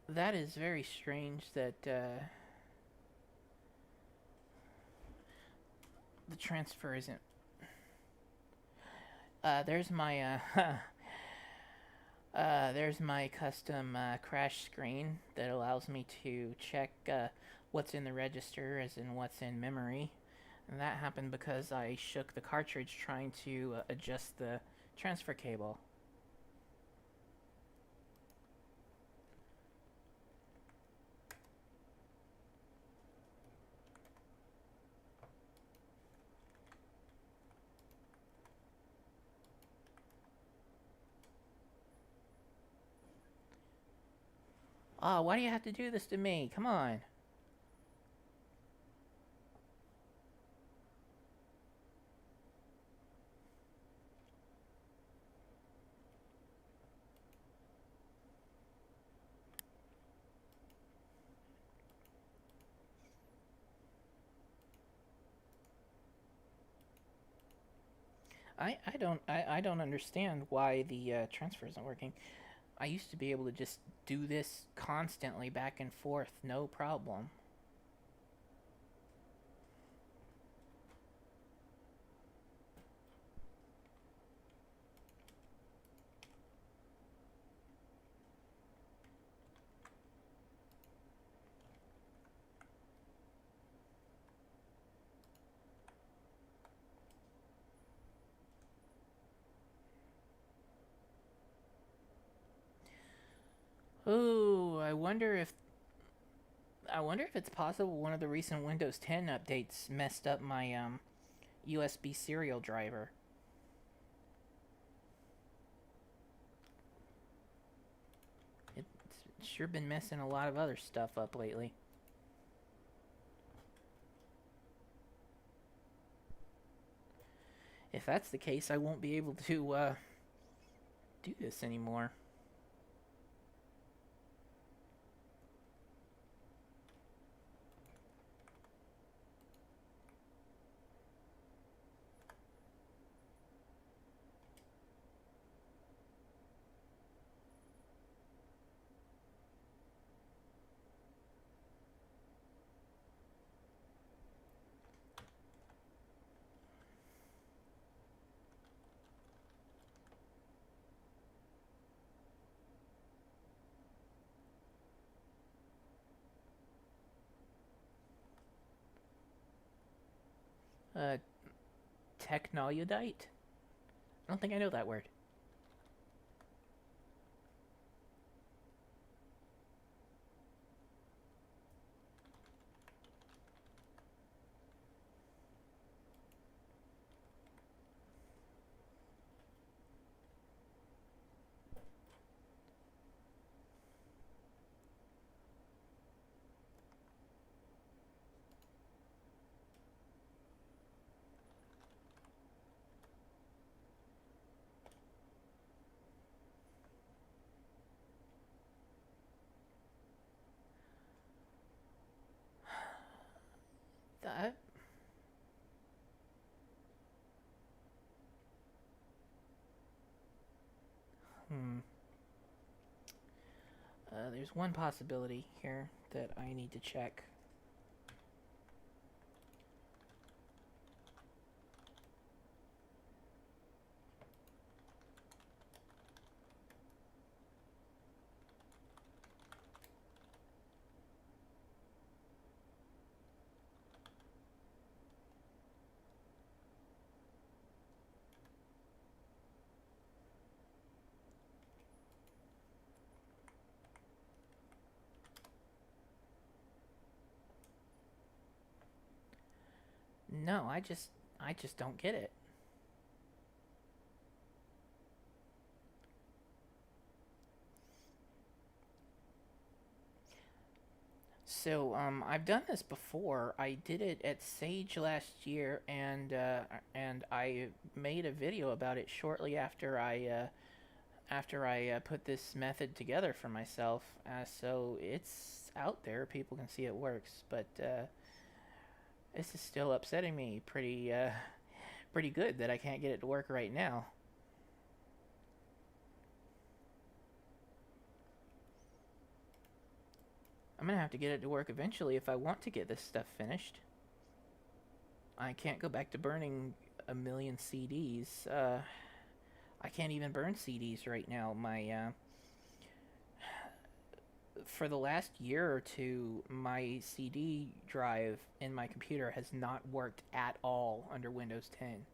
That is very strange that the transfer isn't. There's my there's my custom crash screen that allows me to check what's in the register as in what's in memory. And that happened because I shook the cartridge trying to adjust the transfer cable. Oh, why do you have to do this to me? Come on. I don't understand why the transfer isn't working. I used to be able to just do this constantly back and forth, no problem. Ooh, I wonder if it's possible one of the recent Windows 10 updates messed up my USB serial driver. It's sure been messing a lot of other stuff up lately. If that's the case, I won't be able to do this anymore. Uh, Technoludite? I don't think I know that word. That. Hmm. There's one possibility here that I need to check. No, I just don't get it. So, I've done this before. I did it at Sage last year, and I made a video about it shortly after I put this method together for myself. So it's out there; people can see it works. But this is still upsetting me pretty good that I can't get it to work right now. I'm gonna have to get it to work eventually if I want to get this stuff finished. I can't go back to burning a million CDs. I can't even burn CDs right now. For the last year or two, my CD drive in my computer has not worked at all under Windows 10.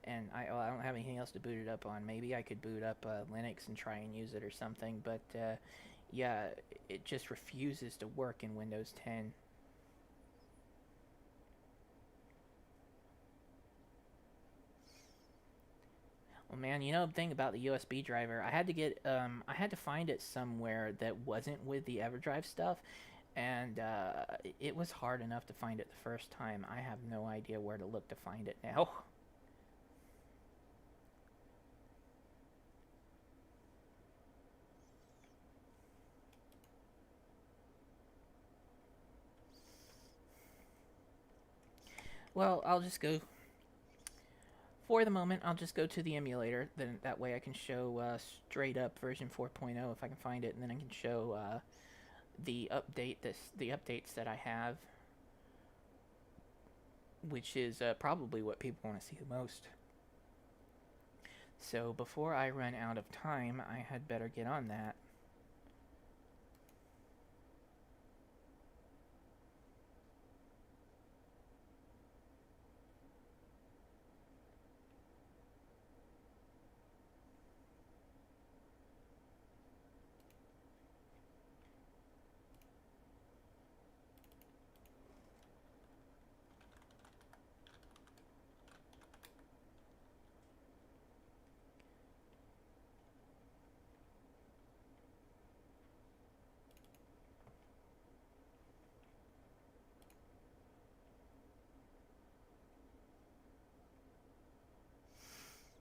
And I don't have anything else to boot it up on. Maybe I could boot up Linux and try and use it or something, but yeah, it just refuses to work in Windows 10. Well, man, you know the thing about the USB driver, I had to find it somewhere that wasn't with the EverDrive stuff, and it was hard enough to find it the first time. I have no idea where to look to find it now. Well, I'll just go for the moment. I'll just go to the emulator. Then that way I can show straight up version 4.0 if I can find it, and then I can show the updates that I have, which is probably what people want to see the most. So before I run out of time, I had better get on that.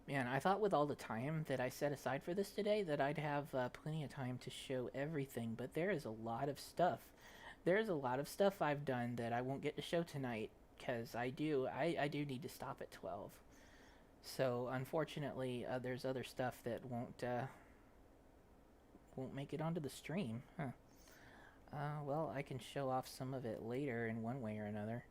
Man, I thought with all the time that I set aside for this today that I'd have plenty of time to show everything, but there is a lot of stuff. There's a lot of stuff I've done that I won't get to show tonight because I do need to stop at 12. So unfortunately, there's other stuff that won't make it onto the stream. Huh. Well, I can show off some of it later in one way or another.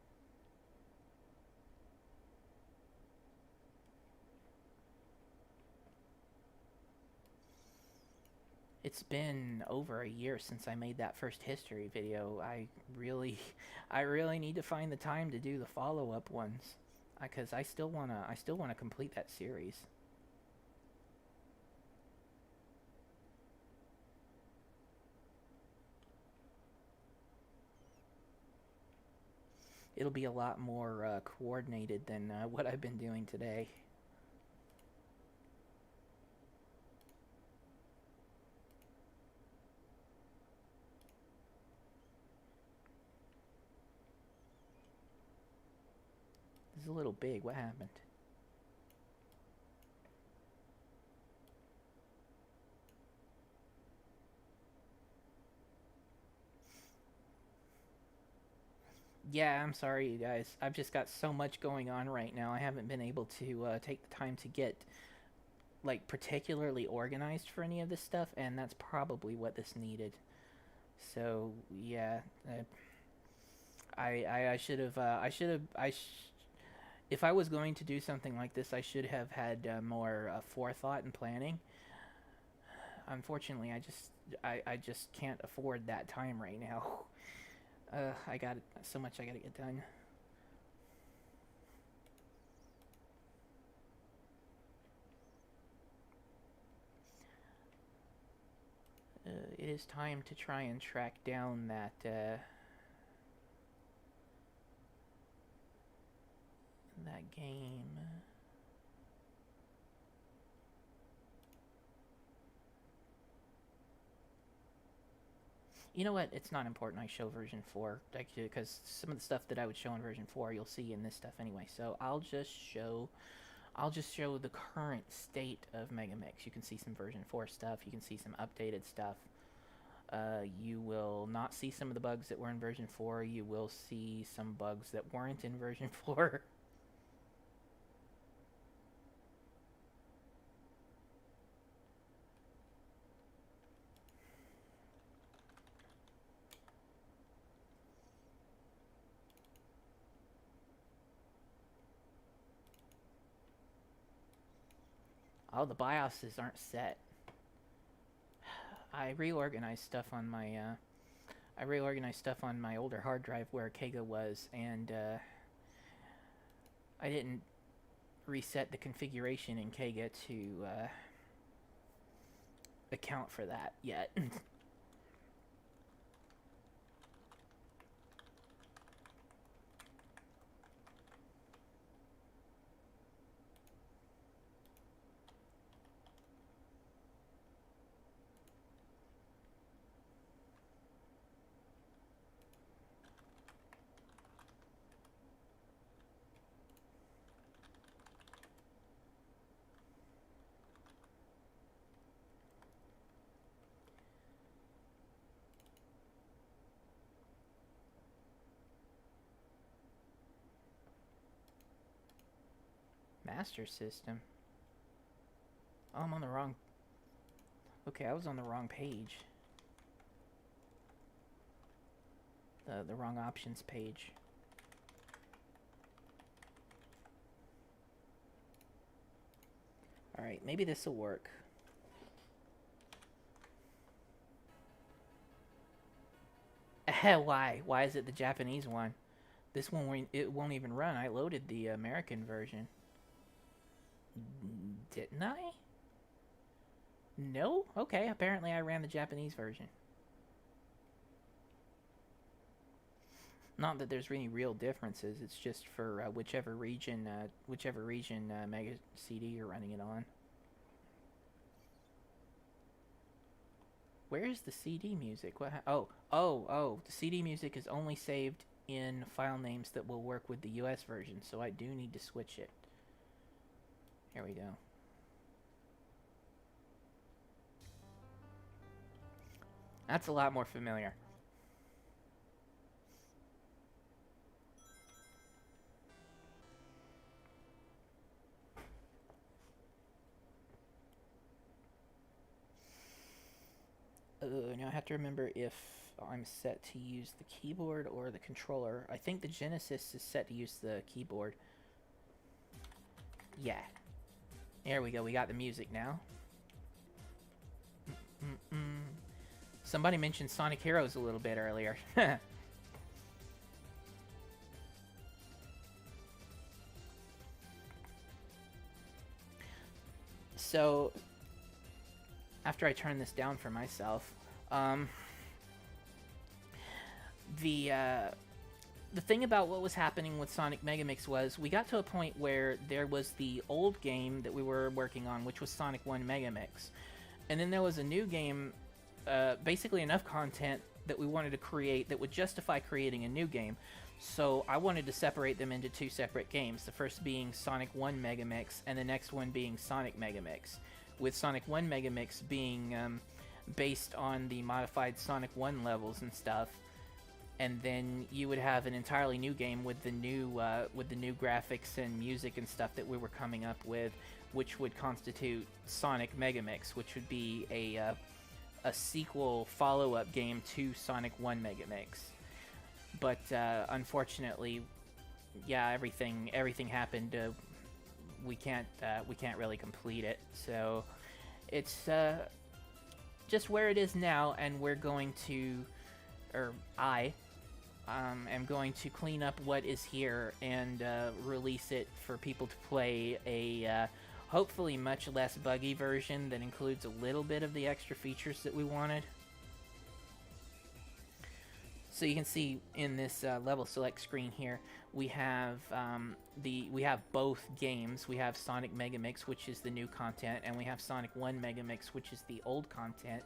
It's been over a year since I made that first history video. Really, I really need to find the time to do the follow-up ones, because I still wanna complete that series. It'll be a lot more coordinated than what I've been doing today. This is a little big. What happened? Yeah, I'm sorry, you guys. I've just got so much going on right now. I haven't been able to take the time to get like particularly organized for any of this stuff, and that's probably what this needed. So yeah, I should have if I was going to do something like this, I should have had more forethought and planning. Unfortunately, I just can't afford that time right now. I got so much I gotta get done. It is time to try and track down that game. You know what? It's not important I show version 4, because some of the stuff that I would show in version 4 you'll see in this stuff anyway. So I'll just show the current state of Megamix. You can see some version 4 stuff. You can see some updated stuff. You will not see some of the bugs that were in version 4. You will see some bugs that weren't in version 4. Oh, the BIOSes aren't set. I reorganized stuff on my older hard drive where Kega was, and I didn't reset the configuration in Kega to account for that yet. Master System. Oh, I'm on the wrong... Okay, I was on the wrong page. The wrong options page. Alright, maybe this will work. Why? Why is it the Japanese one? This one, it won't even run. I loaded the American version. Didn't I? No? Okay, apparently I ran the Japanese version. Not that there's any real differences. It's just for whichever region Mega CD you're running it on. Where is the CD music? What? Oh! The CD music is only saved in file names that will work with the US version, so I do need to switch it. Here we go. That's a lot more familiar. Now I have to remember if I'm set to use the keyboard or the controller. I think the Genesis is set to use the keyboard. Yeah. There we go. We got the music now. Somebody mentioned Sonic Heroes a little bit earlier. So, after I turn this down for myself, the thing about what was happening with Sonic Megamix was we got to a point where there was the old game that we were working on, which was Sonic 1 Megamix. And then there was a new game, basically enough content that we wanted to create that would justify creating a new game. So I wanted to separate them into two separate games, the first being Sonic 1 Megamix and the next one being Sonic Megamix, with Sonic 1 Megamix being based on the modified Sonic 1 levels and stuff. And then you would have an entirely new game with the new graphics and music and stuff that we were coming up with, which would constitute Sonic Megamix, which would be a sequel follow-up game to Sonic 1 Megamix. But unfortunately, yeah, everything happened. We can't really complete it, so it's just where it is now, and we're going to, or I am going to clean up what is here and release it for people to play a hopefully much less buggy version that includes a little bit of the extra features that we wanted. So you can see in this level select screen here, we have both games. We have Sonic Megamix, which is the new content, and we have Sonic 1 Megamix, which is the old content.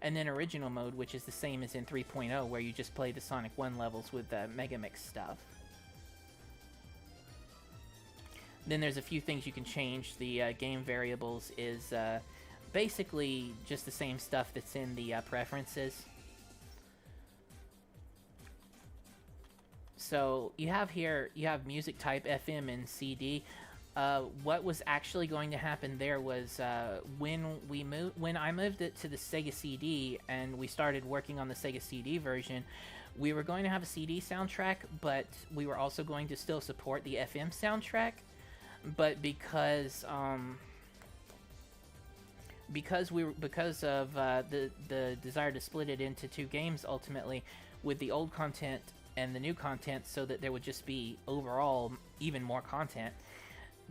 And then original mode, which is the same as in 3.0, where you just play the Sonic 1 levels with the Megamix stuff. Then there's a few things you can change. The game variables is basically just the same stuff that's in the preferences. So you have here, you have music type FM and CD. What was actually going to happen there was when I moved it to the Sega CD and we started working on the Sega CD version, we were going to have a CD soundtrack, but we were also going to still support the FM soundtrack. But because because of the desire to split it into two games ultimately, with the old content and the new content, so that there would just be overall even more content.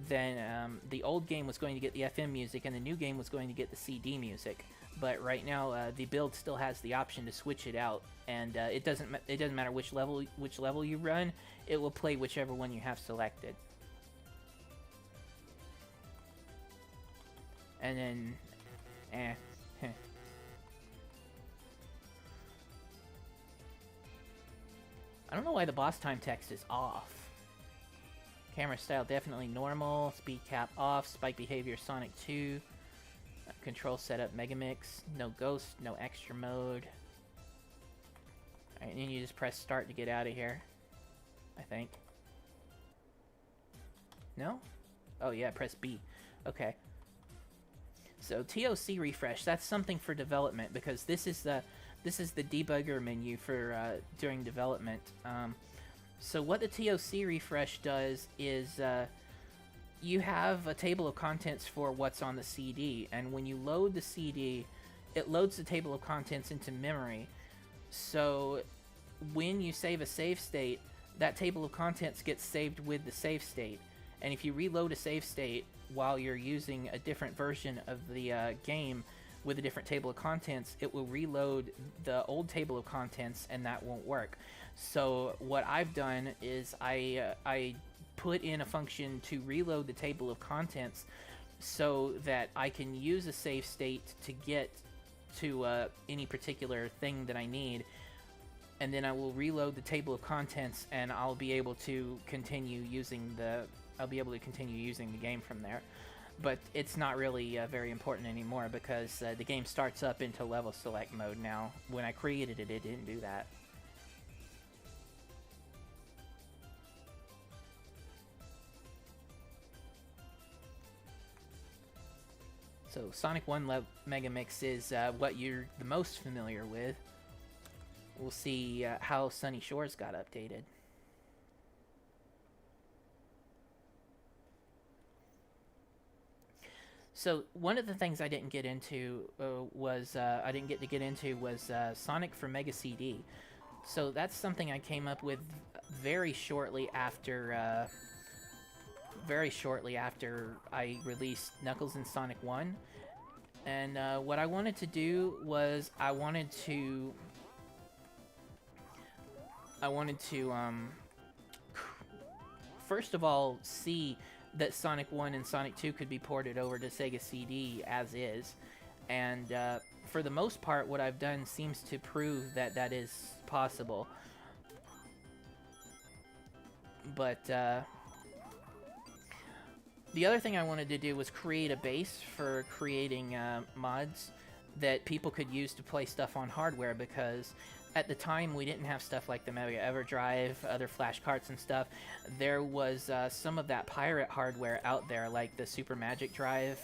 Then the old game was going to get the FM music, and the new game was going to get the CD music. But right now, the build still has the option to switch it out, and it doesn't matter which level you run. It will play whichever one you have selected. And then, I don't know why the boss time text is off. Camera style definitely normal. Speed cap off. Spike behavior Sonic 2. Control setup Megamix. No ghost. No extra mode. Alright, and then you just press start to get out of here. I think. No? Oh yeah, press B. Okay. So TOC refresh. That's something for development, because this is the debugger menu for during development. So what the TOC refresh does is you have a table of contents for what's on the CD, and when you load the CD, it loads the table of contents into memory. So when you save a save state, that table of contents gets saved with the save state. And if you reload a save state while you're using a different version of the game with a different table of contents, it will reload the old table of contents, and that won't work. So what I've done is I put in a function to reload the table of contents so that I can use a save state to get to any particular thing that I need, and then I will reload the table of contents, and I'll be able to continue using the game from there. But it's not really very important anymore, because the game starts up into level select mode now. When I created it, it didn't do that. So Sonic 1 Megamix is what you're the most familiar with. We'll see how Sunny Shores got updated. So one of the things I didn't get into was Sonic for Mega CD. So that's something I came up with very shortly after I released Knuckles and Sonic 1. And what I wanted to do was I wanted to first of all see that Sonic 1 and Sonic 2 could be ported over to Sega CD as is. And for the most part, what I've done seems to prove that that is possible. But the other thing I wanted to do was create a base for creating mods that people could use to play stuff on hardware, because at the time we didn't have stuff like the Mega EverDrive, other flash carts and stuff. There was some of that pirate hardware out there, like the Super Magic Drive,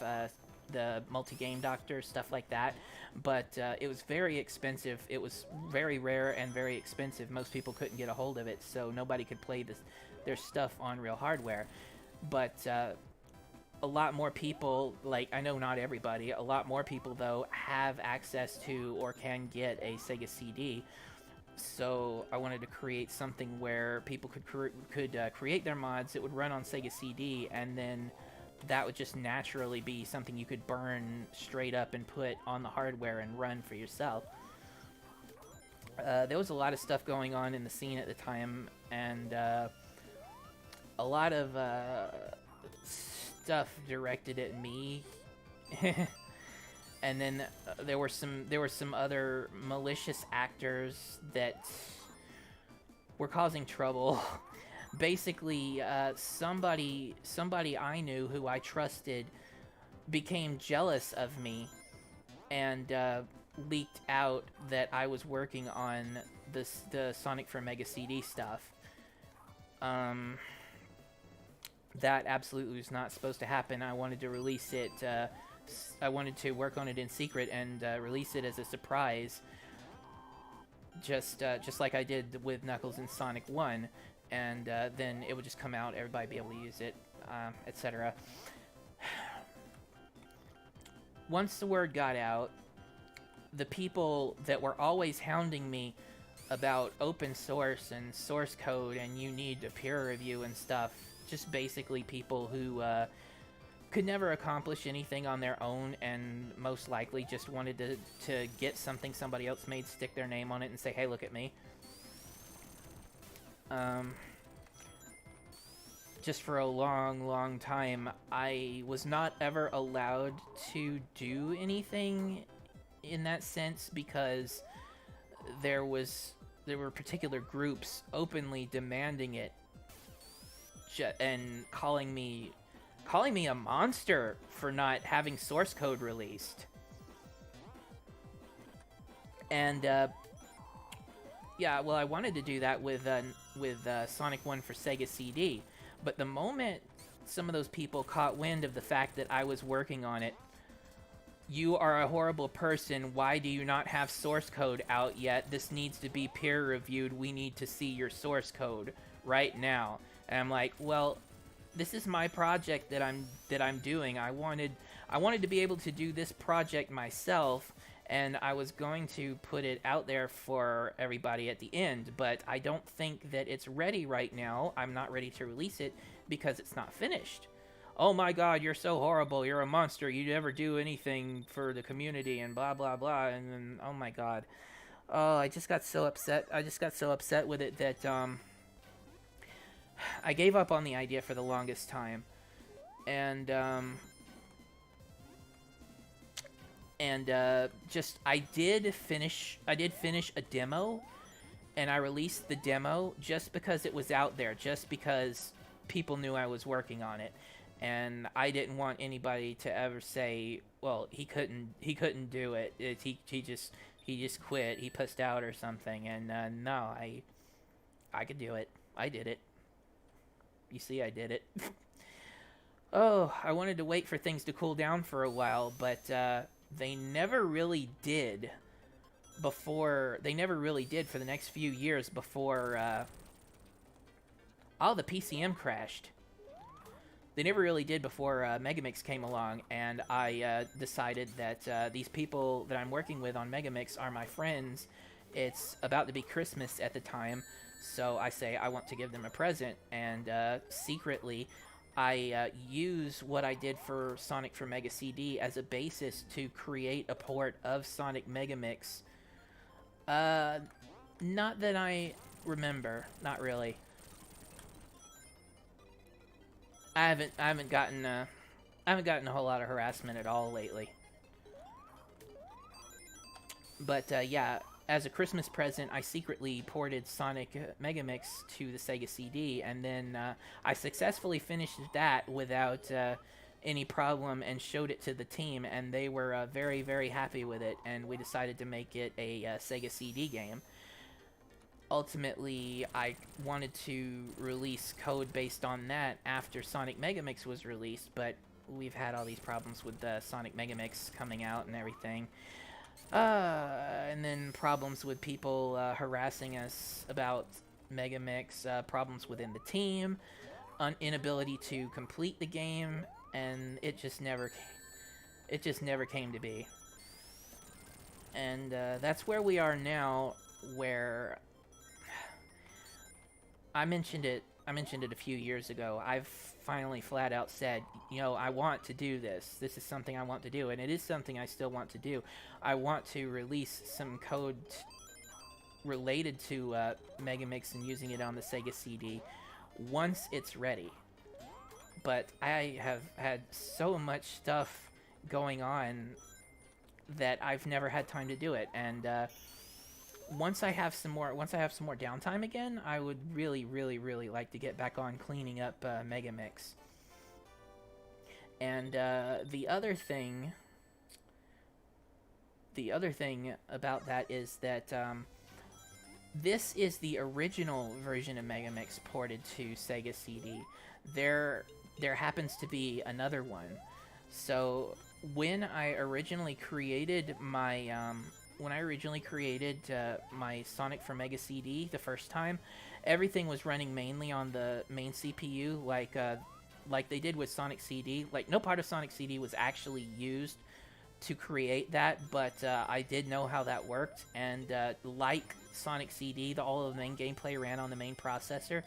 the Multi-Game Doctor, stuff like that. But it was very expensive. It was very rare and very expensive. Most people couldn't get a hold of it, so nobody could play their stuff on real hardware. But a lot more people, like, I know not everybody, a lot more people though have access to or can get a Sega CD. So I wanted to create something where people could create their mods. It would run on Sega CD, and then that would just naturally be something you could burn straight up and put on the hardware and run for yourself. There was a lot of stuff going on in the scene at the time, and a lot of stuff directed at me. And then there were some other malicious actors that were causing trouble. Basically, somebody I knew who I trusted became jealous of me and leaked out that I was working on the Sonic for Mega CD stuff. That absolutely was not supposed to happen. I wanted to release it. I wanted to work on it in secret and release it as a surprise, just like I did with Knuckles and Sonic 1, and then it would just come out, everybody be able to use it, etc. once the word got out, the people that were always hounding me about open source and source code and you need a peer review and stuff, just basically people who could never accomplish anything on their own and most likely just wanted to get something somebody else made, stick their name on it, and say, hey, look at me. Just for a long, long time, I was not ever allowed to do anything in that sense because there were particular groups openly demanding it and calling me a monster for not having source code released. And yeah, well, I wanted to do that with Sonic 1 for Sega CD, but the moment some of those people caught wind of the fact that I was working on it, you are a horrible person. Why do you not have source code out yet? This needs to be peer reviewed. We need to see your source code right now. And I'm like, well, this is my project that I'm doing. I wanted to be able to do this project myself, and I was going to put it out there for everybody at the end, but I don't think that it's ready right now. I'm not ready to release it because it's not finished. Oh my god, you're so horrible, you're a monster, you never do anything for the community, and blah blah blah. And then, oh my god, oh, I just got so upset with it that I gave up on the idea for the longest time. And just I did finish a demo, and I released the demo just because it was out there, just because people knew I was working on it. And I didn't want anybody to ever say, well, he couldn't do it. He just quit. He pussed out or something. And no, I could do it. I did it. You see, I did it. Oh, I wanted to wait for things to cool down for a while, but they never really did for the next few years before the PCM crashed. They never really did before Megamix came along, and I decided that these people that I'm working with on Megamix are my friends. It's about to be Christmas at the time, so I say I want to give them a present, and secretly I use what I did for Sonic for Mega CD as a basis to create a port of Sonic Megamix. Not that I remember, not really. I haven't gotten a whole lot of harassment at all lately. But yeah, as a Christmas present, I secretly ported Sonic Megamix to the Sega CD, and then I successfully finished that without any problem and showed it to the team, and they were very, very happy with it, and we decided to make it a Sega CD game. Ultimately, I wanted to release code based on that after Sonic Megamix was released, but we've had all these problems with Sonic Megamix coming out and everything. And then problems with people harassing us about Megamix, problems within the team, inability to complete the game, and it just never came to be. And that's where we are now, where I mentioned it a few years ago. I've finally flat out said, you know, I want to do this. This is something I want to do, and it is something I still want to do. I want to release some code related to Megamix and using it on the Sega CD once it's ready. But I have had so much stuff going on that I've never had time to do it, and once I have some more downtime again, I would really, really, really like to get back on cleaning up Megamix. And the other thing about that is that this is the original version of Megamix ported to Sega CD. There happens to be another one. So when I originally created my my Sonic for Mega CD the first time, everything was running mainly on the main CPU, like they did with Sonic CD. Like, no part of Sonic CD was actually used to create that, but I did know how that worked, and like Sonic CD, all of the main gameplay ran on the main processor,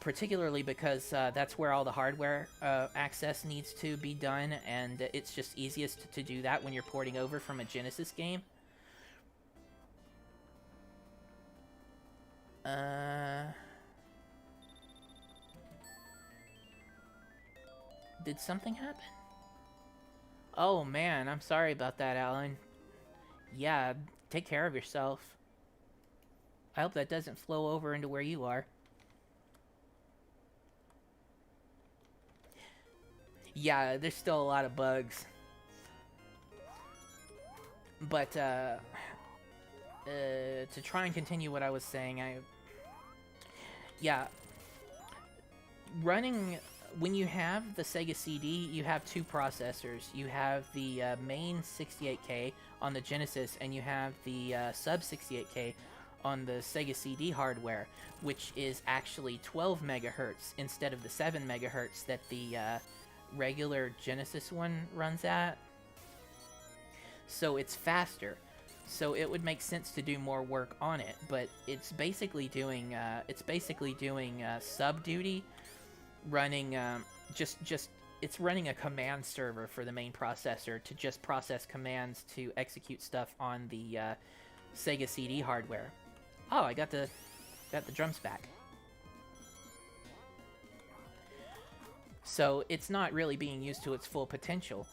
particularly because that's where all the hardware access needs to be done, and it's just easiest to do that when you're porting over from a Genesis game. Did something happen? Oh man, I'm sorry about that, Alan. Yeah, take care of yourself. I hope that doesn't flow over into where you are. Yeah, there's still a lot of bugs. But, to try and continue what I was saying, yeah, running, when you have the Sega CD, you have two processors. You have the main 68K on the Genesis, and you have the sub 68K on the Sega CD hardware, which is actually 12 megahertz instead of the 7 megahertz that the regular Genesis one runs at. So it's faster. So it would make sense to do more work on it, but it's basically doing sub duty, running it's running a command server for the main processor to just process commands to execute stuff on the Sega CD hardware. Oh, I got the drums back. So it's not really being used to its full potential.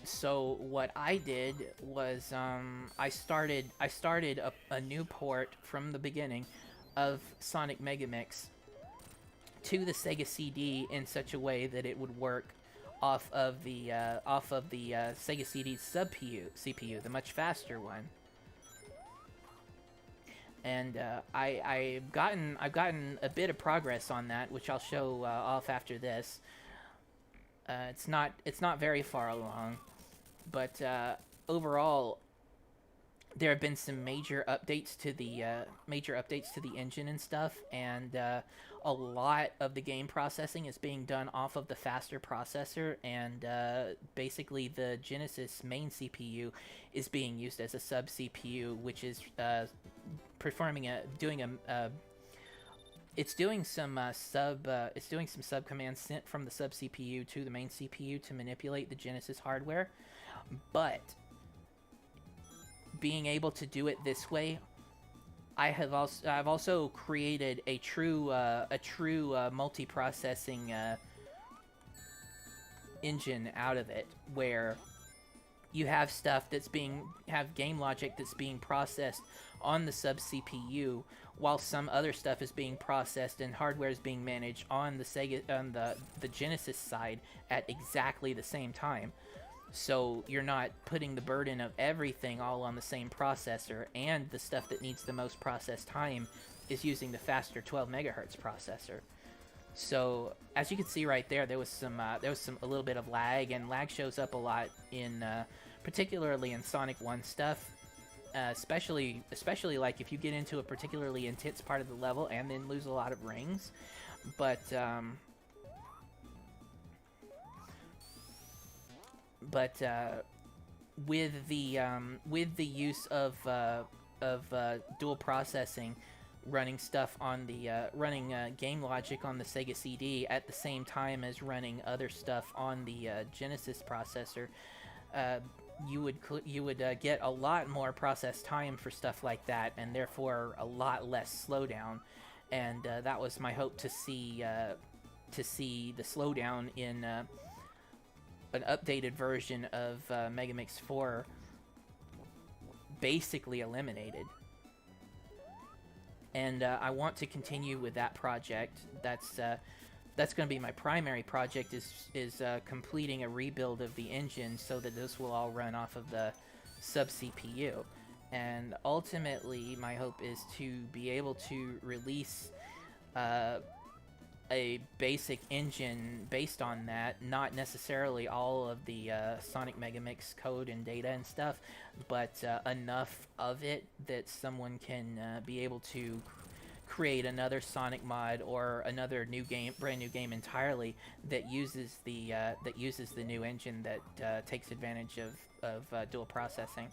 So what I did was I started a new port from the beginning of Sonic Mega Mix to the Sega CD in such a way that it would work off of the Sega CD's sub CPU, the much faster one. And I've gotten a bit of progress on that, which I'll show off after this. It's not very far along, but overall, there have been some major updates to the engine and stuff, and a lot of the game processing is being done off of the faster processor, and basically the Genesis main CPU is being used as a sub CPU, which is it's doing some sub commands sent from the sub CPU to the main CPU to manipulate the Genesis hardware, but being able to do it this way, I've also created a true multi-processing engine out of it, where you have stuff have game logic that's being processed on the sub CPU, while some other stuff is being processed and hardware is being managed on the Genesis side at exactly the same time. So you're not putting the burden of everything all on the same processor, and the stuff that needs the most process time is using the faster 12 megahertz processor. So as you can see right there, there was a little bit of lag, and lag shows up a lot in particularly in Sonic 1 stuff, especially like if you get into a particularly intense part of the level and then lose a lot of rings. But with the use of dual processing, running stuff on the running game logic on the Sega CD at the same time as running other stuff on the Genesis processor, you would get a lot more process time for stuff like that, and therefore a lot less slowdown. And that was my hope, to see the slowdown in an updated version of Megamix 4 basically eliminated. And I want to continue with that project. That's going to be my primary project, is completing a rebuild of the engine so that this will all run off of the sub CPU. And ultimately, my hope is to be able to release a basic engine based on that, not necessarily all of the Sonic Megamix code and data and stuff, but enough of it that someone can be able to create another Sonic mod or another new game, brand new game entirely that uses the new engine that takes advantage of dual processing.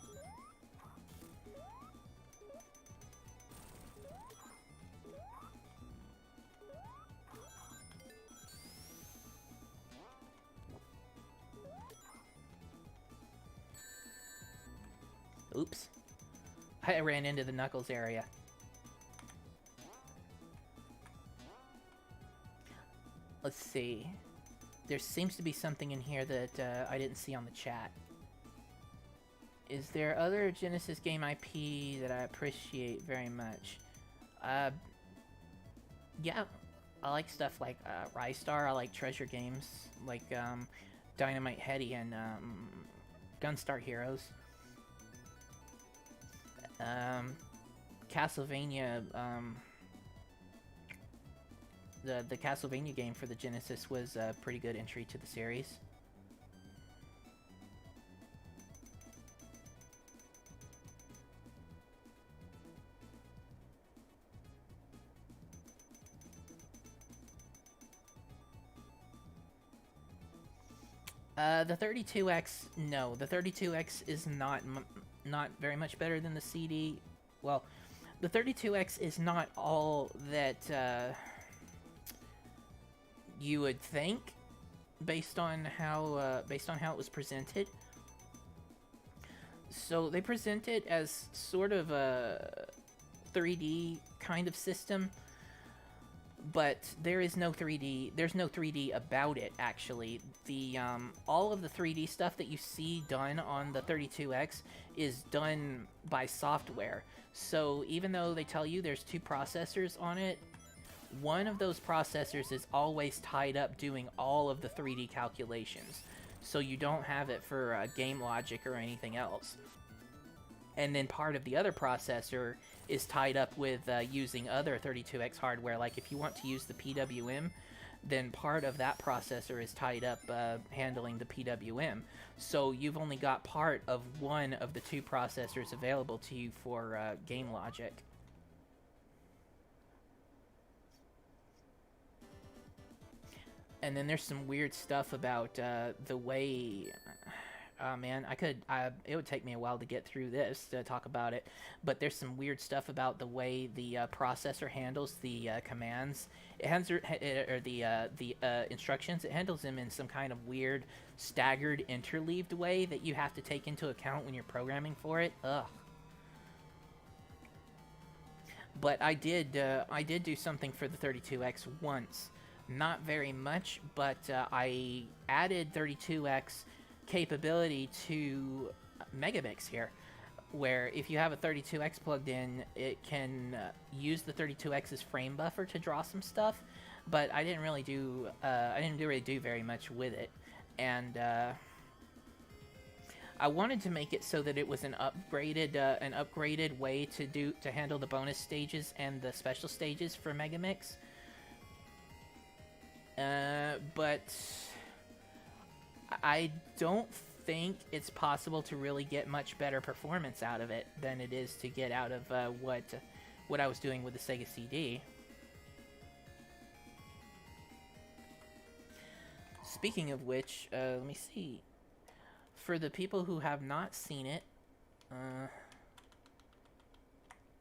Oops. I ran into the Knuckles area. Let's see. There seems to be something in here that I didn't see on the chat. Is there other Genesis game IP that I appreciate very much? Yeah. I like stuff like Rystar. I like Treasure games like Dynamite Heady and Gunstar Heroes. Castlevania, the Castlevania game for the Genesis was a pretty good entry to the series. The 32X, no, the 32X is not very much better than the CD. Well, the 32X is not all that you would think, based on how it was presented. So they present it as sort of a 3D kind of system, but there is no 3D. There's no 3D about it, actually. The all of the 3D stuff that you see done on the 32X is done by software. So even though they tell you there's 2 processors on it, one of those processors is always tied up doing all of the 3D calculations. So you don't have it for game logic or anything else. And then part of the other processor is tied up with using other 32X hardware. Like if you want to use the PWM, then part of that processor is tied up handling the PWM. So you've only got part of one of the 2 processors available to you for game logic. And then there's some weird stuff about the way... Oh man, it would take me a while to get through this to talk about it, but there's some weird stuff about the way the processor handles the commands. It handles the instructions. It handles them in some kind of weird, staggered, interleaved way that you have to take into account when you're programming for it. Ugh. But I did do something for the 32X once. Not very much, but I added 32X capability to Megamix here, where if you have a 32X plugged in, it can use the 32X's frame buffer to draw some stuff, but I didn't really do very much with it, and I wanted to make it so that it was an upgraded way to handle the bonus stages and the special stages for Megamix, but I don't think it's possible to really get much better performance out of it than it is to get out of what I was doing with the Sega CD. Speaking of which, let me see. For the people who have not seen it,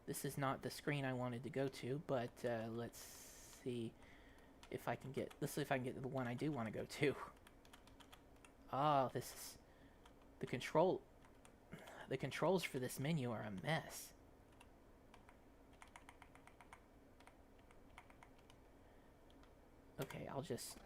this is not the screen I wanted to go to, but let's see if I can get. Let's see if I can get the one I do want to go to. Oh, this is the controls for this menu are a mess. Okay, I'll just...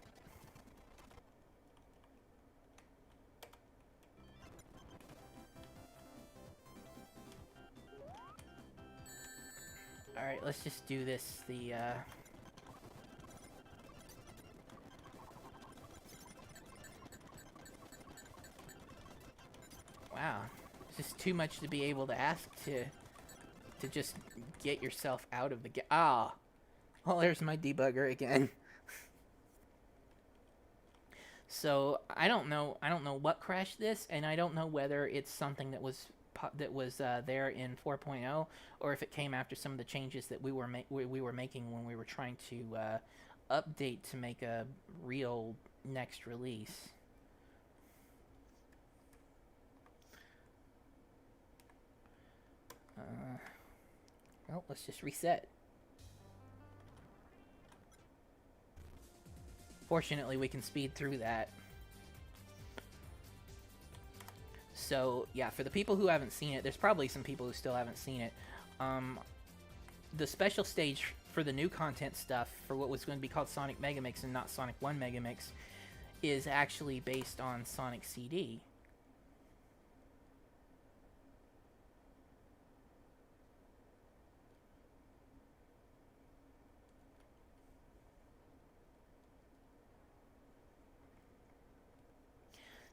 Alright, let's just do this, Wow, it's just too much to be able to ask to just get yourself out of the game. Ah, well, there's my debugger again. So I don't know what crashed this, and I don't know whether it's something that was that was there in 4.0, or if it came after some of the changes that we were making when we were trying to update to make a real next release. Well, let's just reset. Fortunately, we can speed through that. So, yeah, for the people who haven't seen it, there's probably some people who still haven't seen it. The special stage for the new content stuff, for what was going to be called Sonic Megamix and not Sonic 1 Megamix, is actually based on Sonic CD.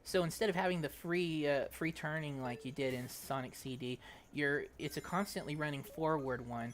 So instead of having the free turning like you did in Sonic CD, it's a constantly running forward one.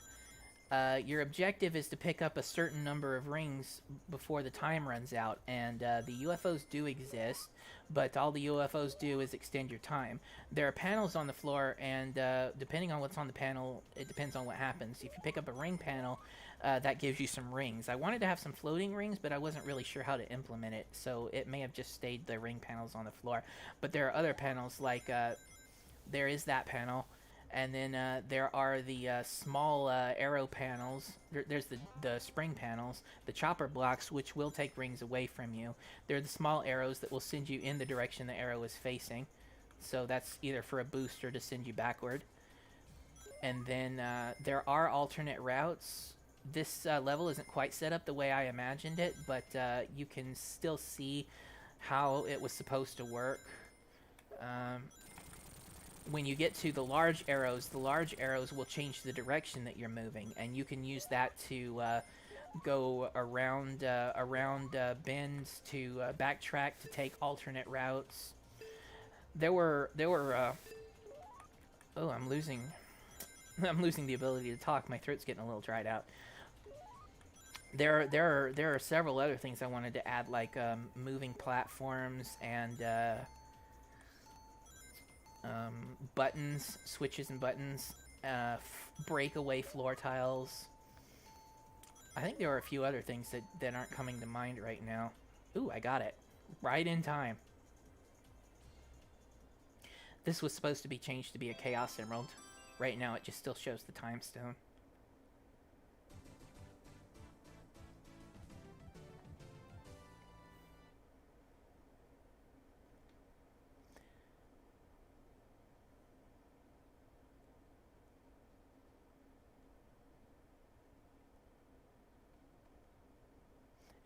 Your objective is to pick up a certain number of rings before the time runs out, and the UFOs do exist, but all the UFOs do is extend your time. There are panels on the floor, and depending on what's on the panel, it depends on what happens. If you pick up a ring panel, that gives you some rings. I wanted to have some floating rings, but I wasn't really sure how to implement it, so it may have just stayed the ring panels on the floor. But there are other panels, like there is that panel, and then there are the small arrow panels. There's the spring panels, the chopper blocks, which will take rings away from you. They're the small arrows that will send you in the direction the arrow is facing. So that's either for a boost or to send you backward. And then there are alternate routes. This level isn't quite set up the way I imagined it, but you can still see how it was supposed to work. When you get to the large arrows will change the direction that you're moving, and you can use that to go around bends, to backtrack, to take alternate routes. There were oh, I'm losing the ability to talk. My throat's getting a little dried out. There are several other things I wanted to add, like moving platforms and buttons, switches and buttons, breakaway floor tiles. I think there are a few other things that aren't coming to mind right now. Ooh, I got it. Right in time. This was supposed to be changed to be a Chaos Emerald. Right now it just still shows the time stone.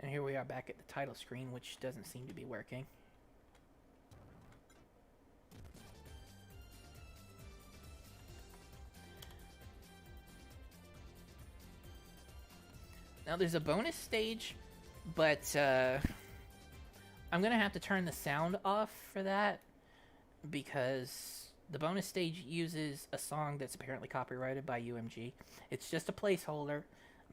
And here we are back at the title screen, which doesn't seem to be working. Now there's a bonus stage, but I'm going to have to turn the sound off for that, because the bonus stage uses a song that's apparently copyrighted by UMG. It's just a placeholder.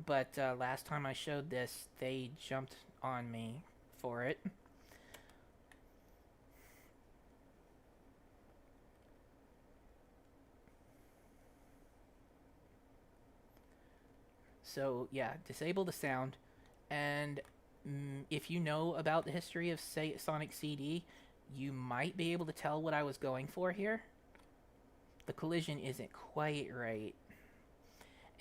But last time I showed this, they jumped on me for it. So yeah, disable the sound. And if you know about the history of Sonic CD, you might be able to tell what I was going for here. The collision isn't quite right.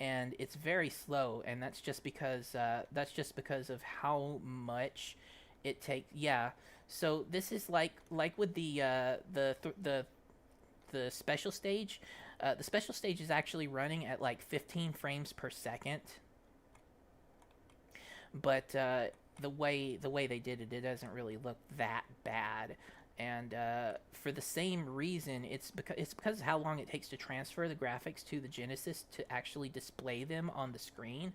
And it's very slow, and that's just because of how much it takes. Yeah, so this is like with the special stage. The special stage is actually running at like 15 frames per second, but the way they did it, it doesn't really look that bad. And for the same reason, it's because of how long it takes to transfer the graphics to the Genesis to actually display them on the screen.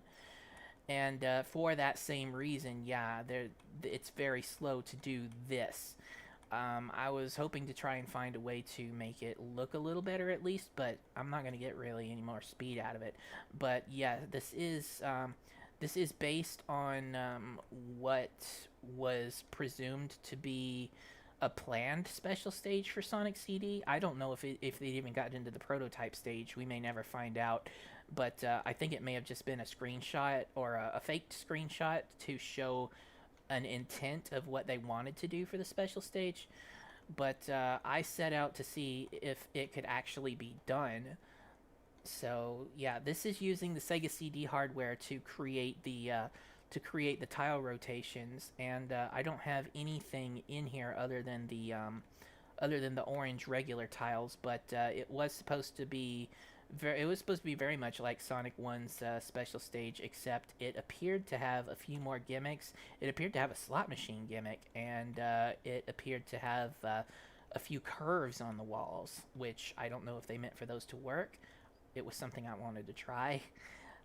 And for that same reason, yeah, it's very slow to do this. I was hoping to try and find a way to make it look a little better at least, but I'm not going to get really any more speed out of it. But yeah, this is based on what was presumed to be a planned special stage for Sonic CD. I don't know if they even got into the prototype stage. We may never find out. But I think it may have just been a screenshot or a faked screenshot to show an intent of what they wanted to do for the special stage. But I set out to see if it could actually be done. So yeah, this is using the Sega CD hardware to create the tile rotations, and I don't have anything in here other than the orange regular tiles, but it was supposed to be very much like Sonic 1's special stage, except it appeared to have a few more gimmicks. It appeared to have a slot machine gimmick, and it appeared to have a few curves on the walls, which I don't know if they meant for those to work. It was something I wanted to try.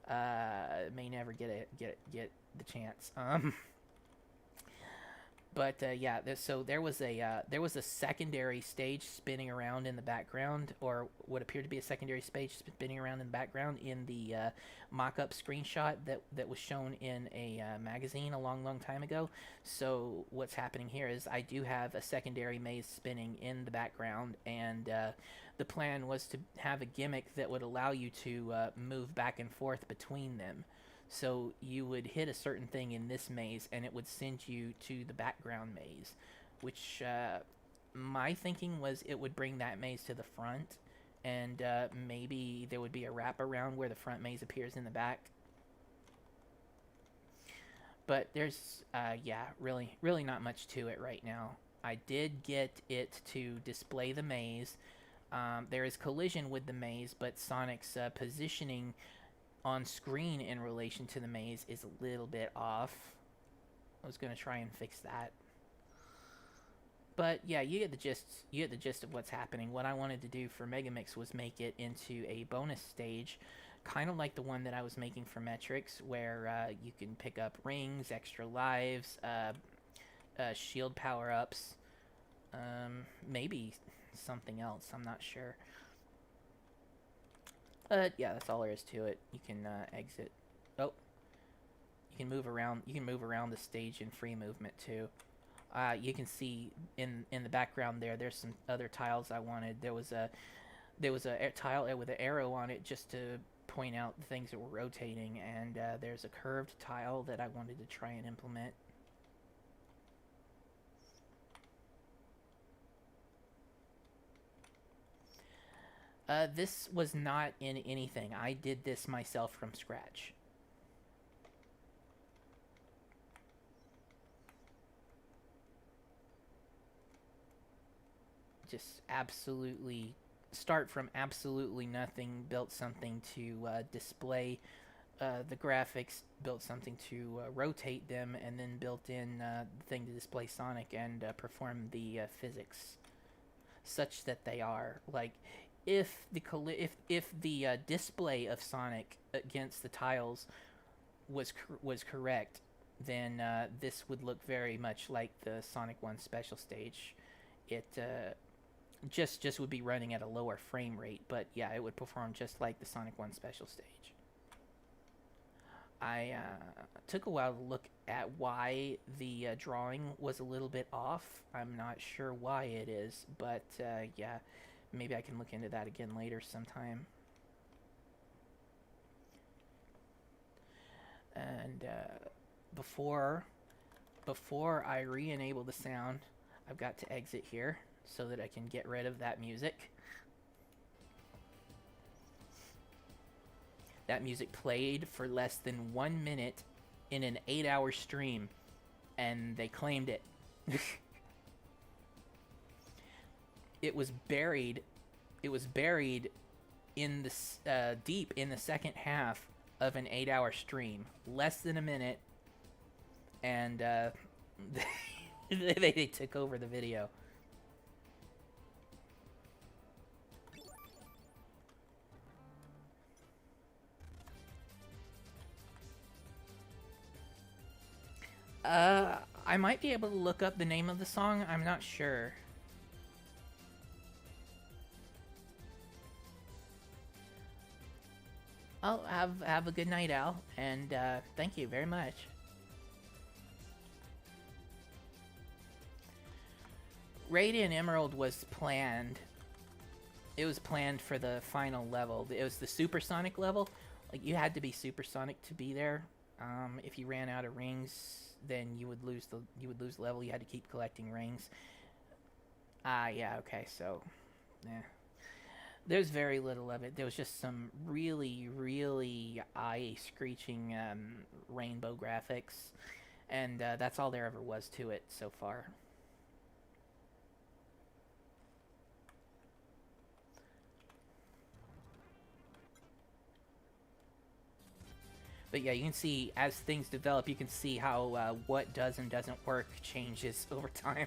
May never get the chance. But yeah, so there was a secondary stage spinning around in the background, or what appeared to be a secondary stage spinning around in the background in the mock-up screenshot that was shown in a magazine a long time ago. So what's happening here is I do have a secondary maze spinning in the background, and the plan was to have a gimmick that would allow you to move back and forth between them. So you would hit a certain thing in this maze, and it would send you to the background maze, which my thinking was it would bring that maze to the front, and maybe there would be a wraparound where the front maze appears in the back. But there's, yeah, really not much to it right now. I did get it to display the maze. There is collision with the maze, but Sonic's positioning on screen in relation to the maze is a little bit off. I was going to try and fix that. But yeah, you get the gist of what's happening. What I wanted to do for Megamix was make it into a bonus stage, kind of like the one that I was making for Metrics, where you can pick up rings, extra lives, shield power-ups, maybe something else, I'm not sure. But yeah, that's all there is to it. You can exit. Oh, you can move around. You can move around the stage in free movement too. You can see in the background there. There's some other tiles I wanted. There was a tile with an arrow on it just to point out the things that were rotating, and there's a curved tile that I wanted to try and implement. This was not in anything. I did this myself from scratch. Just absolutely start from absolutely nothing, built something to display the graphics, built something to rotate them, and then built in the thing to display Sonic and perform the physics such that they are like if the display of Sonic against the tiles was correct, then this would look very much like the Sonic 1 special stage. It just would be running at a lower frame rate, but yeah, it would perform just like the Sonic 1 special stage. I took a while to look at why the drawing was a little bit off. I'm not sure why it is, but yeah, maybe I can look into that again later sometime. And before I re-enable the sound, I've got to exit here so that I can get rid of that music. That music played for less than 1 minute in an 8-hour stream, and they claimed it. It was buried in the deep in the second half of an 8-hour stream, less than a minute, and they took over the video. I might be able to look up the name of the song. I'm not sure. I'll have a good night, Al, and thank you very much. Radiant Emerald was planned. It was planned for the final level. It was the supersonic level. Like, you had to be supersonic to be there. If you ran out of rings, then you would lose the level. You had to keep collecting rings. Yeah, okay, so yeah. There's very little of it. There was just some really, really eye-screeching rainbow graphics, and that's all there ever was to it so far. But yeah, you can see as things develop, you can see how what does and doesn't work changes over time.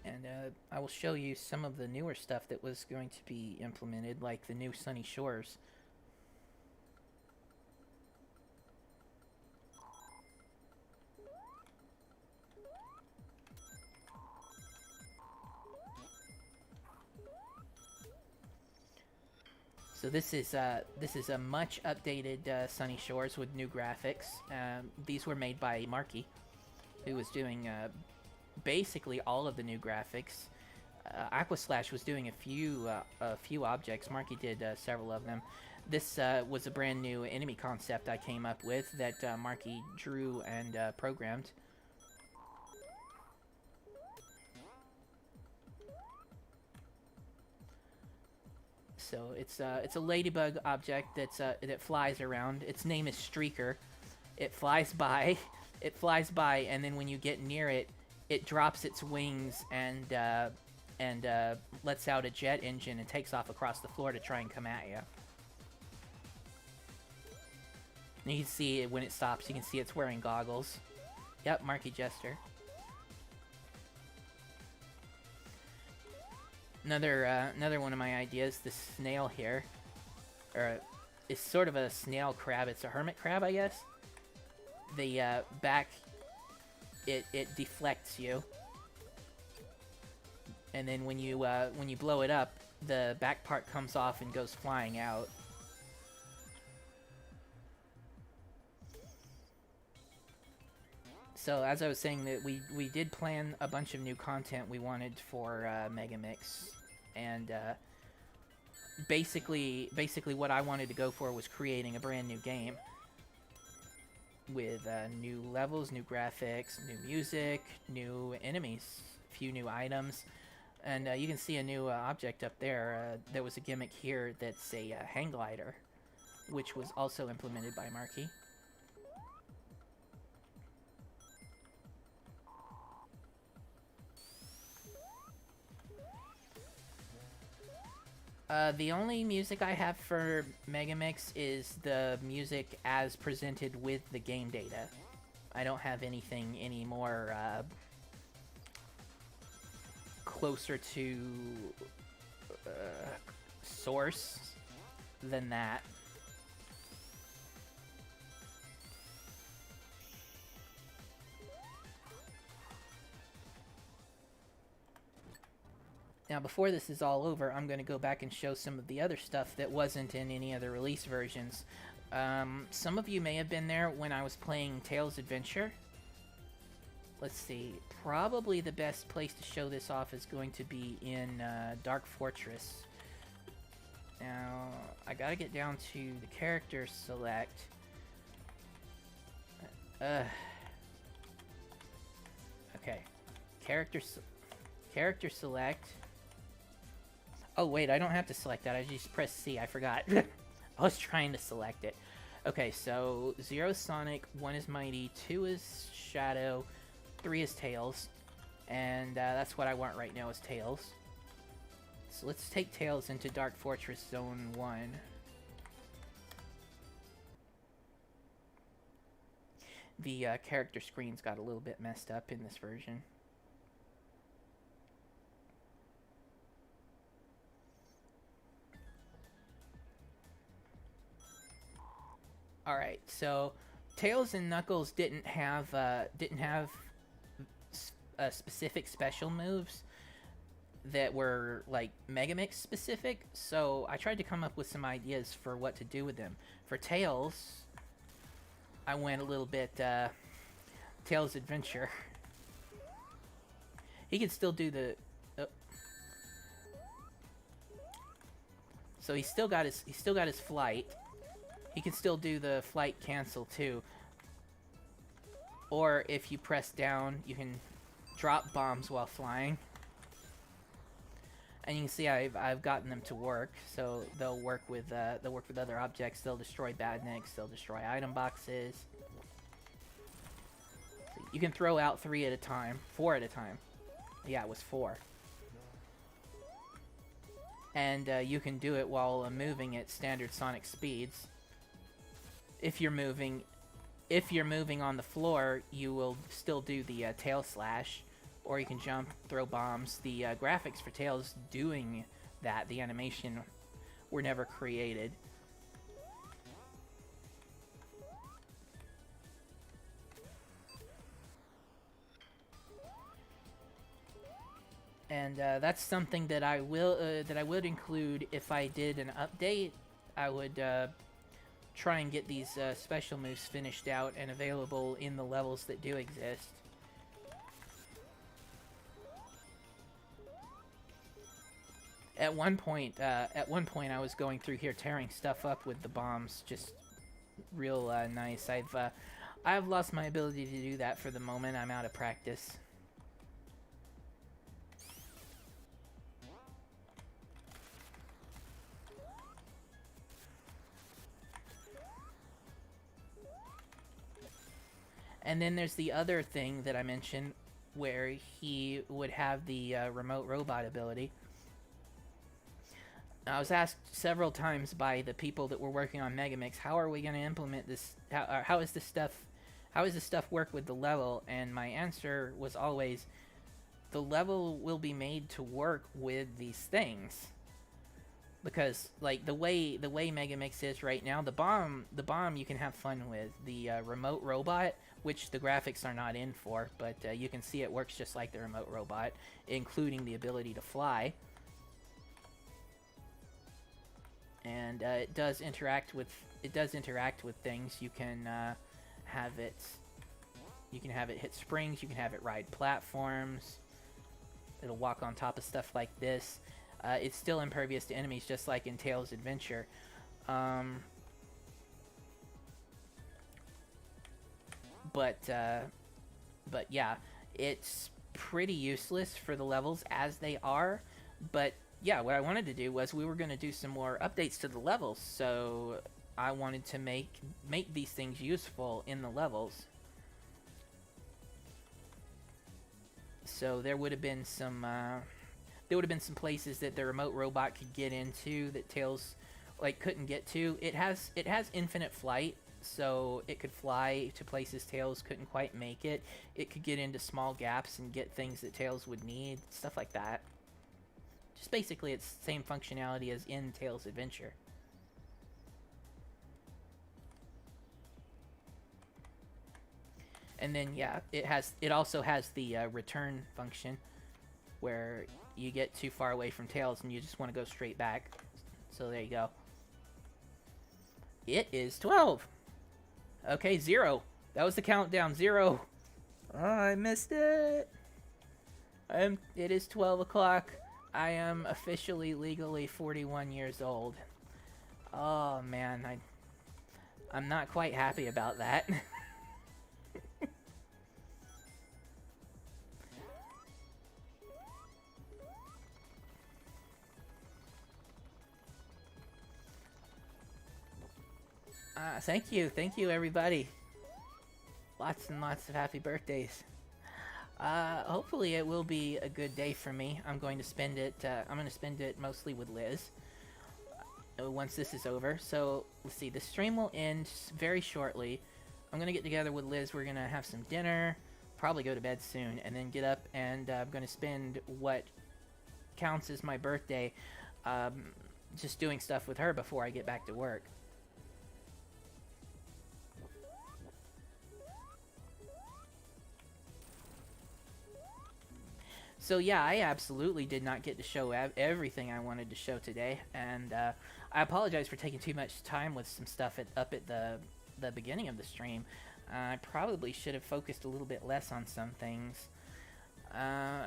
And I will show you some of the newer stuff that was going to be implemented, like the new Sunny Shores. So this is a much updated Sunny Shores with new graphics. These were made by Marky, who was doing basically all of the new graphics. Aquaslash was doing a few objects. Marky did several of them. This was a brand new enemy concept I came up with that Marky drew and programmed. So it's a ladybug object that flies around. Its name is Streaker. It flies by, and then when you get near it, it drops its wings and lets out a jet engine and takes off across the floor to try and come at you. And you can see it when it stops. You can see it's wearing goggles. Yep, Marky Jester. Another one of my ideas, the snail here, is sort of a snail crab. It's a hermit crab, I guess. The back, it deflects you, and then when you blow it up, the back part comes off and goes flying out. So as I was saying, that we did plan a bunch of new content we wanted for Megamix, and basically what I wanted to go for was creating a brand new game with new levels, new graphics, new music, new enemies, a few new items, and you can see a new object up there. There was a gimmick here that's a hang glider, which was also implemented by Marky. The only music I have for Megamix is the music as presented with the game data. I don't have anything any more closer to source than that. Now, before this is all over, I'm going to go back and show some of the other stuff that wasn't in any other release versions. Some of you may have been there when I was playing Tails Adventure. Let's see. Probably the best place to show this off is going to be in Dark Fortress. Now, I gotta get down to the character select. Okay. Character select. Oh, wait, I don't have to select that. I just press C. I forgot. I was trying to select it. Okay, so 0 is Sonic, 1 is Mighty, 2 is Shadow, 3 is Tails. And that's what I want right now is Tails. So let's take Tails into Dark Fortress Zone 1. The character screens got a little bit messed up in this version. Alright, so Tails and Knuckles didn't have specific special moves that were like Megamix specific, so I tried to come up with some ideas for what to do with them. For Tails, I went a little bit Tails Adventure. He can still do the. So he's still got his flight. He can still do the flight cancel too. Or if you press down, you can drop bombs while flying. And you can see I've gotten them to work. So they'll work with other objects. They'll destroy badniks. They'll destroy item boxes. So you can throw out 3 at a time, 4 at a time. Yeah, it was 4. And you can do it while moving at standard sonic speeds. If you're moving on the floor, you will still do the tail slash, or you can jump, throw bombs. The graphics for Tails doing that, the animation, were never created. And that's something that I would include if I did an update. I would try and get these special moves finished out and available in the levels that do exist. At one point, I was going through here tearing stuff up with the bombs, just real nice. I've lost my ability to do that for the moment. I'm out of practice. And then there's the other thing that I mentioned, where he would have the remote robot ability. I was asked several times by the people that were working on Megamix, how are we going to implement this? How is this stuff work with the level? And my answer was always, the level will be made to work with these things. Because like the way Megamix is right now, the bomb you can have fun with. The remote robot, which the graphics are not in for, but you can see it works just like the remote robot, including the ability to fly. And it does interact with things. You can have it hit springs. You can have it ride platforms. It'll walk on top of stuff like this. It's still impervious to enemies, just like in Tails Adventure. But yeah, it's pretty useless for the levels as they are. But yeah, what I wanted to do was we were going to do some more updates to the levels, so I wanted to make these things useful in the levels. So there would have been some places that the remote robot could get into that Tails couldn't get to. It has infinite flight, so it could fly to places Tails couldn't quite make it. It could get into small gaps and get things that Tails would need, stuff like that. Just basically it's the same functionality as in Tails Adventure. And then yeah, it also has the return function, where you get too far away from Tails and you just want to go straight back. So there you go. It is 12. Okay, 0. That was the countdown. 0. Oh, I missed it. It is 12 o'clock. I am officially legally 41 years old. Oh man, I'm not quite happy about that. Thank you everybody. Lots and lots of happy birthdays. Hopefully it will be a good day for me. I'm going to spend it mostly with Liz once this is over. So let's see, the stream will end very shortly. I'm gonna get together with Liz. We're gonna have some dinner, probably go to bed soon, and then get up, and I'm gonna spend what counts as my birthday just doing stuff with her before I get back to work. So yeah, I absolutely did not get to show everything I wanted to show today, and I apologize for taking too much time with some stuff up at the beginning of the stream. I probably should have focused a little bit less on some things. Uh,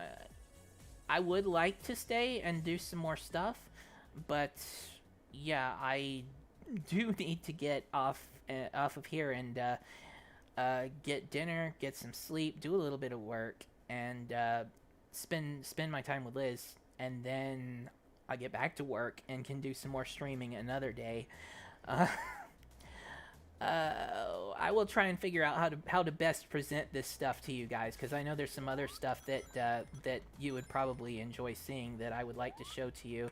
I would like to stay and do some more stuff, but yeah, I do need to get off of here and get dinner, get some sleep, do a little bit of work, and spend my time with Liz, and then I get back to work and can do some more streaming another day. Uh, I will try and figure out how to best present this stuff to you guys, because I know there's some other stuff that you would probably enjoy seeing that I would like to show to you.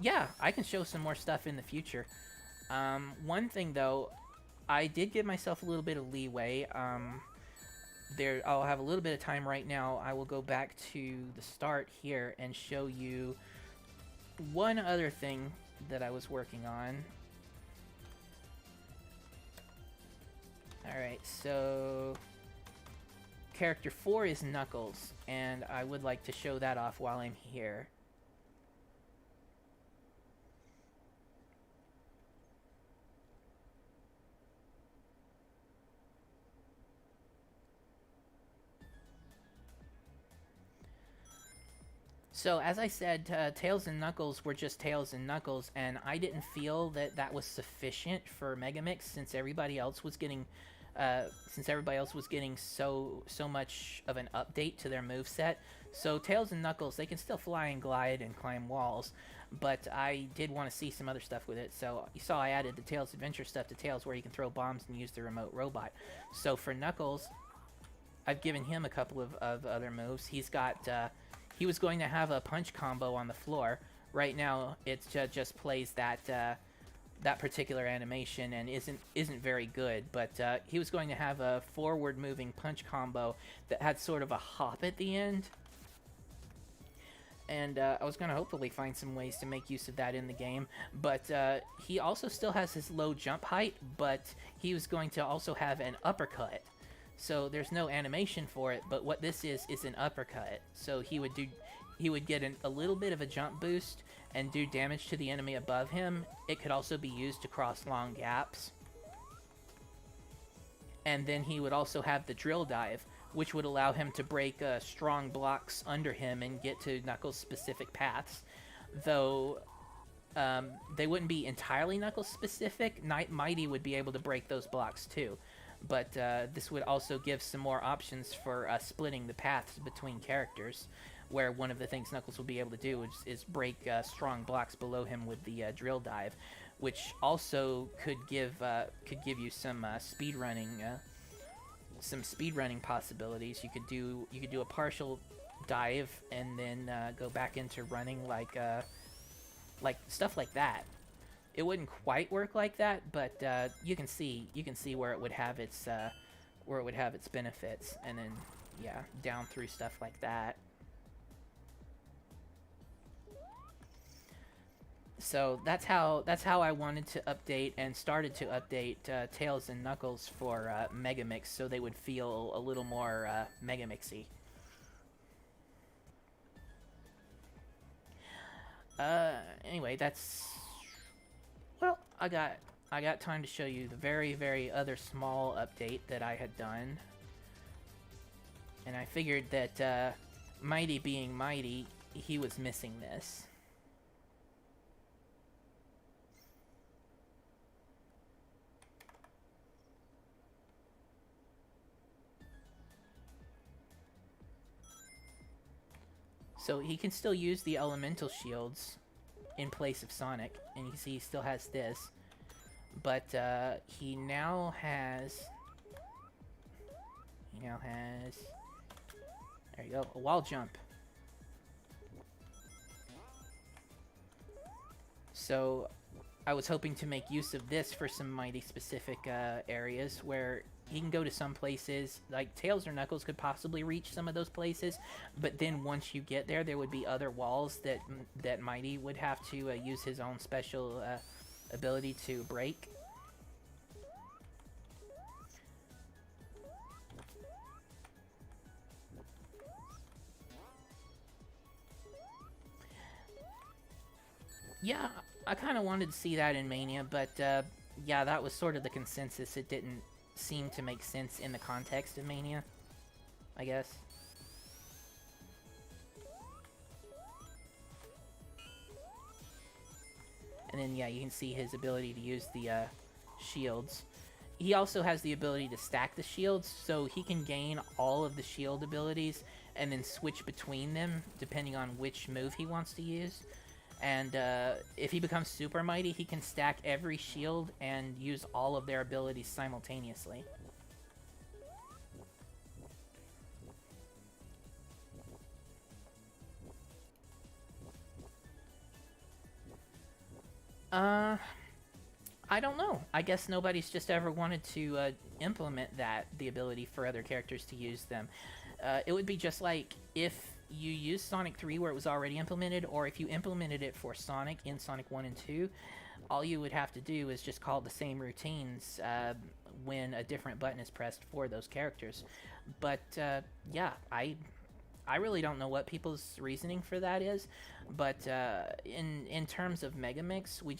Yeah, I can show some more stuff in the future. One thing though, I did give myself a little bit of leeway. I'll have a little bit of time right now. I will go back to the start here and show you one other thing that I was working on. Alright, so character 4 is Knuckles, and I would like to show that off while I'm here. So, as I said, Tails and Knuckles were just Tails and Knuckles, and I didn't feel that that was sufficient for Megamix since everybody else was getting, so much of an update to their moveset. So Tails and Knuckles, they can still fly and glide and climb walls, but I did want to see some other stuff with it. So you saw I added the Tails Adventure stuff to Tails, where you can throw bombs and use the remote robot. So for Knuckles, I've given him a couple of other moves. He's got. He was going to have a punch combo on the floor. Right now, it just plays that that particular animation and isn't very good. But he was going to have a forward-moving punch combo that had sort of a hop at the end. And I was going to hopefully find some ways to make use of that in the game. But he also still has his low jump height, but he was going to also have an uppercut. So there's no animation for it, but what this is an uppercut. So he would get a little bit of a jump boost and do damage to the enemy above him. It could also be used to cross long gaps. And then he would also have the drill dive, which would allow him to break strong blocks under him and get to Knuckles' specific paths. Though they wouldn't be entirely Knuckles specific, Mighty would be able to break those blocks too. But this would also give some more options for splitting the paths between characters, where one of the things Knuckles will be able to do is break strong blocks below him with the drill dive, which also could give you some speedrunning possibilities. You could do a partial dive and then go back into running like stuff like that. It wouldn't quite work like that, but you can see where it would have its benefits, and then yeah, down through stuff like that. So that's how I wanted to update and started to update Tails and Knuckles for Megamix, so they would feel a little more Megamixy. Anyway, that's. Well, I got time to show you the very other small update that I had done. And I figured that Mighty being Mighty, he was missing this. So he can still use the elemental shields in place of Sonic, and you can see he still has this, but he now has there you go, a wall jump. So I was hoping to make use of this for some Mighty specific areas where he can go to some places, like Tails or Knuckles could possibly reach some of those places, but then once you get there, there would be other walls that Mighty would have to use his own special ability to break. Yeah, I kind of wanted to see that in Mania, but Yeah, that was sort of the consensus. It didn't seem to make sense in the context of Mania, I guess. And then, yeah, you can see his ability to use the shields. He also has the ability to stack the shields, so he can gain all of the shield abilities and then switch between them depending on which move he wants to use. And if he becomes super mighty, he can stack every shield and use all of their abilities simultaneously. I don't know. I guess nobody's just ever wanted to implement the ability for other characters to use them. It would be just like if you used Sonic 3 where it was already implemented, or if you implemented it for Sonic in Sonic 1 and 2, all you would have to do is just call the same routines when a different button is pressed for those characters. But yeah, I really don't know what people's reasoning for that is, but in terms of Megamix, we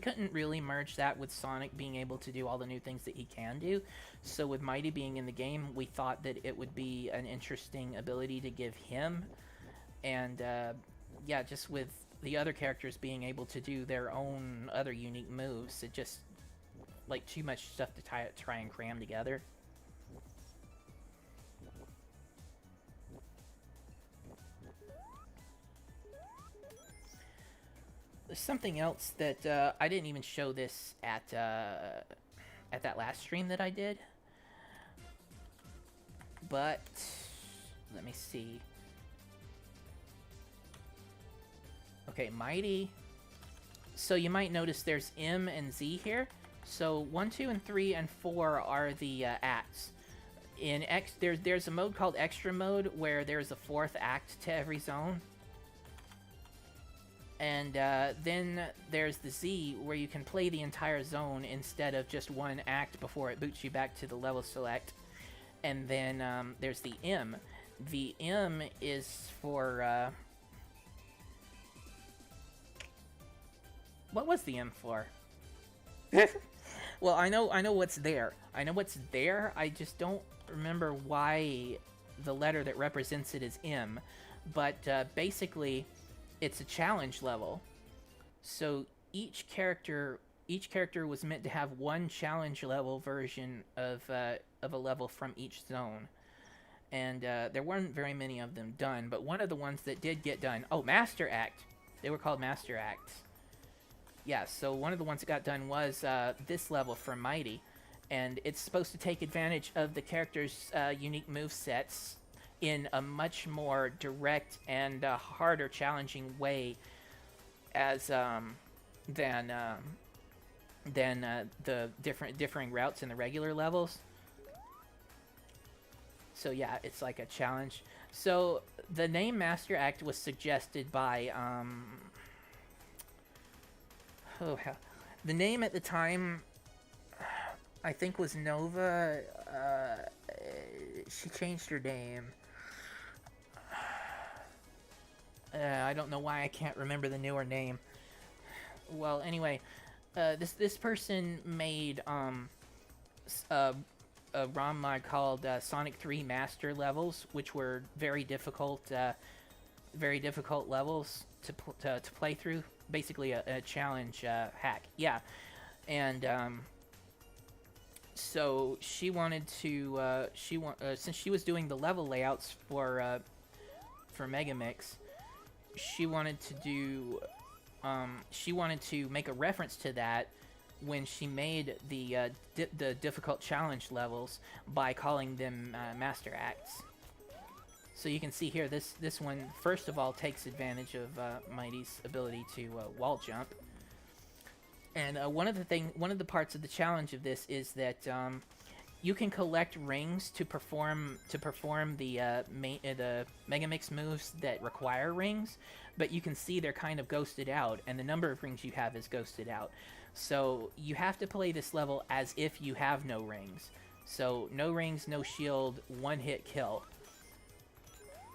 couldn't really merge that with Sonic being able to do all the new things that he can do. So with Mighty being in the game, we thought that it would be an interesting ability to give him. And yeah, just with the other characters being able to do their own other unique moves, it just, like, too much stuff to try and cram together. There's something else that I didn't even show this at that last stream that I did, but let me see. Okay, Mighty. So you might notice there's M and Z here. So 1, 2, and 3, and 4 are the acts. In X, there's a mode called Extra Mode where there's a 4th act to every zone. And then there's the Z, where you can play the entire zone instead of just one act before it boots you back to the level select. And then there's the M. The M is for... what was the M for? Well, I know what's there. I know what's there, I just don't remember why the letter that represents it is M. But basically... it's a challenge level, so each character was meant to have one challenge level version of a level from each zone, and there weren't very many of them done. But one of the ones that did get done, Master Act, they were called Master Acts. Yeah, so one of the ones that got done was this level for Mighty, and it's supposed to take advantage of the character's unique move sets in a much more direct and harder, challenging way as than the differing routes in the regular levels. So yeah, it's like a challenge. So the name Master Act was suggested by the name at the time, I think, was Nova. She changed her name. I don't know why I can't remember the newer name. Well, anyway, this person made a ROM mod called Sonic 3 Master Levels, which were very difficult levels to play through. Basically, a challenge hack. Yeah, and so she wanted to since she was doing the level layouts for Megamix. She wanted to make a reference to that when she made the difficult challenge levels by calling them Master Acts. So you can see here, this one first of all takes advantage of Mighty's ability to wall jump. And one of the parts of the challenge of this is that you can collect rings to perform the Megamix moves that require rings, but you can see they're kind of ghosted out, and the number of rings you have is ghosted out. So you have to play this level as if you have no rings. So no rings, no shield, one hit kill.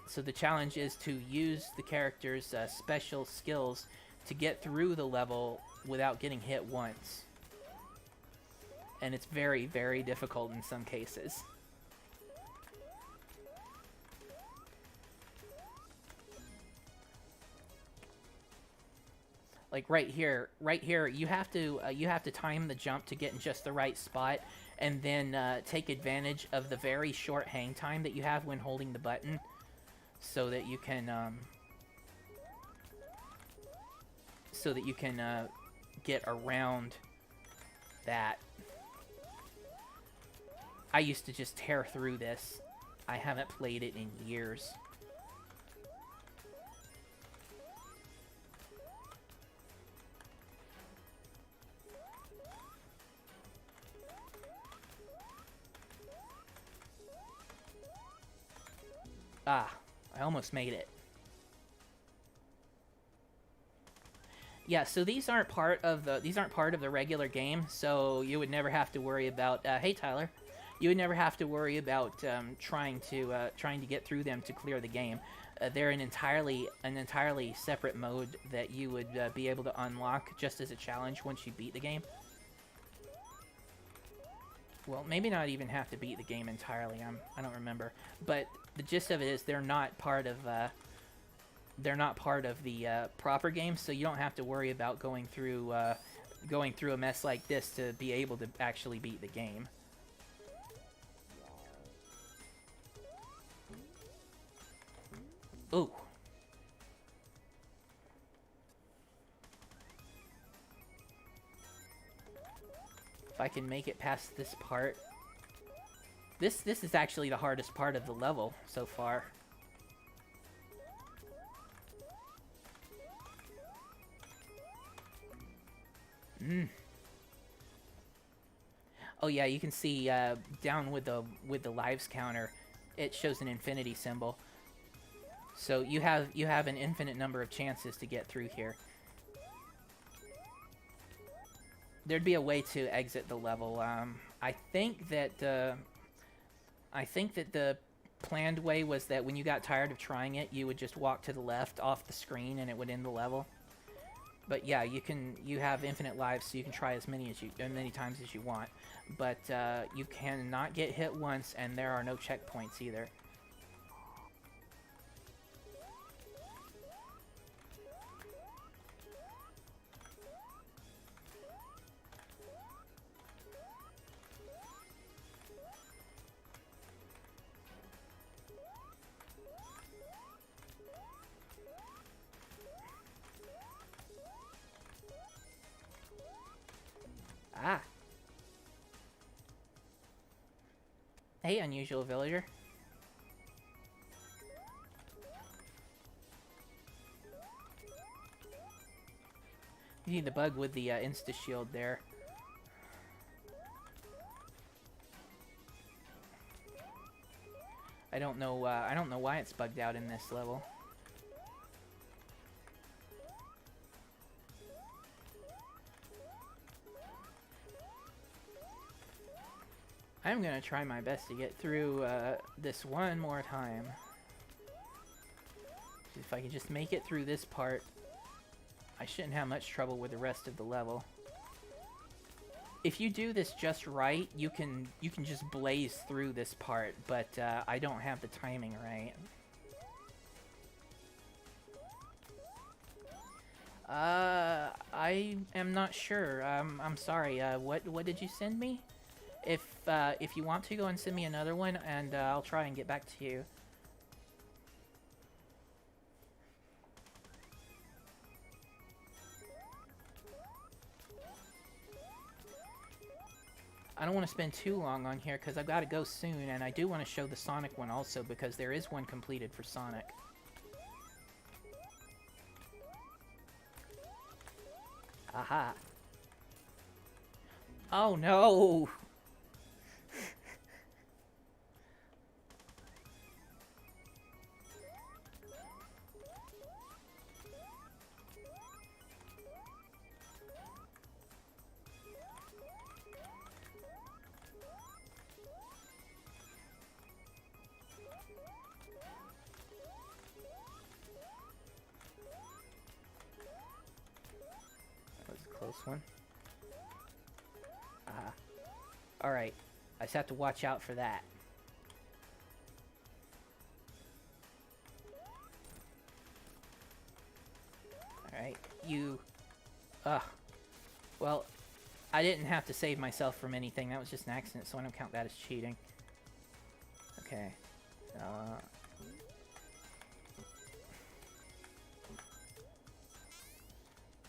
So the challenge is to use the character's special skills to get through the level without getting hit once. And it's very, very difficult in some cases. Like right here, you have to time the jump to get in just the right spot, and then take advantage of the very short hang time that you have when holding the button, so that you can get around that. I used to just tear through this. I haven't played it in years. Ah, I almost made it. Yeah, so these aren't part of the regular game, so you would never have to worry about. Hey, Tyler, you would never have to worry about trying to get through them to clear the game. They're an entirely separate mode that you would be able to unlock just as a challenge once you beat the game. Well, maybe not even have to beat the game entirely. I don't remember, but the gist of it is they're not part of the proper game, so you don't have to worry about going through a mess like this to be able to actually beat the game. Ooh. If I can make it past this part. This is actually the hardest part of the level so far. Oh yeah, you can see down with the lives counter, it shows an infinity symbol. So you have an infinite number of chances to get through here. There'd be a way to exit the level. I think that the planned way was that when you got tired of trying it, you would just walk to the left off the screen and it would end the level. But yeah, you have infinite lives, so you can try as many times as you want. But you cannot get hit once, and there are no checkpoints either. Ah. Hey, unusual villager. You need the bug with the insta shield there. I don't know why it's bugged out in this level. I'm gonna try my best to get through this one more time. If I can just make it through this part, I shouldn't have much trouble with the rest of the level. If you do this just right, you can just blaze through this part, but I don't have the timing right. I am not sure. I'm sorry. What did you send me? If you want to, go and send me another one, and I'll try and get back to you. I don't want to spend too long on here because I've got to go soon, and I do want to show the Sonic one also because there is one completed for Sonic. Aha. Oh no! That was a close one. Alright. I just have to watch out for that. Alright, you... Well, I didn't have to save myself from anything. That was just an accident, so I don't count that as cheating. Okay.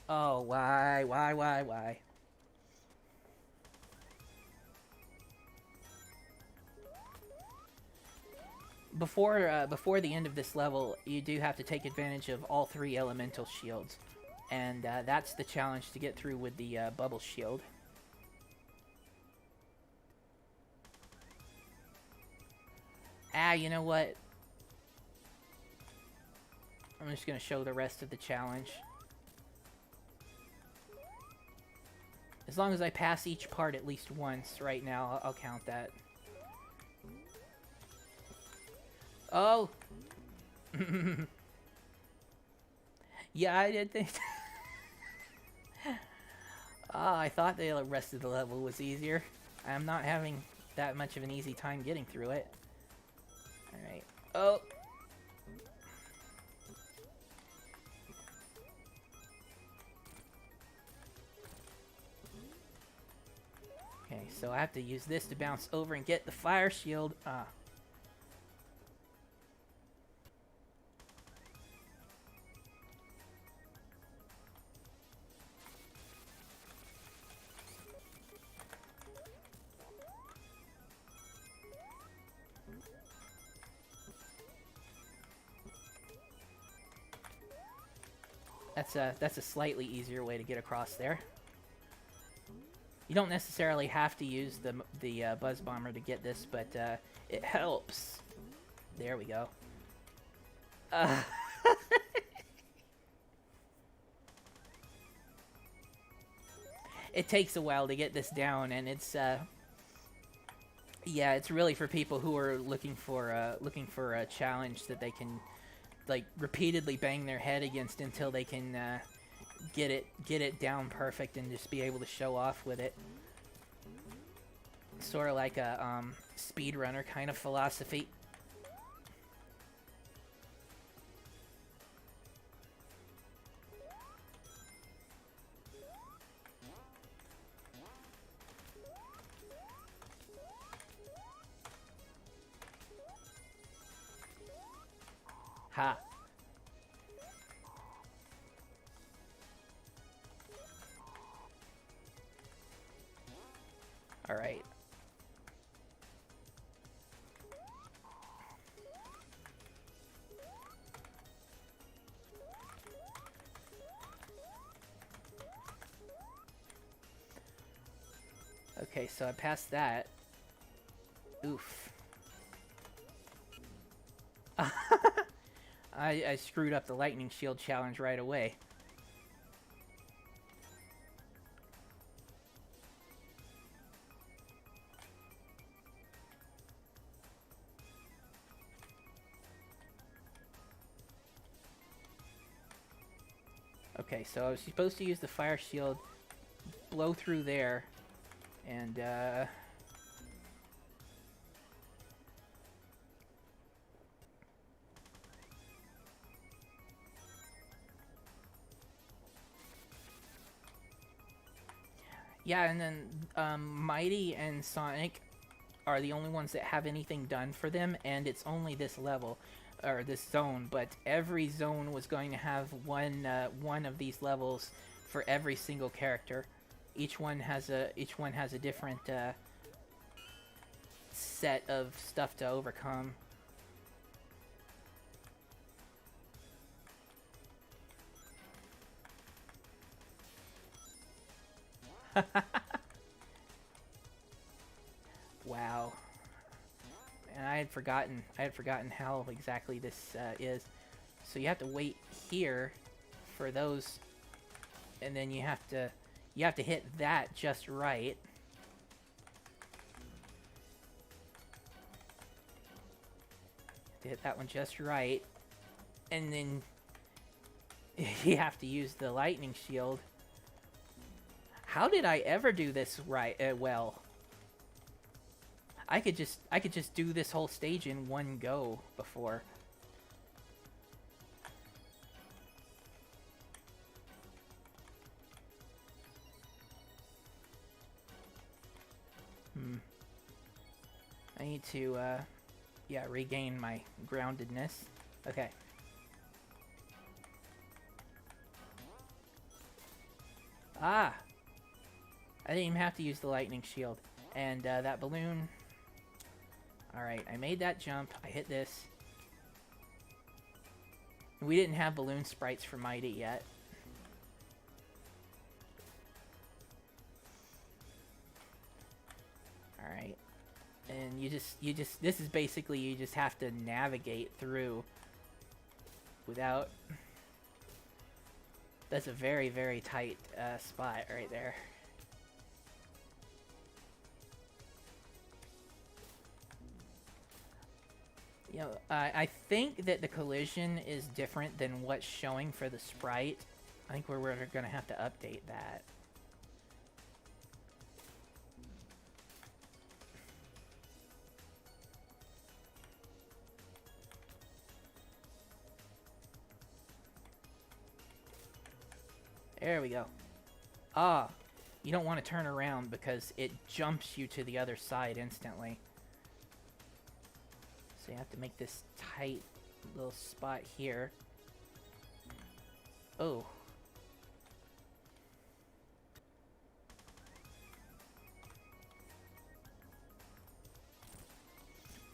Oh, why? Before the end of this level, you do have to take advantage of all 3 elemental shields. And that's the challenge to get through with the bubble shield. You know what? I'm just going to show the rest of the challenge. As long as I pass each part at least once right now, I'll count that. Oh! Yeah, I did think... I thought the rest of the level was easier. I'm not having that much of an easy time getting through it. Alright. Oh! Okay, so I have to use this to bounce over and get the fire shield. That's a slightly easier way to get across there. You don't necessarily have to use the Buzz Bomber to get this, but it helps. There we go. It takes a while to get this down, and it's yeah, it's really for people who are looking for a challenge that they can like repeatedly bang their head against until they can get it down perfect and just be able to show off with it. Sort of like a speedrunner kind of philosophy. Ha. All right. Okay, so I passed that. Oof. I screwed up the lightning shield challenge right away. Okay, so I was supposed to use the fire shield, blow through there, and yeah, and then Mighty and Sonic are the only ones that have anything done for them, and it's only this level, or this zone, but every zone was going to have one of these levels for every single character. Each one has a different set of stuff to overcome. Wow. And I had forgotten how exactly this is. So you have to wait here for those, and then you have to hit that just right. To hit that one just right, and then you have to use the lightning shield. How did I ever do this right? Well, I could just do this whole stage in one go before. I need to, yeah, regain my groundedness. Okay. Ah! I didn't even have to use the lightning shield. And, that balloon... Alright, I made that jump. I hit this. We didn't have balloon sprites for Mighty yet. Alright. And you just, this is basically, you just have to navigate through without... That's a very, very tight spot right there. You know, I think that the collision is different than what's showing for the sprite. I think we're going to have to update that. There we go. Ah, you don't want to turn around because it jumps you to the other side instantly. So you have to make this tight little spot here. Oh.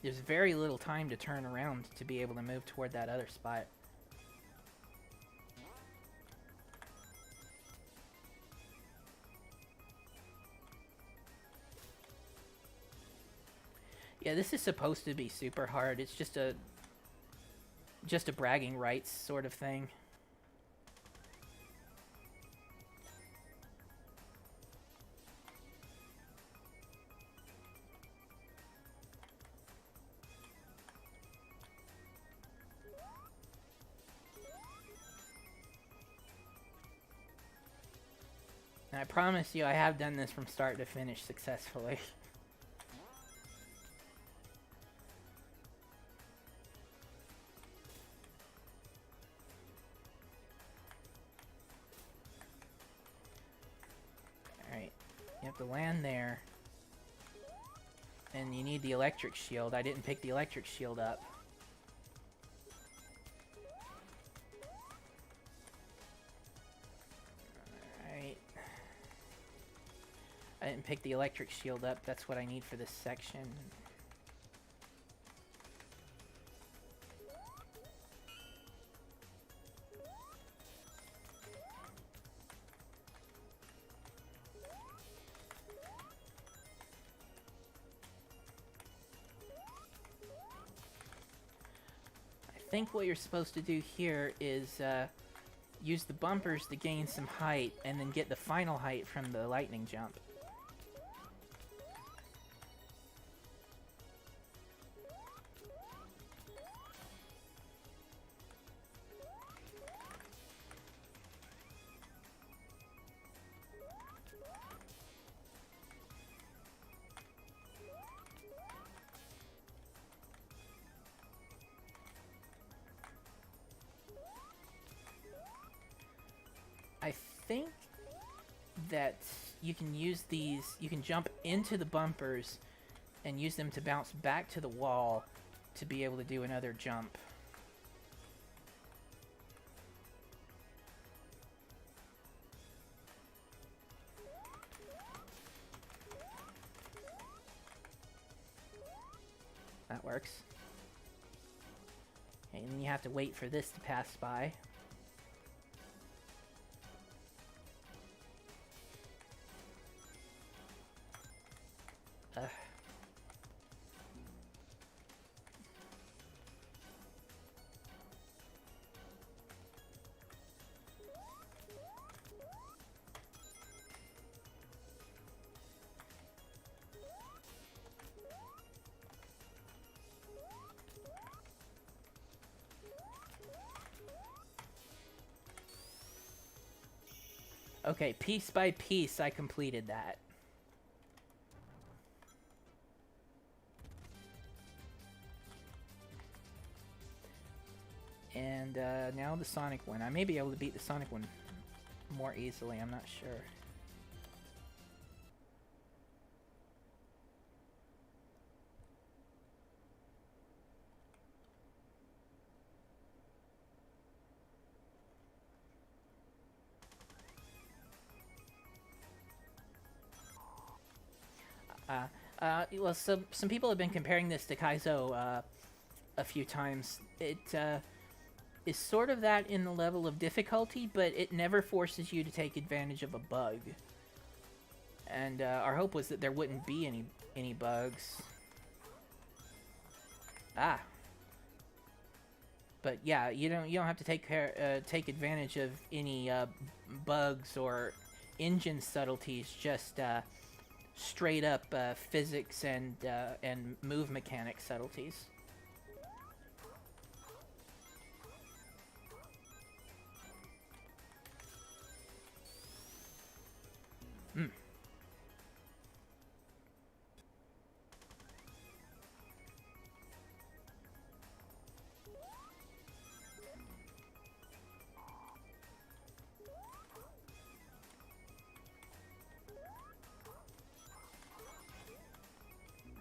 There's very little time to turn around to be able to move toward that other spot. Yeah, this is supposed to be super hard. It's just a bragging rights sort of thing. And I promise you, I have done this from start to finish successfully. You have to land there. And you need the electric shield. I didn't pick the electric shield up. Alright. I didn't pick the electric shield up. That's what I need for this section. I think what you're supposed to do here is use the bumpers to gain some height and then get the final height from the lightning jump. I think that you can use these, you can jump into the bumpers and use them to bounce back to the wall to be able to do another jump. That works. Okay, and then you have to wait for this to pass by. Okay, piece by piece, I completed that. And now the Sonic one. I may be able to beat the Sonic one more easily. I'm not sure. Well, some people have been comparing this to Kaizo a few times. It is sort of that in the level of difficulty, but it never forces you to take advantage of a bug. And our hope was that there wouldn't be any bugs. Ah. But yeah, you don't have to take advantage of any bugs or engine subtleties. Just straight up physics and move mechanic subtleties. Hmm.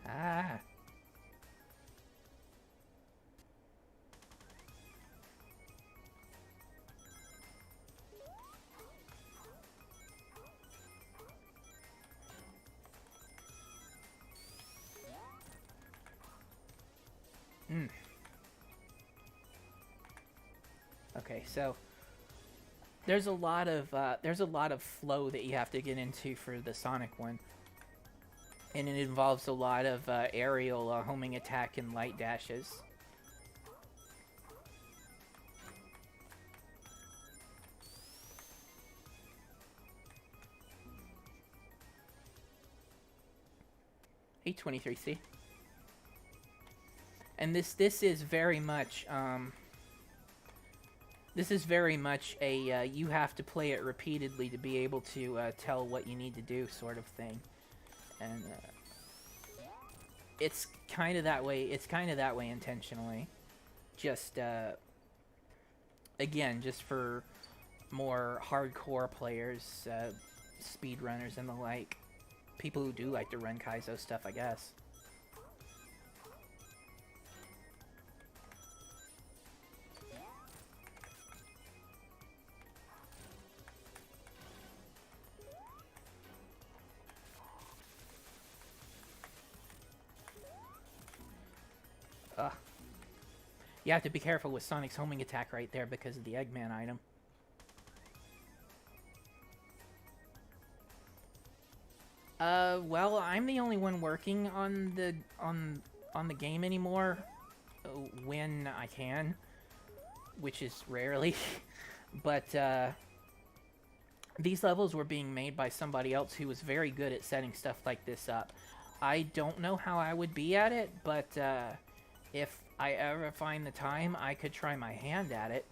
Ah. Hmm. Okay, so there's a lot of flow that you have to get into for the Sonic one, and it involves a lot of aerial homing attack and light dashes. A23C. And this is very much a you have to play it repeatedly to be able to tell what you need to do sort of thing, and it's kind of that way. It's kind of that way intentionally, just again, just for more hardcore players, speedrunners and the like, people who do like to run Kaizo stuff, I guess. Ugh. You have to be careful with Sonic's homing attack right there because of the Eggman item. Well, I'm the only one working on the game anymore when I can, which is rarely. But these levels were being made by somebody else who was very good at setting stuff like this up. I don't know how I would be at it, but if I ever find the time, I could try my hand at it.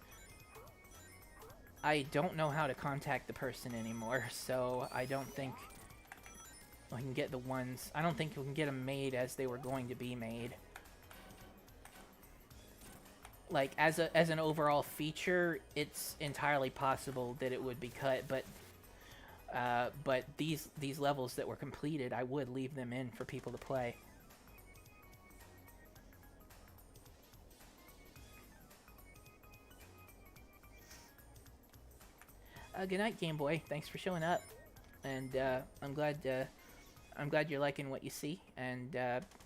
I don't know how to contact the person anymore, so I don't think I can get the ones. I don't think we can get them made as they were going to be made. Like as an overall feature, it's entirely possible that it would be cut, but these levels that were completed, I would leave them in for people to play. Good night, Game Boy. Thanks for showing up, and I'm glad you're liking what you see, and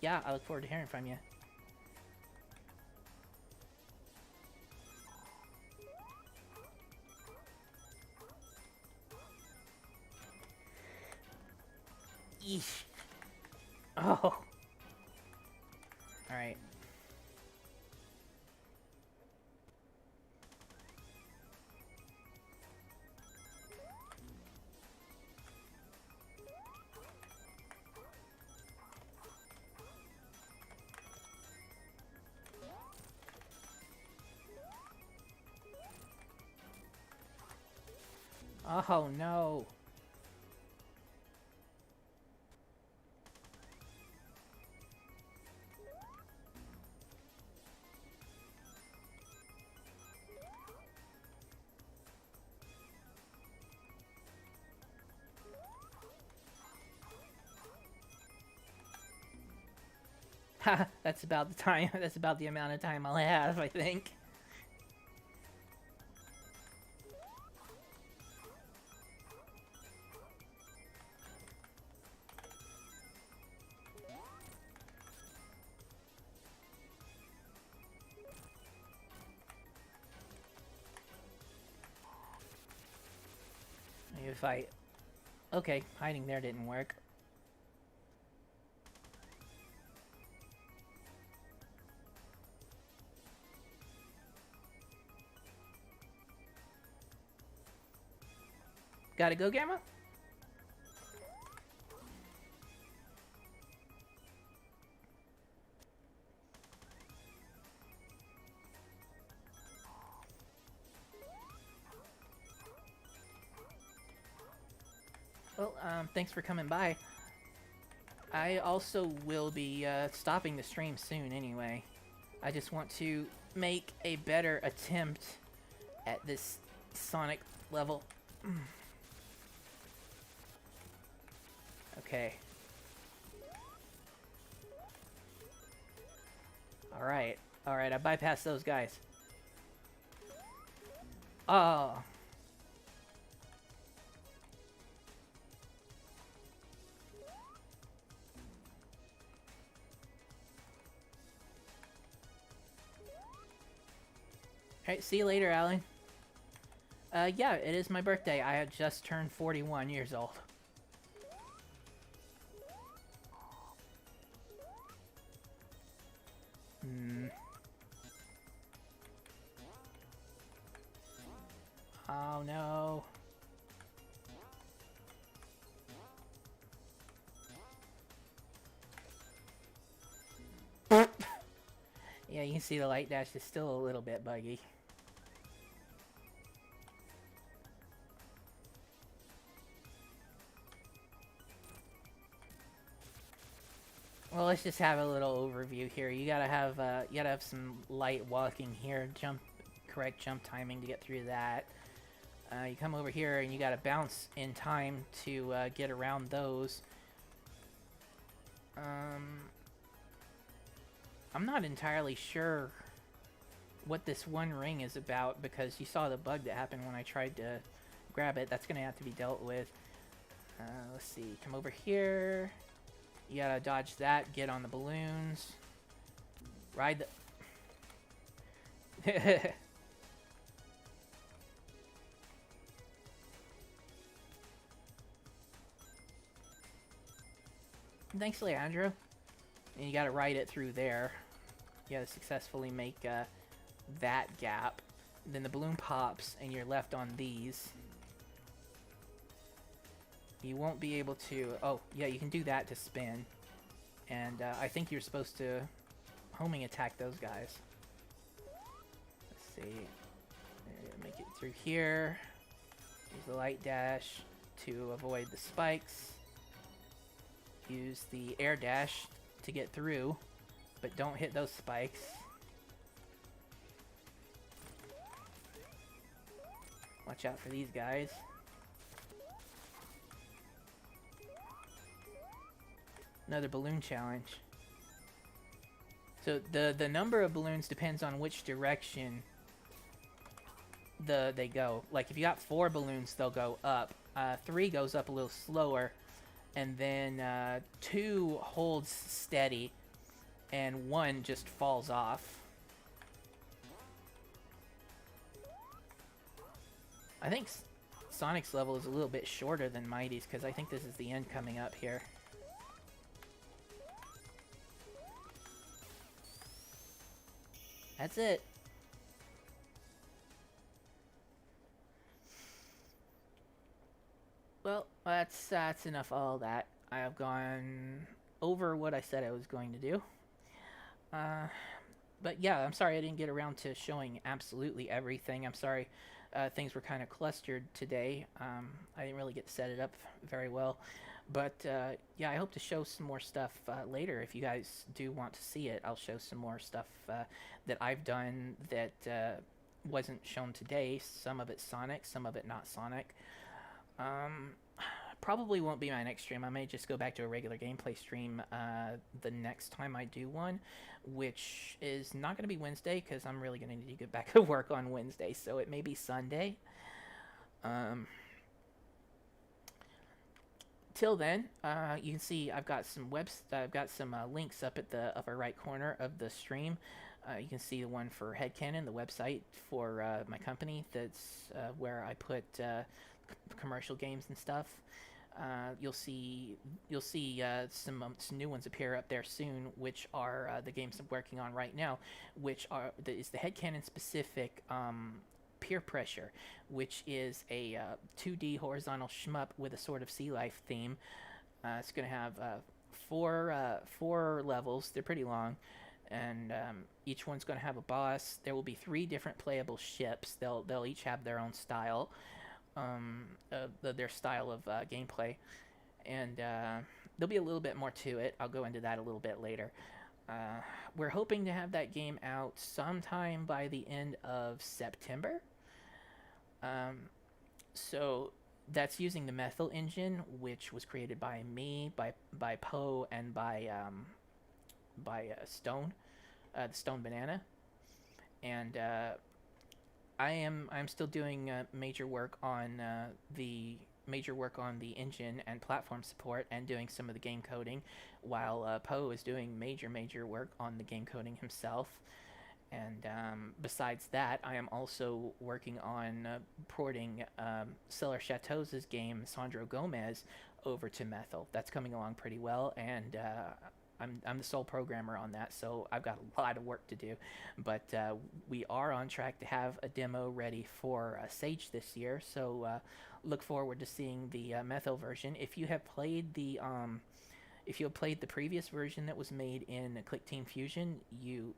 yeah, I look forward to hearing from you. Eesh. Oh. Alright. Oh no. Ha, that's about the time. That's about the amount of time I'll have, I think. Maybe if I... Okay, hiding there didn't work. Gotta go, Gamma? Well, thanks for coming by. I also will be stopping the stream soon anyway. I just want to make a better attempt at this Sonic level. Okay. Alright. Alright, I bypassed those guys. Oh. Alright, see you later, Alan. Yeah, it is my birthday. I had just turned 41 years old. Oh no. Yeah, you can see the light dash is still a little bit buggy. Well, let's just have a little overview here. You gotta have some light walking here, correct jump timing to get through that. You come over here and you gotta bounce in time to get around those. I'm not entirely sure what this one ring is about because you saw the bug that happened when I tried to grab it. That's gonna have to be dealt with. Let's see. Come over here. You gotta dodge that, get on the balloons. Ride the... Thanks, Leandro. And you gotta ride it through there. You gotta successfully make that gap. Then the balloon pops and you're left on these. You won't be able to... Oh, yeah, you can do that to spin. And I think you're supposed to homing attack those guys. Let's see. Make it through here. Use the light dash to avoid the spikes. Use the air dash to get through, but don't hit those spikes. Watch out for these guys. Another balloon challenge. So the number of balloons depends on which direction they go. Like if you got 4 balloons, they'll go up. 3 goes up a little slower, and then 2 holds steady, and 1 just falls off. I think Sonic's level is a little bit shorter than Mighty's because I think this is the end coming up here. That's it. Well, that's enough of all that. I have gone over what I said I was going to do. But yeah, I'm sorry I didn't get around to showing absolutely everything. I'm sorry Things were kind of clustered today. I didn't really get to set it up very well. But yeah, I hope to show some more stuff later. If you guys do want to see it, I'll show some more stuff that I've done that wasn't shown today. Some of it Sonic, some of it not Sonic. Um, Probably won't be my next stream. I may just go back to a regular gameplay stream the next time I do one, which is not going to be Wednesday because I'm really going to need to get back to work on Wednesday. So it may be Sunday. Um, till then, you can see I've got some links up at the upper right corner of the stream. You can see the one for Headcanon, the website for my company. That's where I put commercial games and stuff. You'll see some new ones appear up there soon, which are the games I'm working on right now, which is the Headcanon specific Peer Pressure, which is a 2D horizontal shmup with a sort of sea life theme. It's going to have four levels. They're pretty long, and each one's going to have a boss. There will be 3 different playable ships. They'll each have their own style, their style of gameplay, and there'll be a little bit more to it. I'll go into that a little bit later. We're hoping to have that game out sometime by the end of September. So that's using the Methyl engine, which was created by me, by Poe, and by Stone, the Stone Banana, and I'm still doing major work on the engine and platform support, and doing some of the game coding, while Poe is doing major work on the game coding himself. And besides that, I am also working on porting Cellar Chateau's game Sandro Gomez over to Methyl. That's coming along pretty well, and I'm the sole programmer on that, so I've got a lot of work to do. But we are on track to have a demo ready for Sage this year, so look forward to seeing the Methyl version. If you have played the previous version that was made in Click Team Fusion,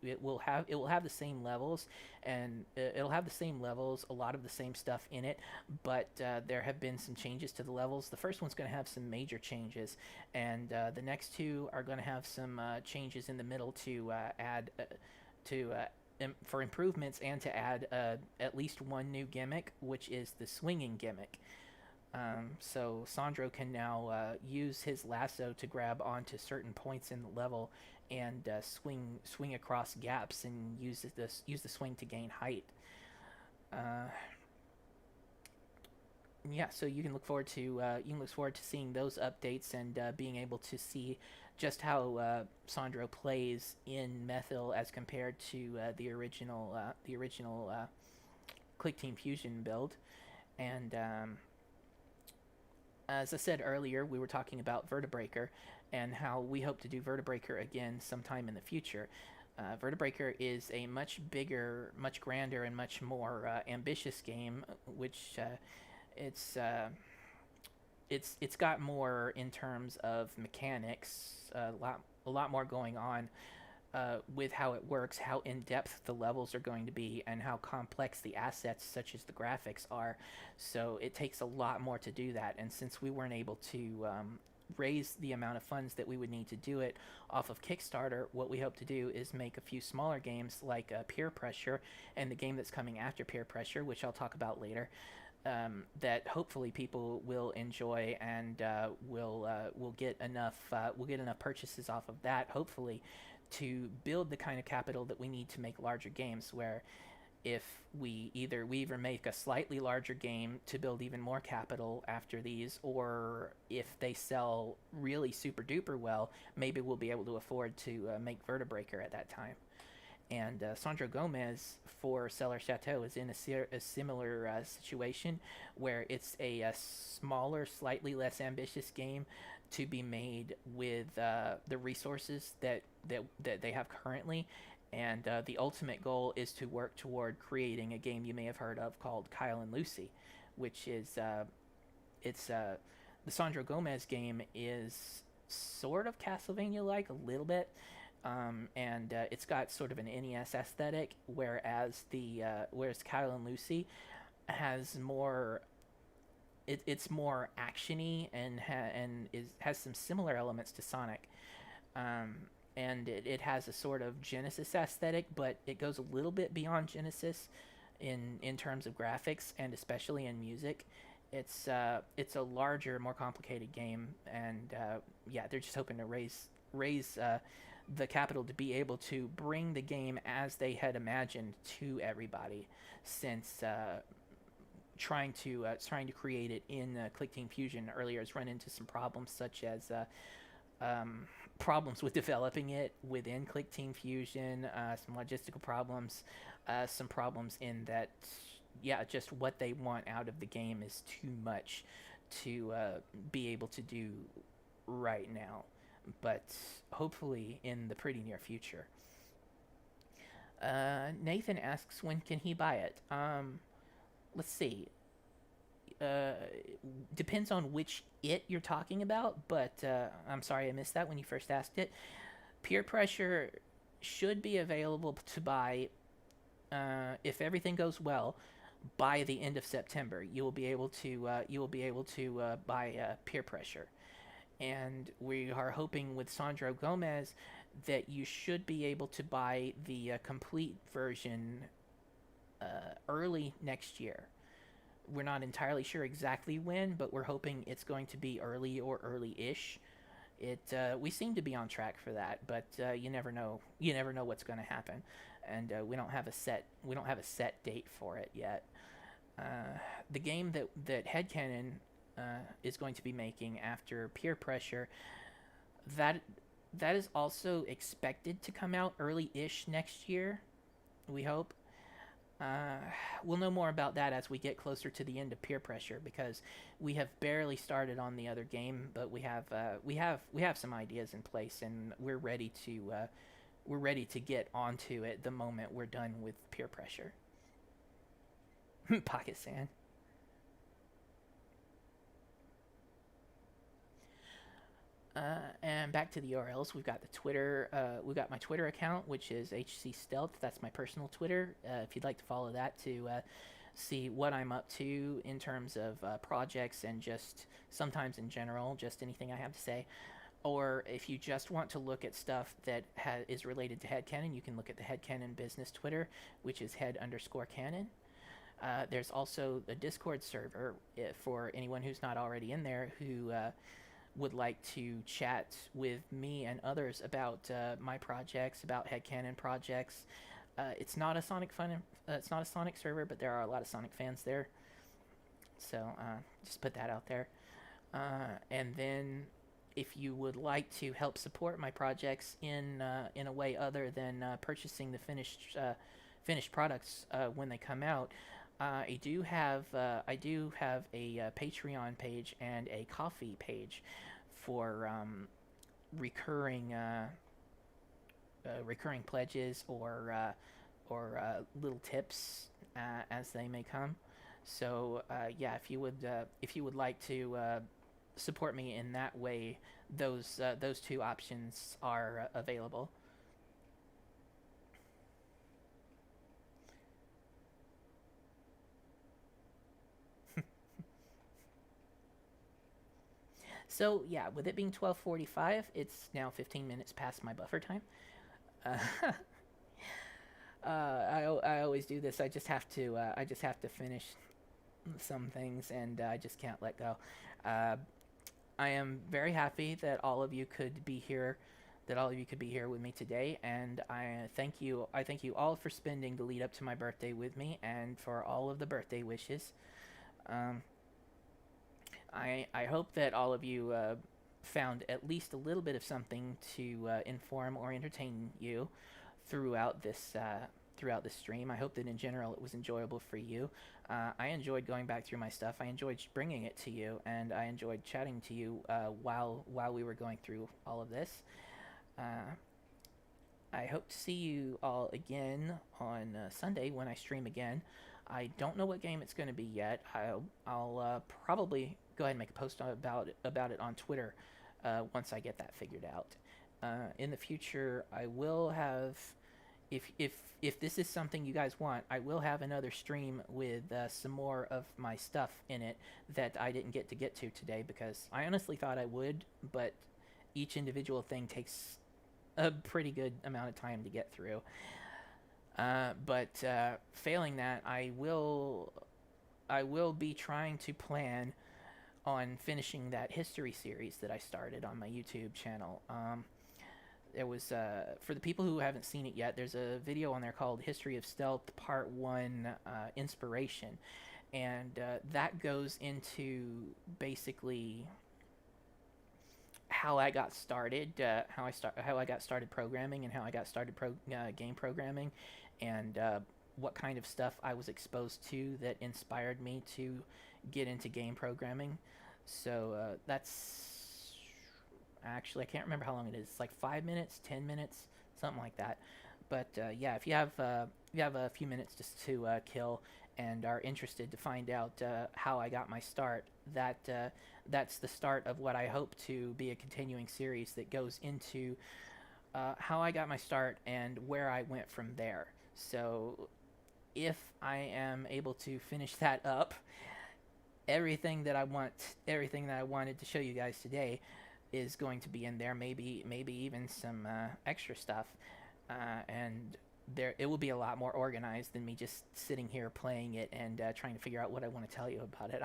it will have the same levels, and it'll have the same levels, a lot of the same stuff in it, but there have been some changes to the levels. The first one's going to have some major changes, and the next 2 are going to have some changes in the middle to add for improvements, and to add at least one new gimmick, which is the swinging gimmick. So Sandro can now use his lasso to grab onto certain points in the level, and swing across gaps, and use the swing to gain height. Yeah, so you can look forward to seeing those updates, and being able to see just how Sandro plays in Methyl as compared to the original Click Team Fusion build. And as I said earlier, we were talking about Vertebreaker, and how we hope to do Vertebreaker again sometime in the future. Vertebreaker is a much bigger, much grander, and much more ambitious game, which it's got more in terms of mechanics, a lot more going on with how it works, how in-depth the levels are going to be, and how complex the assets such as the graphics are. So it takes a lot more to do that, and since we weren't able to raise the amount of funds that we would need to do it off of Kickstarter, what we hope to do is make a few smaller games like Peer Pressure, and the game that's coming after Peer Pressure, which I'll talk about later, that hopefully people will enjoy, and will get enough purchases off of that, hopefully, to build the kind of capital that we need to make larger games, where if we either make a slightly larger game to build even more capital after these, or if they sell really super duper well, maybe we'll be able to afford to make Vertebreaker at that time. And Sandro Gomez for Cellar Chateau is in a similar situation, where it's a smaller, slightly less ambitious game to be made with the resources that they have currently. And the ultimate goal is to work toward creating a game you may have heard of called Kyle and Lucy, which is the Sandro Gomez game is sort of Castlevania-like a little bit. And it's got sort of an NES aesthetic, whereas Kyle and Lucy has more. It's more actiony and has some similar elements to Sonic. Um, and it has a sort of Genesis aesthetic, but it goes a little bit beyond Genesis in terms of graphics and especially in music. It's a larger, more complicated game, and yeah, they're just hoping to raise the capital to be able to bring the game as they had imagined to everybody, since trying to create it in Click Team Fusion earlier has run into some problems such as problems with developing it within Click Team Fusion, some logistical problems, some problems in that, yeah, just what they want out of the game is too much to be able to do right now. But hopefully in the pretty near future. Nathan asks when can he buy it. Let's see. Uh, Depends on which it you're talking about, but I'm sorry I missed that when you first asked it. Peer pressure should be available to buy if everything goes well by the end of September. You will be able to buy peer pressure, and we are hoping with Sandro Gomez that you should be able to buy the complete version early next year. We're not entirely sure exactly when, but we're hoping it's going to be early or early-ish. We seem to be on track for that, but you never know. You never know what's going to happen, and we don't have a set date for it yet. The game that Headcanon is going to be making after Peer Pressure, that that is also expected to come out early-ish next year. We hope. Uh, we'll know more about that as we get closer to the end of Peer Pressure, because we have barely started on the other game, but we have some ideas in place, and we're ready to get onto it the moment we're done with Peer Pressure. Pocket Sand. And back to the URLs, we've got the Twitter. We've got my Twitter account, which is HC Stealth. That's my personal Twitter. If you'd like to follow that to see what I'm up to in terms of projects and just sometimes in general, just anything I have to say. Or if you just want to look at stuff that is related to Headcanon, you can look at the Headcanon business Twitter, which is head_canon. There's also a Discord server for anyone who's not already in there who would like to chat with me and others about my projects, about headcanon projects. It's not a it's not a Sonic server, but there are a lot of Sonic fans there. So just put that out there. And then, if you would like to help support my projects in a way other than purchasing the finished products when they come out, I do have a Patreon page and a Coffee page for recurring recurring pledges or little tips as they may come. So yeah, if you would like to support me in that way, those two options are available. So yeah, with it being 12:45, it's now 15 minutes past my buffer time. Uh, I always do this. I just have to finish some things, and I just can't let go. Uh, I am very happy that all of you could be here, with me today, and I thank you all for spending the lead up to my birthday with me, and for all of the birthday wishes. Um, I hope that all of you found at least a little bit of something to inform or entertain you throughout this stream. I hope that in general it was enjoyable for you. I enjoyed going back through my stuff. I enjoyed bringing it to you, and I enjoyed chatting to you while we were going through all of this. Uh, I hope to see you all again on Sunday when I stream again. I don't know what game it's going to be yet. I'll probably go ahead and make a post about it on Twitter once I get that figured out. In the future, I will have If this is something you guys want, I will have another stream with some more of my stuff in it that I didn't get to today, because I honestly thought I would, but each individual thing takes a pretty good amount of time to get through. But failing that, I will be trying to plan on finishing that history series that I started on my YouTube channel. There was for the people who haven't seen it yet, there's a video on there called History of Stealth Part 1 Inspiration, and that goes into basically how I got started, how I got started programming, and how I got started game programming, and what kind of stuff I was exposed to that inspired me to get into game programming. So that's actually, I can't remember how long it is. It's like 5 minutes, 10 minutes, something like that. But yeah, if you have a few minutes just to kill and are interested to find out how I got my start, that's the start of what I hope to be a continuing series that goes into how I got my start and where I went from there. So if I am able to finish that up, everything that I wanted to show you guys today is going to be in there. Maybe even some extra stuff, and there it will be a lot more organized than me just sitting here playing it and trying to figure out what I want to tell you about it.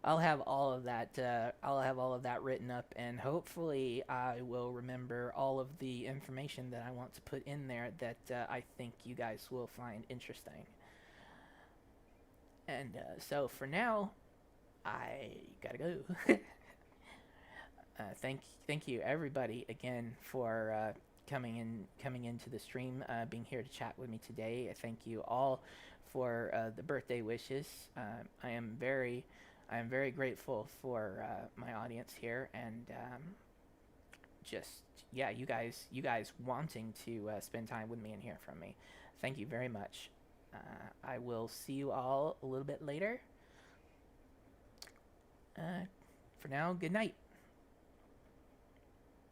I'll have all of that written up, and hopefully I will remember all of the information that I want to put in there that I think you guys will find interesting. And so for now, I gotta go. Thank you everybody again for coming into the stream, being here to chat with me today. Thank you all for the birthday wishes. I am very grateful for my audience here, and just yeah, you guys wanting to spend time with me and hear from me. Thank you very much. I will see you all a little bit later. For now, good night.